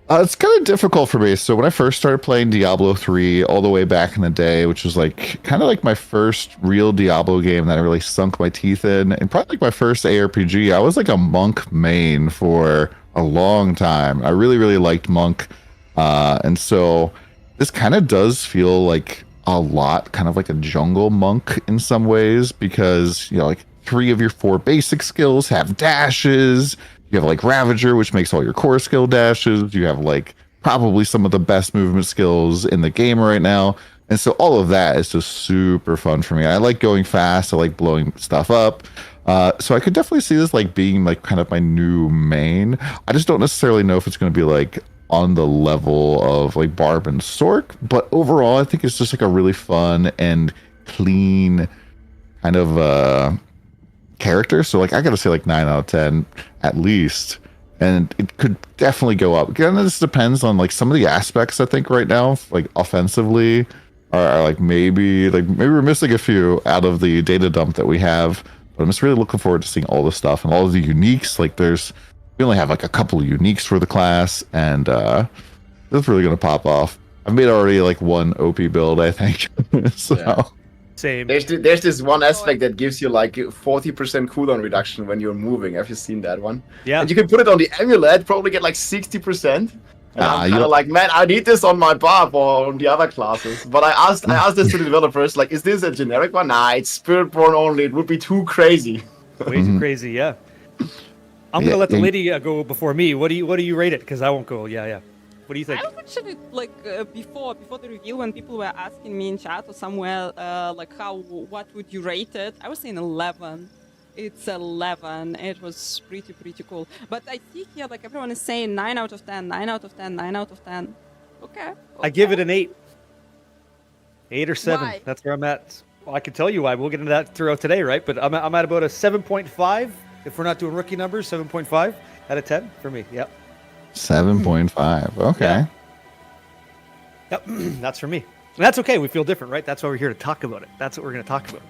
It's kind of difficult for me. So when I first started playing Diablo 3 all the way back in the day, which was like kind of like my first real Diablo game that I really sunk my teeth in, and probably like my first ARPG, I was like a monk main for a long time. I really, really liked monk. And so this kind of does feel like a lot kind of like a jungle monk in some ways, because, you know, like 3 of your 4 basic skills have dashes. You have like Ravager, which makes all your core skill dashes. You have like probably some of the best movement skills in the game right now. And so all of that is just super fun for me. I like going fast. I like blowing stuff up. So I could definitely see this like being like kind of my new main. I just don't necessarily know if it's going to be like on the level of like Barb and Sork. But overall, I think it's just like a really fun and clean kind of character. So like I gotta say like 9 out of 10 at least, and it could definitely go up. Again, this depends on like some of the aspects. I think right now, like offensively, are like maybe we're missing a few out of the data dump that we have. But I'm just really looking forward to seeing all the stuff and all of the uniques. Like we only have like a couple of uniques for the class, and that's really gonna pop off. I've made already like 1 OP build, I think. So. Yeah. Same. There's this one aspect that gives you like 40% cooldown reduction when you're moving. Have you seen that one? Yeah. And you can put it on the amulet, probably get like 60%. And I'm kind of like, man, I need this on my Barb or on the other classes. But I asked this to the developers, like, is this a generic one? Nah, it's Spiritborn only. It would be too crazy. Way too crazy, yeah. I'm gonna let the lady go before me. What do you rate it? Because I won't go. Yeah. What do you think? I was actually like before the reveal, when people were asking me in chat or somewhere like what would you rate it? I was saying 11. It's 11. It was pretty cool. But I see here like everyone is saying 9 out of 10, 9 out of 10, 9 out of 10. Okay. I give it an 8. 8 or 7. Why? That's where I'm at. Well, I can tell you why. We'll get into that throughout today, right? But I'm at about a 7.5. If we're not doing rookie numbers, 7.5 out of 10 for me. Yep. 7.5. Okay. Yep. That's for me. And that's okay. We feel different, right? That's why we're here to talk about it. That's what we're going to talk about.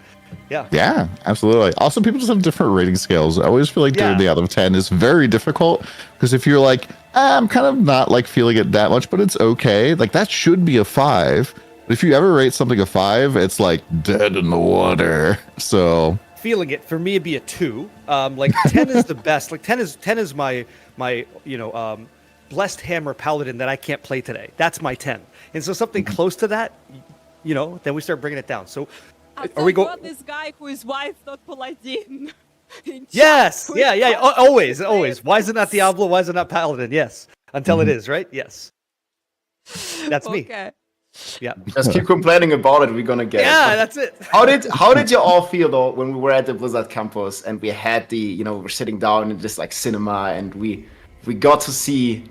Yeah. Yeah, absolutely. Also, people just have different rating scales. I always feel like doing the out of 10 is very difficult, because if you're like, I'm kind of not like feeling it that much, but it's okay, like that should be a 5. But if you ever rate something a 5, it's like dead in the water. So feeling it for me, it'd be a 2. Like 10 is the best. Like 10 is my blessed hammer paladin that I can't play today. That's my 10. And so something close to that, then we start bringing it down. So are we going? This guy who is wise, not Paladin. Yes. Yeah. Always. Why is it not Diablo? Why is it not Paladin? Yes. Until it is, right? Yes. That's me. Okay. Yeah. Just keep complaining about it. We're gonna get it. Yeah, that's it. How did you all feel though when we were at the Blizzard campus and we had we're sitting down in this like cinema and we got to see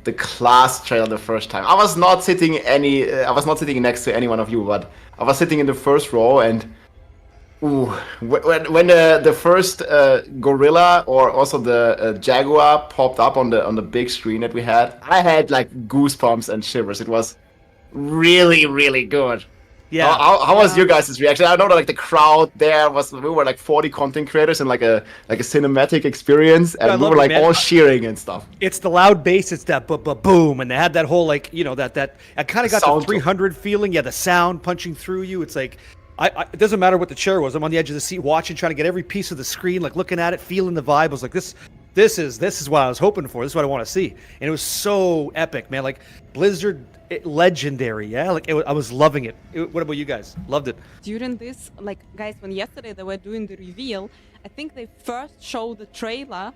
the class trailer the first time? I was not sitting next to any one of you, but I was sitting in the first row, and when the first gorilla or also the jaguar popped up on the big screen that we had, I had like goosebumps and shivers. It was really, really good. Yeah. How was your guys' reaction? I know that like the crowd there we were like 40 content creators and like a cinematic experience, and we were like all cheering and stuff. It's the loud bass. It's that boom, and they had that whole like that. I kind of got the 300 feeling. Yeah, the sound punching through you. It's like it doesn't matter what the chair was. I'm on the edge of the seat watching, trying to get every piece of the screen, like looking at it, feeling the vibe. I was like, this This is what I was hoping for. This is what I want to see, and it was so epic, man. Like Blizzard, legendary, yeah. Like I was loving it. What about you guys? Loved it. During this, like, guys, when yesterday they were doing the reveal, I think they first showed the trailer.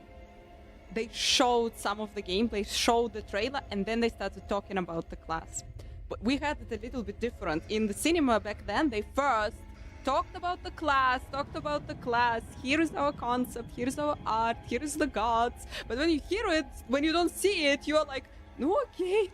They showed some of the gameplay, showed the trailer, and then they started talking about the class. But we had it a little bit different. In the cinema back then, they first talked about the class, here is our concept, here is our art, here is the gods. But when you hear it, when you don't see it, you're like, no, okay.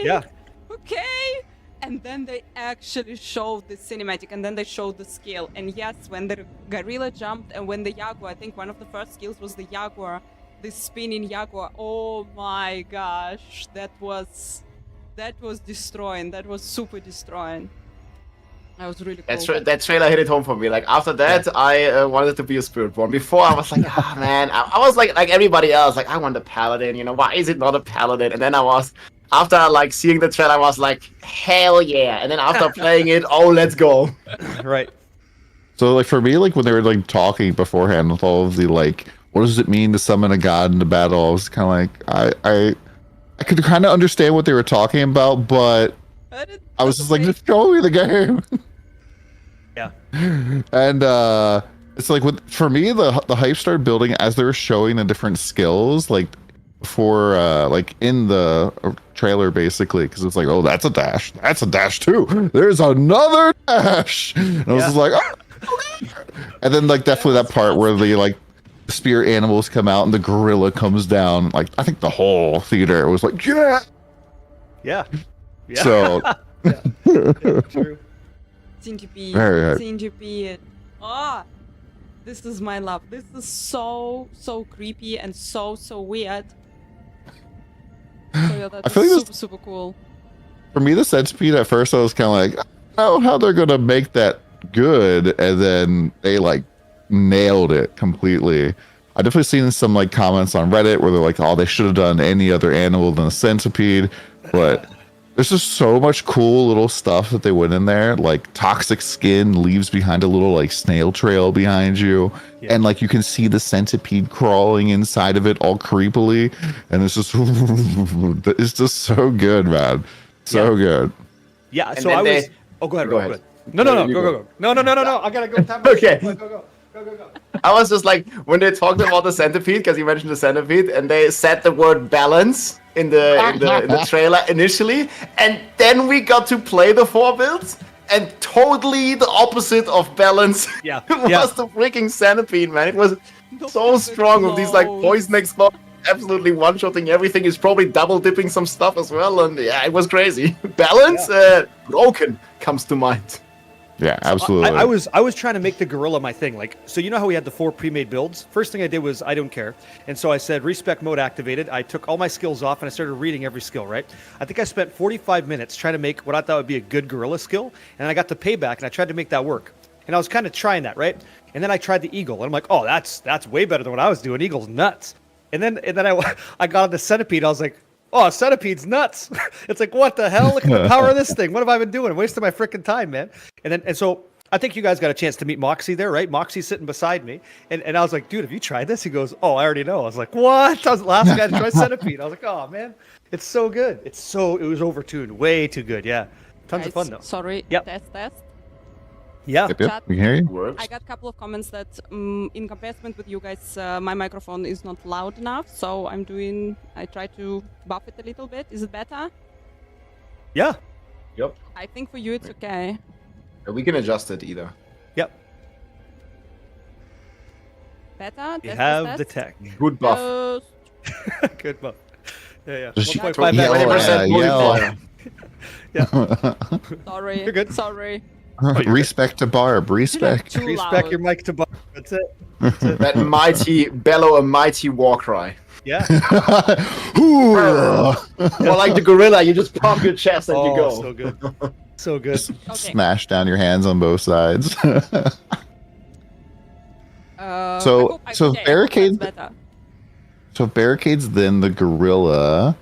Yeah. Okay. And then they actually showed the cinematic, and then they showed the skill. And yes, when the gorilla jumped and when the jaguar, I think one of the first skills was the jaguar, the spinning jaguar. Oh my gosh, that was destroying. That was super destroying. That was really cool. That trailer hit it home for me. Like after that, I wanted to be a Spiritborn. Before I was like, man, I was like everybody else. Like I want a Paladin. You know, why is it not a Paladin? And then after like seeing the trailer, I was like, hell yeah. And then after playing it, oh, let's go. Right. So like for me, like when they were like talking beforehand with all of the like, what does it mean to summon a god into battle? I was kind of like, I could kind of understand what they were talking about, but I was just like, just show me the game. Yeah. And it's like for me, the hype started building as they were showing the different skills, like before, like in the trailer, basically, because it's like, oh, that's a dash too. There's another dash. And I was just like, oh. And then like definitely that part where the spirit animals come out and the gorilla comes down. Like I think the whole theater was like, yeah. Yeah. So. Yeah, true. CGP. Oh, this is my love. This is so creepy and so weird. So yeah, that's super cool. For me, the centipede at first, I was kind of like, I don't know how they're gonna make that good, and then they like nailed it completely. I definitely seen some like comments on Reddit where they're like, oh, they should have done any other animal than a centipede, but there's just so much cool little stuff that they went in there. Like toxic skin leaves behind a little like snail trail behind you. Yeah. And like you can see the centipede crawling inside of it all creepily. And it's just so good, man. So good. Yeah. So I was. Oh, go ahead. Go ahead. No. Go. No. I gotta go. Okay. Go. I was just like, when they talked about the centipede, because you mentioned the centipede, and they said the word balance in the trailer initially, and then we got to play the 4 builds, and totally the opposite of balance was the freaking centipede, man. It was so strong with these like poison explosions, absolutely one-shotting everything. Is probably double dipping some stuff as well, and yeah, it was crazy. Balance, broken comes to mind. Yeah, absolutely. I was trying to make the gorilla my thing. Like, so you know how we had the 4 pre-made builds? First thing I did was I don't care. And so I said respec mode activated. I took all my skills off and I started reading every skill, right? I think I spent 45 minutes trying to make what I thought would be a good gorilla skill. And I got the payback and I tried to make that work. And I was kind of trying that, right? And then I tried the eagle and I'm like, oh, that's way better than what I was doing. Eagle's nuts. And then I got on the centipede. I was like, oh, centipede's nuts. It's like, what the hell? Look at the power of this thing. What have I been doing? Wasting my freaking time, man. And so I think you guys got a chance to meet Moxie there, right? Moxie's sitting beside me. And I was like, dude, have you tried this? He goes, oh, I already know. I was like, what? I was the last guy to try centipede. I was like, oh, man, it's so good. It was overtuned. Way too good. Yeah. Tons of fun, though. Sorry. Yep. Test. Yeah. Chat, we can hear you. I got a couple of comments that in comparison with you guys, my microphone is not loud enough. So I try to buff it a little bit. Is it better? Yeah. Yep. I think for you it's okay. We can adjust it either. Yep. Better? You have the tech. Good buff. Good buff. Yeah. Just 1.5 yeah. Sorry. You're good. Sorry. Respect to Barb. Respect. Respect your mic to Barb. That's it. That mighty bellow, a mighty war cry. Yeah. Or like the gorilla, you just pump your chest and you go. So good. So good. Smash down your hands on both sides. So barricades. So barricades, then the gorilla.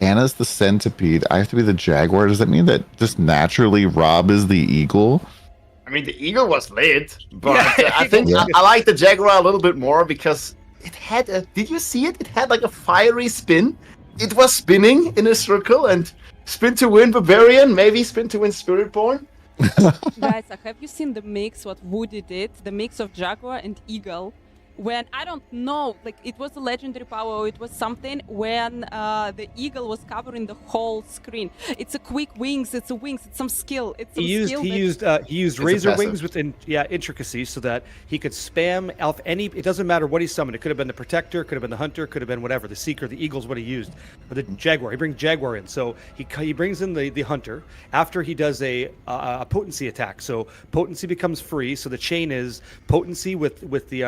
Anna's the centipede. I have to be the jaguar. Does that mean that just naturally Rob is the eagle? I mean, the eagle was lit, but I think I like the jaguar a little bit more because it had a. Did you see it? It had like a fiery spin. It was spinning in a circle and spin to win Barbarian, maybe spin to win Spiritborn. Guys, have you seen the mix what Woody did? The mix of Jaguar and Eagle. When, I don't know, like it was a legendary power or it was something when the Eagle was covering the whole screen. It's a quick wings, it's a wings, it's some skill. It's some skill He used razor wings with intricacies so that he could spam off any. It doesn't matter what he summoned. It could have been the Protector, could have been the Hunter, could have been whatever. The Seeker, the Eagle's what he used, or the Jaguar. He brings Jaguar in, so he brings in the Hunter after he does a potency attack. So potency becomes free. So the chain is potency with the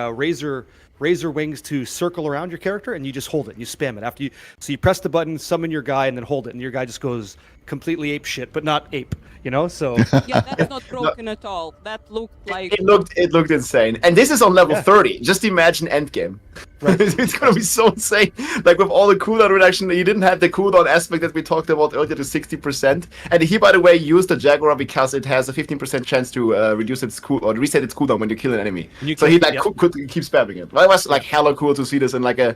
razor wings to circle around your character, and you just hold it and you spam it after you. So you press the button, summon your guy, and then hold it, and your guy just goes completely ape shit, but not ape, you know. So yeah, that's not broken at all. That looked like it looked insane. And this is on level 30. Just imagine Endgame. Right. It's gonna be so insane. Like with all the cooldown reduction, you didn't have the cooldown aspect that we talked about earlier to 60%. And he, by the way, used the Jaguar because it has a 15% chance to reduce its or reset its cooldown when you kill an enemy. So he like could keep spamming it. Well, it was like hella cool to see this in like a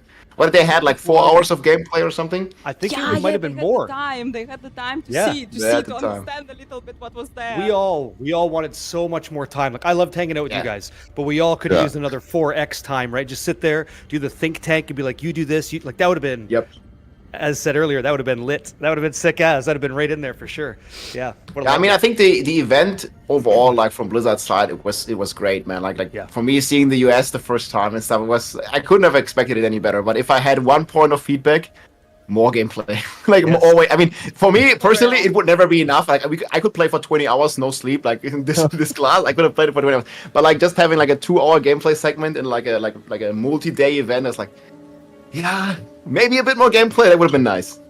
they had like 4 hours of gameplay or something. I think it might have been more. They had the time to see to understand a little bit what was there. We all wanted so much more time. Like I loved hanging out with you guys, but we all could use another 4x time, right? Just sit there, do the think tank, and be like, you do this, like that would have been. Yep. As said earlier, that would have been lit. That would have been sick as. That'd have been right in there for sure. Yeah. I mean, I think the event overall, like from Blizzard's side, it was great, man. Like for me, seeing the US the first time and stuff, I couldn't have expected it any better. But if I had one point of feedback, more gameplay. Always. I mean, for me personally, it would never be enough. Like I could play for 20 hours, no sleep. Like in this class, I could have played it for 20 hours. But like just having like a 2-hour gameplay segment and like a multi-day event is like, yeah, maybe a bit more gameplay. That would have been nice.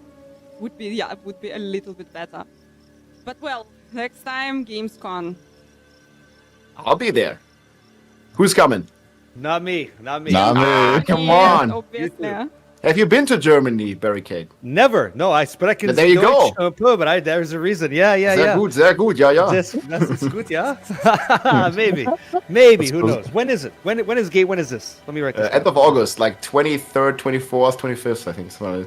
Would be a little bit better. But well, next time Gamescom. I'll be there. Who's coming? Not me. Come on. Obviously. Have you been to Germany, Barricade? Never. No, but I can. There you go. But there's a reason. Yeah. Sehr gut. Yeah. Das ist gut, yeah. Maybe. Who knows? When is it? When is this? Let me write this. End of August, like 23rd, 24th, 25th, I think. So.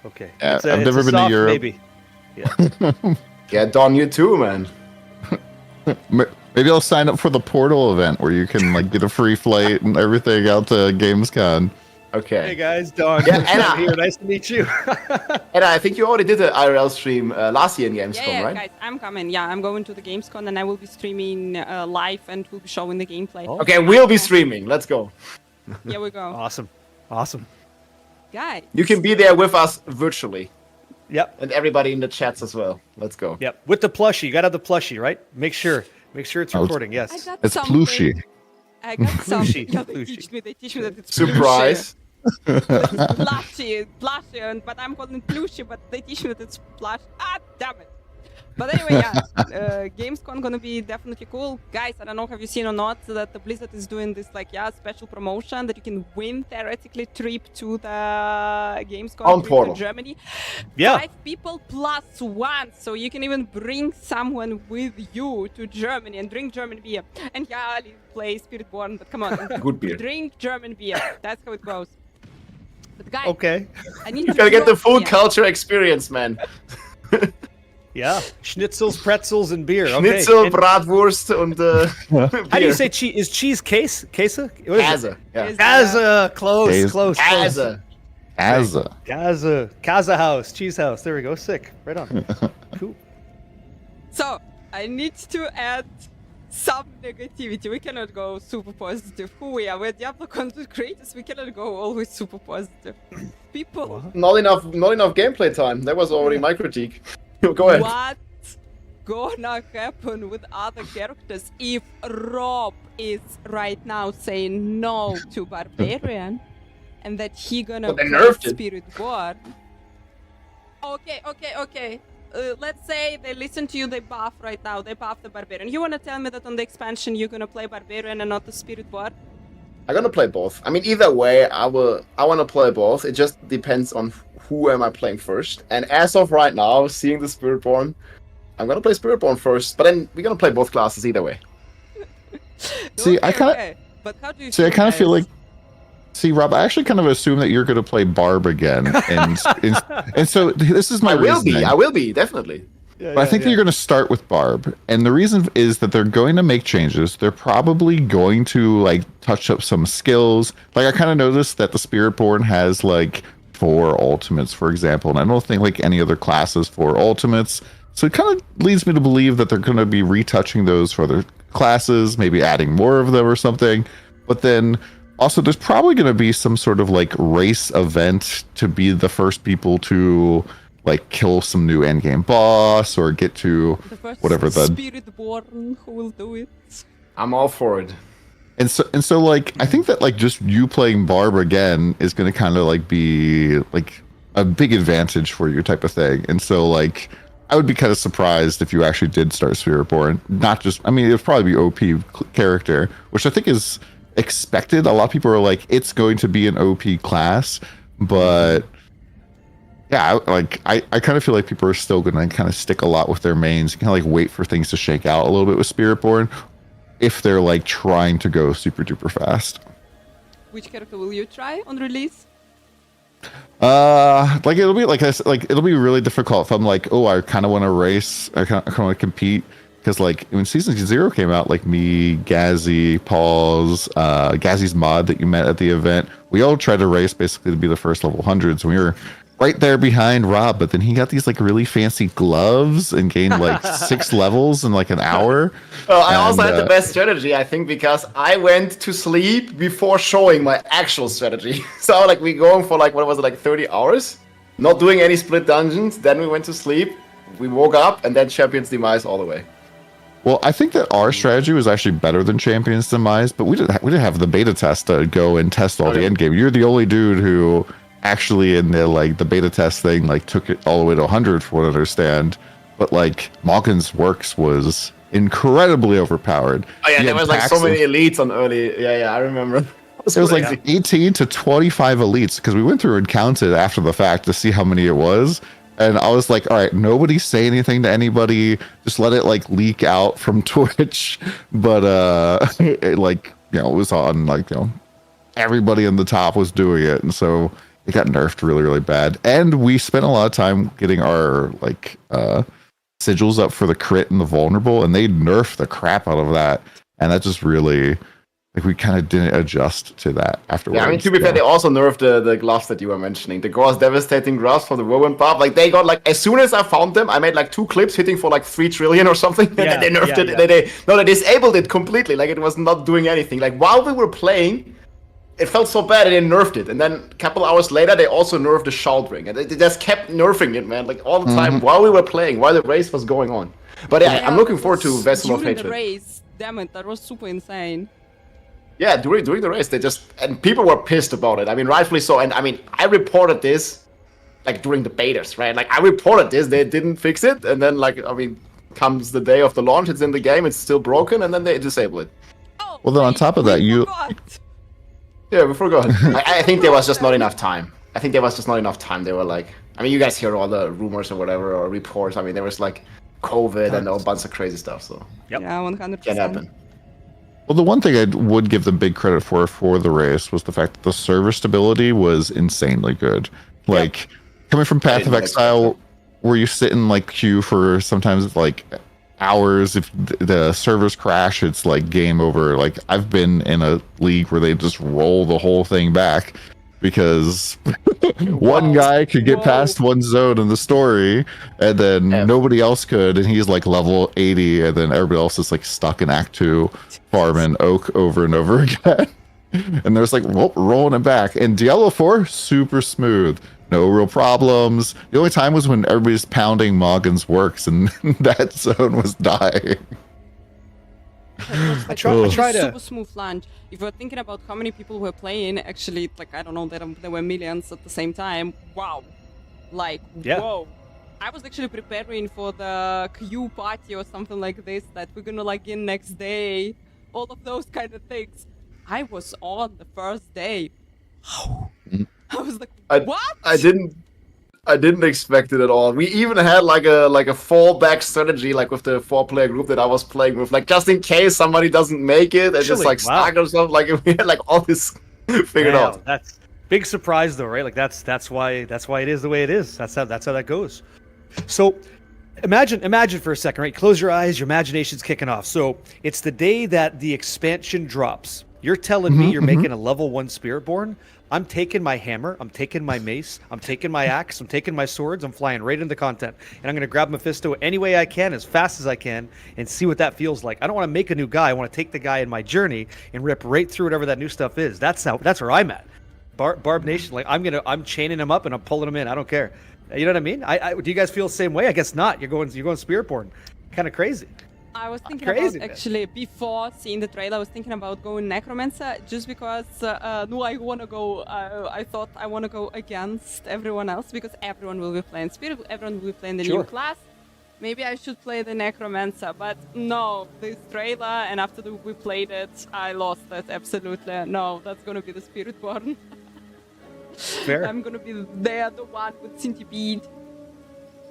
Okay. Yeah, I've never been to Europe. Maybe. Yeah. Yeah, Don, you too, man. Maybe I'll sign up for the Portal event where you can like get a free flight and everything out to Gamescom. Okay. Hey guys, Don. Yeah, Anna. Here. Nice to meet you. Anna, I think you already did an IRL stream last year in Gamescom, right? Guys, I'm coming. Yeah, I'm going to the Gamescom and I will be streaming live and we'll be showing the gameplay. Okay, we'll be streaming. Let's go. Here we go. Awesome. Guys. You can be there with us virtually. Yep. And everybody in the chats as well. Let's go. Yep. With the plushie. You got to have the plushie, right? Make sure it's recording. Yes. It's plushie. I got some. Plushie. They teach me that it's surprise. Plushy, but I'm calling it plushy, but they teach me that it's plush. Damn it. But anyway, Gamescom gonna be definitely cool. Guys, I don't know, have you seen or not, that the Blizzard is doing this special promotion that you can win theoretically trip to the Gamescom trip to Germany. Yeah. 5 people plus 1, so you can even bring someone with you to Germany and drink German beer. And Ali play Spiritborn, but come on. Good beer. Drink German beer. That's how it goes. But guys, okay. I need you gotta get the full culture experience, man. Yeah, schnitzels, pretzels, and beer. Schnitzel, okay. Bratwurst, and beer. How do you say cheese? Is cheese Käse? Käse. Käse. Close. Käse house. Cheese house. There we go. Sick. Right on. Cool. So, I need to add some negativity. We cannot go super positive. Who we are? We're Diablo content creators. We cannot go always super positive. People. What? Not enough gameplay time. That was already my critique. Go ahead. What's gonna happen with other characters if Rob is right now saying no to Barbarian and that he gonna play Spiritborn? Okay. Let's say they listen to you, they buff right now, they buff the Barbarian. You wanna tell me that on the expansion you're gonna play Barbarian and not the Spiritborn? I'm gonna play both. I mean, either way, I wanna play both. It just depends on who am I playing first. And as of right now, seeing the Spiritborn, I'm gonna play Spiritborn first, but then we're gonna play both classes either way. See, I kind of feel like See, Rob, I actually kind of assume that you're going to play Barb again, and so this is my reasoning. I will be, definitely. But I think that you're going to start with Barb, and the reason is that they're going to make changes. They're probably going to like touch up some skills. Like I kind of noticed that the Spiritborn has like 4 ultimates, for example, and I don't think like any other class has 4 ultimates. So it kind of leads me to believe that they're going to be retouching those for other classes, maybe adding more of them or something. But then also there's probably going to be some sort of like race event to be the first people to like kill some new endgame boss or get to whatever the Spiritborn who will do it. I'm all for it. And so like I think that like just you playing Barb again is going to kind of like be like a big advantage for you type of thing. And so like I would be kind of surprised if you actually did start Spiritborn. Not just, I mean, it would probably be OP character, which I think is expected. A lot of people are like, it's going to be an OP class, but yeah, I kind of feel like people are still going to kind of stick a lot with their mains, kind of like wait for things to shake out a little bit with Spiritborn if they're like trying to go super duper fast. Which character will you try on release? Like it'll be like it'll be really difficult if I'm like, oh, I kind of want to race, I kind of want to compete, because like when Season 0 came out, like me, Gazzy, Paul's, Gazzy's mod that you met at the event, we all tried to race basically to be the first level 100s, and we were right there behind Rob, but then he got these like really fancy gloves and gained like 6 levels in like an hour. Well, I also had the best strategy, I think, because I went to sleep before showing my actual strategy. So like we going for like, what was it, like 30 hours? Not doing any split dungeons, then we went to sleep, we woke up, and then Champion's Demise all the way. Well, I think that our strategy was actually better than Champion's Demise, but we didn't have the beta test to go and test all the end game. You're the only dude who actually in the like the beta test thing like took it all the way to 100 from what I understand, but like Morgan's Works was incredibly overpowered. Oh yeah, there was like so many elites on early. Yeah, I remember. It was like 18 to 25 elites, because we went through and counted after the fact to see how many it was, and I was like, all right, nobody say anything to anybody, just let it like leak out from Twitch. But it, like, you know, it was on like, you know, everybody in the top was doing it, and so it got nerfed really, really bad. And we spent a lot of time getting our like sigils up for the crit and the vulnerable, and they nerfed the crap out of that. And that just really, like, we kind of didn't adjust to that afterwards. Yeah, I mean, to be fair, they also nerfed the gloves that you were mentioning. The Gore's devastating gloves for the whirlwind buff. Like, they got, like, as soon as I found them, I made, like, 2 clips hitting for, like, 3 trillion or something. And then they nerfed it. Yeah. They disabled it completely. Like, it was not doing anything. Like, while we were playing, it felt so bad, and they nerfed it. And then a couple hours later, they also nerfed the Shald Ring. And they just kept nerfing it, man, like all the time while we were playing, while the race was going on. But yeah, I'm looking forward to Vessel of Hatred. During the race, damn it, that was super insane. Yeah, during the race, and people were pissed about it. I mean, rightfully so. And I mean, I reported this, like, during the betas, right? Like, I reported this, they didn't fix it. And then, like, I mean, comes the day of the launch, it's in the game, it's still broken, and then they disable it. Oh, well, then on top of that, Yeah, we forgot. I think there was just not enough time. They were like, I mean, you guys hear all the rumors or whatever, or reports. I mean, there was like COVID and a bunch of crazy stuff, so. Yep. Yeah, 100%. Can happen. Well, the one thing I would give them big credit for the race was the fact that the server stability was insanely good. Like, coming from Path of Exile, where you sit in like queue for sometimes like hours, if the servers crash, it's like game over. Like, I've been in a league where they just roll the whole thing back because one guy could get past one zone in the story, and then nobody else could, and he's like level 80, and then everybody else is like stuck in Act 2 farming oak over and over again. And there's like rolling it back. And Diablo 4, super smooth, no real problems. The only time was when everybody's pounding Morgan's Works, and that zone was dying. I tried a super smooth launch. If you're thinking about how many people were playing, actually, like, I don't know, there were millions at the same time. Wow. Like, whoa. I was actually preparing for the queue party or something like this, that we're gonna like in next day, all of those kind of things. I was on the first day. I was like, what? I didn't expect it at all. We even had like a fallback strategy, like with the 4-player group that I was playing with, like just in case somebody doesn't make it and just like stuck or something. Like we had like all this figured out. That's big surprise though, right? Like that's why it is the way it is. That's how that goes. So imagine for a second, right? Close your eyes, your imagination's kicking off. So it's the day that the expansion drops. You're telling me you're making a level 1 Spiritborn. I'm taking my hammer, I'm taking my mace, I'm taking my axe, I'm taking my swords, I'm flying right into content. And I'm going to grab Mephisto any way I can, as fast as I can, and see what that feels like. I don't want to make a new guy. I want to take the guy in my journey and rip right through whatever that new stuff is. That's where I'm at. Barb Nation, like I'm chaining him up and I'm pulling him in. I don't care. You know what I mean? Do you guys feel the same way? I guess not. You're going Spiritborn. Kind of crazy. I was thinking Crazy, about man. actually before seeing the trailer. I was thinking about going Necromancer just because no, I want to go. I thought I want to go against everyone else because everyone will be playing Spirit. Everyone will be playing the new class. Maybe I should play the Necromancer, but no, this trailer and after we played it, I lost it absolutely. No, that's gonna be the Spiritborn. Fair. I'm gonna be there, the one with Centipede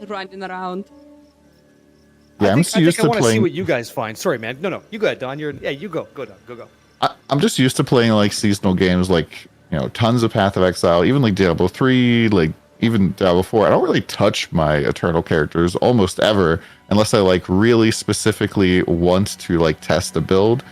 running around. Yeah, I'm just used I to want to see playing. what you guys find. Sorry, man. No, you go ahead, Don. You go. Go, Don. Go. I'm just used to playing like seasonal games, like tons of Path of Exile, even like Diablo 3, like even Diablo 4. I don't really touch my Eternal characters almost ever unless I like really specifically want to like test a build.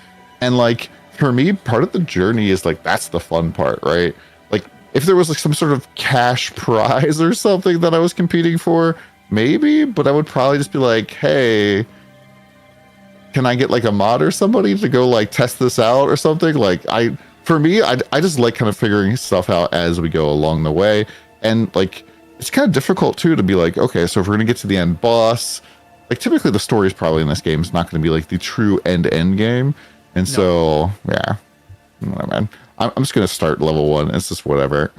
And like for me, part of the journey is like that's the fun part, right? Like if there was like some sort of cash prize or something that I was competing for, maybe, but I would probably just be like, hey, can I get like a mod or somebody to go like test this out or something? Like I just like kind of figuring stuff out as we go along the way. And like, it's kind of difficult too to be like, okay, so if we're going to get to the end boss, like typically the story is probably in this game is not going to be like the true end game. And so, yeah, man, I'm just going to start level 1. It's just whatever.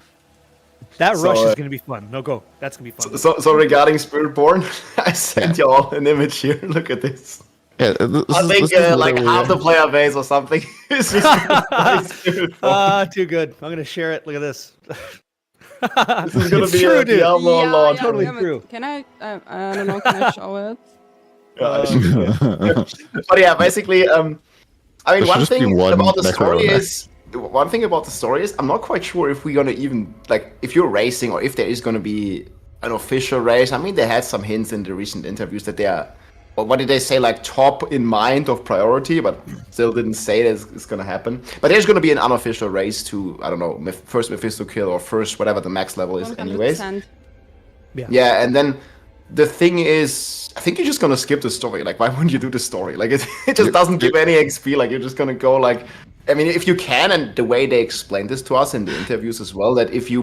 That rush is going to be fun. No, go. That's going to be fun. So regarding Spiritborn, I sent you all an image here. Look at this. Yeah, I think like half the player base or something is just Spiritborn. Too good. I'm going to share it. Look at this. This is going to be a Diablo launch. Totally true. Can I don't know, can I show it? But yeah, basically, I mean, one thing about the story is I'm not quite sure if we're gonna even like if you're racing or if there is gonna be an official race. I mean, they had some hints in the recent interviews that they are, or what did they say, like top in mind of priority, but still didn't say that it's gonna happen. But there's gonna be an unofficial race to, I don't know, first Mephisto kill or first whatever the max level is, 100%. Anyways. Yeah, and then the thing is, I think you're just gonna skip the story. Like, why wouldn't you do the story? Like, it just doesn't give any XP. Like, you're just gonna go like, I mean, if you can, and the way they explained this to us in the interviews as well, that if you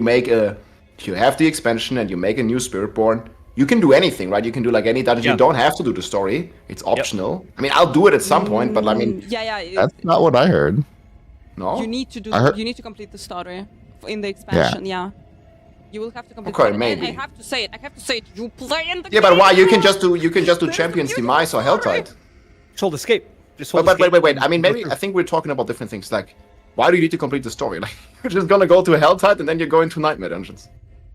have the expansion and you make a new Spiritborn, you can do anything, right? You can do like any dungeon. You don't have to do the story. It's optional. I mean, I'll do it at some point, but I mean, that's not what I heard. No, you need to do. You need to complete the story in the expansion. Yeah. You will have to complete. Okay, it. maybe. And I have to say it. You play in the game. But why? You can just do Champion's Demise or Helltide. Just hold escape. But wait. I mean, maybe I think we're talking about different things. Like, why do you need to complete the story? Like, you're just gonna go to Helltide and then you're going to Nightmare Dungeons.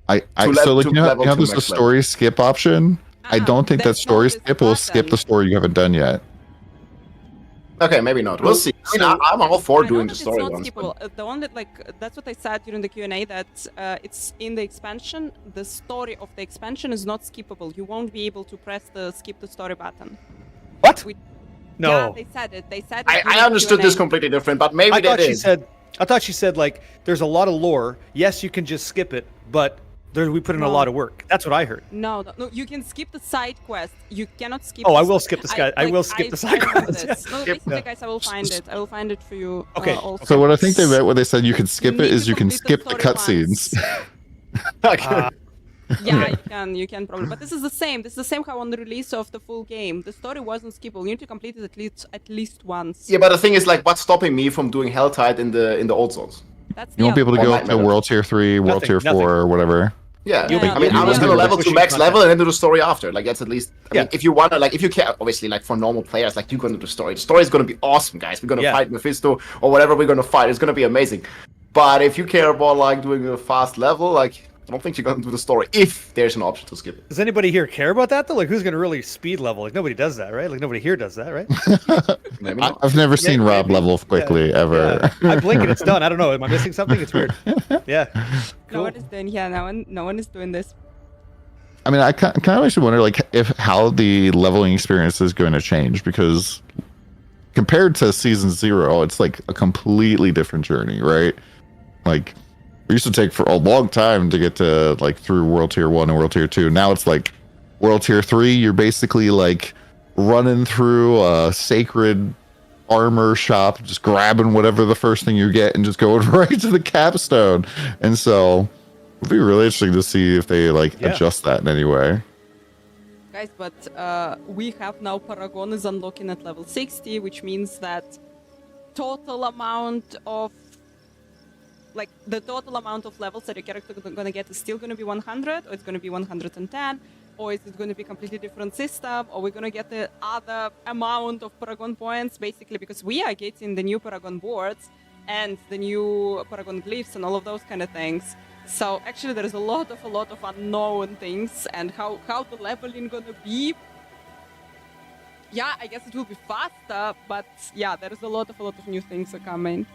So like you know there's a story skip option. I don't think that story skip will skip the story you haven't done yet. Okay, maybe not. We'll see. I mean, I'm all for doing the story ones. The one that that's what I said during the Q&A, that it's in the expansion. The story of the expansion is not skippable. You won't be able to press the skip the story button. What? No. Yeah, they said it. They said it. I understood this completely different, but maybe I thought she said like there's a lot of lore. Yes, you can just skip it, but we put in a lot of work. That's what I heard. No, you can skip the side quest. You cannot skip. I will skip the side. I will skip the side quest. No, basically, guys, I will find it. I will find it for you. Okay. So what I think they meant when they said you can skip it is you can skip the cutscenes. Yeah, you can probably. But this is the same. This is the same how on the release of the full game, the story wasn't skippable. You need to complete it at least once. Yeah, but the thing is, like, what's stopping me from doing Helltide in the old zones? You won't be able to go to World Tier 3, World Tier 4, or whatever. Yeah, I mean, I'm just gonna level to max level and then do the story after. Like, that's at least. I mean, if you wanna, like, if you care, obviously, like for normal players, like you're gonna do the story. The story is gonna be awesome, guys. We're gonna fight Mephisto or whatever we're gonna fight. It's gonna be amazing. But if you care about like doing a fast level, like I don't think you're gonna do the story if there's an option to skip it. Does anybody here care about that though? Like, who's gonna really speed level? Like, nobody does that, right? Like, nobody here does that, right? Maybe not. I've never seen Rob level quickly ever. Yeah. I blink and it's done. I don't know. Am I missing something? It's weird. Yeah. No one is doing. Yeah, no one is doing this. I mean, I kind of actually wonder, like, if how the leveling experience is going to change, because compared to Season 0, it's like a completely different journey, right? Like, it used to take for a long time to get to, like, through World Tier 1 and World Tier 2. Now it's like World Tier 3, you're basically, like, running through a sacred armor shop, just grabbing whatever the first thing you get and just going right to the capstone. And so it'd be really interesting to see if they, like, adjust that in any way. Guys, but we have now Paragon is unlocking at level 60, which means that total amount of the total amount of levels that your character is going to get is still going to be 100, or it's going to be 110, or is it going to be a completely different system, or we're going to get the other amount of Paragon points, basically because we are getting the new Paragon boards and the new Paragon glyphs and all of those kind of things. So actually there is a lot of unknown things, and how the leveling going to be. Yeah, I guess it will be faster, but yeah, there is a lot of new things are coming.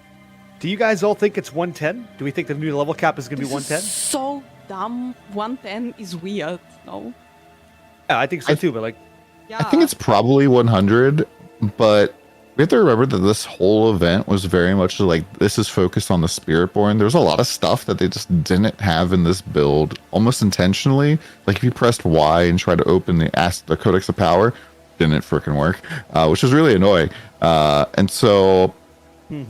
Do you guys all think it's 110? Do we think the new level cap is going to be 110? So dumb. 110 is weird, no? Yeah, I think so too, but like... Yeah. I think it's probably 100, but we have to remember that this whole event was very much like, this is focused on the Spiritborn. There's a lot of stuff that they just didn't have in this build, almost intentionally. Like, if you pressed Y and tried to open the Codex of Power, didn't frickin' work, which was really annoying. And so...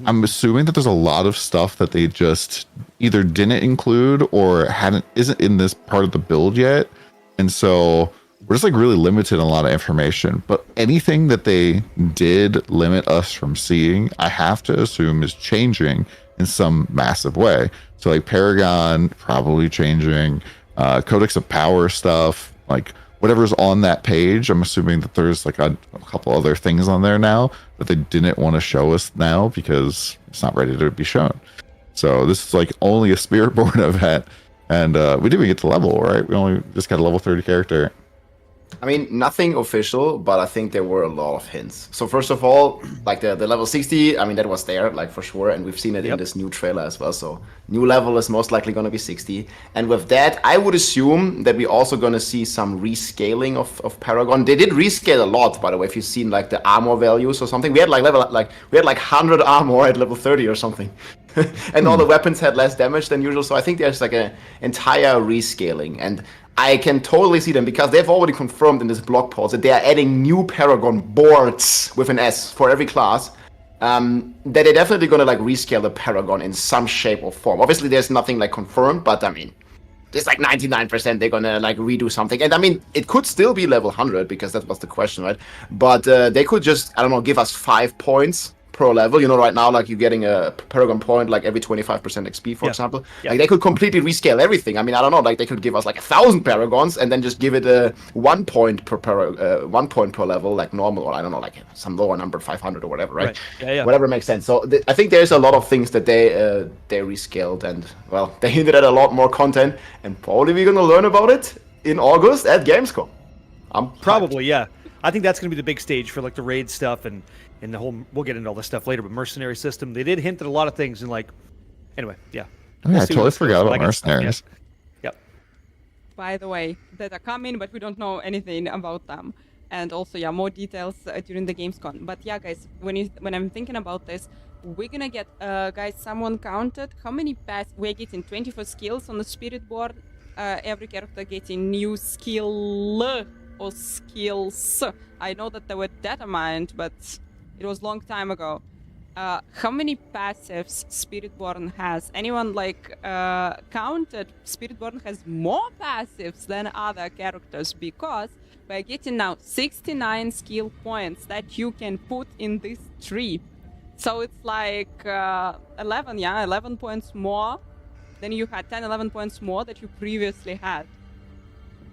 I'm assuming that there's a lot of stuff that they just either didn't include or isn't in this part of the build yet. And so we're just like really limited in a lot of information. But anything that they did limit us from seeing, I have to assume is changing in some massive way. So like Paragon probably changing, Codex of Power stuff, like whatever's on that page. I'm assuming that there's like a couple other things on there now that they didn't want to show us now because it's not ready to be shown. So this is like only a Spiritborn event, and we didn't even get to level, right? We only just got a level 30 character. I mean, nothing official, but I think there were a lot of hints. So first of all, like the level 60, I mean, that was there, like for sure, and we've seen it in this new trailer as well. So new level is most likely going to be 60. And with that, I would assume that we're also going to see some rescaling of Paragon. They did rescale a lot, by the way, if you've seen like the armor values or something. We had like 100 armor at level 30 or something. And all the weapons had less damage than usual. So I think there's like an entire rescaling. And I can totally see them because they've already confirmed in this blog post that they are adding new Paragon boards with an S for every class. That they're definitely going to like rescale the Paragon in some shape or form. Obviously, there's nothing like confirmed, but I mean, there's like 99% they're going to like redo something. And I mean, it could still be level 100 because that was the question, right? But they could just, I don't know, give us 5 points per level. You know, right now, like you're getting a Paragon point like every 25% XP, for example. Like they could completely rescale everything. I mean, I don't know, like they could give us like 1,000 Paragons and then just give it a 1 point per 1 point per level, like normal, or I don't know, like some lower number, 500 or whatever, right? Whatever makes sense. So I think there's a lot of things that they rescaled, and well, they hinted at a lot more content, and probably we're gonna learn about it in August at Gamescom. Probably, yeah. I think that's gonna be the big stage for like the raid stuff and the whole, we'll get into all this stuff later, but mercenary system, they did hint at a lot of things, and like, anyway, yeah. Oh, yeah, I totally forgot about mercenaries. Yep. By the way, that are coming, but we don't know anything about them. And also, yeah, more details during the Gamescom. But yeah, guys, when I'm thinking about this, we're gonna get, guys, someone counted how many we're getting 24 skills on the Spiritborn. Every character getting new skill or skills. I know that they were determined, but it was long time ago. How many passives Spiritborn has? Anyone like counted? Spiritborn has more passives than other characters because we're getting now 69 skill points that you can put in this tree. So it's like 11 points more than you had, 10, 11 points more that you previously had.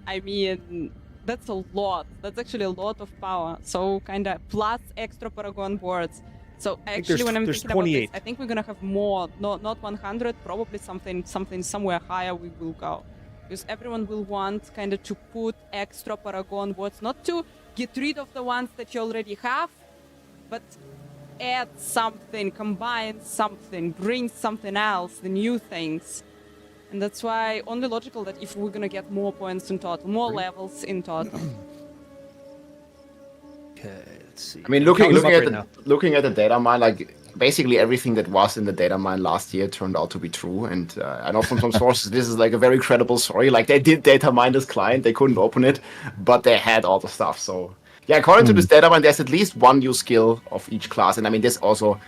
I mean, that's a lot. That's actually a lot of power. So kind of plus extra Paragon boards. So actually, when I'm thinking about this, I think we're gonna have more. Not 100. Probably something somewhere higher. We will go. because everyone will want kind of to put extra Paragon words, not to get rid of the ones that you already have, but add something, combine something, bring something else, the new things. And that's why only logical that if we're gonna get more points in total, more levels in total. Okay, let's see. I mean, looking at the data mine, like basically everything that was in the data mine last year turned out to be true. And I know from some sources this is like a very credible story. Like they did data mine this client, they couldn't open it, but they had all the stuff. So yeah, according to this data mine, there's at least one new skill of each class. And I mean, this also,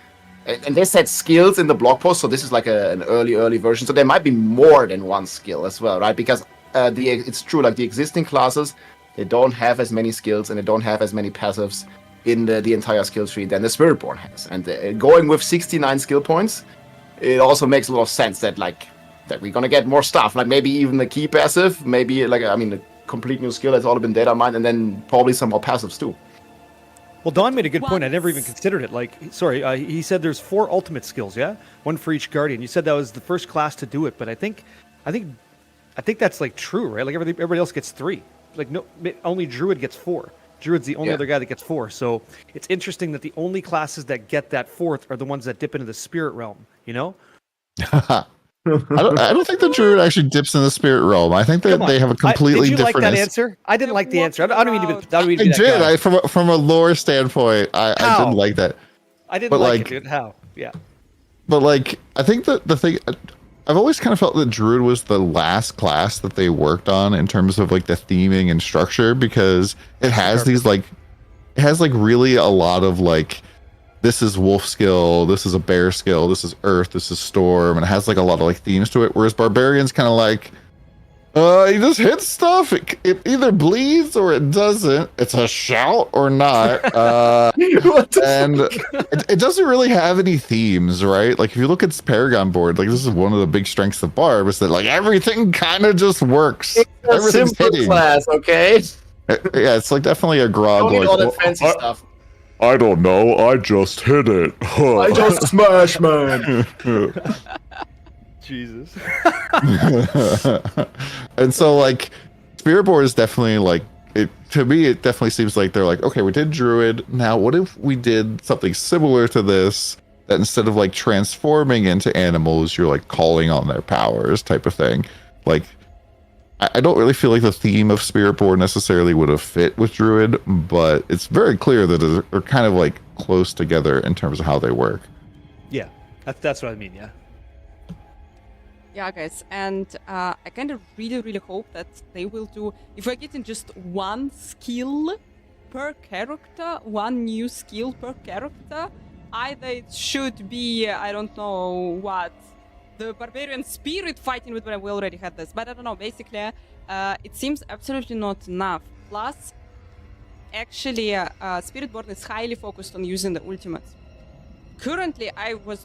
and they said skills in the blog post, so this is like an early version. So there might be more than one skill as well, right? Because it's true, like the existing classes, they don't have as many skills and they don't have as many passives in the entire skill tree than the Spiritborn has. And going with 69 skill points, it also makes a lot of sense that we're gonna get more stuff, like maybe even the key passive, maybe like, I mean, a complete new skill that's all been data mined, and then probably some more passives too. Well, Don made a good point. I never even considered it. Like, sorry, he said there's 4 ultimate skills, yeah? One for each guardian. You said that was the first class to do it, but I think that's like true, right? Like everybody else gets 3. Like no, only Druid gets 4. Druid's the only other guy that gets 4. So it's interesting that the only classes that get that 4th are the ones that dip into the spirit realm, you know? I don't think the Druid actually dips in the spirit realm. I think that they have a completely different... Did you like that answer? I didn't like the answer. I don't mean to be that guy. From a lore standpoint, I didn't like that. I didn't like it, dude. How? Yeah. But like, I think that the thing... I've always kind of felt that Druid was the last class that they worked on in terms of like the theming and structure, because it has these like, it has like really a lot of like, this is wolf skill, this is a bear skill, this is earth, this is storm, and it has like a lot of like themes to it. Whereas Barbarian's kind of like, you just hit stuff. It either bleeds or it doesn't. It's a shout or not. And it doesn't really have any themes, right? Like if you look at Paragon board, like this is one of the big strengths of Barb, is that like everything kind of just works. It's a simple class, okay? Yeah, it's like definitely a grog. Don't need all that fancy stuff. I don't know. I just hit it. I just smash, man. Jesus. And so like Spiritborn is definitely like, it to me it definitely seems like they're like, okay, we did Druid, now what if we did something similar to this, that instead of like transforming into animals, you're like calling on their powers type of thing. Like I don't really feel like the theme of Spiritborn necessarily would have fit with Druid, but it's very clear that they're kind of like close together in terms of how they work. Yeah, that's what I mean. Yeah. Yeah, guys, and I kind of really hope that they will do, if we're getting just one skill per character, one new skill per character, either it should be, I don't know what, the Barbarian Spirit fighting with, but we already had this, but I don't know, basically, it seems absolutely not enough. Plus, actually, Spiritborn is highly focused on using the ultimates. Currently,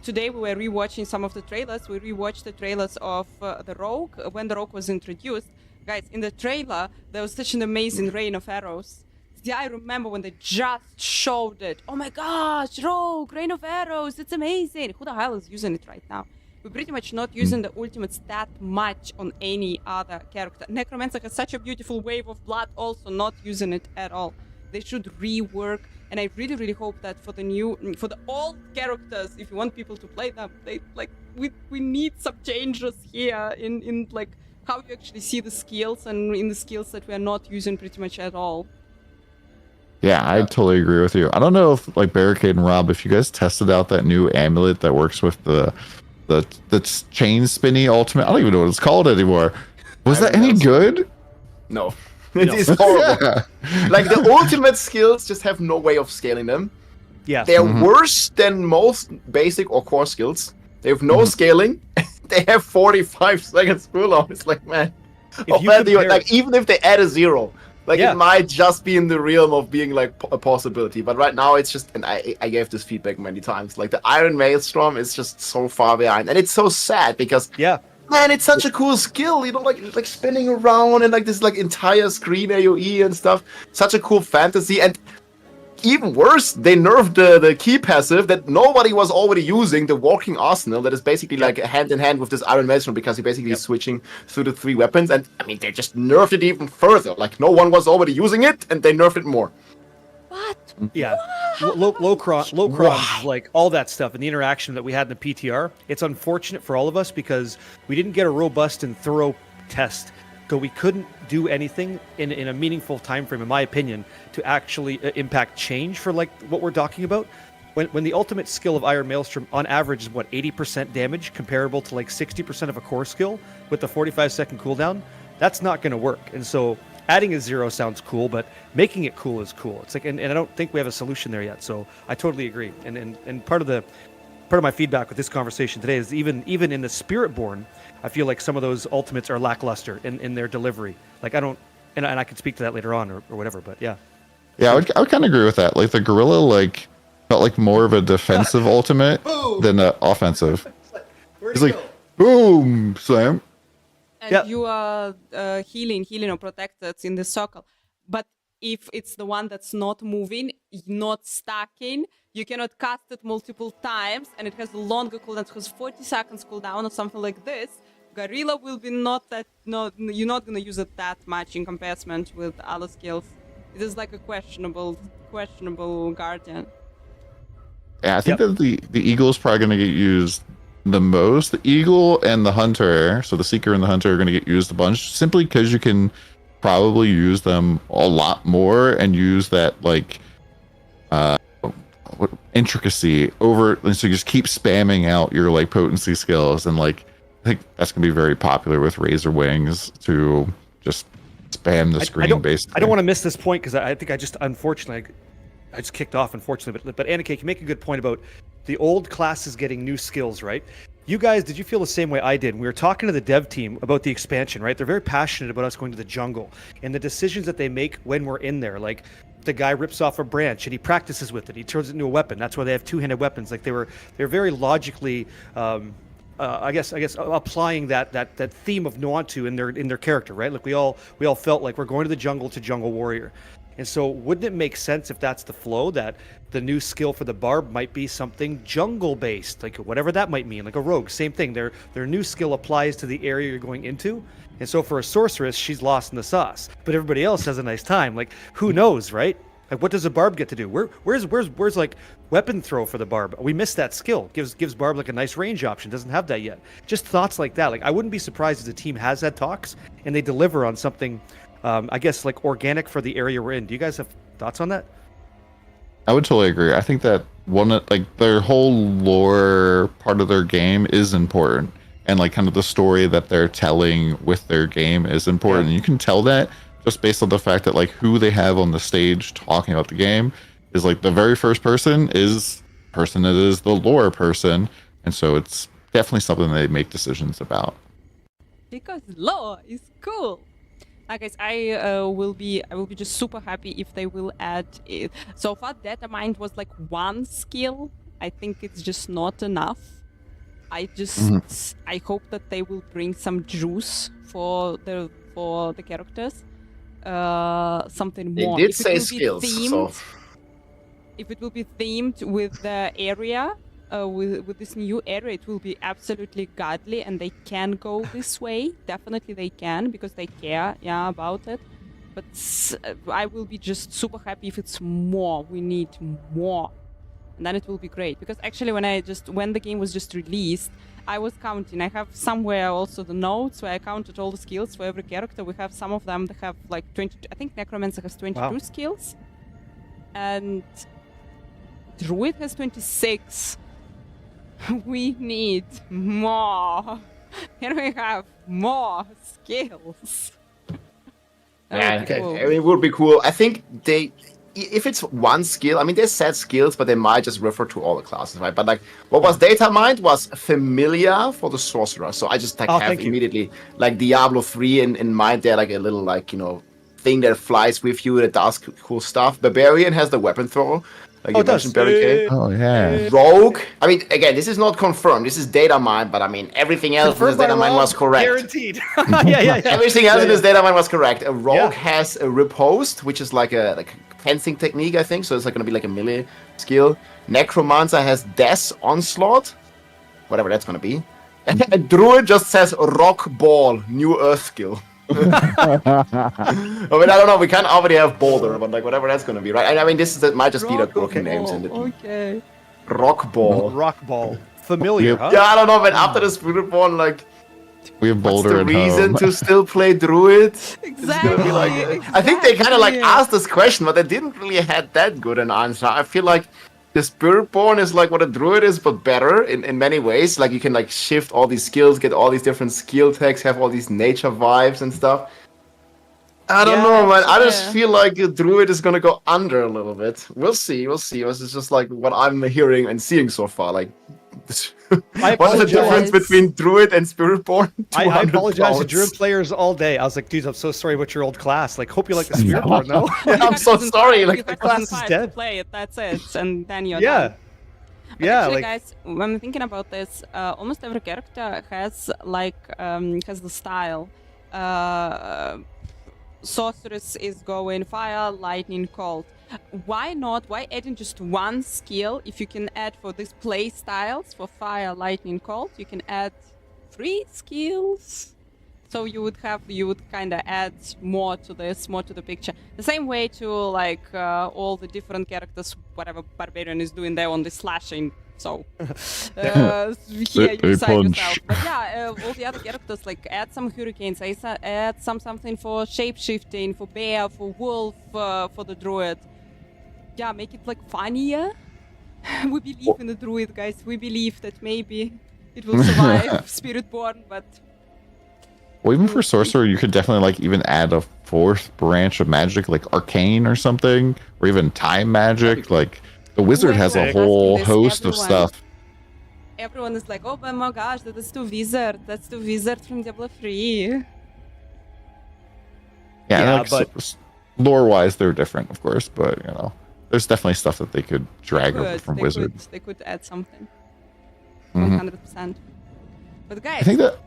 today we were rewatching some of the trailers. We rewatched the trailers of the Rogue, when the Rogue was introduced. Guys, in the trailer, there was such an amazing rain of arrows. Yeah, I remember when they just showed it. Oh my gosh, Rogue, rain of arrows, it's amazing. Who the hell is using it right now? We're pretty much not using the ultimates that much on any other character. Necromancer has such a beautiful wave of blood, also not using it at all. They should rework, and I really hope that for the old characters, if you want people to play them, we need some changes here in like how you actually see the skills and in the skills that we are not using pretty much at all. Yeah, I totally agree with you. I don't know if like Barricade and Rob, if you guys tested out that new amulet that works with the chain spinny ultimate. I don't even know what it's called anymore. Was that any good? No. It is horrible. Yeah. Like the ultimate skills just have no way of scaling them. Yeah. They're worse than most basic or core skills. They have no scaling. They have 45 seconds cooldown. It's like, man. Even if they add a 0, it might just be in the realm of being like a possibility. But right now it's just, and I gave this feedback many times, like the Iron Maelstrom is just so far behind. And it's so sad because man, it's such a cool skill, you know, like spinning around and like this like entire screen AoE and stuff. Such a cool fantasy, and even worse, they nerfed the key passive that nobody was already using, the Walking Arsenal, that is basically like a hand-in-hand with this Iron Maelstrom, because you're basically switching through the 3 weapons, and I mean, they just nerfed it even further. Like, no one was already using it, and they nerfed it more. What? Yeah. Low crons, like all that stuff, and the interaction that we had in the PTR, it's unfortunate for all of us because we didn't get a robust and thorough test. So we couldn't do anything in a meaningful time frame, in my opinion, to actually impact change for like what we're talking about. When the ultimate skill of Iron Maelstrom on average is what, 80% damage, comparable to like 60% of a core skill with the 45-second cooldown, that's not going to work. And so adding a 0 sounds cool, but making it cool is cool. It's like, and I don't think we have a solution there yet. So I totally agree. And part of my feedback with this conversation today is even in the Spiritborn, I feel like some of those ultimates are lackluster in their delivery. Like I don't, and I can speak to that later on or whatever. But yeah. Yeah, I would kind of agree with that. Like the gorilla, like felt like more of a defensive ultimate than an offensive. He's like, boom, slam. And you are healing or protected in the circle. But if it's the one that's not moving, not stacking, you cannot cast it multiple times, and it has a longer cooldown. It has 40 seconds cooldown or something like this. Gorilla will be you're not gonna use it that much in comparison with other skills. It is like a questionable guardian. Yeah, I think that the eagle is probably going to get used the most. The eagle and the hunter, so the seeker and the hunter, are going to get used a bunch, simply because you can probably use them a lot more and use that like intricacy over, and so you just keep spamming out your like potency skills, and like I think that's going to be very popular with Razor Wings to just spam the screen. Basically, I don't want to miss this point because I think I just unfortunately I just kicked off, unfortunately. But Annika, you make a good point about the old classes getting new skills, right? You guys, did you feel the same way I did? We were talking to the dev team about the expansion, right? They're very passionate about us going to the jungle and the decisions that they make when we're in there. Like the guy rips off a branch and he practices with it. He turns it into a weapon. That's why they have two-handed weapons. Like they're very logically, I guess applying that theme of Nuantu in their character, right? Like we all felt like we're going to the jungle to jungle warrior. And so wouldn't it make sense if that's the flow, that the new skill for the barb might be something jungle based, like whatever that might mean, like a rogue, same thing. Their new skill applies to the area you're going into. And so for a sorceress, she's lost in the sauce, but everybody else has a nice time. Like who knows, right? Like what does a barb get to do? Where's like weapon throw for the barb? We missed that skill. Gives barb like a nice range option. Doesn't have that yet. Just thoughts like that. Like I wouldn't be surprised if the team has had talks and they deliver on something I guess like organic for the area we're in. Do you guys have thoughts on that? I would totally agree. I think that like their whole lore part of their game is important, and like kind of the story that they're telling with their game is important. And you can tell that just based on the fact that like who they have on the stage talking about the game is like the very first person is the person that is the lore person, and so it's definitely something they make decisions about. Because lore is cool. Guys, I will be just super happy if they will add it. So far, Data Mind was like one skill. I think it's just not enough. I hope that they will bring some juice for the characters. Something more. They did say skills. If it will be themed with the area, with this new area, it will be absolutely godly, and they can go this way. Definitely they can, because they care about it. But I will be just super happy if it's more. We need more, and then it will be great. Because actually when the game was just released, I was counting. I have somewhere also the notes where I counted all the skills for every character. We have some of them that have like 20. I think Necromancer has 22 skills, and Druid has 26. We need more. Can we have more skills? Yeah, okay. Cool. I mean, it would be cool. I think if it's one skill, I mean, they said skills, but they might just refer to all the classes, right? But like, what was Data Mind was familiar for the sorcerer. So I just like have immediately like Diablo 3 in mind. They're like a little like, thing that flies with you that does cool stuff. Barbarian has the weapon throw. Like you mentioned, Barricade. Oh yeah. Rogue. I mean, again, this is not confirmed. This is data mine, but I mean, everything else in this data mine was correct. Guaranteed. yeah. Everything else in this data mine was correct. A Rogue has a riposte, which is like a fencing technique, I think. So it's like going to be like a melee skill. Necromancer has Death Onslaught, whatever that's going to be. And Druid just says Rock Ball, New Earth skill. I mean, I don't know. We can already have Boulder, but like whatever that's going to be, right? And I mean, that might just be like broken names in it. Okay. Rock Ball. Rock Ball. Familiar, huh? Yeah, I don't know, but after the Spiritborn, like, we have Boulder what's the reason to still play Druid? Exactly. Gonna be like, I think they kind of like asked this question, but they didn't really had that good an answer. I feel like the Spiritborn is like what a Druid is, but better in many ways. Like you can like shift all these skills, get all these different skill tags, have all these nature vibes and stuff. I don't know, man. I just feel like the Druid is gonna go under a little bit. We'll see. This is just like what I'm hearing and seeing so far. Like, what's the difference between Druid and Spiritborn? I apologize to Druid players all day. I was like, dude, I'm so sorry about your old class. Like, hope you like the Spiritborn, though. I'm so sorry. Like, the class is dead. Play it, that's it, and then you're done. Yeah, actually, like, guys, when I'm thinking about this, almost every character has like has the style. Sorceress is going fire, lightning, cold. Why not? Why adding just one skill? If you can add for these play styles for fire, lightning, cold, you can add 3 skills. So you would kind of add more to the picture. The same way to like all the different characters, whatever Barbarian is doing there on the slashing. So here you decide yourself. But yeah, all the other characters like add some hurricanes, add something for shapeshifting, for bear, for wolf, for the druid. Yeah, make it like funnier. We believe in the druid, guys. We believe that maybe it will survive Spiritborn, but. Well, even for sorcerer, you could definitely like even add a 4th branch of magic, like arcane or something, or even time magic, like. The wizard has a whole host of stuff. Everyone is like, oh my gosh, that's the wizard. That's the wizard from Diablo 3. Yeah, like, but lore-wise, they're different, of course, but you know, there's definitely stuff that they could drag over from wizards. They could add something. 100%. But guys, I think that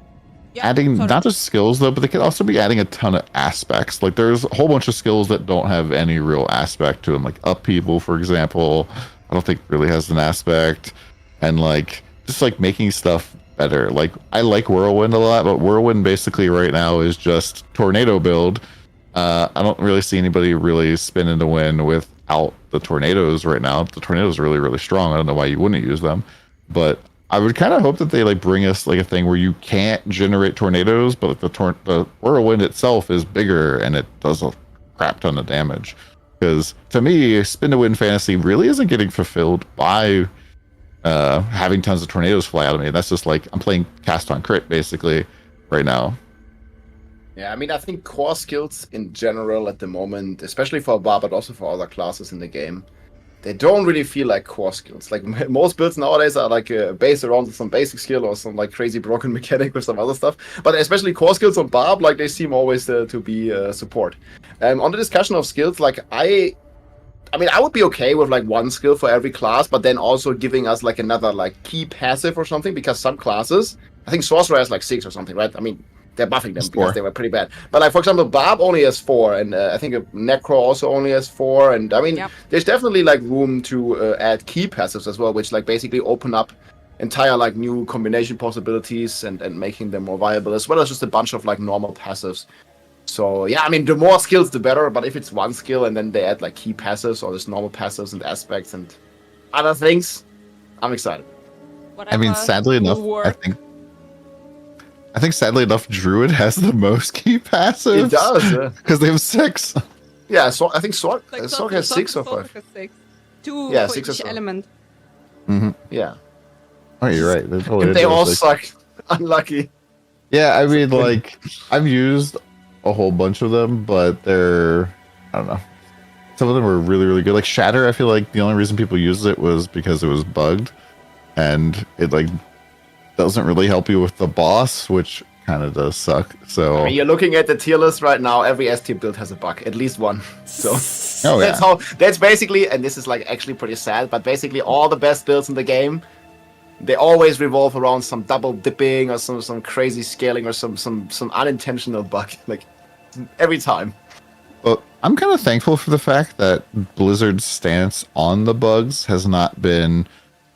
adding not just skills though, but they could also be adding a ton of aspects. Like there's a whole bunch of skills that don't have any real aspect to them, like upheaval, for example. I don't think really has an aspect, and like just like making stuff better. Like I like Whirlwind a lot, but Whirlwind basically right now is just tornado build. I don't really see anybody really spinning the wind without the tornadoes right now. The tornadoes are really, really strong. I don't know why you wouldn't use them, but I would kind of hope that they like bring us like a thing where you can't generate tornadoes, but the whirlwind itself is bigger and it does a crap ton of damage. Because to me, spin to win fantasy really isn't getting fulfilled by having tons of tornadoes fly out of me. That's just like I'm playing cast on crit basically right now. Yeah, I mean, I think core skills in general at the moment, especially for Bar, but also for other classes in the game, they don't really feel like core skills. Like most builds nowadays are like based around some basic skill or some like crazy broken mechanic or some other stuff. But especially core skills on Barb, like they seem always to be support. On the discussion of skills, like I mean, I would be okay with like one skill for every class, but then also giving us like another like key passive or something, because some classes, I think Sorcerer has like 6 or something, right? I mean, they're buffing them because they were pretty bad. But like, for example, Barb only has 4, and I think Necro also only has 4. And I mean, there's definitely like room to add key passives as well, which like basically open up entire like new combination possibilities and making them more viable, as well as just a bunch of like normal passives. So yeah, I mean, the more skills, the better. But if it's one skill and then they add like key passives or just normal passives and aspects and other things, I'm excited. I mean, sadly enough, I think sadly enough, Druid has the most key passives. It does, because they have 6. Yeah, so I think Sorg has 6 so far. 2 yeah, for 6 each element. Mm-hmm. Yeah. Oh, you're right. They all suck. Unlucky. Yeah, I mean, like I've used a whole bunch of them, but I don't know. Some of them were really, really good. Like Shatter, I feel like the only reason people used it was because it was bugged, and it like doesn't really help you with the boss, which kind of does suck. So I mean, you're looking at the tier list right now. Every S tier build has a bug, at least one. So that's basically, and this is like actually pretty sad, but basically all the best builds in the game, they always revolve around some double dipping or some crazy scaling or some unintentional bug, like every time. Well, I'm kind of thankful for the fact that Blizzard's stance on the bugs has not been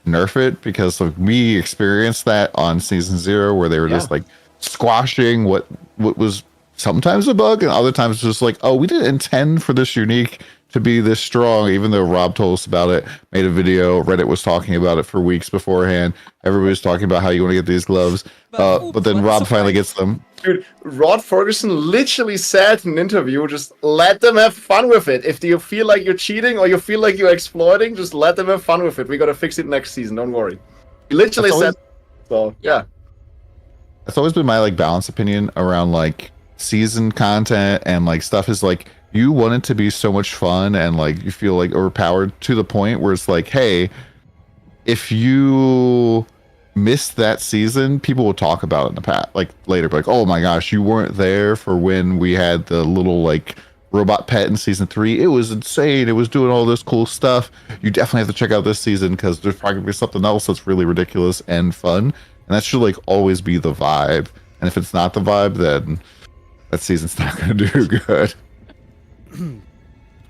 nerf it, because like, we experienced that on season 0 where they were just like squashing what was sometimes a bug and other times just like, oh, we didn't intend for this unique to be this strong, even though Rob told us about it, made a video, Reddit was talking about it for weeks beforehand, everybody was talking about how you want to get these gloves, but then Rob finally gets them. Dude, Rod Ferguson literally said in an interview, just let them have fun with it. If you feel like you're cheating or you feel like you're exploiting, just let them have fun with it. We gotta fix it next season, don't worry. He literally said, so yeah. That's always been my like balanced opinion around like season content and like stuff is like, you want it to be so much fun and like you feel like overpowered to the point where it's like, hey, if you missed that season, people will talk about it in the past, like later, like, oh my gosh, you weren't there for when we had the little like robot pet in season 3. It was insane. It was doing all this cool stuff. You definitely have to check out this season because there's probably gonna be something else that's really ridiculous and fun. And that should like always be the vibe. And if it's not the vibe, then that season's not gonna do good.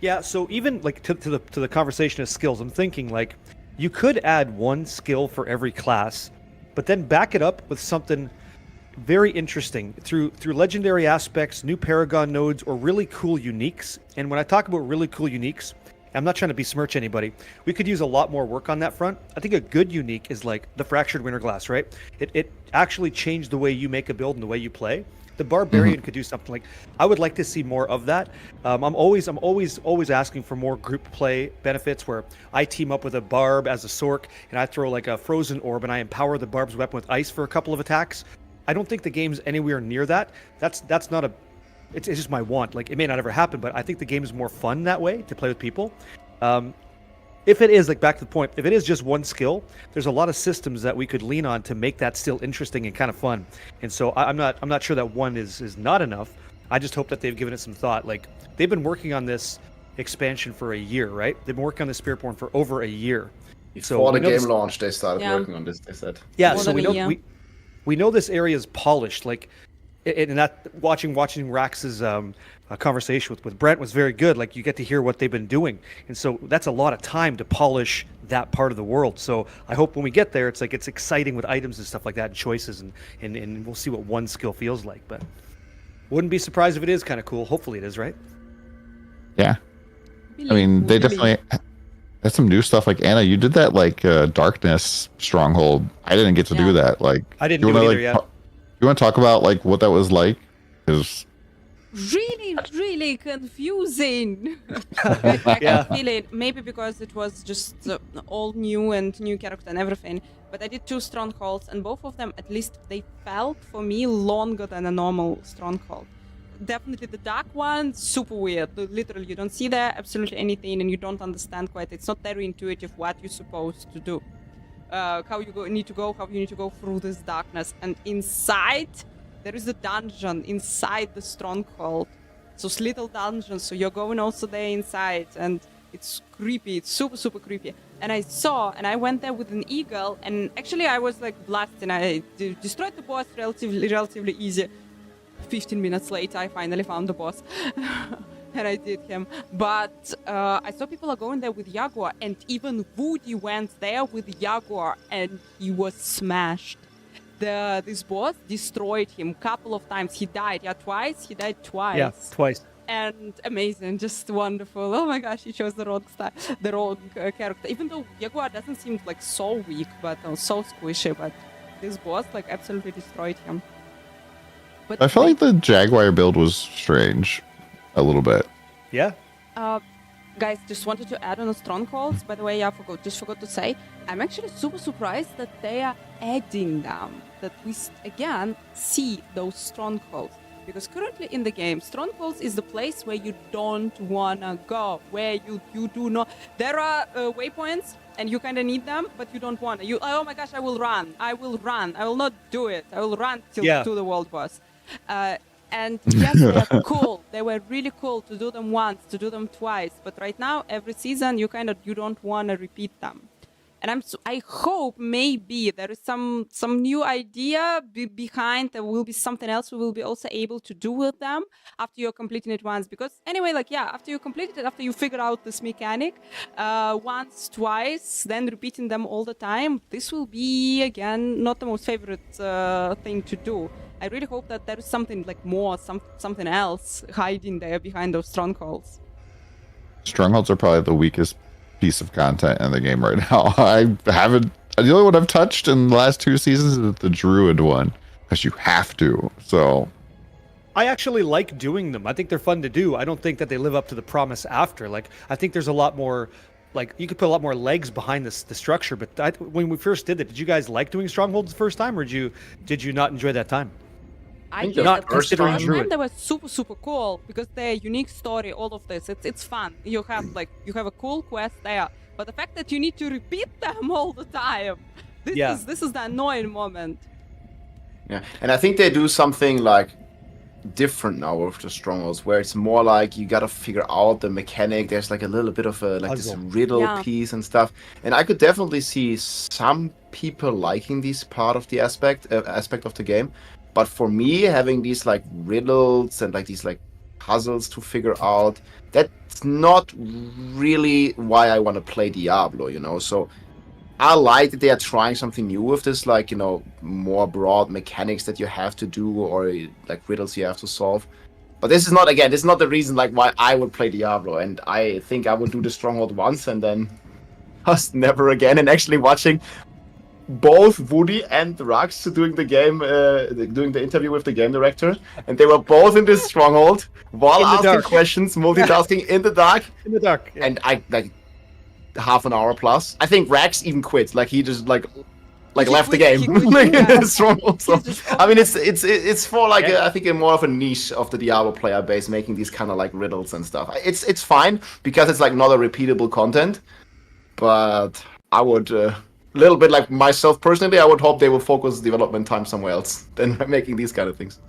Yeah, so even like to the conversation of skills, I'm thinking like you could add one skill for every class, but then back it up with something very interesting through legendary aspects, new Paragon nodes, or really cool uniques. And when I talk about really cool uniques, I'm not trying to besmirch anybody. We could use a lot more work on that front. I think a good unique is like the Fractured Winter Glass, right? It actually changed the way you make a build and the way you play. The Barbarian could do something like, I would like to see more of that. I'm always asking for more group play benefits where I team up with a Barb as a Sork and I throw like a Frozen Orb and I empower the Barb's weapon with ice for a couple of attacks. I don't think the game's anywhere near that. That's not a, it's just my want. Like it may not ever happen, but I think the game is more fun that way to play with people. If it is, like back to the point, if it is just one skill, there's a lot of systems that we could lean on to make that still interesting and kind of fun. And so I'm not sure that one is not enough. I just hope that they've given it some thought. Like they've been working on this expansion for a year, right? They've been working on the Spiritborn for over a year. Before the game launched, they started working on this, they said. Yeah, so we know this area is polished. Like, and that watching Rax's conversation with Brent was very good. Like you get to hear what they've been doing, and so that's a lot of time to polish that part of the world. So I hope when we get there, it's like it's exciting with items and stuff like that, and choices, and we'll see what one skill feels like. But wouldn't be surprised if it is kind of cool. Hopefully it is, right? Yeah, I mean they definitely. That's some new stuff. Like Anna, you did that like Darkness Stronghold. I didn't get to do that. Like I didn't do it either yet. You want to talk about like what that was like? Because really confusing. I can feel it. Maybe because it was just all new and new character and everything. But I did 2 strongholds, and both of them, at least they felt for me longer than a normal stronghold. Definitely the dark one, super weird. Literally, you don't see there absolutely anything, and you don't understand quite. It's not very intuitive what you're supposed to do. How you need to go through this darkness. And inside, there is a dungeon inside the stronghold. So it's little dungeons, so you're going also there inside, and it's creepy. It's super, super creepy. And I went there with an eagle, and actually I was like blasting. I destroyed the boss relatively easy. 15 minutes later, I finally found the boss. And I did him. But I saw people are going there with Jaguar, and even Woody went there with Jaguar, and he was smashed. This boss destroyed him a couple of times. He died, twice. He died twice. Yeah, twice. And amazing, just wonderful. Oh my gosh, he chose the wrong style, the wrong character. Even though Jaguar doesn't seem like so weak, but so squishy, but this boss like absolutely destroyed him. But I felt like the Jaguar build was strange, a little bit. Yeah. Guys, just wanted to add on the strongholds. By the way, I forgot to say, I'm actually super surprised that they are adding them. That we again see those strongholds. because currently in the game, Strongholds is the place where you don't wanna go, where you do not. There are waypoints, and you kind of need them, but you don't want to. Oh my gosh, I will run. I will not do it. I will run to the world boss. And yes, they are cool. They were really cool to do them once, to do them twice. But right now, every season, you don't want to repeat them. And I hope maybe there is some new idea behind. There will be something else we will be also able to do with them after you're completing it once. Because anyway, like, yeah, after you complete it, after you figure out this mechanic once, twice, then repeating them all the time, this will be, again, not the most favorite thing to do. I really hope that there is something like more, something else hiding there behind those strongholds. Strongholds are probably the weakest piece of content in the game right now. The only one I've touched in the last 2 seasons is the Druid one, because you have to. So I actually like doing them. I think they're fun to do. I don't think that they live up to the promise after. Like, I think there's a lot more, like, you could put a lot more legs behind the structure. But when we first did it, did you guys like doing Strongholds the first time, or did you not enjoy that time? I did. Not considering Druid. They were super cool because their unique story, all of this, it's fun. You have a cool quest there, but the fact that you need to repeat them all the time, this is the annoying moment. Yeah, and I think they do something like different now with the Strongholds, where it's more like you gotta figure out the mechanic. There's like a little bit of a this riddle piece and stuff, and I could definitely see some people liking this part of the aspect of the game. But for me, having these like riddles and like these like puzzles to figure out, that's not really why I want to play Diablo, you know. So I like that they are trying something new with this, like, you know, more broad mechanics that you have to do, or like riddles you have to solve. But this is not the reason like why I would play Diablo. And I think I would do the Stronghold once and then just never again. And actually watching both Woody and Rux doing the game, doing the interview with the game director, and they were both in this Stronghold while asking questions, multitasking in the dark. In the dark. Yeah. And I like half an hour plus. I think Rax even quit. Like he just like left the game. Stronghold. So, I mean, it's for like I think more of a niche of the Diablo player base, making these kind of like riddles and stuff. It's fine because it's like not a repeatable content, but I would. Little bit like myself personally, I would hope they will focus development time somewhere else than making these kind of things.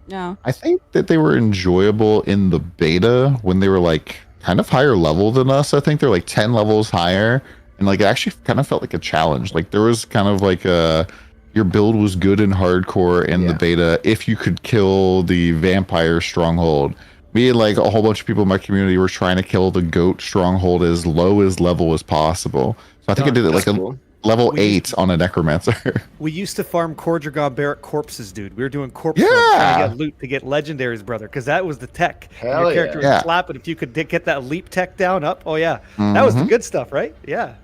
Yeah. I think that they were enjoyable in the beta when they were like kind of higher level than us. I think they're like 10 levels higher, and like it actually kind of felt like a challenge. Like there was kind of like your build was good and hardcore in the beta if you could kill the vampire stronghold. Me and like a whole bunch of people in my community were trying to kill the goat stronghold as low as level as possible. So I think I did it like level 8 on a necromancer. We used to farm Cordragon Barrack corpses, dude. We were doing corpse trying to get loot to get legendaries, brother, because that was the tech. Your character would slap it if you could get that leap tech down up. Oh yeah, that was the good stuff, right? Yeah.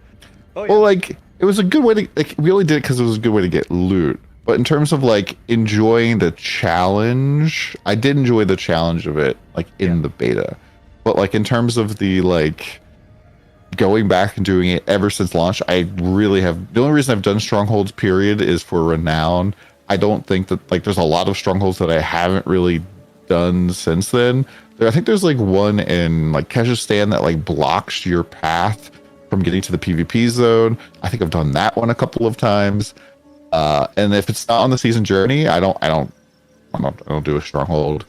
Oh yeah. Well, like it was a good way to like we only did it because it was a good way to get loot. But in terms of like enjoying the challenge, I did enjoy the challenge of it, like in the beta. But like in terms of the like going back and doing it ever since launch, I really have. The only reason I've done Strongholds period is for renown. I don't think that like there's a lot of Strongholds that I haven't really done since then. I think there's like one in like Kyrgyzstan that like blocks your path from getting to the PvP zone. I think I've done that one a couple of times. And if it's not on the season journey, I don't do a Stronghold.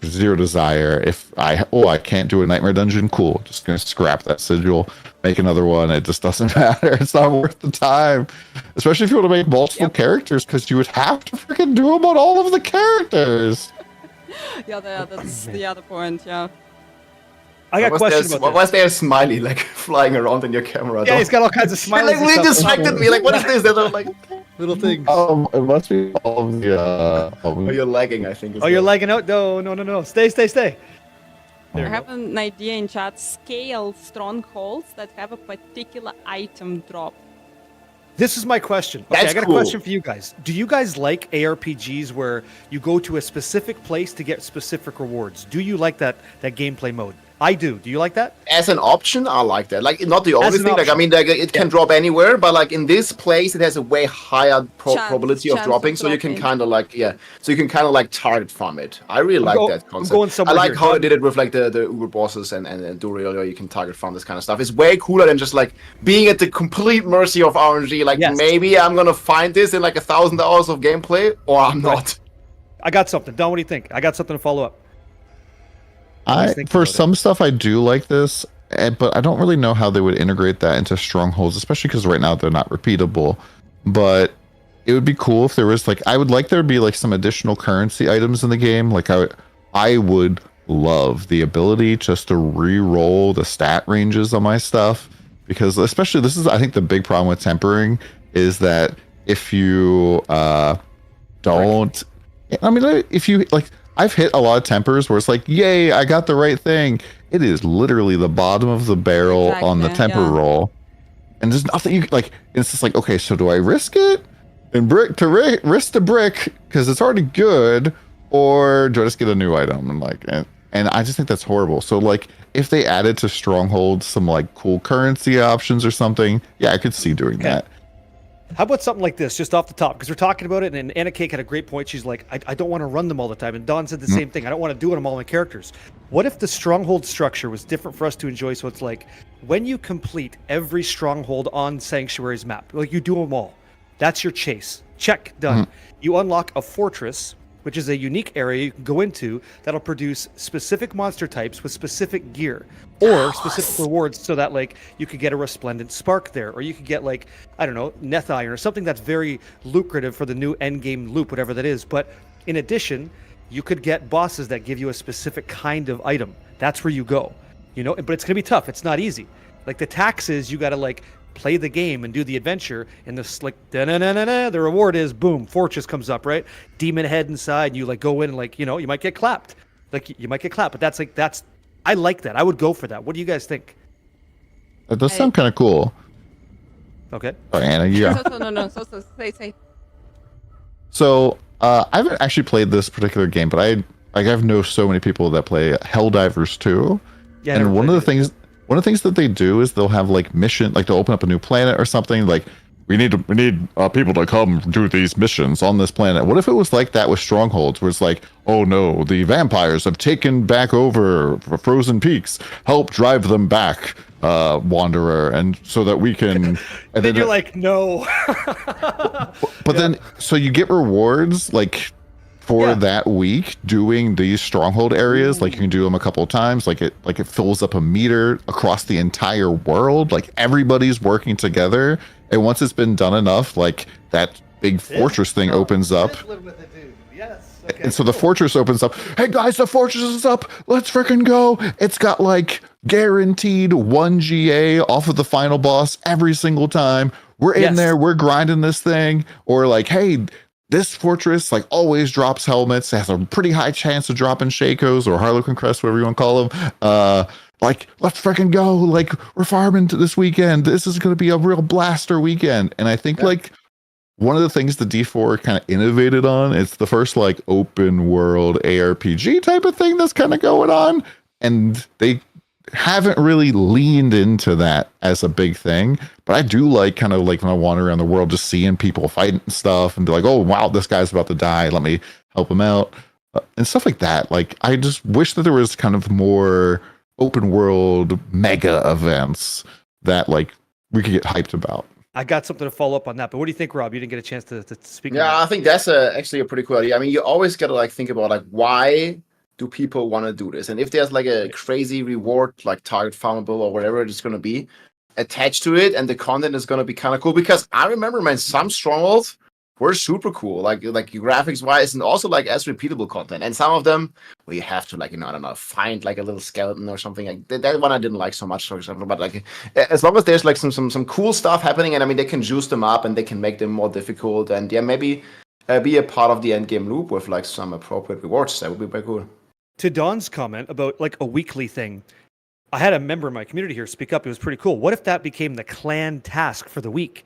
Zero desire. If I can't do a nightmare dungeon, cool, just gonna scrap that sigil, make another one. It just doesn't matter. It's not worth the time, especially if you want to make multiple characters, because you would have to freaking do them on all of the characters. That's the other point. I got questions about this. Why is there a smiley like flying around in your camera? Yeah, he's got all kinds of smileys. Like really distracted me. Like, what is this? They're like little things. It must be all of the. Oh, you're lagging, I think. You're lagging out. No. Stay. I have an idea in chat. Scale strongholds that have a particular item drop. This is my question. Okay, I got a question for you guys. Do you guys like ARPGs where you go to a specific place to get specific rewards? Do you like that gameplay mode? I do. Do you like that? As an option, I like that. Like, not the only an thing. Like, I option. mean, like, it can drop anywhere, but like in this place, it has a way higher probability of chance dropping. of So you can dropping. kind of like, so you can kind of like target from it. I really like that concept. going I somewhere like here. how they did it with like the Uber bosses and Durelia. You can target from this kind of stuff. It's way cooler than just like being at the complete mercy of RNG. Like, maybe I'm gonna find this in like 1,000 hours of gameplay, or I'm not. I got something. Don, what do you think? I got something to follow up. For some stuff, I do like this, but I don't really know how they would integrate that into strongholds, especially because right now they're not repeatable. But it would be cool if there was like, I would like there to be like some additional currency items in the game. Like I would love the ability just to re-roll the stat ranges on my stuff, because especially this is, I think the big problem with tempering is that if you don't, I mean, if you like, I've hit a lot of tempers where it's like, yay, I got the right thing. It is literally the bottom of the barrel on the temper roll. And there's nothing you like, it's just like, okay, so do I risk it and risk the brick because it's already good, or do I just get a new item? And like, and I just think that's horrible. So like, if they added to Stronghold some like cool currency options or something, yeah, I could see doing that. How about something like this, just off the top? Because we're talking about it, and Anna Cake had a great point. She's like, I don't want to run them all the time. And Don said the same thing. I don't want to do it on all my characters. What if the Stronghold structure was different for us to enjoy? So it's like, when you complete every Stronghold on Sanctuary's map, like you do them all, that's your chase. Check, done. You unlock a fortress, which is a unique area you can go into that'll produce specific monster types with specific gear or specific rewards, so that like you could get a resplendent spark there, or you could get like, I don't know, Neth Iron or something that's very lucrative for the new endgame loop, whatever that is. But in addition, you could get bosses that give you a specific kind of item. That's where you go, you know, but it's gonna be tough. It's not easy. Like the taxes, you gotta like play the game and do the adventure, and this like the reward is boom, fortress comes up, right? Demon head inside, and you like go in and like, you know, you might get clapped. Like you might get clapped, but that's I like that. I would go for that. What do you guys think? That does sound kind of cool. Okay. Oh, Anna, yeah. No. Say. So I haven't actually played this particular game, but I've know so many people that play Helldivers too. Yeah, and one of the things that they do is they'll have like mission, like they'll open up a new planet or something. Like we need people to come do these missions on this planet. What if it was like that with Strongholds, where it's like, oh no, the vampires have taken back over Frozen Peaks. Help drive them back, Wanderer, and so that we can. And then you're like, no. But then, so you get rewards like for that week doing these Stronghold areas. Like you can do them a couple of times. Like it fills up a meter across the entire world. Like everybody's working together. And once it's been done enough, like that big fortress thing opens up. Yes. And so the fortress opens up. Hey guys, the fortress is up. Let's freaking go. It's got like guaranteed 1 GA off of the final boss every single time. We're in there. We're grinding this thing. Or like, hey, this fortress like always drops helmets. It has a pretty high chance of dropping Shakos or Harlequin Crest, whatever you want to call them. Like, let's freaking go. Like, we're farming to this weekend. This is going to be a real blaster weekend. And I think like one of the things the D4 kind of innovated on, it's the first like open world ARPG type of thing that's kind of going on. And they haven't really leaned into that as a big thing. But I do like kind of like when I wander around the world, just seeing people fighting and stuff and be like, oh, wow, this guy's about to die. Let me help him out. And stuff like that. Like, I just wish that there was kind of more open world mega events that like we could get hyped about. I got something to follow up on that, but what do you think, Rob? You didn't get a chance to speak. Yeah, I think that's actually a pretty cool idea. I mean, you always got to like think about like, why do people want to do this? And if there's like a crazy reward, like target farmable or whatever it's going to be attached to it, and the content is going to be kind of cool, because I remember, man, some Strongholds were super cool, like graphics wise, and also like as repeatable content. And some of them where you have to like, you know, I don't know, find like a little skeleton or something. Like that one I didn't like so much, for example. But like, as long as there's like some cool stuff happening, and I mean they can juice them up and they can make them more difficult, and yeah, maybe be a part of the end game loop with like some appropriate rewards. That would be very cool. To Don's comment about like a weekly thing, I had a member in my community here speak up. It was pretty cool. What if that became the clan task for the week?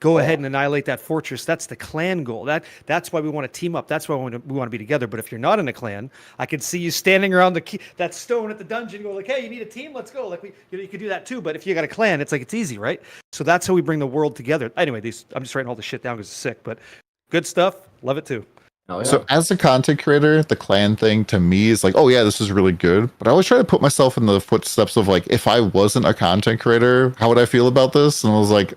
go ahead and annihilate that fortress. That's the clan goal. That's why we want to team up. That's why we want to be together. But if you're not in a clan, I can see you standing around that stone at the dungeon, go like, "Hey, you need a team? Let's go." Like you could do that too. But if you got a clan, it's like it's easy, right? So that's how we bring the world together. Anyway, I'm just writing all this shit down because it's sick, but good stuff. Love it too. Oh, yeah. So as a content creator, the clan thing to me is like, oh yeah, this is really good. But I always try to put myself in the footsteps of like, if I wasn't a content creator, how would I feel about this? And I was like,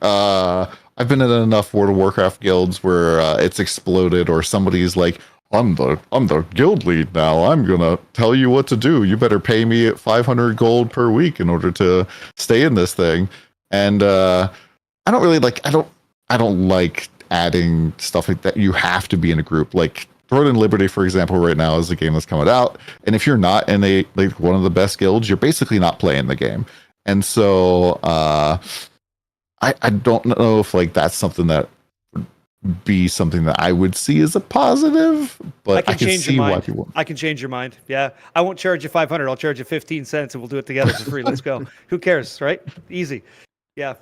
I've been in enough World of Warcraft guilds where it's exploded, or somebody's like, I'm the guild lead now. I'm gonna tell you what to do. You better pay me 500 gold per week in order to stay in this thing. And I don't really like. I don't like adding stuff like that. You have to be in a group. Like Throne and Liberty, for example, right now is a game that's coming out. And if you're not in one of the best guilds, you're basically not playing the game. And so I don't know if like that's something that would be something that I would see as a positive, but I can see why people. I can change your mind. Yeah, I won't charge you 500. I'll charge you 15 cents, and we'll do it together for free. Let's go. Who cares, right? Easy. Yeah.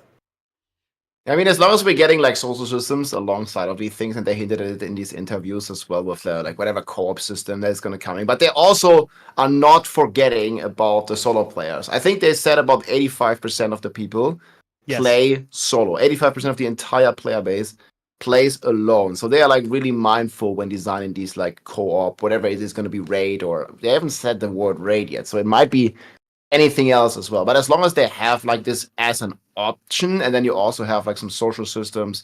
I mean, as long as we're getting like social systems alongside of these things, and they hinted at it in these interviews as well with the like whatever co-op system that's going to come in. But they also are not forgetting about the solo players. I think they said about 85% of the people play solo. 85% of the entire player base plays alone. So they are like really mindful when designing these like co-op, whatever it is going to be raid, or they haven't said the word raid yet. So it might be anything else as well. But as long as they have like this as an option, and then you also have like some social systems,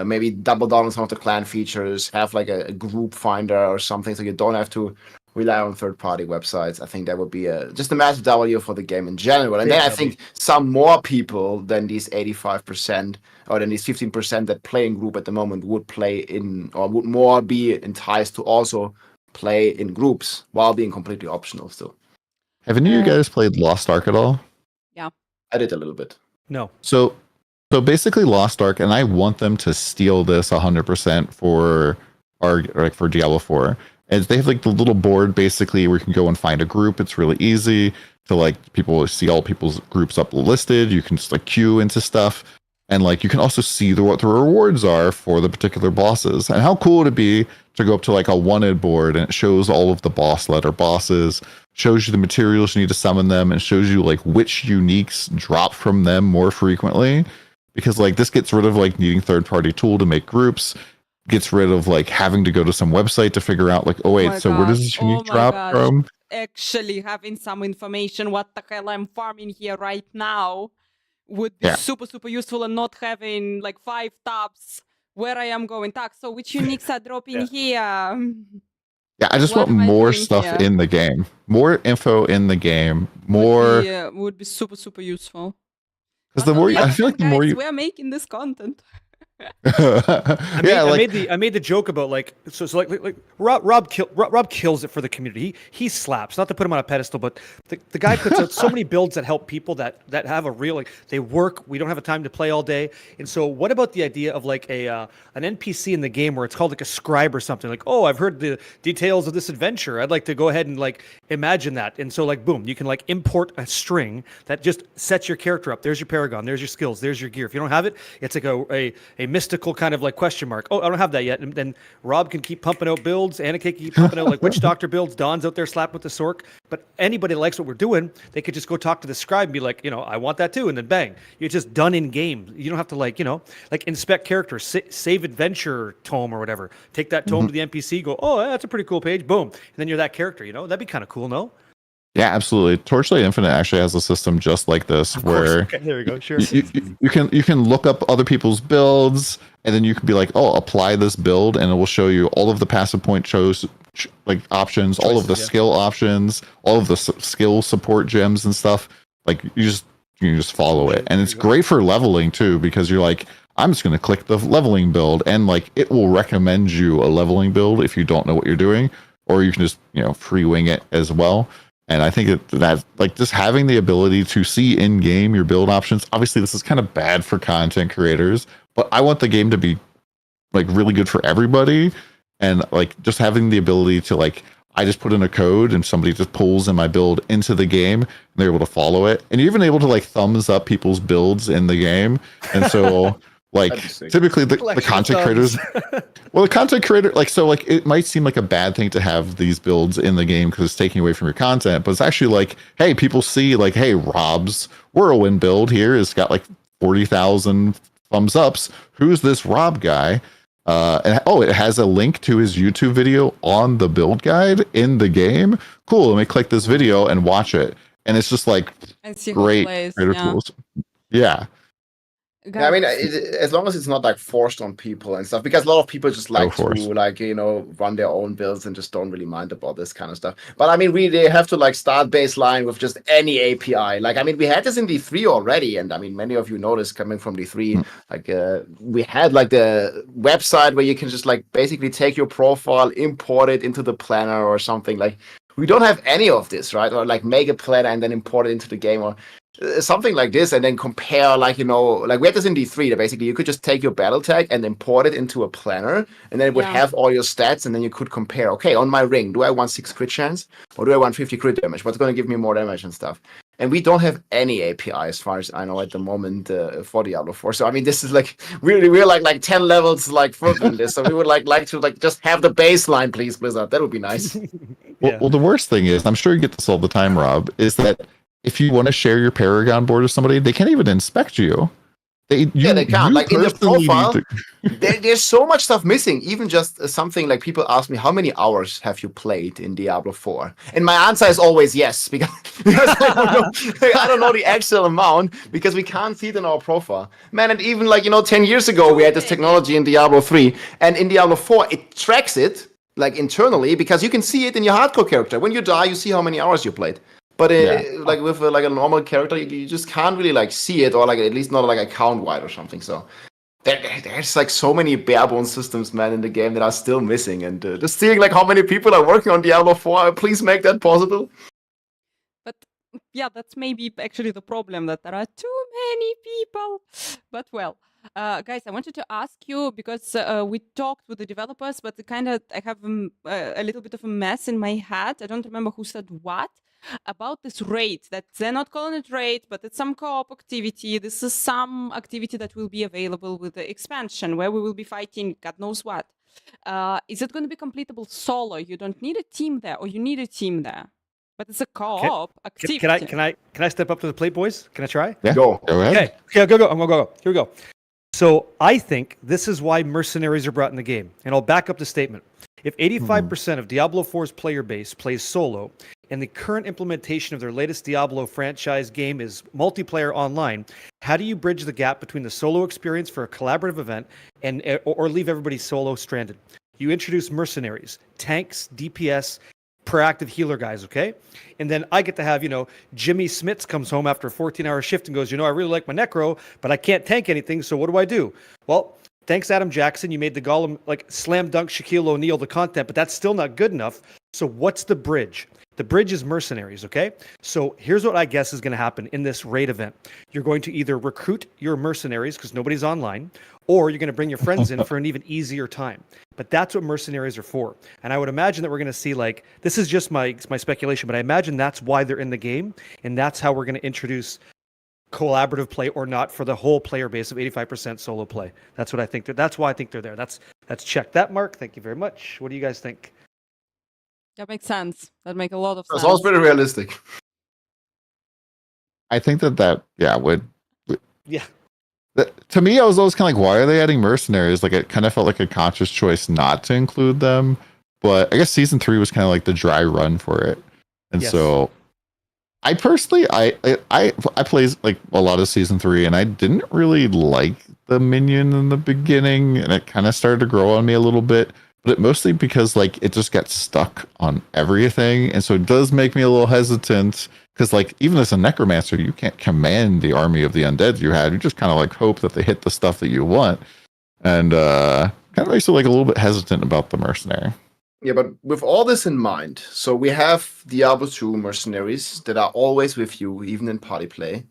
maybe double down on some of the clan features, have like a group finder or something, so you don't have to rely on third-party websites. I think that would be just a massive W for the game in general. And then I think some more people than these 85% or than these 15% that play in group at the moment would play in, or would more be enticed to also play in groups while being completely optional still. Have any of you guys played Lost Ark at all? Yeah. I did a little bit. No. So basically Lost Ark, and I want them to steal this 100% for Diablo 4. And they have like the little board basically where you can go and find a group. It's really easy to like see all people's groups up listed. You can just like queue into stuff. And like you can also see what the rewards are for the particular bosses. And how cool would it be to go up to like a wanted board and it shows all of the boss letter bosses, shows you the materials you need to summon them, and shows you like which uniques drop from them more frequently. Because like this gets rid of like needing third-party tool to make groups, gets rid of like having to go to some website to figure out like, where does this unique drop from? Actually having some information what the hell I'm farming here right now would be super useful, and not having like 5 tabs where I am going. So which uniques are dropping here? Yeah, I just want more stuff in the game. More info in the game. More would be super useful. Because the more I feel like the more we're making this content. I made the joke about like like Rob kills it for the community. He slaps, not to put him on a pedestal, but the guy puts out so many builds that help people that have a real like they work. We don't have a time to play all day, and so what about the idea of like an NPC in the game where it's called like a scribe or something? Like, oh, I've heard the details of this adventure. I'd like to go ahead and like imagine that, and so like boom, you can like import a string that just sets your character up. There's your Paragon. There's your skills. There's your gear. If you don't have it, it's like a mystical kind of like question mark. Oh, I don't have that yet. And then Rob can keep pumping out builds. Anna can keep pumping out like Witch Doctor builds. Don's out there slapping with the Sork. But anybody that likes what we're doing, they could just go talk to the scribe and be like, I want that too. And then bang, you're just done in game. You don't have to like inspect characters, save adventure tome or whatever. Take that tome to the NPC, go, oh, that's a pretty cool page. Boom. And then you're that character, That'd be kind of cool, no? Yeah, absolutely. Torchlight Infinite actually has a system just like this, where okay, there we go. Sure. You can look up other people's builds, and then you can be like, oh, apply this build, and it will show you all of the passive point options, all of the skill options, all of the skill support gems and stuff. Like you can just follow it, and it's great for leveling too, because you're like, I'm just going to click the leveling build, and like it will recommend you a leveling build if you don't know what you're doing, or you can just free wing it as well. And I think that like just having the ability to see in game your build options. Obviously, this is kind of bad for content creators, but I want the game to be like really good for everybody. And like just having the ability to like, I just put in a code and somebody just pulls in my build into the game and they're able to follow it. And you're even able to like thumbs up people's builds in the game. And so Like That'd be sick. typically the Collection of content thumbs. creators, well, the content creator, like, so like it might seem like a bad thing to have these builds in the game because it's taking away from your content, but it's actually like, hey, people see like, hey, Rob's whirlwind build here has got like 40,000 thumbs ups. Who's this Rob guy? And oh, it has a link to his YouTube video on the build guide in the game. Cool. Let me click this video and watch it. And it's just like And see who great plays, creator yeah. tools. Yeah. Yeah, I mean, Guys, as long as it's not like forced on people and stuff, because a lot of people just like to forced. like run their own builds and just don't really mind about this kind of stuff. But I mean, they have to like start baseline with just any API. Like, I mean, we had this in D3 already, and I mean, many of you know this coming from D3. Like, we had like the website where you can just like basically take your profile, import it into the planner or something. Like, we don't have any of this, right? Or like make a planner and then import it into the game, or something like this, and then compare, like, like we had this in D3 that basically you could just take your battle tag and import it into a planner, and then it would have all your stats, and then you could compare, okay, on my ring, do I want 6 crit chance or do I want 50 crit damage? What's going to give me more damage and stuff? And we don't have any API as far as I know at the moment for Diablo 4. So I mean, this is like we're like 10 levels like further than this. So we would like to like just have the baseline, please, Blizzard. That would be nice. Well, the worst thing is, I'm sure you get this all the time, Rob, is that if you want to share your Paragon board with somebody, they can't even inspect you. They can't. Like in the personally profile, need there's so much stuff missing. Even just something like people ask me, how many hours have you played in Diablo 4? And my answer is always yes, because I don't know the actual amount, because we can't see it in our profile. Man, and even like, 10 years ago, we had this technology in Diablo 3, and in Diablo 4, it tracks it like internally, because you can see it in your hardcore character. When you die, you see how many hours you played. But like with like a normal character, you just can't really like see it, or like at least not like account wide or something. So there's like so many bare bones systems, man, in the game that are still missing. And just seeing like how many people are working on Diablo 4, please make that possible. But yeah, that's maybe actually the problem, that there are too many people. But well, guys, I wanted to ask you, because we talked with the developers, but I have a little bit of a mess in my head. I don't remember who said what. About this raid, that they're not calling it raid, but it's some co-op activity. This is some activity that will be available with the expansion, where we will be fighting God knows what. Is it going to be completable solo? You don't need a team there, or you need a team there, but it's a co-op activity. Can I step up to the plate, boys? Can I try? Yeah. Go ahead. Okay, go. I'm gonna go. Here we go. So I think this is why mercenaries are brought in the game, and I'll back up the statement. If 85% of Diablo 4's player base plays solo, and the current implementation of their latest Diablo franchise game is multiplayer online, how do you bridge the gap between the solo experience for a collaborative event or leave everybody solo stranded? You introduce mercenaries, tanks, DPS, proactive healer guys, okay? And then I get to have, Jimmy Smits comes home after a 14-hour shift and goes, I really like my Necro, but I can't tank anything, so what do? Well, thanks, Adam Jackson. You made the Golem like slam dunk Shaquille O'Neal the content, but that's still not good enough. So what's the bridge? The bridge is mercenaries, okay? So here's what I guess is going to happen in this raid event. You're going to either recruit your mercenaries because nobody's online, or you're going to bring your friends in for an even easier time. But that's what mercenaries are for. And I would imagine that we're going to see, like, this is just my speculation, but I imagine that's why they're in the game, and that's how we're going to introduce collaborative play or not for the whole player base of 85% solo play. That's what I think. That's why I think they're there. That's check that mark. Thank you very much. What do you guys think? That makes sense. That makes a lot of sense. Sounds pretty realistic. I think that would. Yeah. To me, I was always kind of like, why are they adding mercenaries? Like, it kind of felt like a conscious choice not to include them. But I guess season 3 was kind of like the dry run for it, and so I personally, I played like a lot of season 3, and I didn't really like the minion in the beginning, and it kind of started to grow on me a little bit. But it mostly because like it just got stuck on everything, and so it does make me a little hesitant. Because like even as a necromancer, you can't command the army of the undead you had. You just kind of like hope that they hit the stuff that you want, and kind of makes you like a little bit hesitant about the mercenary. Yeah, but with all this in mind, so we have Diablo 2 mercenaries that are always with you, even in party play.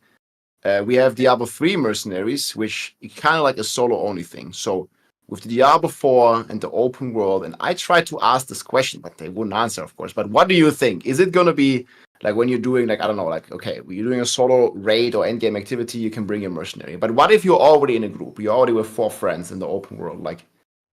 We have Diablo 3 mercenaries, which is kind of like a solo-only thing. So with the Diablo 4 and the open world, and I tried to ask this question, but they wouldn't answer, of course. But what do you think? Is it going to be Like when you're doing like, I don't know, like, okay, when you're doing a solo raid or endgame activity, you can bring your mercenary. But what if you're already in a group? You're already with 4 friends in the open world. Like,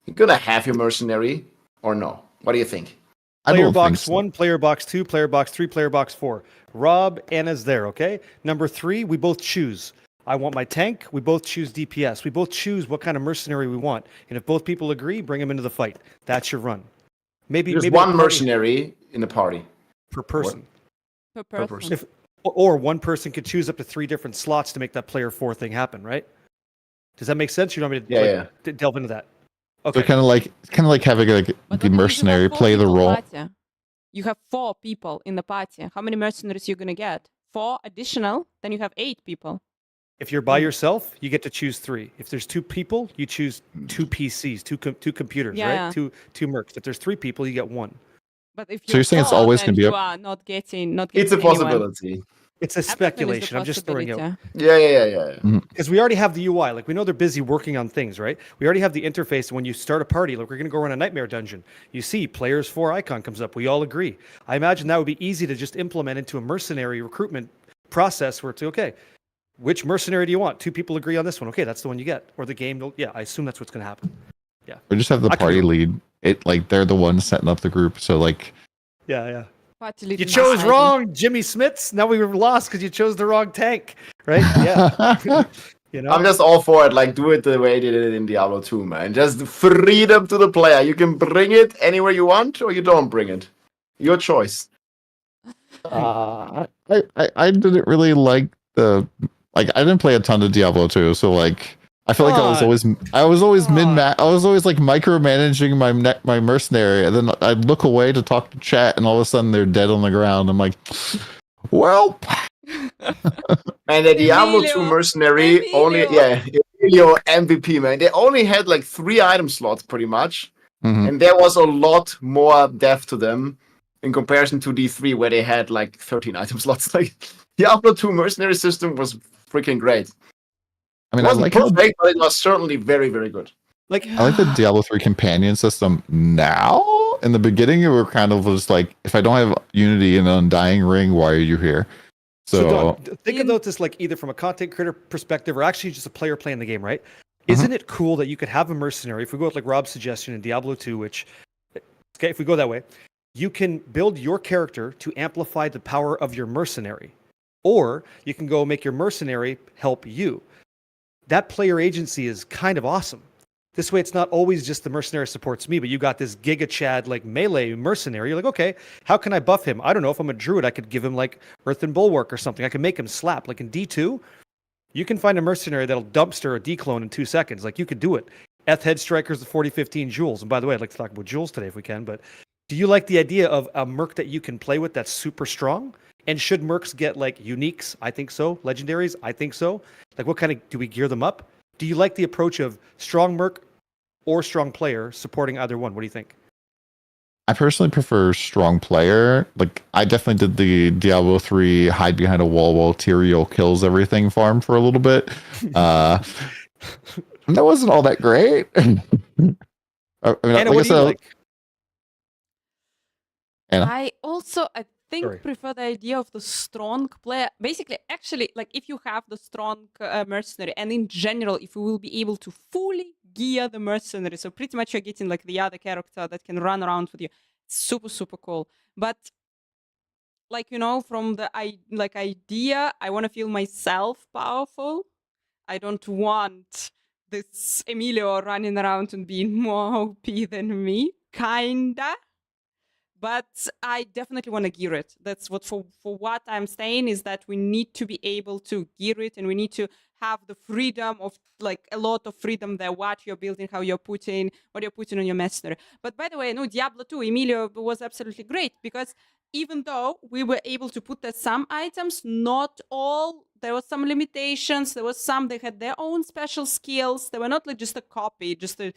you're gonna have your mercenary or no? What do you think? Player box 1, player box 2, player box 3, player box 4. Rob, Anna's there, okay? Number 3, we both choose. I want my tank. We both choose DPS. We both choose what kind of mercenary we want. And if both people agree, bring them into the fight. That's your run. Maybe There's maybe one mercenary in the party. per person. Per person. Or one person could choose up to 3 different slots to make that player 4 thing happen, right? Does that make sense? You don't want me to delve into that? Okay. So kind of like having the mercenary play the role. You have 4 people in the party. How many mercenaries you're gonna get? 4 additional, then you have 8 people. If you're by yourself, you get to choose 3. If there's 2 people, you choose 2 PCs, two computers, right? Two mercs. If there's 3 people, you get 1. But if you're saying it's always going to be you are not getting it's a possibility. It's a speculation. I'm just throwing out. Yeah. Because we already have the UI. Like, we know they're busy working on things, right? We already have the interface. When you start a party, like, we're going to go run a nightmare dungeon. You see, players 4 icon comes up. We all agree. I imagine that would be easy to just implement into a mercenary recruitment process where it's, okay, which mercenary do you want? 2 people agree on this one. Okay, that's the one you get. Or the game, I assume that's what's going to happen. Yeah. Or just have the party lead. It like they're the ones setting up the group. So like. Yeah. You chose wrong, Jimmy Smits. Now we were lost because you chose the wrong tank, right? Yeah. I'm just all for it. Like, do it the way they did it in Diablo 2, man. Just freedom to the player. You can bring it anywhere you want, or you don't bring it. Your choice. I didn't really like I didn't play a ton of Diablo 2, so like I feel like I was always like micromanaging my mercenary, and then I'd look away to talk to chat, and all of a sudden they're dead on the ground. I'm like, well. And the Diablo 2 mercenary Emilio MVP, man. They only had like 3 item slots pretty much, and there was a lot more depth to them in comparison to D3 where they had like 13 item slots. Like, Diablo 2 mercenary system was freaking great. I mean, it wasn't perfect, but it was certainly very, very good. Like, I like the Diablo 3 companion system now. In the beginning, you were kind of just like, if I don't have Unity and Undying Ring, why are you here? So think about this like either from a content creator perspective or actually just a player playing the game, right? Isn't it cool that you could have a mercenary? If we go with like Rob's suggestion in Diablo 2, which, okay, if we go that way, you can build your character to amplify the power of your mercenary. Or you can go make your mercenary help you. That player agency is kind of awesome. This way, it's not always just the mercenary supports me, but you got this Giga Chad like melee mercenary. You're like, okay, how can I buff him? I don't know. If I'm a druid, I could give him like Earthen Bulwark or something. I can make him slap. Like in D2, you can find a mercenary that'll dumpster a declone in 2 seconds. Like, you could do it. Head Strikers, the 40-15 Jules. And by the way, I'd like to talk about Jules today if we can. But do you like the idea of a merc that you can play with that's super strong? And should mercs get like uniques? I think so. Legendaries? I think so. Like, what kind of, do we gear them up? Do you like the approach of strong merc or strong player supporting either one? What do you think? I personally prefer strong player. Like, I definitely did the Diablo 3 hide behind a wall while Tyrael kills everything farm for a little bit. That wasn't all that great. I mean, Anna, what do you like? Anna? I think prefer the idea of the strong player. Basically, actually, like, if you have the strong mercenary, and in general, if you will be able to fully gear the mercenary, so pretty much you're getting like the other character that can run around with you. Super, super cool. But like, from the idea, I want to feel myself powerful. I don't want this Emilio running around and being more OP than me, kinda. But I definitely want to gear it. That's what for what I'm saying is that we need to be able to gear it, and we need to have the freedom of like a lot of freedom there. What you're building, how you're putting, what you're putting on your mercenary. But by the way, no, Diablo 2, Emilio was absolutely great because even though we were able to put there some items, not all. There were some limitations. There was some they had their own special skills. They were not like just a copy, just a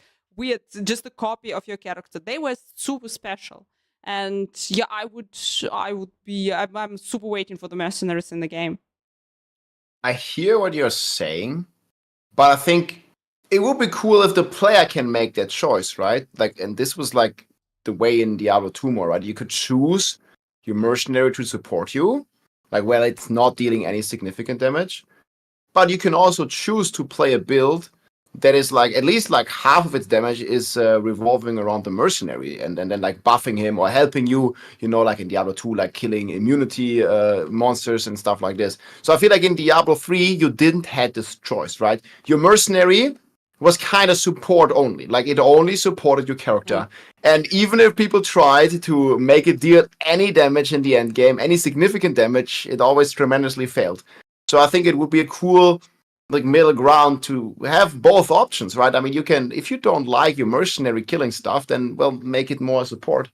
copy of your character. They were super special. And yeah, I'm super waiting for the mercenaries in the game. I hear what you're saying, but I think it would be cool if the player can make that choice, right? Like, and this was like the way in Diablo 2 more, right? You could choose your mercenary to support you, like where it's not dealing any significant damage. But you can also choose to play a build that is like at least like half of its damage is revolving around the mercenary, and then like buffing him or helping you, like in Diablo 2, like killing immunity monsters and stuff like this. So I feel like in Diablo 3 you didn't have this choice, right? Your mercenary was kind of support only, like it only supported your character. And even if people tried to make it deal any damage in the end game, any significant damage, it always tremendously failed. So I think it would be a cool like middle ground to have both options, right? I mean, you can, if you don't like your mercenary killing stuff, then well, make it more support.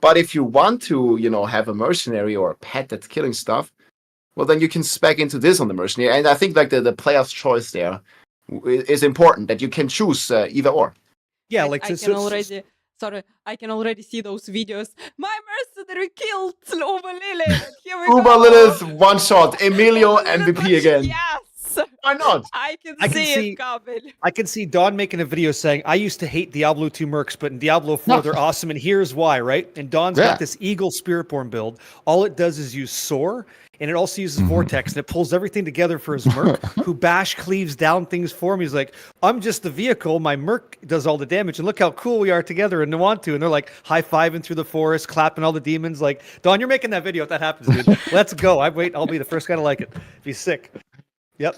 But if you want to, have a mercenary or a pet that's killing stuff, well, then you can spec into this on the mercenary. And I think like the player's choice there is important, that you can choose either or. Yeah, I can already see those videos. My mercenary killed Uber Lilith. Here we Uber go. Lilith one shot, Emilio MVP again. Yes. Why not? I can see it coming. I can see Don making a video saying, I used to hate Diablo 2 mercs, but in Diablo 4 they're awesome, and here's why, right? And Don's got this Eagle Spiritborn build. All it does is use Soar, and it also uses Vortex, and it pulls everything together for his merc, who bash cleaves down things for him. He's like, I'm just the vehicle, my merc does all the damage, and look how cool we are together in Nuantu. And they're like high-fiving through the forest, clapping all the demons. Like, Don, you're making that video if that happens, dude. Let's go. I'll be the first guy to like it. Be sick. Yep.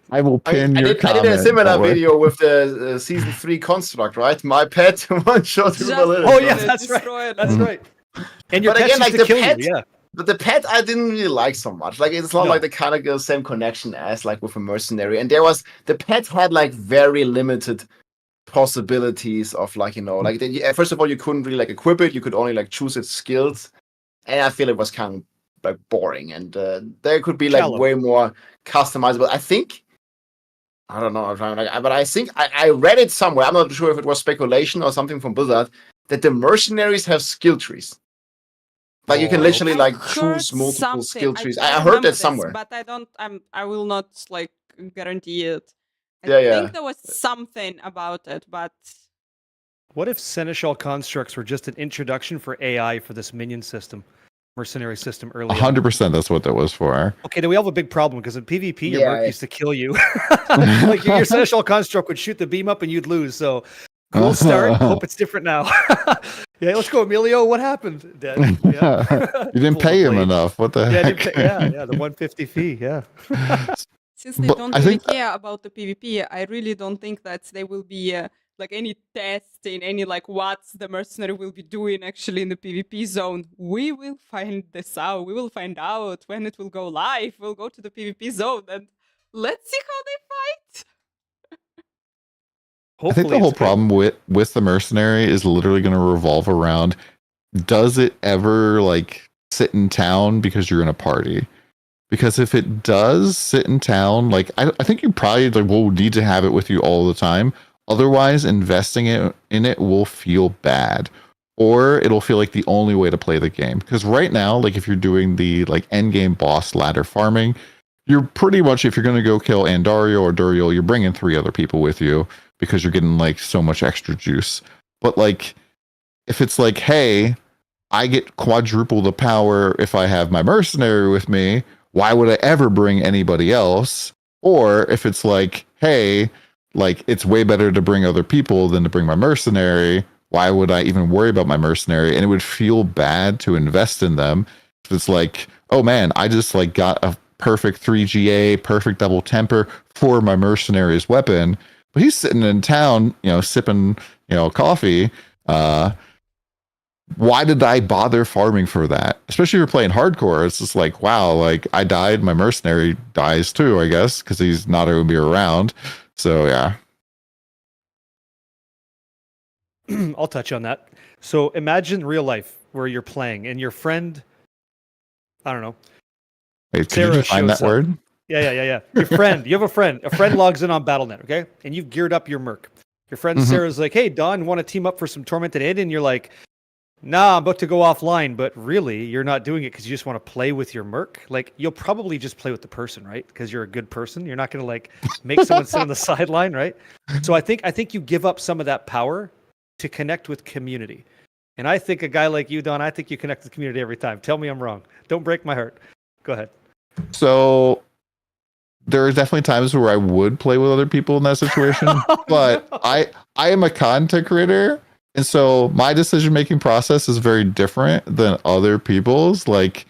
I will pin your comment. I did a similar video with the season 3 construct, right? My pet one shot. Oh yeah, that's right. That's right. And your but again, like the pet, yeah. But the pet I didn't really like so much. Like it's not like the kind of same connection as like with a mercenary. And the pet had like very limited possibilities of like, like first of all, you couldn't really like equip it. You could only like choose its skills. And I feel it was kind of like boring, and there could be like way more customizable. I don't know, but I think I read it somewhere. I'm not sure if it was speculation or something from Blizzard, that the mercenaries have skill trees. Like you can literally like choose multiple skill trees. I heard that somewhere, but I will not like guarantee it. I think there was something about it, but what if Seneschal constructs were just an introduction for AI for this minion system? Mercenary system early 100% that's what that was for. Okay, then we have a big problem, because in PvP your merc used to kill you. Like your Seneschal construct would shoot the beam up and you'd lose. So cool start. Hope it's different now. Yeah, let's go, Emilio. What happened? Dead. Yeah. You didn't pay him enough. What the heck? The 150 fee. Yeah. Since they don't really care about the PvP, I really don't think that there will be like any testing, any like what the mercenary will be doing actually in the PvP zone. We will find this out. We will find out when it will go live. We'll go to the PvP zone and let's see how they fight. I think the whole problem with the mercenary is literally going to revolve around, does it ever like sit in town because you're in a party? Because if it does sit in town, like I think you probably like will need to have it with you all the time. Otherwise, investing in it will feel bad, or it'll feel like the only way to play the game. Because right now, like if you're doing the like end game boss ladder farming, you're pretty much, if you're going to go kill Andario or Duriel, you're bringing 3 other people with you because you're getting like so much extra juice. But like if it's like, hey, I get quadruple the power if I have my mercenary with me, why would I ever bring anybody else? Or if it's like, hey, like it's way better to bring other people than to bring my mercenary, why would I even worry about my mercenary? And it would feel bad to invest in them. If it's like, oh man, I just like got a perfect 3GA, perfect double temper for my mercenary's weapon, but he's sitting in town, sipping, coffee. Why did I bother farming for that? Especially if you're playing hardcore, it's just like, wow, like I died, my mercenary dies too, I guess, because he's not going to be around. So yeah. I'll touch on that. So imagine real life where you're playing and your friend, I don't know. Wait, can you define that word? Yeah. Your friend, you have a friend logs in on Battle.net, okay? And you've geared up your merc. Your friend Sarah's like, hey, Don, want to team up for some Tormented Id? And you're like, nah, I'm about to go offline. But really, you're not doing it because you just want to play with your merc. Like, you'll probably just play with the person, right? Because you're a good person. You're not going to like make someone sit on the sideline, right? So I think you give up some of that power to connect with community. And I think a guy like you, Don, I think you connect to the community every time. Tell me I'm wrong. Don't break my heart. Go ahead. So there are definitely times where I would play with other people in that situation, but no. I am a content creator, and so my decision making process is very different than other people's. Like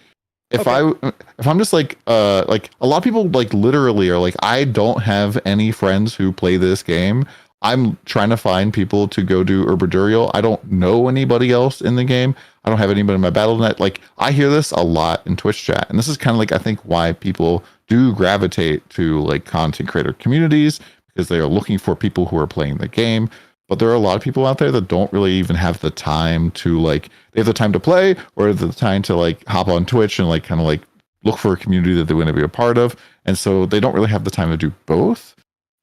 if I'm just like a lot of people like literally are like, I don't have any friends who play this game. I'm trying to find people to go do Herbadurial. I don't know anybody else in the game. I don't have anybody in my Battle.net. Like, I hear this a lot in Twitch chat. And this is kind of like, I think, why people do gravitate to like content creator communities, because they are looking for people who are playing the game. But there are a lot of people out there that don't really even have the time to like, they have the time to play or the time to like hop on Twitch and like kind of like look for a community that they want to be a part of. And so they don't really have the time to do both.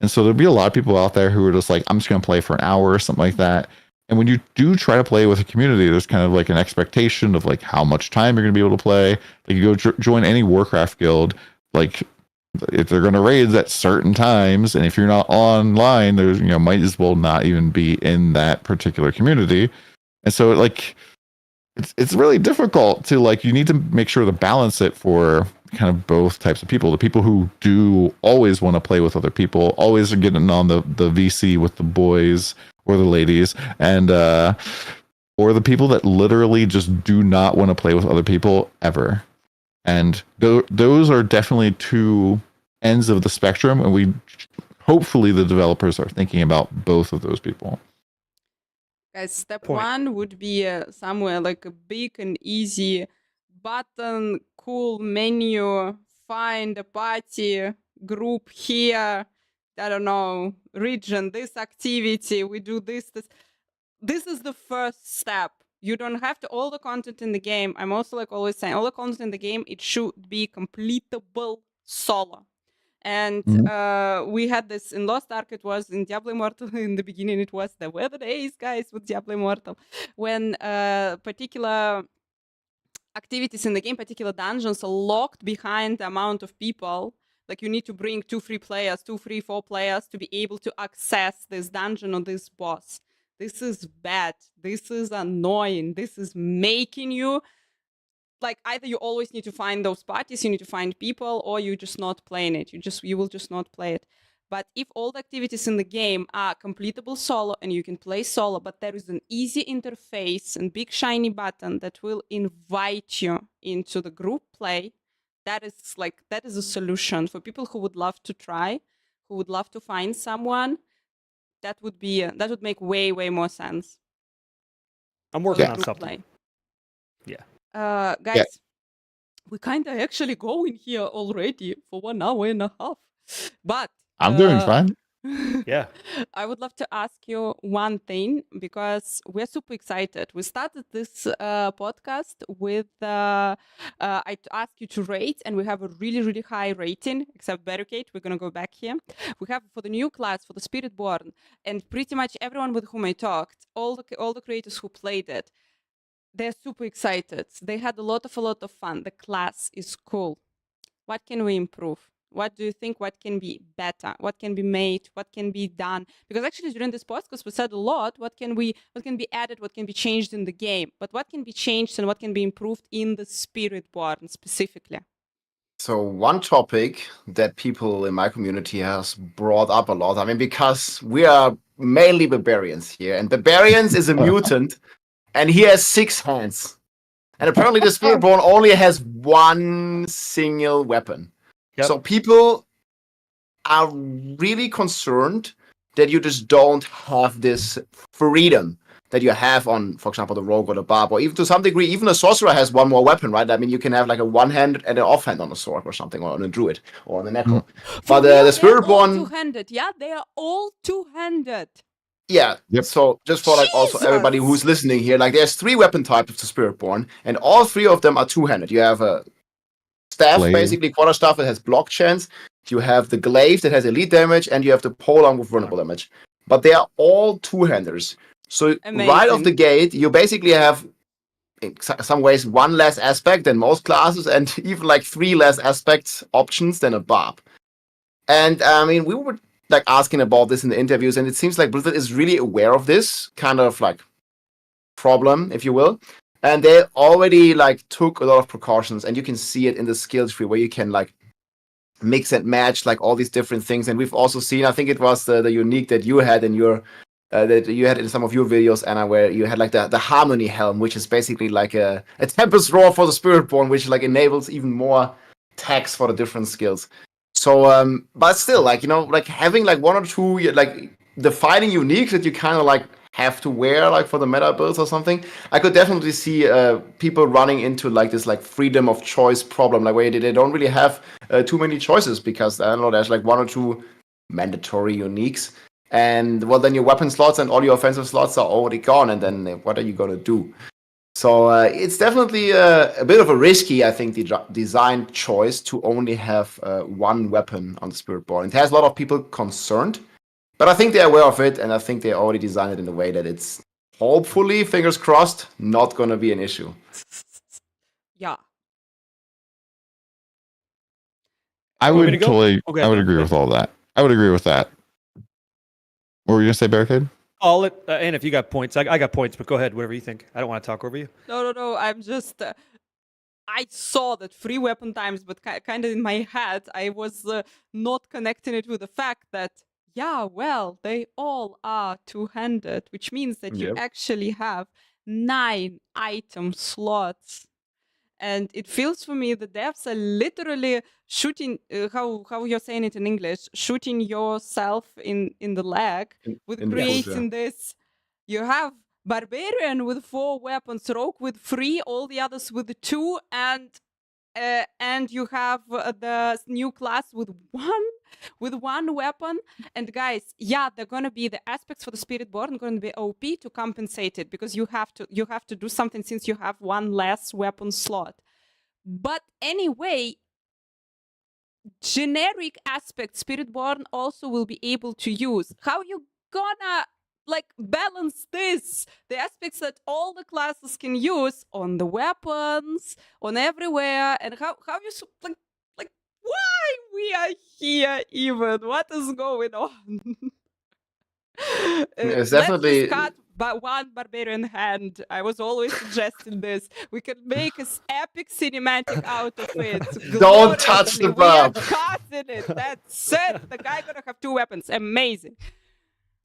And so there'll be a lot of people out there who are just like, I'm just going to play for an hour or something like that. And when you do try to play with a community, there's kind of like an expectation of like how much time you're going to be able to play. Like you go join any Warcraft guild, like if they're going to raid at certain times, and if you're not online, there's, might as well not even be in that particular community. And so like, it's really difficult to like, you need to make sure to balance it for kind of both types of people. The people who do always want to play with other people, always are getting on the VC with the boys or the ladies, and or the people that literally just do not want to play with other people ever. And those are definitely two ends of the spectrum, and hopefully the developers are thinking about both of those people. Guys, step one would be somewhere like a big and easy button, cool menu, find a party, group here, I don't know, region, this activity, we do this. This is the first step. You don't have to, all the content in the game, I'm also like always saying, all the content in the game, it should be completable solo. And we had this in Lost Ark, it was in Diablo Immortal in the beginning, there were the days, guys, with Diablo Immortal, when particular activities in the game, particular dungeons are locked behind the amount of people. Like you need to bring 2, 3 players, 2, 3, 4 players to be able to access this dungeon or this boss. This is bad. This is annoying. This is making you like either you always need to find those parties, you need to find people, or you're just not playing it. You will just not play it. But if all the activities in the game are completable solo and you can play solo, but there is an easy interface and big shiny button that will invite you into the group play, that is a solution for people who would love to try, who would love to find someone. That would make way more sense. I'm working on something. Play. Yeah. Guys, we kind of actually going here already for 1 hour and a half. But I'm doing fine. Yeah. I would love to ask you one thing, because we're super excited. We started this podcast with I asked you to rate, and we have a really high rating, except Barricade. We're going to go back here. We have for the new class, for the Spiritborn, and pretty much everyone with whom I talked, all the creators who played it, they're super excited. They had a lot of fun. The class is cool. What can we improve? What do you think? What can be better? What can be made? What can be done? Because actually during this podcast we said a lot. What can be added? What can be changed in the game? But what can be changed and what can be improved in the Spiritborn specifically? So one topic that people in my community has brought up a lot. I mean, because we are mainly barbarians here, and barbarians is a mutant, and he has 6 hands. And apparently the Spiritborn only has 1 single weapon. Yep. So people are really concerned that you just don't have this freedom that you have on, for example, the rogue or the barb, or even to some degree, even a sorcerer has 1 more weapon, right? I mean, you can have like a one-hand and an offhand on a sword or something, or on a druid, or on a necro. But the Spiritborn... two-handed, yeah? They are all two-handed. Yeah, so just for like also everybody who's listening here, like there's 3 weapon types to Spiritborn, and all 3 of them are two-handed. You have a staff, basically quarter staff that has block chance. You have the glaive that has elite damage, and you have the polearm with vulnerable damage. But they are all two-handers. So right off the gate, you basically have, in some ways, 1 less aspect than most classes, and even like 3 less aspects options than a barb. And I mean, we were like asking about this in the interviews, and it seems like Blizzard is really aware of this, kind of like problem, if you will. And they already like took a lot of precautions, and you can see it in the skills tree where you can like mix and match like all these different things. And we've also seen, I think it was the unique that you had in your that you had in some of your videos, Anna, where you had like the harmony helm, which is basically like a tempest roar for the Spiritborn, which like enables even more tags for the different skills. So but still, like, you know, like having like one or two like defining uniques that you kind of like have to wear like for the meta builds or something, I could definitely see people running into like this like freedom of choice problem, like where they don't really have too many choices, because I don't know, there's like one or two mandatory uniques, and well, then your weapon slots and all your offensive slots are already gone, and then what are you gonna do? So it's definitely a bit of a risky, I think, design choice to only have one weapon on the Spiritborn. It has a lot of people concerned, but I think they're aware of it, and I think they already designed it in a way that it's hopefully, fingers crossed, not going to be an issue. Yeah. I would totally, I would agree with all that. I would agree with that. What were you going to say, Barricade? I'll let, and if you got points, I got points, but go ahead, whatever you think. I don't want to talk over you. No. I'm just. I saw that free weapon times, but kind of in my head, I was not connecting it with the fact that, yeah, well, they all are two-handed, which means that you actually have 9 item slots. And it feels for me the devs are literally shooting, how you're saying it in English, shooting yourself in the leg with creating this. You have Barbarian with 4 weapons, Rogue with 3, all the others with 2, and you have the new class with one weapon. And guys, yeah, they're gonna be the aspects for the Spiritborn going to be OP to compensate it, because you have to do something since you have one less weapon slot. But anyway, generic aspects Spiritborn also will be able to use. How you gonna like balance this? The aspects that all the classes can use on the weapons, on everywhere, and how you like why we are here even? What is going on? It's definitely. Let's just cut one barbarian hand. I was always suggesting this. We can make an epic cinematic out of it. Don't touch the barb. We are cutting it. That's it. The guy gonna have 2 weapons. Amazing.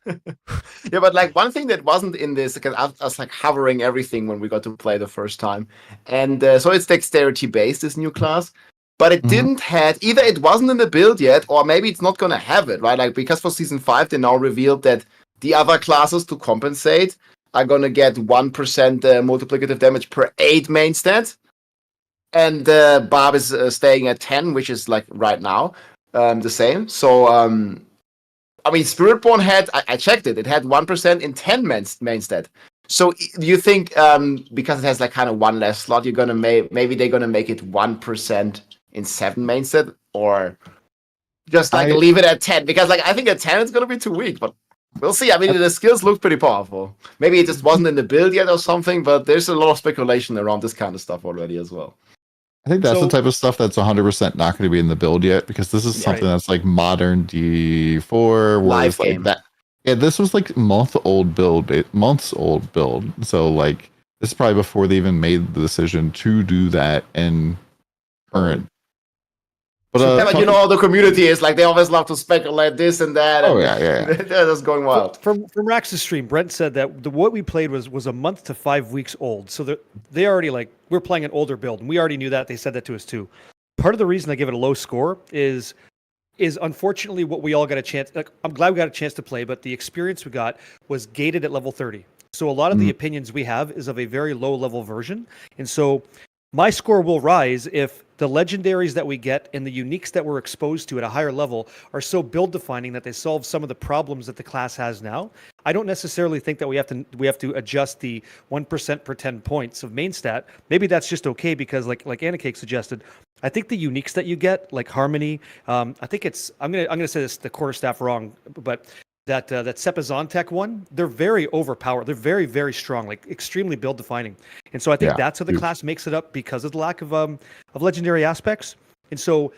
Yeah, but like one thing that wasn't in this, because I was like hovering everything when we got to play the first time, and so it's dexterity based, this new class, but it didn't have, either it wasn't in the build yet, or maybe it's not gonna have it, right? Like, because for season 5 they now revealed that the other classes, to compensate, are gonna get 1% multiplicative damage per 8 main stat, and Barb is staying at 10, which is like right now the same. So I mean, Spiritborn had, I checked it, it had 1% in 10 main stat. So do you think, because it has like kind of one less slot, you're gonna maybe they're gonna make it 1% in 7 main stat, or just like leave it at 10? Because like I think at 10 it's gonna be too weak, but we'll see. I mean, the skills look pretty powerful. Maybe it just wasn't in the build yet or something, but there's a lot of speculation around this kind of stuff already as well. I think that's the type of stuff that's 100% not going to be in the build yet, because this is something that's like modern D4, live like game. That. Yeah, this was like months old build. So like this is probably before they even made the decision to do that in current. But you know how the community is, like they always love to speculate this and that. Oh, and yeah. They're just going wild. From Rax's stream, Brent said that what we played was a month to 5 weeks old. So they already, like, we're playing an older build, and we already knew that. They said that to us too. Part of the reason I give it a low score is unfortunately what we all got a chance. Like, I'm glad we got a chance to play, but the experience we got was gated at level 30. So a lot of the opinions we have is of a very low level version, and so my score will rise if the legendaries that we get and the uniques that we're exposed to at a higher level are so build defining that they solve some of the problems that the class has now. I don't necessarily think that we have to adjust the 1% per 10 points of main stat. Maybe that's just okay, because like Anacake suggested, I think the uniques that you get, like Harmony, I think it's, I'm gonna say this, the quarterstaff wrong, but that Sepizantec one, they're very overpowered. They're very, very strong, like extremely build defining. And so I think that's how the class makes it up, because of the lack of legendary aspects. And so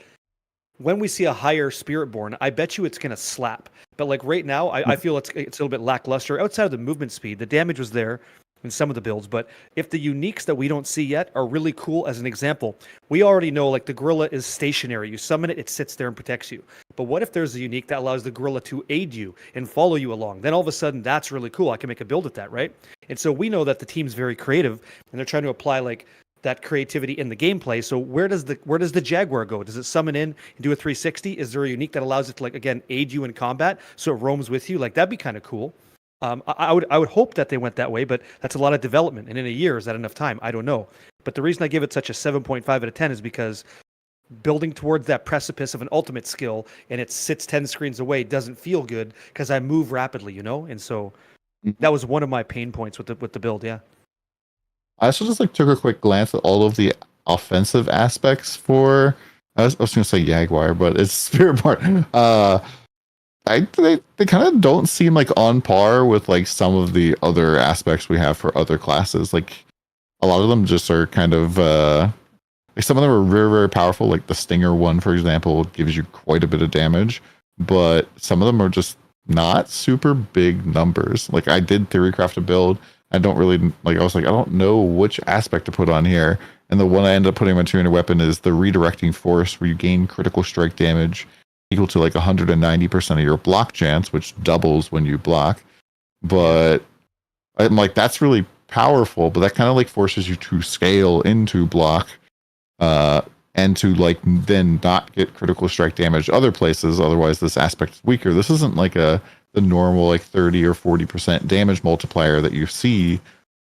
when we see a higher Spiritborn, I bet you it's gonna slap. But like right now, I feel it's a little bit lackluster. Outside of the movement speed, the damage was there. in some of the builds, but if the uniques that we don't see yet are really cool, as an example, we already know like the gorilla is stationary. You summon it, it sits there and protects you. But what if there's a unique that allows the gorilla to aid you and follow you along? Then all of a sudden, that's really cool. I can make a build at that, right? And so we know that the team's very creative, and they're trying to apply like that creativity in the gameplay. So where does the Jaguar go? Does it summon in and do a 360? Is there a unique that allows it to like again aid you in combat so it roams with you? Like that'd be kind of cool. I would hope that they went that way, but that's a lot of development. And in a year, is that enough time? I don't know. But the reason I give it such a 7.5 out of 10 is because building towards that precipice of an ultimate skill and it sits 10 screens away doesn't feel good because I move rapidly, you know? And so that was one of my pain points with the build, yeah. I also just like took a quick glance at all of the offensive aspects for I was going to say Jaguar, but it's Spiritborn. They kind of don't seem like on par with like some of the other aspects we have for other classes. Like a lot of them just are kind of like some of them are very, very powerful. Like the Stinger one, for example, gives you quite a bit of damage, but some of them are just not super big numbers. Like I did theorycraft a build. I don't really like. I was like, I don't know which aspect to put on here. And the one I ended up putting my two-handed weapon is the redirecting force, where you gain critical strike damage equal to like 190% of your block chance, which doubles when you block. But I'm like, that's really powerful, but that kind of like forces you to scale into block and to like then not get critical strike damage other places. Otherwise, this aspect is weaker. This isn't like the normal like 30 or 40% damage multiplier that you see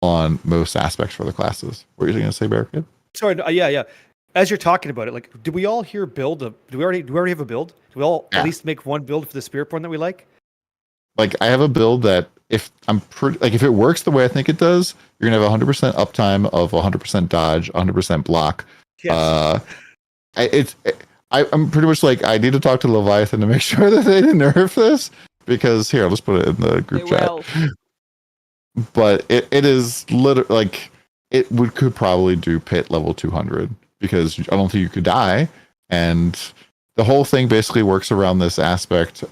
on most aspects for the classes. What were you going to say, Barricade? Sorry, yeah. As you're talking about it, like, do we all here build do we already have a build? Do we all at least make one build for the Spiritborn that we like? Like, I have a build that if it works the way I think it does, you're gonna have 100% uptime of 100% dodge, 100% block. Yes. I'm pretty much like, I need to talk to Leviathan to make sure that they didn't nerf this, because here, I'll just put it in the group chat. But it is literally like could probably do pit level 200, because I don't think you could die, and the whole thing basically works around this aspect,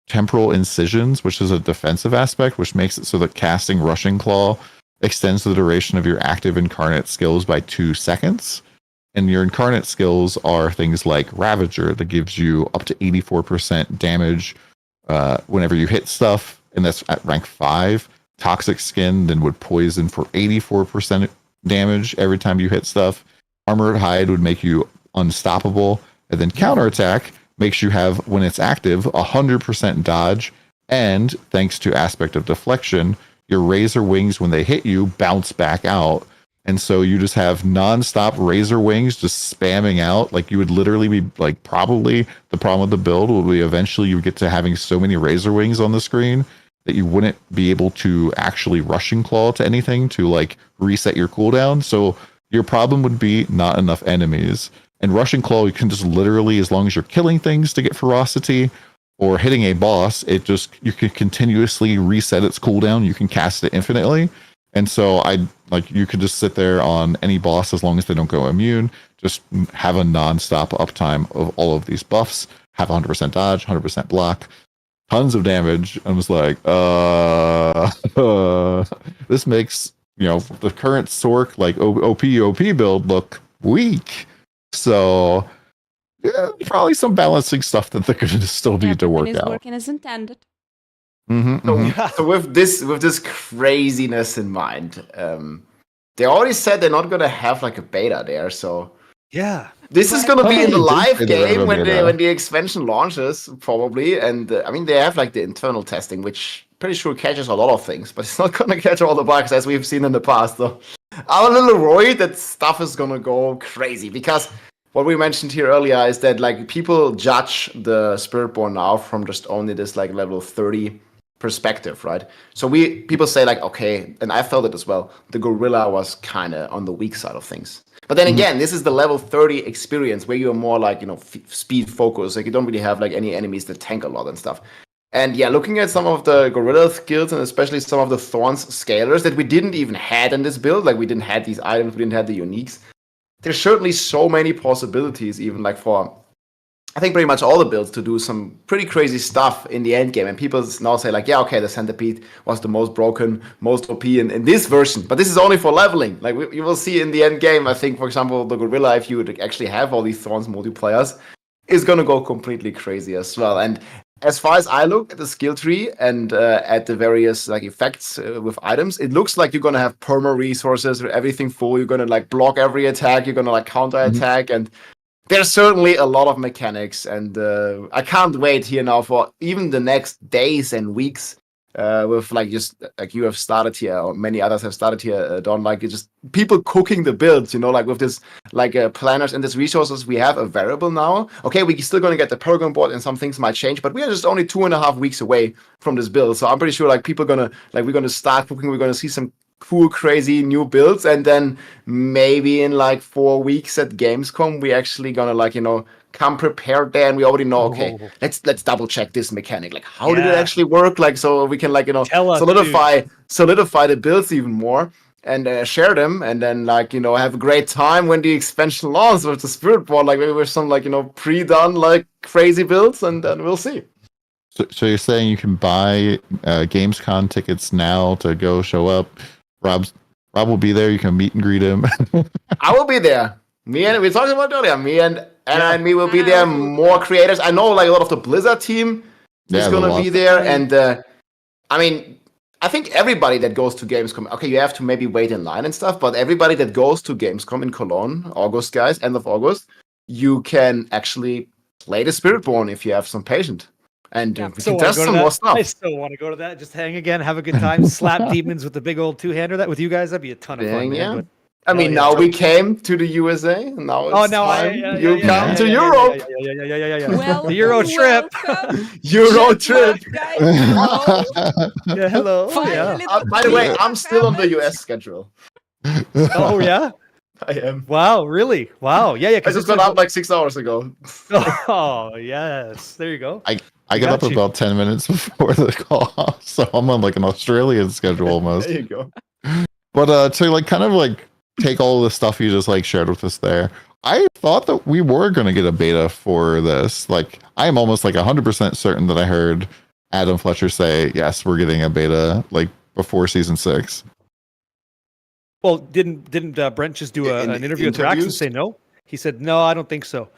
temporal incisions, which is a defensive aspect, which makes it so that casting Rushing Claw extends the duration of your active incarnate skills by 2 seconds. And your incarnate skills are things like Ravager, that gives you up to 84% damage whenever you hit stuff, and that's at rank 5. Toxic Skin then would poison for 84% damage every time you hit stuff. Armored Hide would make you unstoppable, and then Counterattack makes you have, when it's active, 100% dodge, and thanks to Aspect of Deflection, your Razor Wings, when they hit you, bounce back out. And so you just have non-stop Razor Wings just spamming out. Like, you would literally be like, probably the problem with the build will be eventually you get to having so many Razor Wings on the screen that you wouldn't be able to actually Rushing Claw to anything to like reset your cooldown. So your problem would be not enough enemies. And Rushing Claw, you can just literally, as long as you're killing things to get ferocity or hitting a boss, you can continuously reset its cooldown. You can cast it infinitely. And so you could just sit there on any boss as long as they don't go immune, just have a non-stop uptime of all of these buffs, have 100% dodge, 100% block, tons of damage. I was like, this makes, the current Sork like OP build look weak. So yeah, probably some balancing stuff that they're going to still need to work out. Working as intended. So with this craziness in mind, they already said they're not going to have like a beta there. So yeah, this is going to be in the live game when the expansion launches, probably. And I mean, they have like the internal testing, which pretty sure catches a lot of things, but it's not going to catch all the bugs as we've seen in the past. So I'm a little worried that stuff is going to go crazy, because what we mentioned here earlier is that like people judge the Spiritborn now from just only this like level 30 perspective, right? So people say like, okay, and I felt it as well, the gorilla was kind of on the weak side of things. But then again, this is the level 30 experience where you're more like, speed focused. Like you don't really have like any enemies that tank a lot and stuff. And yeah, looking at some of the gorilla skills and especially some of the Thorns scalers that we didn't even had in this build, like we didn't have these items, we didn't have the uniques. There's certainly so many possibilities, even like for I think pretty much all the builds to do some pretty crazy stuff in the end game. And people now say like, yeah, okay, the centipede was the most broken, most OP in this version. But this is only for leveling. Like you will see in the end game, I think, for example, the gorilla, if you would actually have all these thorns multiplayers, is going to go completely crazy as well. And as far as I look at the skill tree and at the various like effects with items, it looks like you're going to have perma resources, everything full. You're going to like block every attack. You're going to like counter attack and there's certainly a lot of mechanics, and I can't wait here now for even the next days and weeks with like just like you have started here, or many others have started here, Don. Like it's just people cooking the builds, you know, like with this like planners and this resources we have available now. Okay, we're still going to get the Paragon board, and some things might change, but we are just only 2.5 weeks away from this build. So I'm pretty sure like people gonna like we're gonna start cooking. We're gonna see some cool, crazy new builds, and then maybe in like 4 weeks at Gamescom, we actually gonna like come prepared there, and we already know. Okay, let's double check this mechanic. Like, how did it actually work? Like, so we can like solidify the builds even more and share them, and then like have a great time when the expansion launches with the Spiritborn. Like maybe with some like pre-done like crazy builds, and then we'll see. So you're saying you can buy Gamescom tickets now to go show up. Rob will be there. You can meet and greet him. I will be there. We talked about it earlier. Me and Anna and me will be there. More creators. I know like a lot of the Blizzard team is going to be there. And I mean, I think everybody that goes to Gamescom, okay, you have to maybe wait in line and stuff, but everybody that goes to Gamescom in Cologne, August, guys, end of August, you can actually play the Spiritborn if you have some patience. And we can test some more stuff. I still want to go to that. Just hang again, have a good time, slap demons with the big old two-hander. That with you guys, that'd be a ton of fun. Yeah. Man. I mean, now we came to the USA. And now it's time you come to Europe. Yeah. Well, the Euro trip. Euro trip. Yeah, hello. By the way, I'm still on the US schedule. Oh yeah. I am. Wow, really? Wow. Yeah. I just got up like 6 hours ago. Oh yes, there you go. I got up about 10 minutes before the call, so I'm on like an Australian schedule almost. There you go. But to like kind of like take all the stuff you just like shared with us there, I thought that we were going to get a beta for this. Like I'm almost like 100% certain that I heard Adam Fletcher say, yes, we're getting a beta like before season 6. Well, didn't Brent just do an interview with Rax and say no? He said no, I don't think so.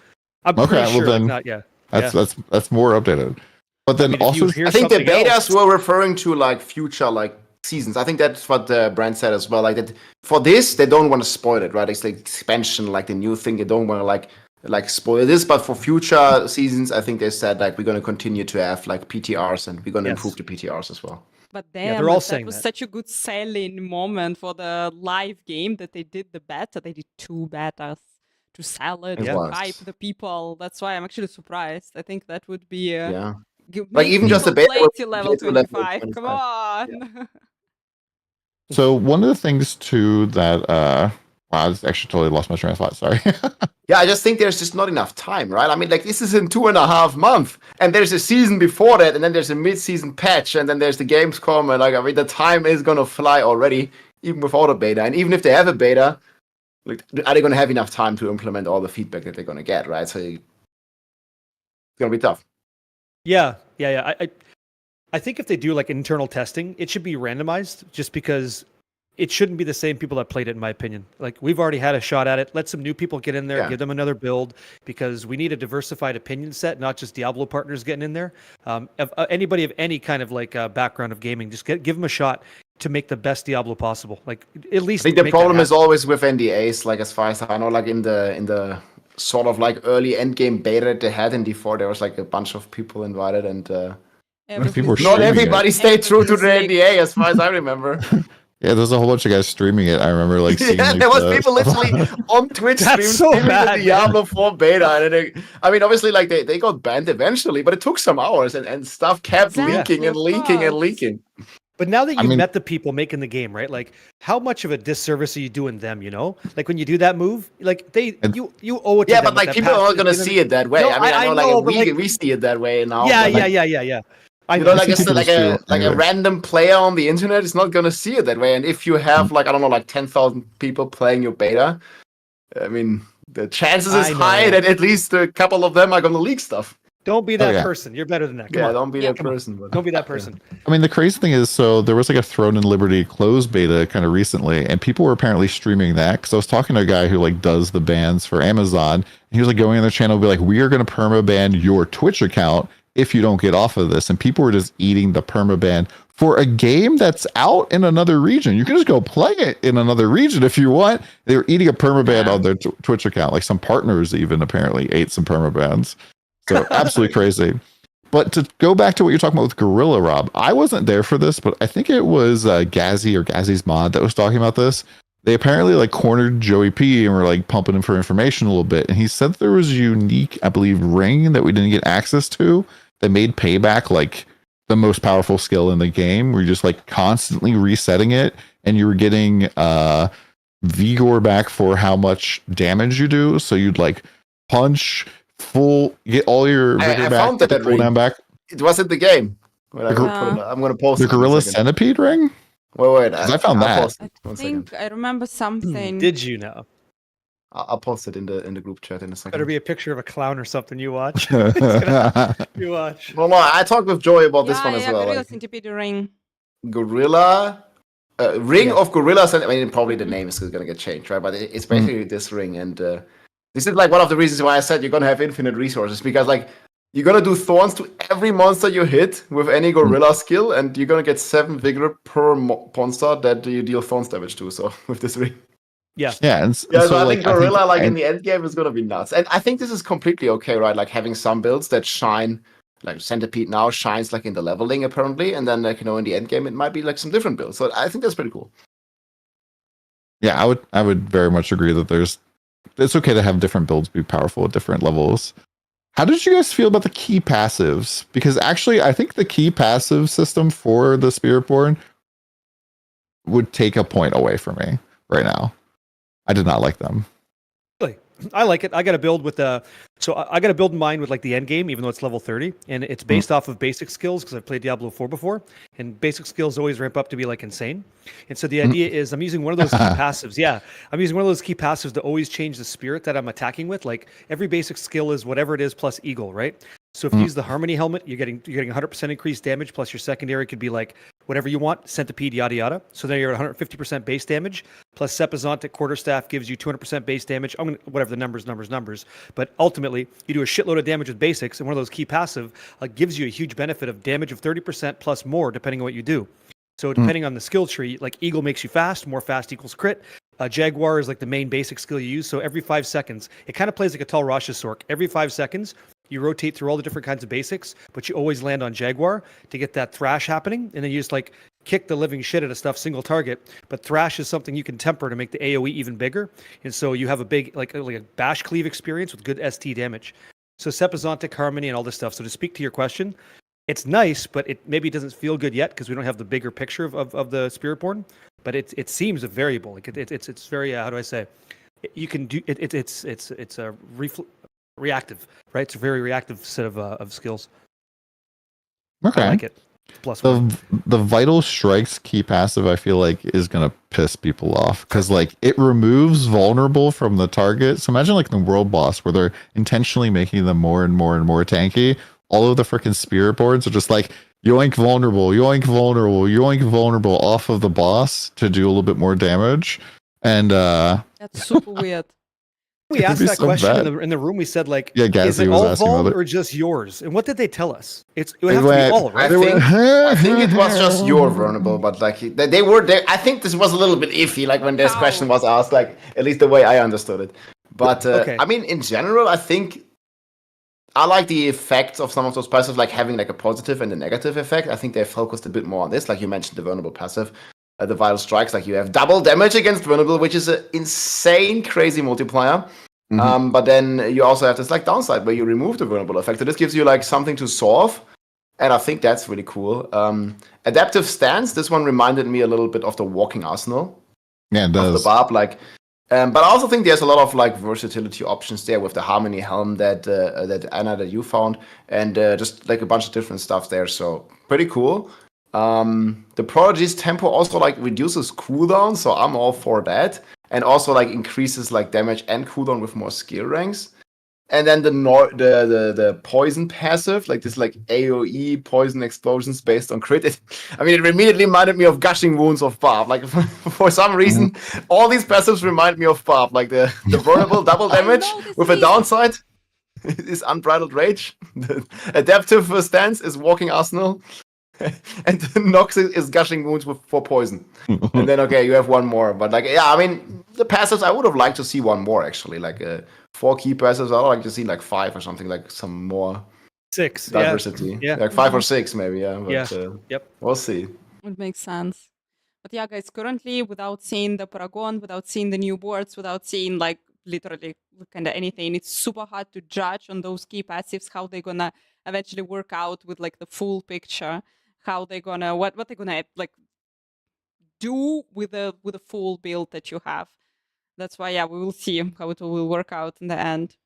I'm pretty sure then not yet. That's more updated. But then also, I think the betas were referring to like future like seasons. I think that's what Brent said as well. Like that for this, they don't want to spoil it, right? It's like expansion, like the new thing. They don't want to like spoil this. But for future seasons, I think they said like we're going to continue to have like PTRs and we're going to improve the PTRs as well. But damn, that was such a good selling moment for the live game that they did the beta. They did 2 betas to sell it and hype the people. That's why I'm actually surprised. I think that would be like even just the beta to level 25. Come on. Yeah. So one of the things too that wow, I just actually totally lost my train of thought. Sorry. Yeah, I just think there's just not enough time, right? I mean, like this is in 2.5 months, and there's a season before that, and then there's a mid-season patch, and then there's the Gamescom, and like I mean, the time is gonna fly already, even without a beta. And even if they have a beta, like, are they gonna have enough time to implement all the feedback that they're gonna get, right? So it's gonna be tough. Yeah. I think if they do like internal testing, it should be randomized, just because it shouldn't be the same people that played it, in my opinion. Like we've already had a shot at it. Let some new people get in there, give them another build, because we need a diversified opinion set, not just Diablo partners getting in there. Anybody of any kind of like background of gaming, just give them a shot to make the best Diablo possible. Like at least. I think the problem is always with NDAs. Like as far as I know, like in the sort of like early endgame beta that they had in D4, there was like a bunch of people invited, and not everybody stayed true to the NDA, as far as I remember. Yeah, there's a whole bunch of guys streaming it. I remember like seeing there was people literally on Twitch streaming the Diablo 4 beta. And I mean, obviously, like they got banned eventually, but it took some hours, and stuff kept leaking and leaking and leaking. But now that you've met the people making the game, right? Like, how much of a disservice are you doing them? You know, like when you do that move, like you owe it to them. Yeah, but like people are not gonna see it that way. No, I know, like we see it that way now. Yeah. You know, like a random player on the internet is not gonna see it that way. And if you have like 10,000 people playing your beta, I mean, The chances is I know. high that at least a couple of them are gonna leak stuff. Don't be that yeah. person. You're better than that. Come Yeah, on. don't be that Come on. person. But Don't be that person. I mean, the crazy thing is, so there was like a Throne and Liberty closed beta kind of recently, and people were apparently streaming that because I was talking to a guy who like does the bans for Amazon. And he was like going on their channel, and be like, "We are going to permaban your Twitch account if you don't get off of this." And people were just eating the permaban for a game that's out in another region. You can just go play it in another region if you want. They were eating a permaban on their Twitch account. Like some partners even apparently ate some permabans. So absolutely crazy. But to go back to what you're talking about with Gorilla, Rob, I wasn't there for this, but I think it was Gazzy or Gazzy's mod that was talking about this. They apparently like cornered Joey P and were like pumping him for information a little bit. And he said there was a unique, I believe, ring that we didn't get access to that made Payback like the most powerful skill in the game. Where you're just like constantly resetting it, and you were getting Vigor back for how much damage you do. So you'd like punch full, get all your vigor I back, found that cooldown back. It was in the game. I'm gonna post The it in a Gorilla second. Centipede ring? Wait. I found I'll that. post it. I One think second. I remember something. Did you know? I'll post it in the group chat in a second. Better be a picture of a clown or something you watch. You watch. Well, no, I talked with Joey about this one as well. Gorilla Like, Centipede ring. Gorilla ring of Gorilla Centipede. I mean, probably the name is gonna get changed, right? But it's basically this ring, and this is like one of the reasons why I said you're gonna have infinite resources, because like you're gonna do thorns to every monster you hit with any Gorilla skill, and you're gonna get 7 vigor per monster that you deal thorns damage to. So with this ring. Yeah. Yeah, and So I like, think Gorilla, like in the end game, is gonna be nuts, and I think this is completely okay, right? Like having some builds that shine, like Centipede now shines like in the leveling apparently, and then like in the end game it might be like some different builds. So I think that's pretty cool. Yeah, I would very much agree that it's okay to have different builds be powerful at different levels. How did you guys feel about the key passives? Because actually, I think the key passive system for the Spiritborn would take a point away from me right now. I did not like them. I like it. I got to build with so I got to build mine with like the end game, even though it's level 30, and it's based off of basic skills because I've played Diablo 4 before, and basic skills always ramp up to be like insane. And so the idea is I'm using one of those key passives. Yeah, I'm using one of those key passives to always change the spirit that I'm attacking with. Like every basic skill is whatever it is plus eagle, right? So if you use the Harmony helmet, you're getting 100% increased damage, plus your secondary could be like whatever you want, Centipede, yada yada. So then you're at 150% base damage, plus Sepizontic Quarterstaff gives you 200% base damage. I'm gonna whatever the numbers. But ultimately, you do a shitload of damage with basics, and one of those key passive gives you a huge benefit of damage of 30% plus more, depending on what you do. So depending on the skill tree, like Eagle makes you fast, more fast equals crit. Jaguar is like the main basic skill you use. So every 5 seconds, it kind of plays like a Tal Rasha Sork. Every 5 seconds, you rotate through all the different kinds of basics, but you always land on Jaguar to get that thrash happening. And then you just like kick the living shit out of stuff, single target. But thrash is something you can temper to make the AoE even bigger. And so you have a big, like a bash cleave experience with good ST damage. So Sepizontic, Harmony, and all this stuff. So to speak to your question, it's nice, but it maybe doesn't feel good yet because we don't have the bigger picture of the Spiritborn. But it seems a variable. Like it's very how do I say? You can do it. It's a reactive, right? It's a very reactive set of skills. Okay. I like it. Plus the Vital Strikes key passive, I feel like, is gonna piss people off because like it removes vulnerable from the target. So imagine like the world boss where they're intentionally making them more and more and more tanky. All of the freaking spirit boards are just like yoink vulnerable, yoink vulnerable, yoink vulnerable off of the boss to do a little bit more damage. And that's super weird. We asked that question in the room. We said like, is it all vault or just yours? And what did they tell us? It would have to be all, right? I think it was just your vulnerable, but like they were there. I think this was a little bit iffy, like when this question was asked, like at least the way I understood it. But I mean, in general, I think I like the effects of some of those passives, like having like a positive and a negative effect. I think they focused a bit more on this, like you mentioned, the vulnerable passive. The Vital Strikes, like you have double damage against vulnerable, which is an insane, crazy multiplier. But then you also have this like downside where you remove the vulnerable effect. So this gives you like something to solve, and I think that's really cool. Adaptive Stance. This one reminded me a little bit of the Walking Arsenal. Yeah, it does. Of the Barb, like. But I also think there's a lot of like versatility options there with the Harmony helm that Anna that you found, and just like a bunch of different stuff there. So pretty cool. The Prodigy's tempo also like reduces cooldown, so I'm all for that. and also like increases like damage and cooldown with more skill ranks. And then the poison passive, like this like AoE poison explosions based on crit. I mean, it immediately reminded me of Gushing Wounds of Barb. Like for some reason, all these passives remind me of Barb. Like the vulnerable double damage with a downside is Unbridled Rage. The adaptive stance is Walking Arsenal. And the Nox is Gushing Wounds for poison. And then, okay, you have one more. But, like, yeah, I mean, the passives, I would have liked to see one more, actually. Like, 4 key passives. I would like to see, like, 5 or something, like some more 6 diversity. Yeah. Like 5 or 6, maybe, yeah. But, Yep. We'll see. It makes sense. But yeah, guys, currently, without seeing the Paragon, without seeing the new boards, without seeing, like, literally kind of anything, it's super hard to judge on those key passives how they're gonna eventually work out with, like, the full picture. How they're gonna what they're gonna like do with a full build that you have. That's why, yeah, we will see how it will work out in the end.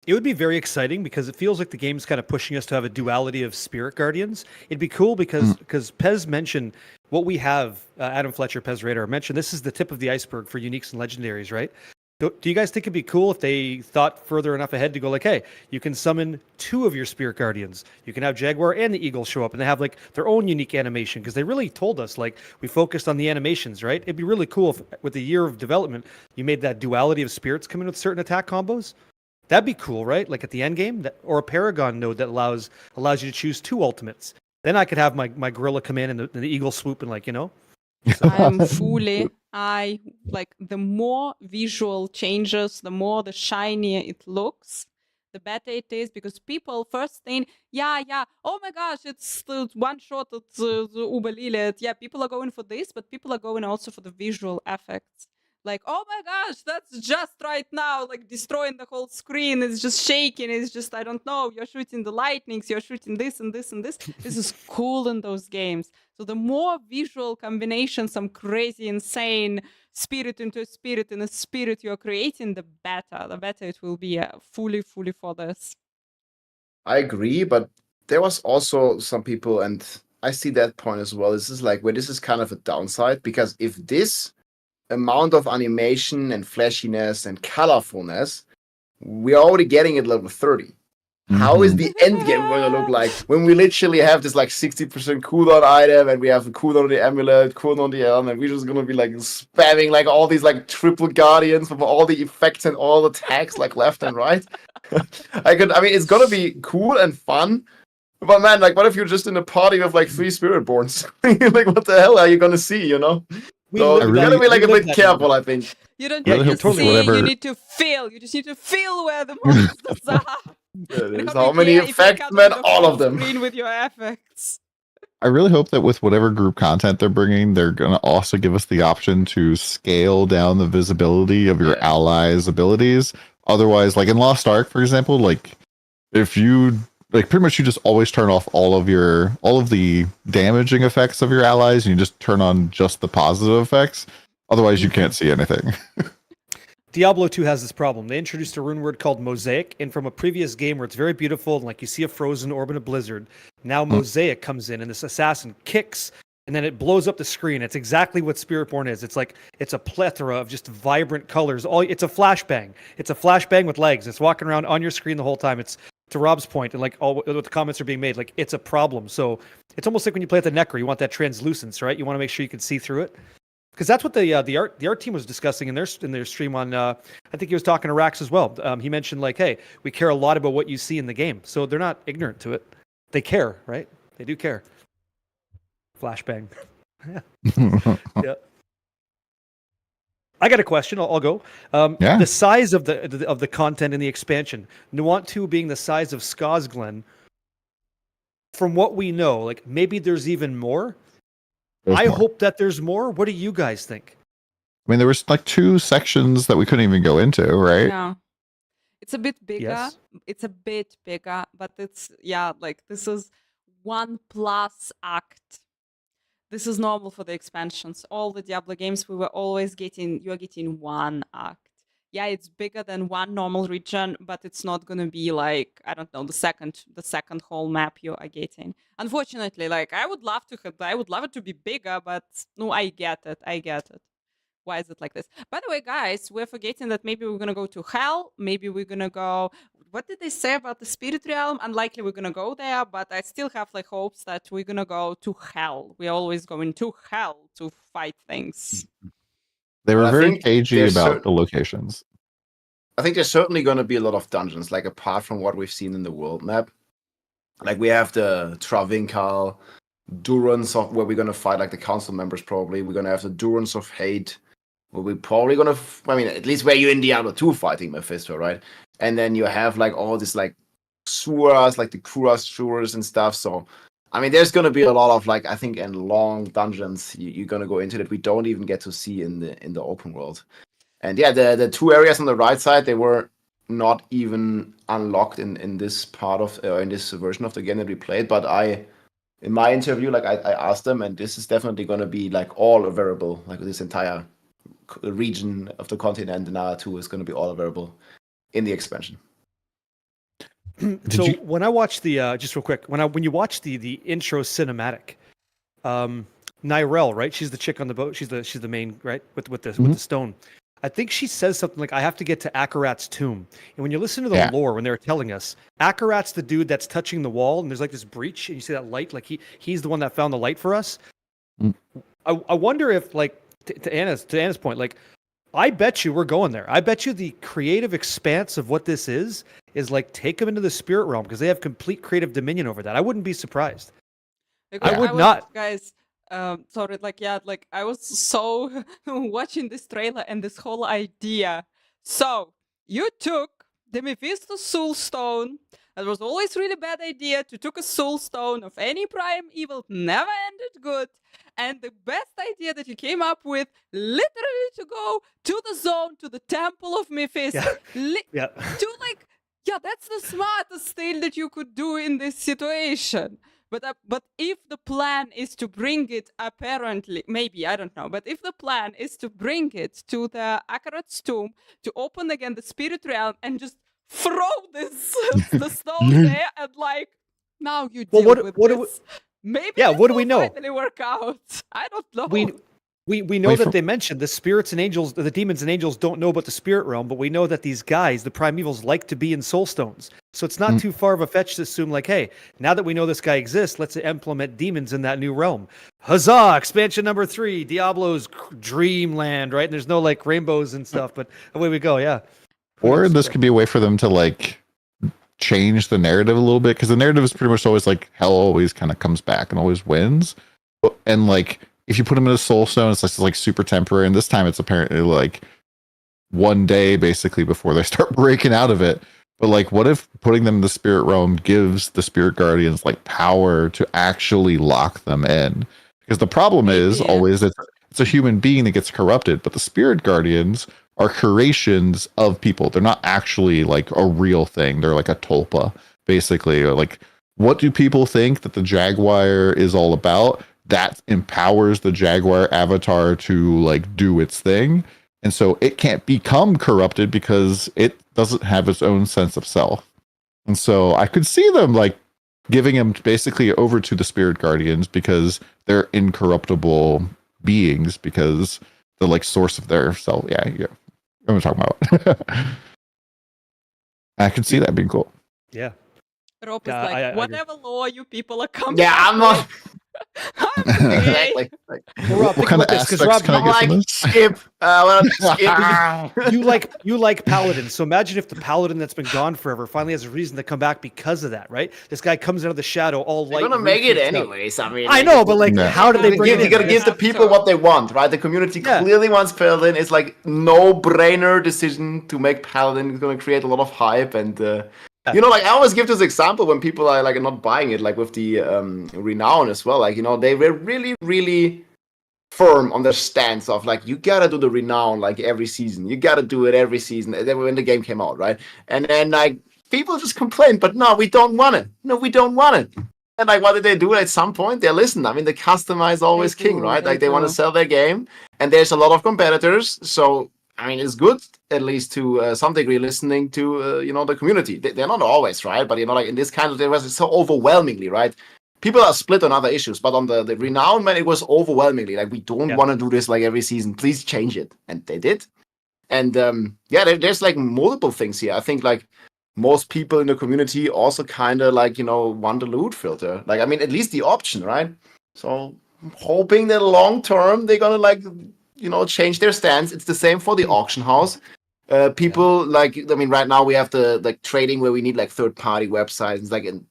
It would be very exciting because it feels like the game's kind of pushing us to have a duality of Spirit Guardians. It'd be cool because Pez mentioned what we have. Adam Fletcher, Pez Radar mentioned this is the tip of the iceberg for uniques and legendaries, right? Do you guys think it'd be cool if they thought further enough ahead to go like, hey, you can summon 2 of your Spirit Guardians. You can have Jaguar and the Eagle show up and they have like their own unique animation because they really told us like we focused on the animations, right? It'd be really cool if with a year of development, you made that duality of spirits come in with certain attack combos. That'd be cool, right? Like at the end game, or a Paragon node that allows you to choose 2 ultimates. Then I could have my gorilla come in and the Eagle swoop and like, you know. So I like the more visual changes, the more the shinier it looks, the better it is, because people first think, yeah, oh my gosh, it's one shot, it's Uberlilet. Yeah, people are going for this, but people are going also for the visual effects. Like, oh my gosh, that's just right now, like destroying the whole screen. It's just shaking. It's just, I don't know, you're shooting the lightnings, you're shooting this and this and this. This is cool in those games. So the more visual combinations, some crazy, insane spirit into a spirit in a spirit you're creating, the better. The better it will be fully for this. I agree, but there was also some people, and I see that point as well. This is like where this is kind of a downside, because if this amount of animation and flashiness and colorfulness, we're already getting at level 30. How is the end game going to look like when we literally have this like 60% cooldown item and we have a cooldown on the amulet, cooldown on the elm, and we're just gonna be like spamming like all these like triple guardians with all the effects and all the tags like left and right? I mean, it's gonna be cool and fun. But man, like, what if you're just in a party with like 3 Spiritborns? Like, what the hell are you gonna see, you know? So you gotta be like a bit careful, I think. You don't really need to see, you need to feel. You just need to feel where the monsters are. There's how many effects, man? All of them. With your effects. I really hope that with whatever group content they're bringing, they're going to also give us the option to scale down the visibility of your allies' abilities. Otherwise, like in Lost Ark, for example, like if you like pretty much you just always turn off all of the damaging effects of your allies and you just turn on just the positive effects. Otherwise, you can't see anything. Diablo 2 has this problem. They introduced a rune word called Mosaic, and from a previous game where it's very beautiful, and like you see a frozen orb in a blizzard, now Mosaic comes in, and this assassin kicks, and then it blows up the screen. It's exactly what Spiritborn is. It's like, it's a plethora of just vibrant colors. It's a flashbang. It's a flashbang with legs. It's walking around on your screen the whole time. It's, to Rob's point, and like all what the comments are being made, like it's a problem. So it's almost like when you play at the Necro, you want that translucence, right? You want to make sure you can see through it. Because that's what the art team was discussing in their stream on. I think he was talking to Rax as well. He mentioned like, hey, we care a lot about what you see in the game, so they're not ignorant to it. They care, right? They do care. Flashbang. Yeah. I got a question. I'll go. The size of the content in the expansion. Nuant 2 being the size of Skosglen. From what we know, like maybe there's even more. I hope that there's more. What do you guys think? I mean, there was like 2 sections that we couldn't even go into, right? Yeah. It's a bit bigger. Yes. It's a bit bigger, but it's, yeah, like this is 1+ act. This is normal for the expansions. All the Diablo games, you are getting 1 act. Yeah, it's bigger than 1 normal region, but it's not gonna be like, I don't know, the second whole map you are getting. Unfortunately, like I would love it to be bigger, but no, I get it. Why is it like this? By the way, guys, we're forgetting that maybe we're gonna go to hell. Maybe we're gonna go. What did they say about the spirit realm? Unlikely we're gonna go there, but I still have like hopes that we're gonna go to hell. We're always going to hell to fight things. They were Well, I very think cagey there's about the locations. I think there's certainly going to be a lot of dungeons, like apart from what we've seen in the world map. Like we have the Travinkal, Durance of where we're going to fight like the council members probably. We're going to have the Durance of Hate, where we're probably going to, I mean, at least where you're in Diablo 2 fighting Mephisto, right? And then you have like all this like sewers, like the Kuras sewers and stuff. So, I mean, there's going to be a lot of like, I think, and long dungeons you're going to go into that we don't even get to see in the open world. And yeah, the two areas on the right side, they were not even unlocked in this part of in this version of the game that we played. But in my interview, like I asked them, and this is definitely going to be like all available. Like this entire region of the continent in R2 is going to be all available in the expansion. So when I watched the just real quick, when you watch the intro cinematic, Nyrel, right? She's the chick on the boat. She's the main, right? With the stone. I think she says something like, I have to get to Akarat's tomb. And when you listen to the lore, when they were telling us, Akarat's the dude that's touching the wall, and there's like this breach, and you see that light, like he's the one that found the light for us. I wonder if, like, to Anna's point, like, I bet you we're going there. I bet you the creative expanse of what this is like, take them into the spirit realm, because they have complete creative dominion over that. I wouldn't be surprised. I would not. Guys, sorry, like I was so watching this trailer and this whole idea. So you took the Mephisto Soul Stone. That was always really bad idea to took a Soul Stone of any prime evil, never ended good. And the best idea that you came up with, literally to go to the zone, to the Temple of Mephisto. That's the smartest thing that you could do in this situation. But if the plan is to bring it, apparently, maybe, I don't know, but if the plan is to bring it to the Akarat's tomb, to open again the spirit realm and just throw the stone there and like, now you deal with this. Maybe what do we know? Finally work out. I don't know. We know that they mentioned the spirits and angels, the demons and angels don't know about the spirit realm, but we know that these guys, the primevals, like to be in soul stones. So it's not too far of a fetch to assume like, hey, now that we know this guy exists, let's implement demons in that new realm. Huzzah! Expansion number 3, Diablo's dreamland, right? And there's no like rainbows and stuff, but away we go, yeah. Or this could be a way for them to like change the narrative a little bit, because the narrative is pretty much always like hell always kind of comes back and always wins. And like, if you put them in a soul stone, it's just like super temporary. And this time it's apparently like one day basically before they start breaking out of it. But like, what if putting them in the spirit realm gives the spirit guardians like power to actually lock them in? Because the problem is always it's a human being that gets corrupted, but the spirit guardians are creations of people. They're not actually like a real thing. They're like a tulpa, basically. Like, what do people think that the Jaguar is all about? That empowers the Jaguar avatar to like do its thing. And so it can't become corrupted because it doesn't have its own sense of self. And so I could see them like giving him basically over to the spirit guardians because they're incorruptible beings, because the like source of their self. Yeah. I'm talking about. I could see that being cool. Yeah. Rob is like, whatever law you people are coming. Yeah, I'm not. Exactly. Rob, what kind of aspects can I get from this? You like Paladin, so imagine if the Paladin that's been gone forever finally has a reason to come back because of that, right? This guy comes out of the shadow all light. They're gonna make it anyways. I mean, I know, but like, how do they bring it? You gotta give the people what they want, right? The community clearly wants Paladin. It's like no-brainer decision to make Paladin. It's gonna create a lot of hype and. You know, like I always give this example when people are like not buying it, like with the Renown as well. Like, you know, they were really, really firm on their stance of like, you gotta do the Renown like every season. You gotta do it every season. When the game came out, right? And then like people just complained, but no, we don't want it. No, we don't want it. And like, what did they do? At some point, they listen. I mean, the customer is always king, right? Like they want to sell their game, and there's a lot of competitors, so. I mean, it's good, at least to some degree, listening to, you know, the community. They're not always, right? But, you know, like in this kind of, it was so overwhelmingly, right? people are split on other issues, but on the Renown, man, it was overwhelmingly like, we don't want to do this like every season. Please change it. And they did. And there's like multiple things here. I think like most people in the community also kind of like, want the loot filter. Like, I mean, at least the option, right? So I'm hoping that long term they're gonna like, change their stance. It's the same for the auction house. People like, I mean, right now we have the like trading where we need like third-party websites. It's like an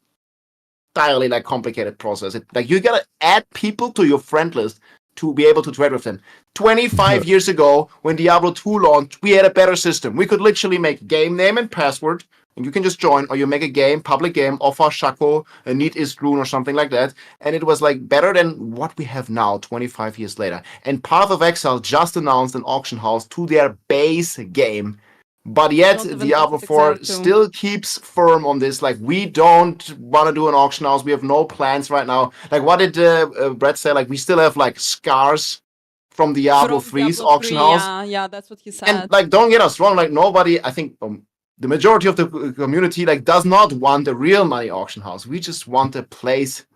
entirely like complicated process. Like you gotta add people to your friend list to be able to trade with them. 25 years ago, when Diablo 2 launched, we had a better system. We could literally make game name and password, and you can just join, or you make a game, public game, offer Shaco, a Need Istrun, or something like that. And it was like better than what we have now, 25 years later. And Path of Exile just announced an auction house to their base game. But yet, Diablo 4 still keeps firm on this. Like, we don't want to do an auction house. We have no plans right now. Like, what did Brett say? Like, we still have, like, scars from Diablo 3's auction house. Yeah, that's what he said. And, like, don't get us wrong. Like, nobody, I think, the majority of the community, like, does not want a real money auction house. We just want a place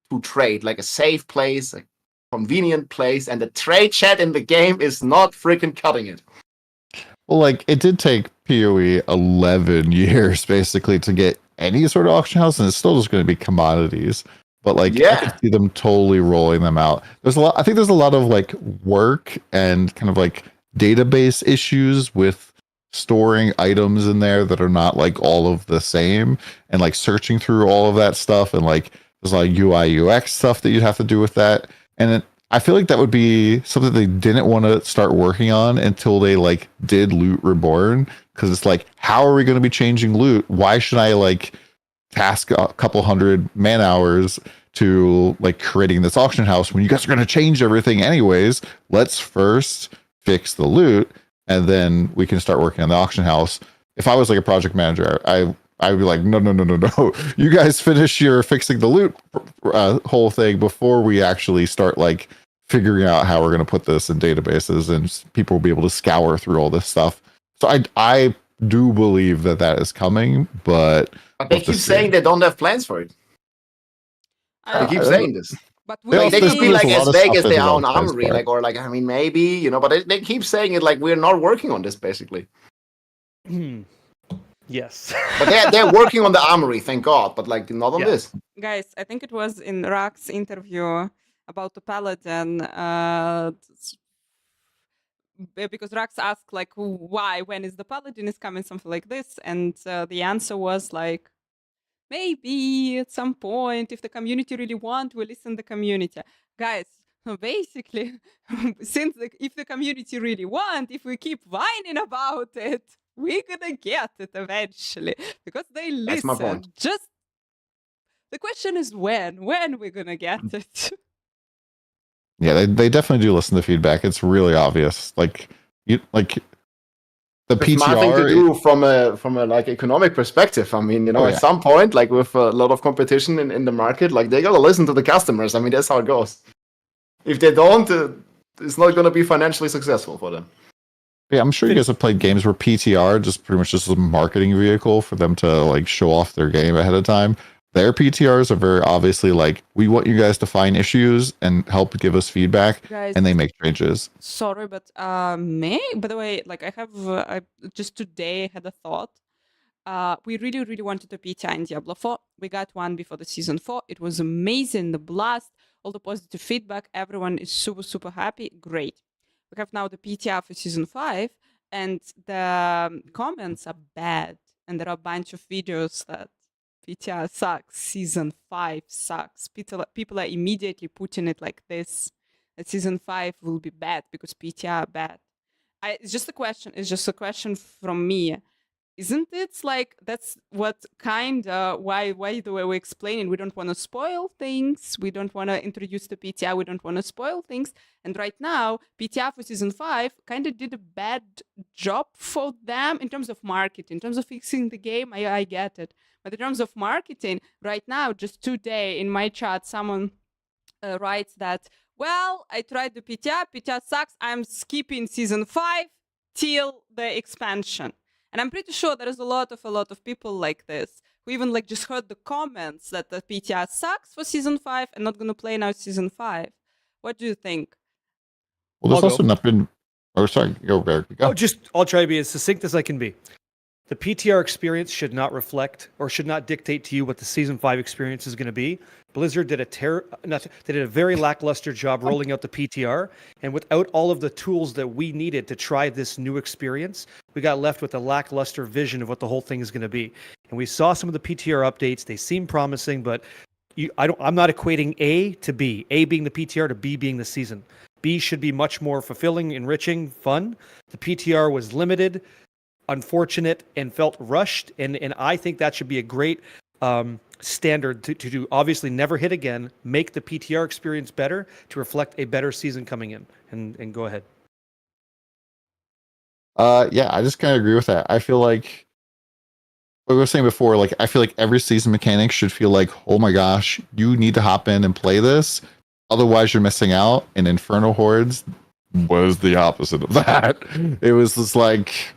to trade. Like, a safe place, a convenient place. And the trade chat in the game is not freaking cutting it. Well, like, it did take PoE 11 years, basically, to get any sort of auction house, and it's still just going to be commodities. But, like, I could see them totally rolling them out. I think there's a lot of, like, work and kind of, like, database issues with storing items in there that are not, like, all of the same, and, like, searching through all of that stuff, and, like, there's a lot of UI, UX stuff that you'd have to do with that. And I feel like that would be something they didn't want to start working on until they like did Loot Reborn, because it's like, how are we going to be changing loot? Why should I like task a couple hundred man hours to like creating this auction house when you guys are going to change everything anyways? Let's first fix the loot and then we can start working on the auction house. If I was like a project manager, I would be like, no. You guys finish your fixing the loot whole thing before we actually start like figuring out how we're going to put this in databases and people will be able to scour through all this stuff. So I do believe that is coming, but they keep saying they don't have plans for it. They keep saying this. But they could be like as vague as their own armory, like, or like, I mean, maybe, but they keep saying it like we're not working on this, basically. Yes. But they're working on the armory, thank God, but like not on this. Guys, I think it was in Rak's interview about the Paladin, because Rax asked like, why, when is the Paladin is coming, something like this, and the answer was like, maybe at some point, if the community really want, we'll listen to the community. Guys, basically, since if the community really want, if we keep whining about it, we're gonna get it eventually, because they listen. That's my point. Just the question is when we're gonna get it. Yeah, they definitely do listen to feedback. It's really obvious. Like the PTR. Smart thing to do from a like economic perspective. I mean, at some point, like with a lot of competition in the market, like they gotta listen to the customers. I mean, that's how it goes. If they don't, it's not gonna be financially successful for them. Yeah, I'm sure you guys have played games where PTR just pretty much just a marketing vehicle for them to like show off their game ahead of time. Their PTRs are very obviously like, we want you guys to find issues and help give us feedback, guys, and they make changes. Sorry, but by the way, like I have, I just today had a thought. We really, really wanted a PTR in Diablo 4. We got one before the season 4. It was amazing, the blast, all the positive feedback. Everyone is super, super happy. Great. We have now the PTR for season 5, and the comments are bad. And there are a bunch of videos that PTR sucks, season 5 sucks. People are immediately putting it like this, that season 5 will be bad because PTR are bad. It's just a question. It's just a question from me. Isn't it like that's what kind of why the way we're explaining? We don't want to spoil things. We don't want to introduce the PTR. We don't want to spoil things. And right now, PTR for season 5 kind of did a bad job for them in terms of marketing, in terms of fixing the game. I get it. But in terms of marketing, right now, just today in my chat, someone writes that, well, I tried the PTR sucks. I'm skipping season 5 till the expansion. And I'm pretty sure there is a lot of people like this. who even like just heard the comments that the PTR sucks for season 5 and not gonna play now season 5. What do you think? Well, there's I'll also go. not been. Oh, sorry. Go, Eric. Go. I'll try to be as succinct as I can be. The PTR experience should not reflect or should not dictate to you what the season 5 experience is going to be. Blizzard did a very lackluster job rolling out the PTR, and without all of the tools that we needed to try this new experience, we got left with a lackluster vision of what the whole thing is going to be. And we saw some of the PTR updates; they seem promising, but I'm not equating A to B. A being the PTR to B being the season. B should be much more fulfilling, enriching, fun. The PTR was limited, unfortunate, and felt rushed, and I think that should be a great standard to do. Obviously, never hit again. Make the PTR experience better to reflect a better season coming in. And go ahead. Yeah, I just kind of agree with that. I feel like what we were saying before, like I feel like every season mechanic should feel like, oh my gosh, you need to hop in and play this, otherwise you're missing out. And Inferno Hordes was the opposite of that. It was just like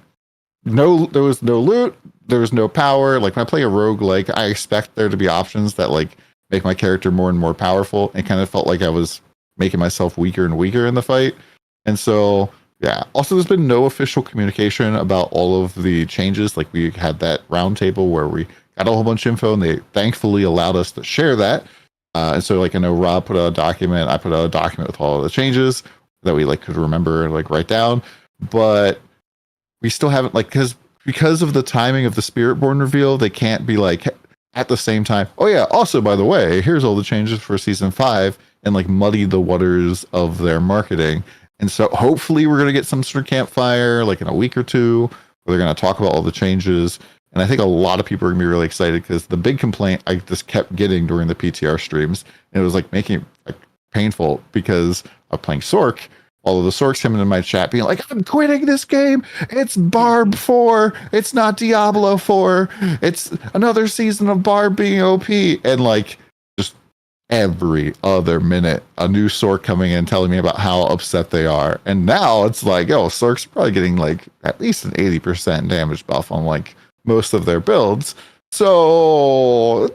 there was no loot, there was no power. Like when I play a rogue, like I expect there to be options that like make my character more and more powerful. It kind of felt like I was making myself weaker and weaker in the fight. And so yeah. Also, there's been no official communication about all of the changes. Like we had that roundtable where we got a whole bunch of info, and they thankfully allowed us to share that. And so, like I know Rob put out a document. I put out a document with all of the changes that we like could remember, like write down. But we still haven't because of the timing of the Spiritborn reveal, they can't be like at the same time. Oh yeah. Also, by the way, here's all the changes for season 5, and like muddy the waters of their marketing. And so hopefully we're going to get some sort of campfire like in a week or two where they're going to talk about all the changes. And I think a lot of people are going to be really excited because the big complaint I just kept getting during the PTR streams, and it was like making it like painful because of playing Sork. All of the Sorks coming in my chat being like, I'm quitting this game. It's Barb 4. It's not Diablo 4. It's another season of Barb being OP. And like just every other minute, a new Sork coming in telling me about how upset they are. And now it's like, oh, Sork's probably getting like at least an 80% damage buff on like most of their builds. So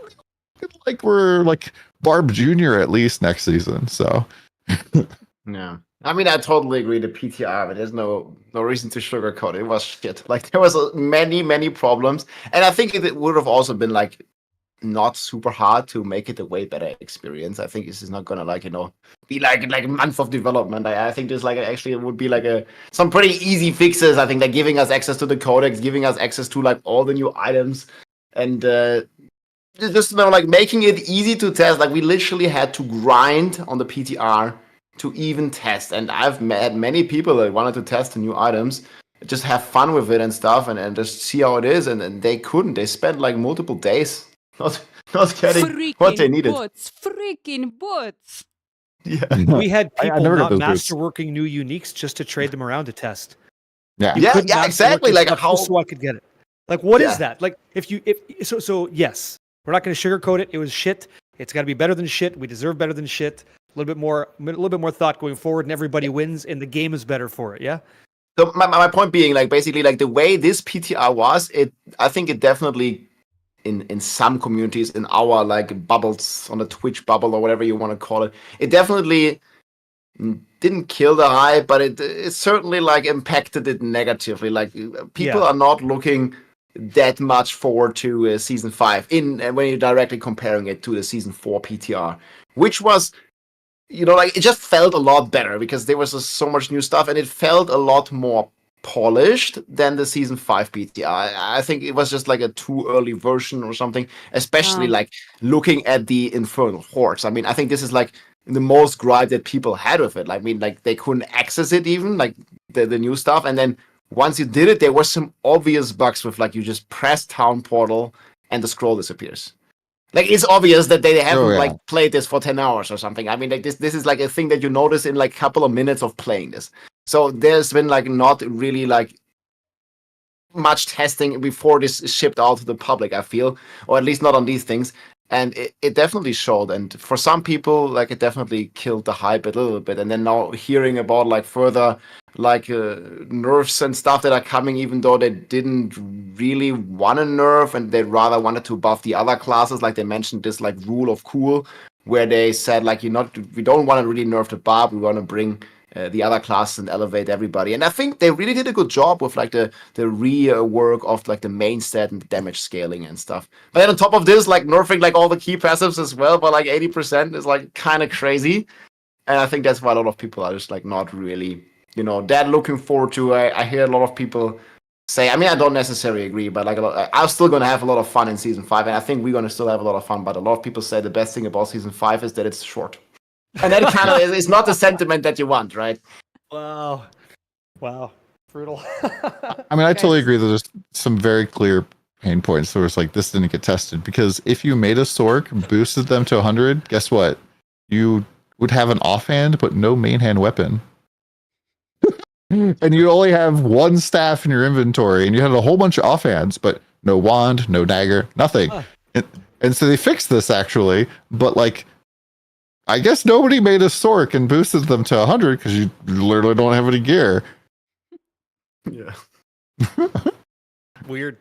like we're like Barb Jr. at least next season. So yeah. I mean, I totally agree. The PTR, but there's no reason to sugarcoat it. It was shit. Like there was many problems, and I think it would have also been like not super hard to make it a way better experience. I think this is not gonna be like a month of development. I think this like actually it would be like some pretty easy fixes. I think like giving us access to the codex, giving us access to like all the new items, and just like making it easy to test. Like we literally had to grind on the PTR to even test, and I've met many people that wanted to test the new items, just have fun with it and stuff, and just see how it is, and they couldn't. They spent like multiple days not getting freaking what they needed. Freaking bots. Yeah, we had people not masterworking new uniques just to trade them around to test. Yeah, exactly. Like how so I could get it. Like what is that? Like if yes, we're not going to sugarcoat it. It was shit. It's got to be better than shit. We deserve better than shit. A little bit more thought going forward, and everybody wins, and the game is better for it. Yeah. So my point being, like basically, like the way this PTR was, I think it definitely in some communities, in our like bubbles on the Twitch bubble or whatever you want to call it, it definitely didn't kill the hype, but it certainly like impacted it negatively. Like people are not looking that much forward to season 5 when you're directly comparing it to the season 4 PTR, which was, like it just felt a lot better because there was just so much new stuff, and it felt a lot more polished than the season 5 PTR. I think it was just like a too early version or something, especially like looking at the Infernal Hordes. I mean, I think this is like the most gripe that people had with it. I mean, like they couldn't access it even, like the new stuff, and then once you did it, there were some obvious bugs with like you just press Town Portal and the scroll disappears. Like it's obvious that they haven't like played this for 10 hours or something. I mean, like this is like a thing that you notice in like a couple of minutes of playing this. So there's been like not really like much testing before this is shipped out to the public, I feel, or at least not on these things. And it definitely showed. And for some people, like, it definitely killed the hype a little bit. And then now hearing about like further like nerfs and stuff that are coming, even though they didn't really want to nerf and they rather wanted to buff the other classes. Like they mentioned this like rule of cool, where they said like we don't want to really nerf the barb, we want to bring the other classes and elevate everybody. And I think they really did a good job with like the rework of like the main stat and the damage scaling and stuff. But then on top of this, like nerfing like all the key passives as well by like 80% is like kind of crazy. And I think that's why a lot of people are just like not really, that looking forward to. I hear a lot of people say, I mean, I don't necessarily agree, but like I'm still going to have a lot of fun in Season 5, and I think we're going to still have a lot of fun, but a lot of people say the best thing about Season 5 is that it's short. And that kind of is not the sentiment that you want, right? Wow. Brutal. I mean, I totally agree that there's some very clear pain points where it's like, this didn't get tested, because if you made a Sork, boosted them to 100, guess what? You would have an offhand, but no main hand weapon. And you only have one staff in your inventory, and you had a whole bunch of offhands, but no wand, no dagger, nothing. And so they fixed this actually, but like, I guess nobody made a Sork and boosted them to 100 because you literally don't have any gear. Yeah. Weird.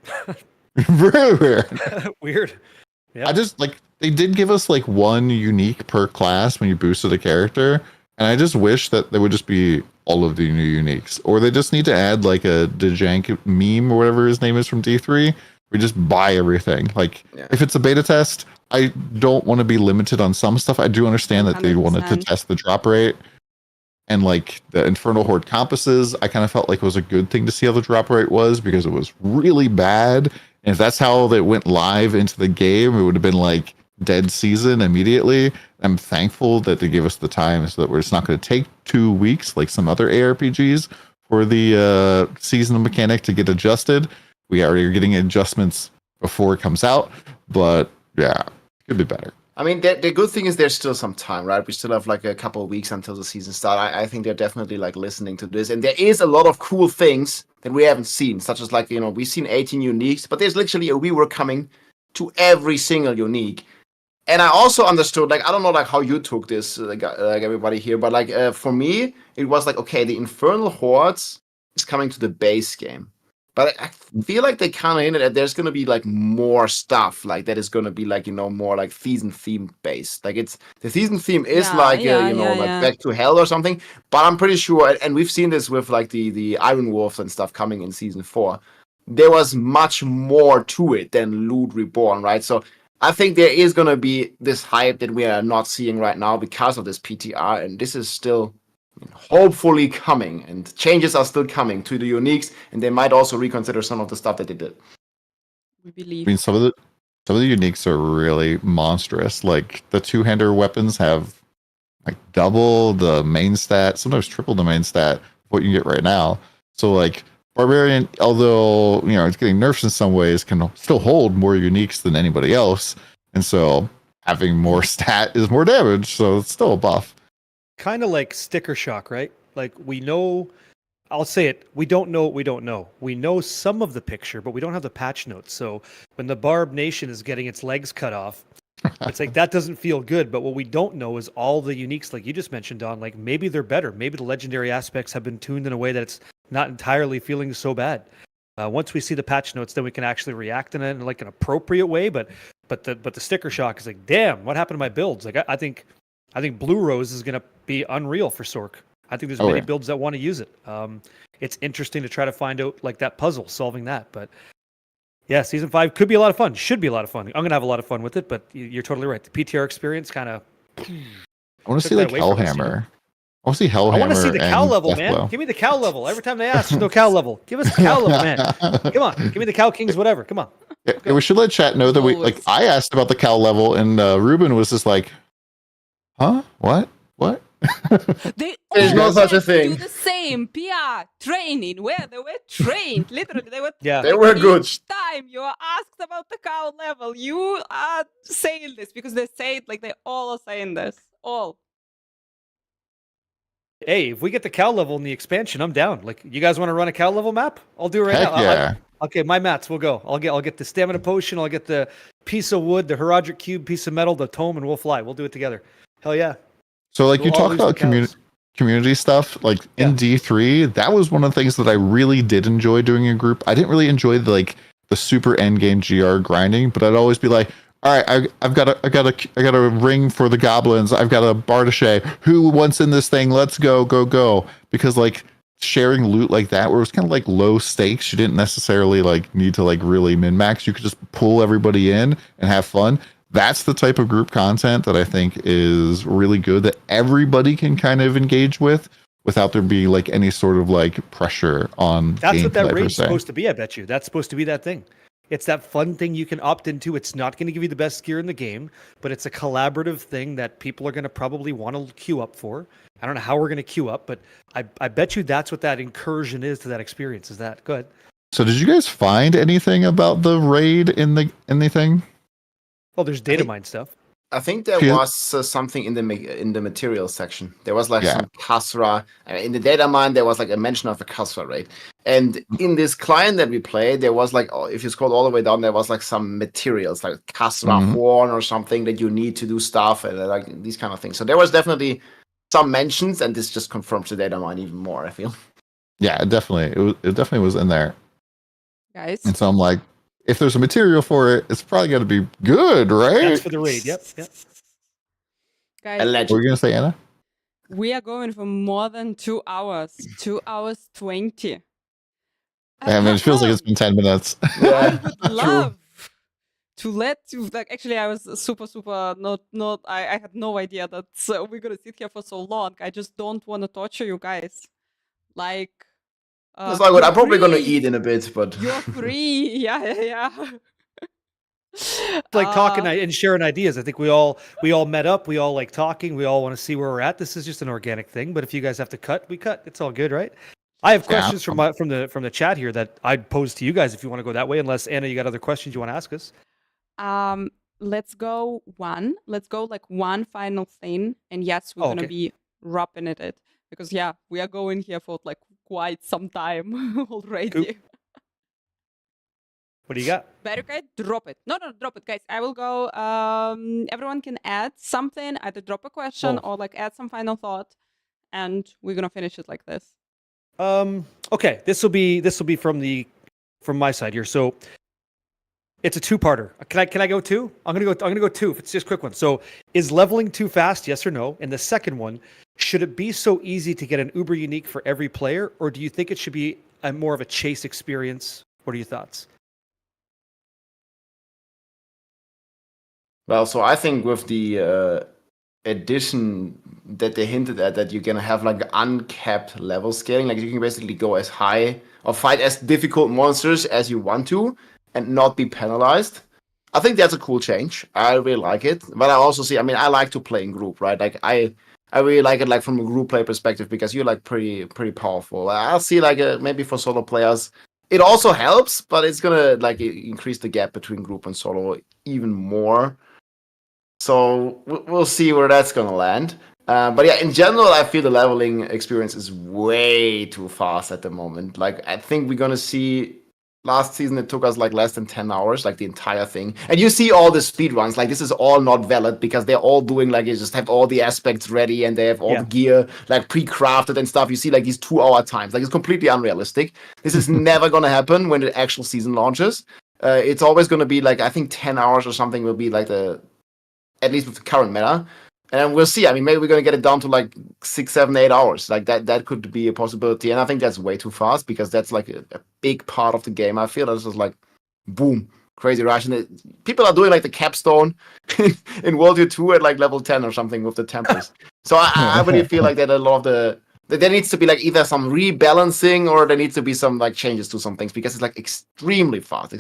Very weird. Weird. Yeah. I just like, they did give us like one unique per class when you boosted a character, and I just wish that there would just be all of the new uniques, or they just need to add like a Dejank meme or whatever his name is from D3. We just buy everything. Like if it's a beta test, I don't want to be limited on some stuff. I do understand that they wanted to test the drop rate, and like the Infernal Horde compasses, I kind of felt like it was a good thing to see how the drop rate was, because it was really bad. And if that's how they went live into the game, it would have been like dead season immediately. I'm thankful that they gave us the time so that it's not going to take 2 weeks like some other ARPGs for the seasonal mechanic to get adjusted. We already are getting adjustments before it comes out, but yeah, it could be better. I mean, the good thing is there's still some time, right? We still have like a couple of weeks until the season starts. I think they're definitely like listening to this, and there is a lot of cool things that we haven't seen, such as like, we've seen 18 uniques, but there's literally a rework coming to every single unique. And I also understood, like, I don't know, like, how you took this, like everybody here, but like, for me, it was like, okay, the Infernal Hordes is coming to the base game. But I feel like they kind of hinted that there's going to be like more stuff like that is going to be like, more like season theme based. Like the season theme is like Back to Hell or something. But I'm pretty sure, and we've seen this with like the Iron Wolves and stuff coming in season 4. There was much more to it than Loot Reborn, right? So I think there is going to be this hype that we are not seeing right now because of this PTR. And this is still hopefully coming, and changes are still coming to the uniques, and they might also reconsider some of the stuff that they did. We believe. I mean, some of the uniques are really monstrous. Like the two-hander weapons have like double the main stat, sometimes triple the main stat of what you get right now. So like Barbarian, although it's getting nerfs in some ways, can still hold more uniques than anybody else, and so having more stat is more damage. So it's still a buff. Kind of like sticker shock, right? Like we know, I'll say it, we don't know what we don't know. We know some of the picture, but we don't have the patch notes. So when the Barb Nation is getting its legs cut off, it's like that doesn't feel good. But what we don't know is all the uniques, like you just mentioned, Don, like maybe they're better. Maybe the legendary aspects have been tuned in a way that it's not entirely feeling so bad. Once we see the patch notes, then we can actually react in it in like an appropriate way. But the sticker shock is like, damn, what happened to my builds? Like I think Blue Rose is going to be unreal for Sork. I think there's many builds that want to use it. It's interesting to try to find out like that puzzle, solving that. But yeah, Season 5 could be a lot of fun. Should be a lot of fun. I'm going to have a lot of fun with it, but you're totally right. The PTR experience kind of... I want to see like Hellhammer. I want to see Hellhammer. I want to see the cow level, man. Give me the cow level. Every time they ask, there's no cow level. Give us the cow level, man. Come on. Give me the Cow Kings, whatever. Come on. Yeah, we should let chat know that I asked about the cow level, and Ruben was just like, huh? What? There's no such a thing. Do the same PR training where they were trained. Literally, they were. Yeah, they were good. Each time you are asked about the cow level, you are saying this because they say it like they all are saying this. All. Hey, if we get the cow level in the expansion, I'm down. Like, you guys want to run a cow level map? I'll do it right Heck now. yeah. Okay, my mats will go. I'll get the stamina potion. I'll get the piece of wood, the Herodric cube, piece of metal, the tome, and we'll fly. We'll do it together. Hell yeah. So like We'll you all talk lose the about cows. community stuff, like in Yeah. D3, that was one of the things that I really did enjoy doing in group. I didn't really enjoy the super endgame GR grinding, but I'd always be like, all right, I got a ring for the goblins. I've got a Bardache. Who wants in this thing? Let's go. Because like sharing loot like that, where it was kind of like low stakes, you didn't necessarily like need to like really min max. You could just pull everybody in and have fun. That's the type of group content that I think is really good, that everybody can kind of engage with without there being like any sort of like pressure on That's what that gameplay per raid's se. supposed to be, I bet you. That's supposed to be that thing. It's that fun thing you can opt into. It's not going to give you the best gear in the game, but it's a collaborative thing that people are going to probably want to queue up for. I don't know how we're going to queue up, but I bet you that's what that incursion is to that experience. Is that good? So did you guys find anything about the raid in the anything? Well, there's data mine stuff. I think there Feel- was something in the materials section. There was like Yeah. some Kasra. In the data mine, there was like a mention of a Kasra raid. And in this client that we played, there was like, if you scroll all the way down, there was like some materials, like Kasra horn or something that you need to do stuff and like these kind of things. So there was definitely some mentions, and this just confirms the data mine even more, I feel. Yeah, definitely. It definitely was in there. Guys, And so I'm like, if there's a material for it, it's probably got to be good, right? That's for the raid. Yep. guys, What were you gonna say, Anna? we are going for more than 2 hours. 2 hours 20. I mean, it feels like it's been 10 minutes. I would love to let you, like, actually I was super not I had no idea that we're gonna sit here for so long. I just don't want to torture you guys. Like It's like what you're I'm probably gonna free. eat in a bit, but You're free. Yeah. It's like talking and sharing ideas. I think we all met up. We all like talking. We all want to see where we're at. This is just an organic thing. But if you guys have to cut, we cut. It's all good, right? I have questions from the chat here that I'd pose to you guys if you want to go that way. Unless Anna, you got other questions you want to ask us. Let's go one. Let's go like one final thing. And yes, we're gonna be wrapping it because yeah, we are going here for like quite some time already. Cool. What do you got? Paragon, drop it. No, drop it, guys. I will go. Everyone can add something, either drop a question or like add some final thought, and we're gonna finish it like this. Okay, this will be from my side here. So it's a two-parter. Can I go two? I'm gonna go two. If it's just a quick one. So is leveling too fast? Yes or no? And the second one, should it be so easy to get an uber unique for every player, or do you think it should be more of a chase experience? What are your thoughts? well, so I think with the addition that they hinted at, that you're gonna have like uncapped level scaling, like you can basically go as high or fight as difficult monsters as you want to and not be penalized. I think that's a cool change. I really like it. But I also see, I mean, I like to play in group, right? Like I really like it like from a group play perspective because you're like pretty powerful. I'll see like maybe for solo players it also helps, but it's gonna like increase the gap between group and solo even more. So we'll see where that's gonna land. But yeah, in general, I feel the leveling experience is way too fast at the moment. Like I think we're gonna see last season it took us like less than 10 hours, like the entire thing. And you see all the speed runs, like this is all not valid because they're all doing like you just have all the aspects ready and they have all the gear like pre-crafted and stuff. You see like these 2-hour times, like it's completely unrealistic. This is never gonna happen when the actual season launches. It's always gonna be like I think 10 hours or something will be like at least with the current meta. And we'll see. I mean, maybe we're going to get it down to like 6, 7, 8 hours. Like that could be a possibility. And I think that's way too fast because that's like a big part of the game. I feel it's just like, boom, crazy rush. And people are doing like the capstone in World War 2 at like level 10 or something with the temples. So I really feel like that a lot of there needs to be like either some rebalancing or there needs to be some like changes to some things because it's like extremely fast.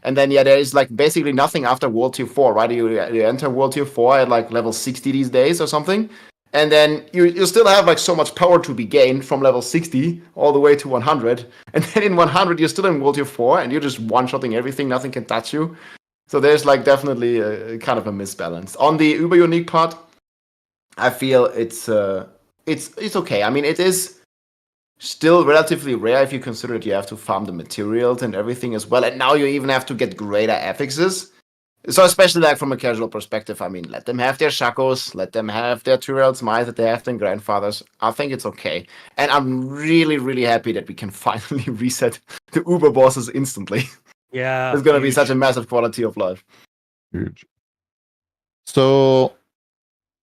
And then there is like basically nothing after World Tier 4, right? You enter World Tier 4 at like level 60 these days or something. And then you still have like so much power to be gained from level 60 all the way to 100. And then in 100 you're still in World Tier 4 and you're just one-shotting everything, nothing can touch you. So there's like definitely a kind of a misbalance. On the Uber Unique part, I feel it's okay. I mean, it is Still relatively rare if you consider that you have to farm the materials and everything as well. And now you even have to get greater affixes. So especially like from a casual perspective, I mean, let them have their shakos, let them have their Tyrell's Might that they have their grandfathers. I think it's okay. And I'm really, really happy that we can finally reset the Uber bosses instantly. Yeah. It's going to be such a massive quality of life. Huge. So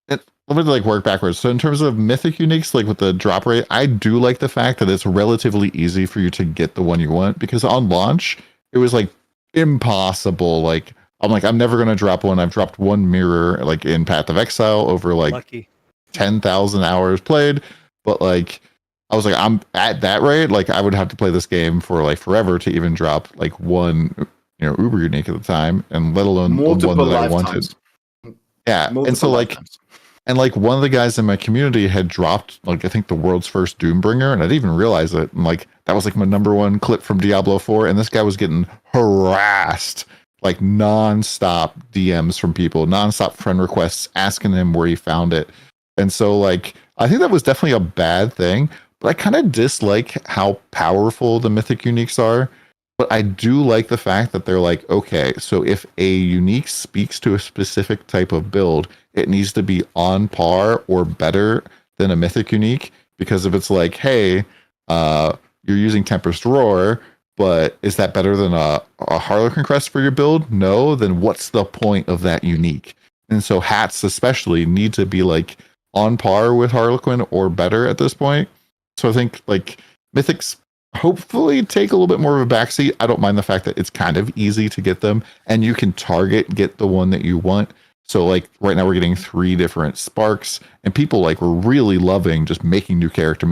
let me like work backwards. So in terms of mythic uniques, like with the drop rate, I do like the fact that it's relatively easy for you to get the one you want, because on launch it was like impossible. Like I'm like, I'm never gonna drop one. I've dropped one mirror like in Path of Exile over like 10,000 hours played, but like I was like, I'm at that rate, like I would have to play this game for like forever to even drop like one, you know, uber unique at the time, and let alone multiple the one that lifetimes. I wanted. Yeah, multiple and so like lifetimes. and like one of the guys in my community had dropped like I think the world's first Doombringer, and I didn't even realize it. And like that was like my #1 clip from Diablo 4, and this guy was getting harassed, like nonstop DMs from people, nonstop friend requests asking him where he found it. And so like I think that was definitely a bad thing, but I kind of dislike how powerful the mythic uniques are. But I do like the fact that they're like, okay, so if a unique speaks to a specific type of build, it needs to be on par or better than a mythic unique. Because if it's like, hey, you're using Tempest Roar, but is that better than a Harlequin Crest for your build? No, then what's the point of that unique? And so hats especially need to be like on par with Harlequin or better at this point. So I think like mythics hopefully take a little bit more of a backseat. I don't mind the fact that it's kind of easy to get them, and you can get the one that you want. So like right now we're getting 3 different sparks, and people like were really loving just making new character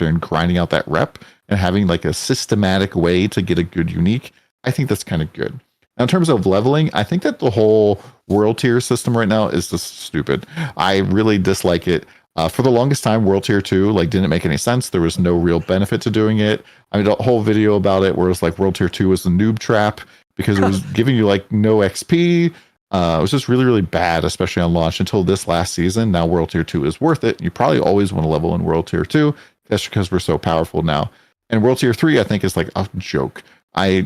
and grinding out that rep and having like a systematic way to get a good unique. I think that's kind of good. Now, in terms of leveling, I think that the whole world tier system right now is just stupid. I really dislike it. For the longest time, World Tier 2 like didn't make any sense. There was no real benefit to doing it. I made a whole video about it where it was like World Tier 2 was the noob trap because it was giving you like no XP. It was just really, really bad, especially on launch until this last season. Now World Tier 2 is worth it. You probably always want to level in World Tier 2. That's because we're so powerful now. And World Tier 3, I think, is like a joke. I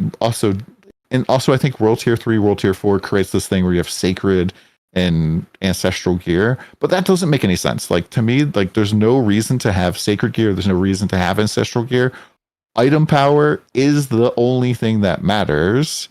think World Tier 3, World Tier 4 creates this thing where you have sacred and ancestral gear, but that doesn't make any sense. Like to me, like there's no reason to have sacred gear, there's no reason to have ancestral gear. Item power is the only thing that matters.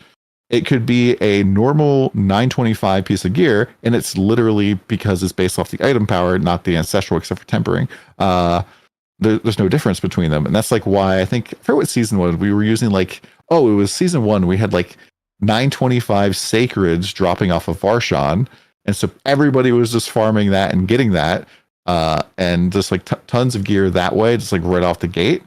It could be a normal 925 piece of gear, and it's literally because it's based off the item power, not the ancestral, except for tempering. There's no difference between them, and that's like why I think for what season was we were using like, oh, it was season 1, we had like 925 sacreds dropping off of Varshan. And so everybody was just farming that and getting that, and just like tons of gear that way, just like right off the gate.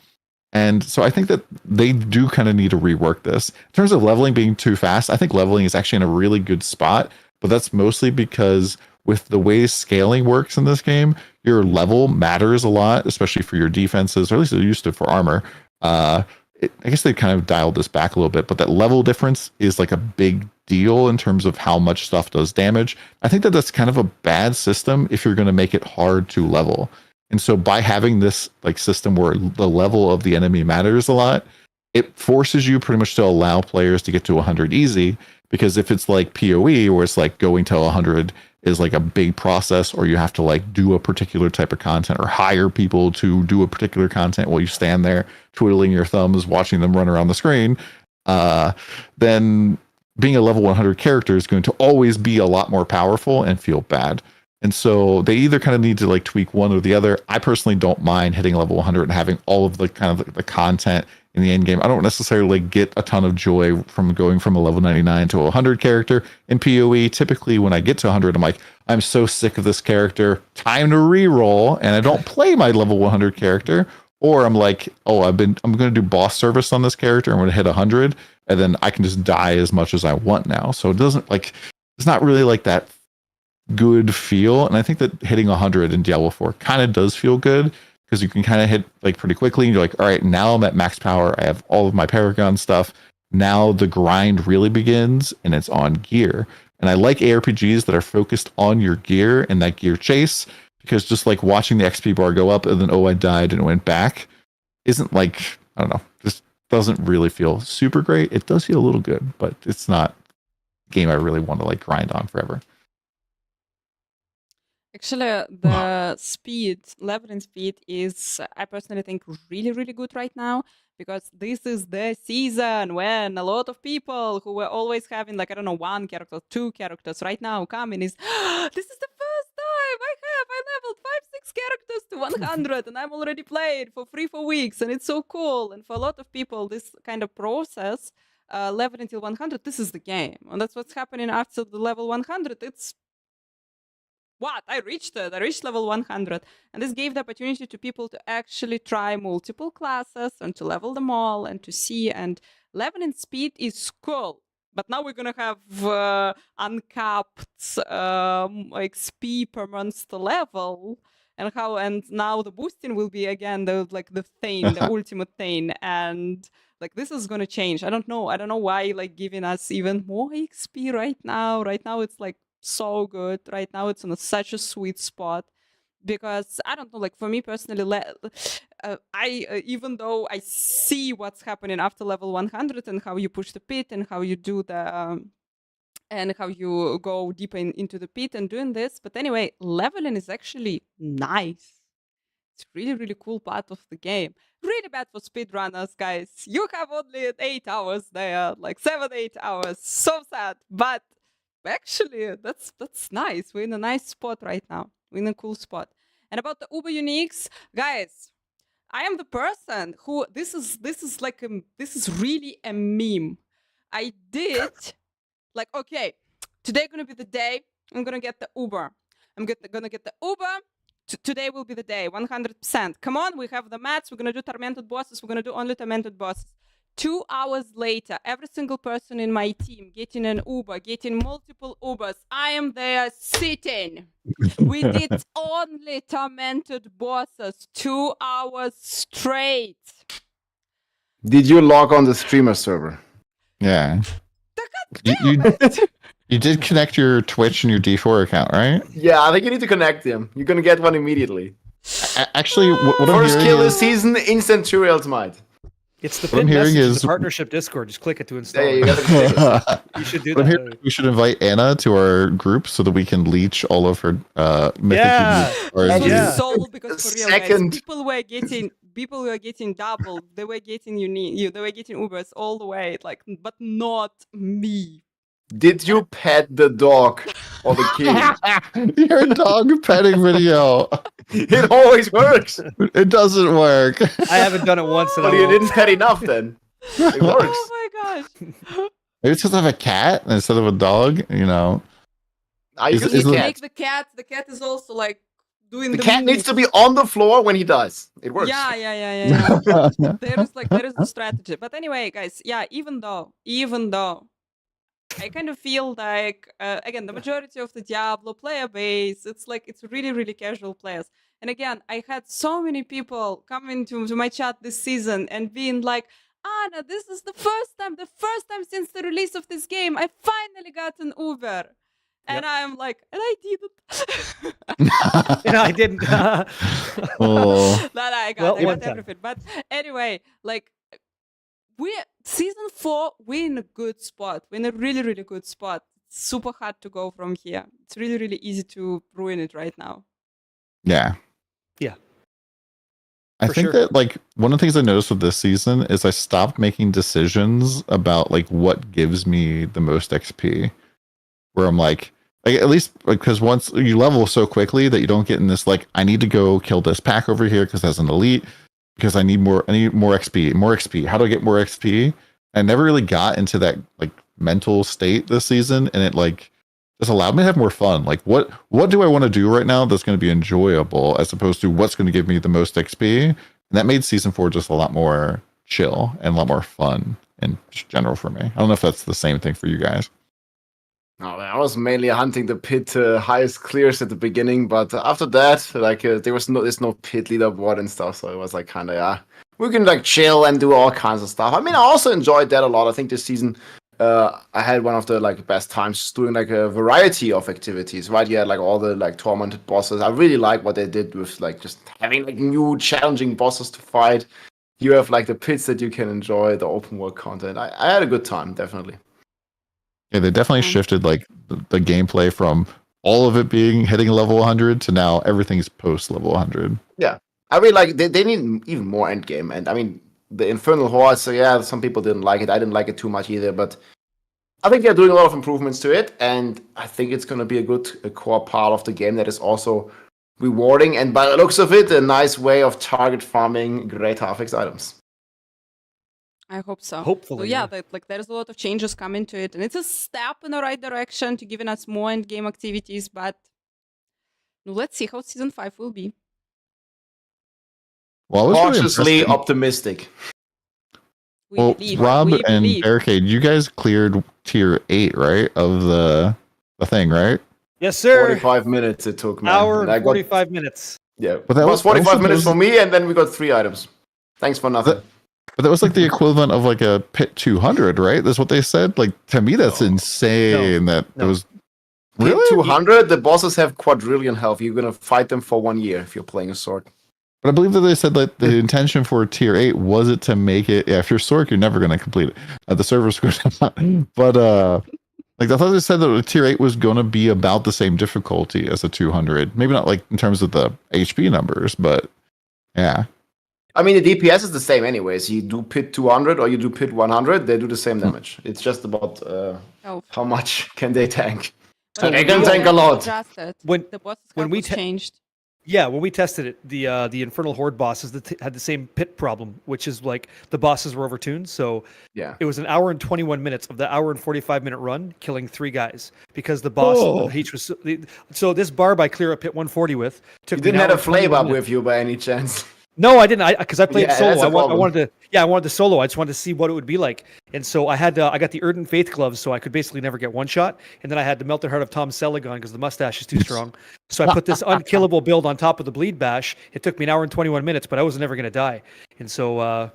And so I think that they do kind of need to rework this. In terms of leveling being too fast, I think leveling is actually in a really good spot, but that's mostly because with the way scaling works in this game, your level matters a lot, especially for your defenses, or at least it used to for armor. I guess they kind of dialed this back a little bit, but that level difference is like a big deal in terms of how much stuff does damage. I think that that's kind of a bad system if you're going to make it hard to level. And so by having this like system where the level of the enemy matters a lot, it forces you pretty much to allow players to get to 100 easy. Because if it's like PoE where it's like going to 100 is like a big process, or you have to like do a particular type of content or hire people to do a particular content while you stand there twiddling your thumbs watching them run around the screen, then being a level 100 character is going to always be a lot more powerful and feel bad. And so they either kind of need to like tweak one or the other. I personally don't mind hitting level 100 and having all of the kind of the content in the end game. I don't necessarily get a ton of joy from going from a level 99 to a 100 character in PoE. Typically when I get to 100, I'm like, I'm so sick of this character, time to reroll, and I don't play my level 100 character. Or I'm like, oh, I'm going to do boss service on this character. I'm going to hit 100, and then I can just die as much as I want now. So it doesn't like, it's not really like that good feel. And I think that hitting 100 in Diablo 4 kind of does feel good, because you can kind of hit like pretty quickly and you're like, all right, now I'm at max power. I have all of my Paragon stuff. Now the grind really begins, and it's on gear. And I like ARPGs that are focused on your gear and that gear chase, because just like watching the XP bar go up and then, oh, I died and it went back, isn't like, I don't know, just doesn't really feel super great. It does feel a little good, but it's not a game I really want to like grind on forever. Actually, the leveling speed is, I personally think, really, really good right now, because this is the season when a lot of people who were always having, like, I don't know, 1 character, 2 characters, right now coming is, this is the first time I leveled 5-6 characters to 100, and I'm already played for 3-4 weeks, and it's so cool. And for a lot of people, this kind of process, leveling till 100, this is the game. And that's what's happening after the level 100. It's what? I reached it. I reached level 100. And this gave the opportunity to people to actually try multiple classes and to level them all and to see. And leveling speed is cool. But now we're going to have uncapped XP per monster level. And now the boosting will be again the thing, the ultimate thing. And like this is gonna change. I don't know why like giving us even more XP right now. Right now it's like so good. Right now it's in such a sweet spot, because I don't know, like for me personally, even though I see what's happening after level 100 and how you push the pit and how you do the and how you go deeper into the pit and doing this, but anyway, leveling is actually nice. It's really, really cool part of the game. Really bad for speedrunners, guys. You have only 8 hours there, like 7-8 hours. So sad, but actually, that's nice. We're in a nice spot right now. We're in a cool spot. And about the Uber Uniques, guys, I am the person who this is really a meme. I did like, okay, today gonna be the day I'm gonna get the Uber. I'm gonna get the Uber. Today will be the day, 100%. Come on, we have the mats. We're gonna do tormented bosses. We're gonna do only tormented bosses. 2 hours later, every single person in my team getting an Uber, getting multiple Ubers. I am there sitting. We did only tormented bosses 2 hours straight. Did you log on the streamer server? Yeah. You did connect your Twitch and your D4 account, right? Yeah, I think you need to connect them. You're gonna get one immediately. Actually, what I'm First hearing kill is, this season, instant Turiel's might. It's the what I'm pinned hearing message in is the partnership Discord. Just click it to install Yeah, it. you gotta click it. You should do what I'm that. hearing, we should invite Anna to our group so that we can leech all of her mythic Yeah. unique Yeah. Soul, because for real, Second. guys, people were getting double. They were getting they were getting Ubers all the way, like, but not me. Did you pet the dog or the kid? Your dog petting video. It always works. It doesn't work. I haven't done it once. But you didn't pet enough then. It works. Oh my gosh. Maybe it's because I have a cat instead of a dog, you know. I use Is the it- cat. Make the cat is also like doing The the cat move. needs to be on the floor when he does. It works. Yeah. there is a strategy. But anyway, guys, yeah, even though I kind of feel like again, the majority of the Diablo player base, it's really, really casual players. And again, I had so many people coming to my chat this season and being like, Anna, this is the first time since the release of this game, I finally got an Uber. And I'm like, and I didn't. And I didn't. Oh. That I Well, got one time. everything. But anyway, like season 4, we're in a good spot. We're in a really, really good spot. It's super hard to go from here. It's really, really easy to ruin it right now. Yeah. Yeah. I For think sure. that like one of the things I noticed with this season is I stopped making decisions about like what gives me the most XP. Where I'm like at least because once you level so quickly that you don't get in this like I need to go kill this pack over here because that's an elite because I need more XP. How do I get more XP? I never really got into that like mental state this season, and it like just allowed me to have more fun. Like what do I want to do right now that's going to be enjoyable as opposed to what's going to give me the most XP? And that made season 4 just a lot more chill and a lot more fun in general for me. I don't know if that's the same thing for you guys. No, I was mainly hunting the pit highest clears at the beginning, but after that, like there's no pit leaderboard and stuff, so it was like kind of we can like chill and do all kinds of stuff. I mean, I also enjoyed that a lot. I think this season I had one of the like best times doing like a variety of activities. Right, you had like all the like tormented bosses. I really like what they did with like just having like new challenging bosses to fight. You have like the pits that you can enjoy, the open world content. I had a good time, definitely. Yeah, they definitely shifted like the gameplay from all of it being hitting level 100 to now everything's post level 100. Yeah, I mean, like they need even more endgame, and I mean the Infernal Horde. So yeah, some people didn't like it. I didn't like it too much either, but I think they're doing a lot of improvements to it, and I think it's going to be a core part of the game that is also rewarding, and by the looks of it, a nice way of target farming great half-X items. I hope so. Hopefully, So yeah, like there's a lot of changes coming to it, and it's a step in the right direction to giving us more end game activities. But let's see how season 5 will be. Well, I was really Cautiously impressed. optimistic. Well, Rob and Barricade, you guys cleared tier 8, right? Of the thing, right? Yes, sir. 45 minutes it took, man. Hour And and I got- 45 minutes. Yeah, But it that was was 45 also minutes those- for me, and then we got 3 items. Thanks for nothing. But that was like the equivalent of like a pit 200, right? That's what they said. Like to me, that's insane. That it was Pit really 200, the bosses have quadrillion health. You're going to fight them for 1 year if you're playing a sword. But I believe that they said like the intention for tier 8 was it to make it. Yeah, if you're Sork, you're never going to complete it. The server's good. But like I thought they said that the tier 8 was going to be about the same difficulty as a 200. Maybe not like in terms of the HP numbers, but yeah. I mean, the DPS is the same anyways. You do pit 200 or you do pit 100, they do the same damage. It's just about how much can they tank. So they can tank a lot. When the boss we changed. Yeah, when we tested it, the Infernal Horde bosses had the same pit problem, which is like the bosses were overtuned. So yeah, it was an hour and 21 minutes of the hour and 45-minute run, killing 3 guys because the boss H was so this barb I clear up pit 140 with took. You me didn't an have hour a and 21 flavor minutes. with you by any chance. No, I didn't. Because I played Yeah, solo. that's a I problem. wanted the solo. I just wanted to see what it would be like. And so I had I got the Ardent Faith gloves, so I could basically never get one shot. And then I had the Melted Heart of Tom Seligon because the mustache is too strong. So I put this unkillable build on top of the Bleed Bash. It took me an hour and 21 minutes, but I was never going to die. And so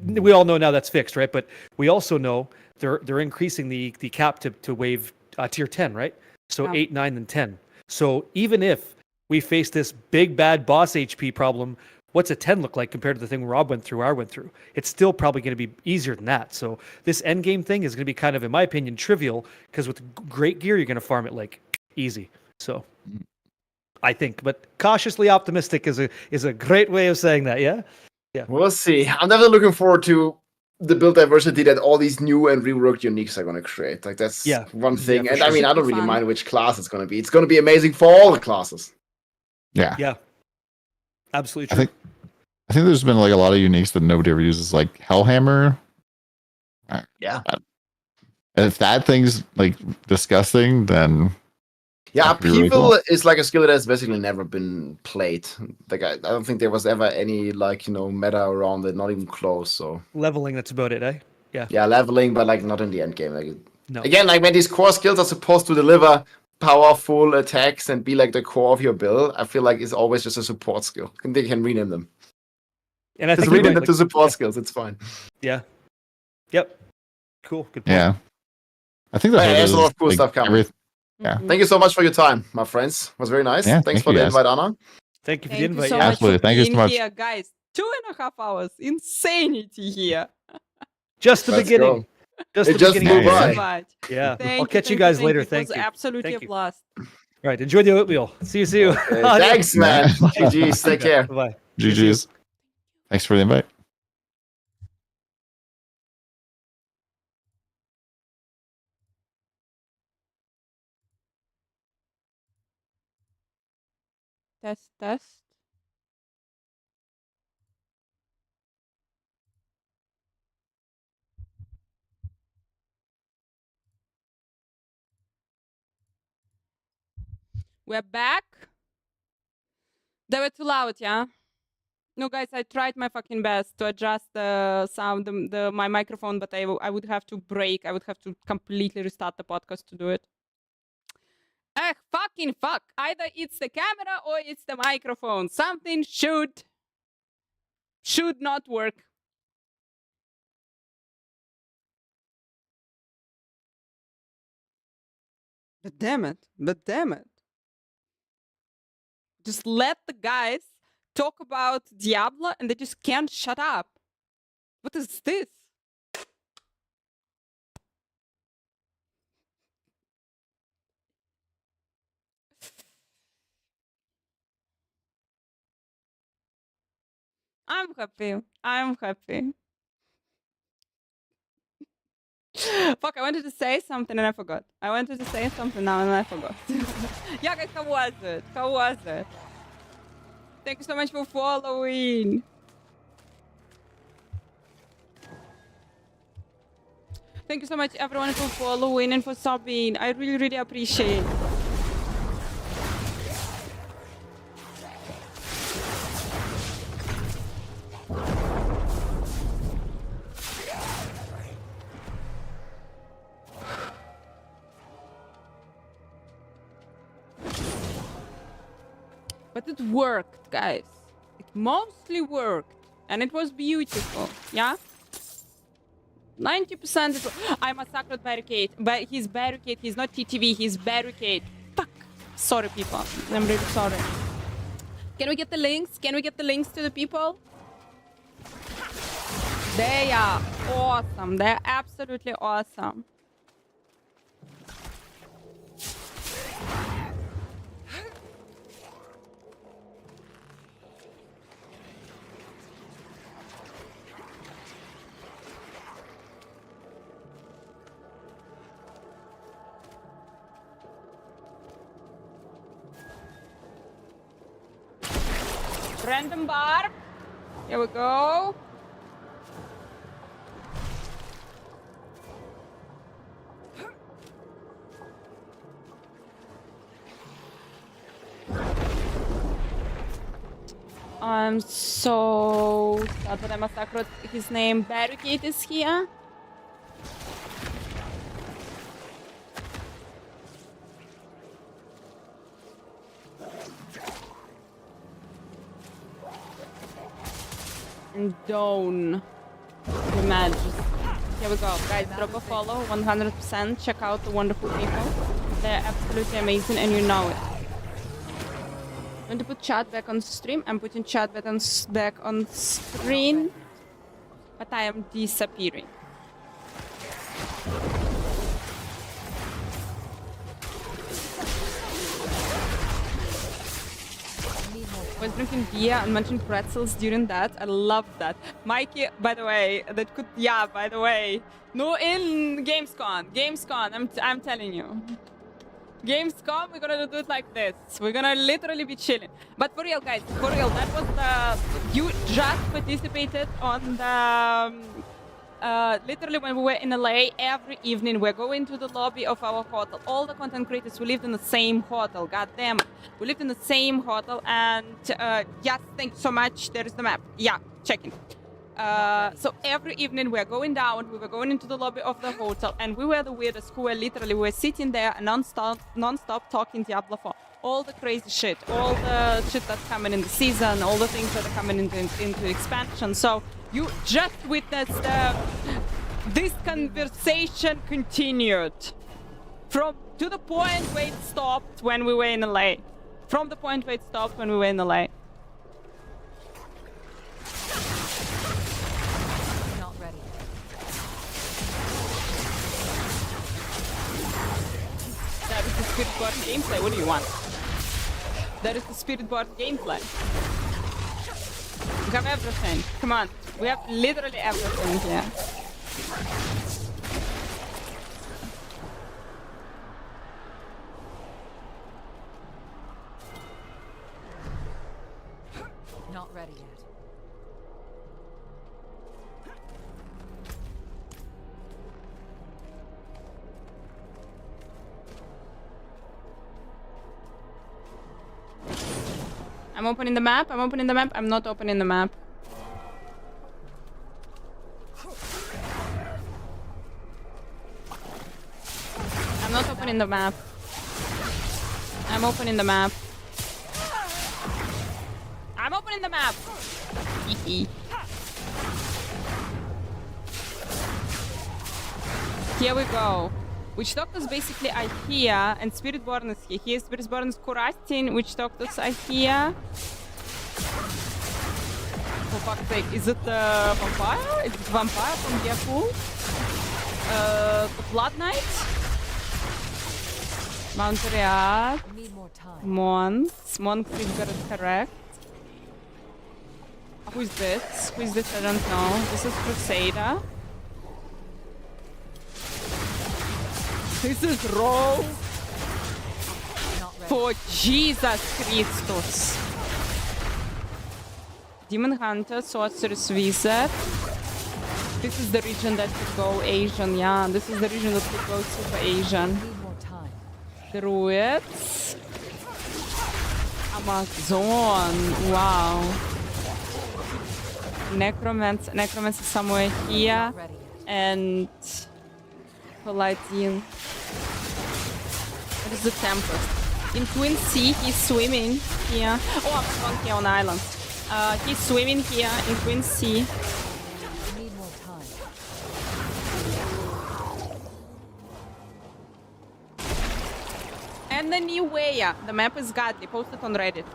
we all know now that's fixed, right? But we also know they're increasing the cap to wave tier 10, right? So 8, 9, and 10. So even if we face this big bad boss HP problem, what's a 10 look like compared to the thing Rob went through, I went through? It's still probably going to be easier than that. So this endgame thing is going to be kind of, in my opinion, trivial because with great gear, you're going to farm it like easy. So I think, but cautiously optimistic is a great way of saying that. Yeah. Yeah. We'll see. I'm definitely looking forward to the build diversity that all these new and reworked uniques are going to create. Like that's one thing. Yeah, and for I mean, sure. I don't really mind which class it's going to be. It's going to be amazing for all the classes. Yeah. Yeah. Absolutely true. I think there's been like a lot of uniques that nobody ever uses, like Hellhammer. Yeah. And if that thing's like disgusting, then Yeah, that'd be really people cool. is like a skill that has basically never been played. Like I don't think there was ever any meta around it, not even close. So Leveling, that's about it, eh? Yeah. yeah, leveling, but like not in the end game. Like No. again, like when these core skills are supposed to deliver powerful attacks and be like the core of your build, I feel like it's always just a support skill, and they can rename them. And I Just think rename them like, to support skills. It's fine. Yeah. Yep. Cool. Good point. Yeah. I think that's Yeah, what it there's a is, lot of cool like, stuff coming. Yeah. Thank you so much for your time, my friends. It was very nice. Yeah, Thanks thank for you the guys. invite, Anna. Thank you for Thank the you invite. so Yeah. much Absolutely. for Thank you being so much. here, guys. 2.5 hours. Insanity here. Just the Let's beginning. go. Just It the just beginning. flew Thank you by. so much. Yeah. Thank I'll catch you thank guys thank later. It Thank was you. absolutely Thank a you. blast. All right. Enjoy the oatmeal. See you soon. Okay, thanks, man. GG's. Take care. Bye. GG's. Thanks for the invite. Test. We're back. They were too loud, yeah? No, guys, I tried my fucking best to adjust the sound, my microphone, but I would have to break. I would have to completely restart the podcast to do it. Fucking fuck. Either it's the camera or it's the microphone. Something should not work. But damn it. Just let the guys talk about Diablo and they just can't shut up. What is this? I'm happy. I'm happy. Fuck, I wanted to say something and I forgot. I wanted to say something now and I forgot. Yeah, guys, how was it? How was it? Thank you so much for following. Thank you so much, everyone, for following and for subbing. I really, really appreciate it. But it worked, guys. It mostly worked. And it was beautiful, yeah? 90% it was... I massacred barricade. But he's barricade, he's not TTV, he's barricade. Fuck. Sorry, people. I'm really sorry. Can we get the links? Can we get the links to the people? They are awesome. They're absolutely awesome. Random bar. Here we go. I'm so sad that I massacred his name. Barricade is here. And don't be mad. Here we go, guys. Drop a follow, 100%. Check out the wonderful people. They're absolutely amazing, and you know it. I'm going to put chat back on stream. I'm putting chat back on screen, but I am disappearing. I was drinking beer and munching pretzels during that. I love that. Mikey, by the way, that could, yeah, by the way. No, in Gamescom. Gamescom, I'm telling you. Gamescom, we're gonna do it like this. We're gonna literally be chilling. But for real, guys, for real, that was the... You just participated on the... literally when we were in LA, every evening we're going to the lobby of our hotel. All the content creators, we lived in the same hotel. God damn it. We lived in the same hotel and yes, thank you so much. There is the map. Yeah, checking. So every evening we're going down, we were going into the lobby of the hotel, and we were the weirdest who were literally, we were sitting there and non-stop talking Diablo 4. All the crazy shit, all the shit that's coming in the season, all the things that are coming into expansion. So you just witnessed this conversation continued to the point where it stopped when we were in LA. From the point where it stopped when we were in LA. Not ready. That is the Spiritborn gameplay. What do you want? That is the Spiritborn gameplay. We have everything. Come on. We have literally everything here. Not ready yet. I'm opening the map. I'm opening the map. I'm not opening the map. I'm not opening the map. I'm opening the map. I'm opening the map. Here we go. Witch Doctors basically are here, and Spiritborn is here. Here Spiritborn is Kurastin, Witch Doctors are here. For fuck's sake. Is it vampire? Is it vampire from Deadpool? The Blood Knight? Montreal. Monks. Monks is got it correct. Who is this? Who is this? I don't know. This is Crusader. This is Roll. For Jesus Christus. Demon Hunter, Sorceress Wizard. This is the region that could go Asian, yeah. This is the region that could go super Asian. Druids. Amazon, wow. Necromancer is somewhere here. And Paladin. What is the Tempest? In Twin Sea, he's swimming here. Oh, I'm here on island. He's swimming here in Twin Sea. And the new way, the map is godly. Post it on Reddit.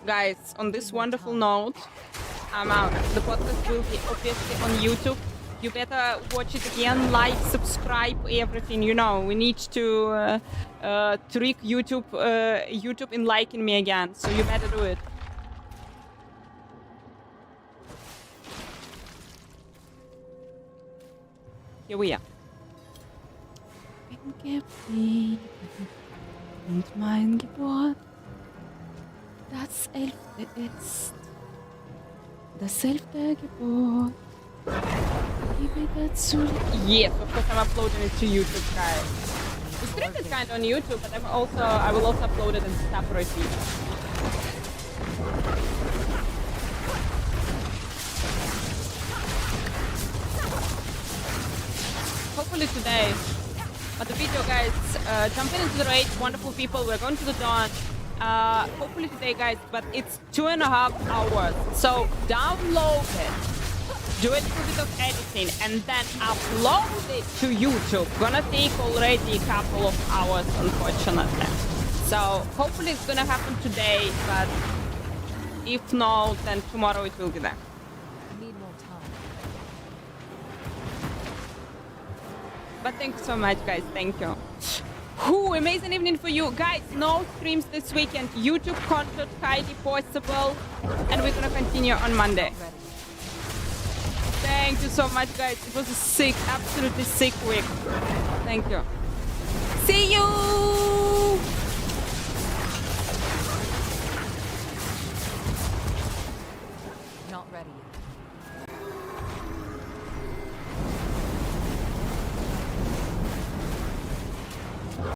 Guys, on this wonderful note, I'm out. The podcast will be obviously on YouTube. You better watch it again, like, subscribe, everything. You know, we need to trick YouTube in liking me again. So you better do it. Here we are. Und mein Geburt, das 11. ist. Das 11. Geburt. Yes, of course I'm uploading it to YouTube, guys. The stream is kind of on YouTube, but I will also upload it in separate video. Hopefully today. But the video, guys, jump into the raid, wonderful people, we're going to the dawn. Hopefully today, guys, but it's 2.5 hours. So download it, do a little bit of editing, and then upload it to YouTube. Gonna take already a couple of hours, unfortunately. So hopefully it's gonna happen today, but if not, then tomorrow it will be there. But thank you so much, guys. Thank you. Whew, amazing evening for you. Guys, no streams this weekend. YouTube content highly possible. And we're gonna continue on Monday. Thank you so much, guys. It was a sick, absolutely sick week. Thank you. See you!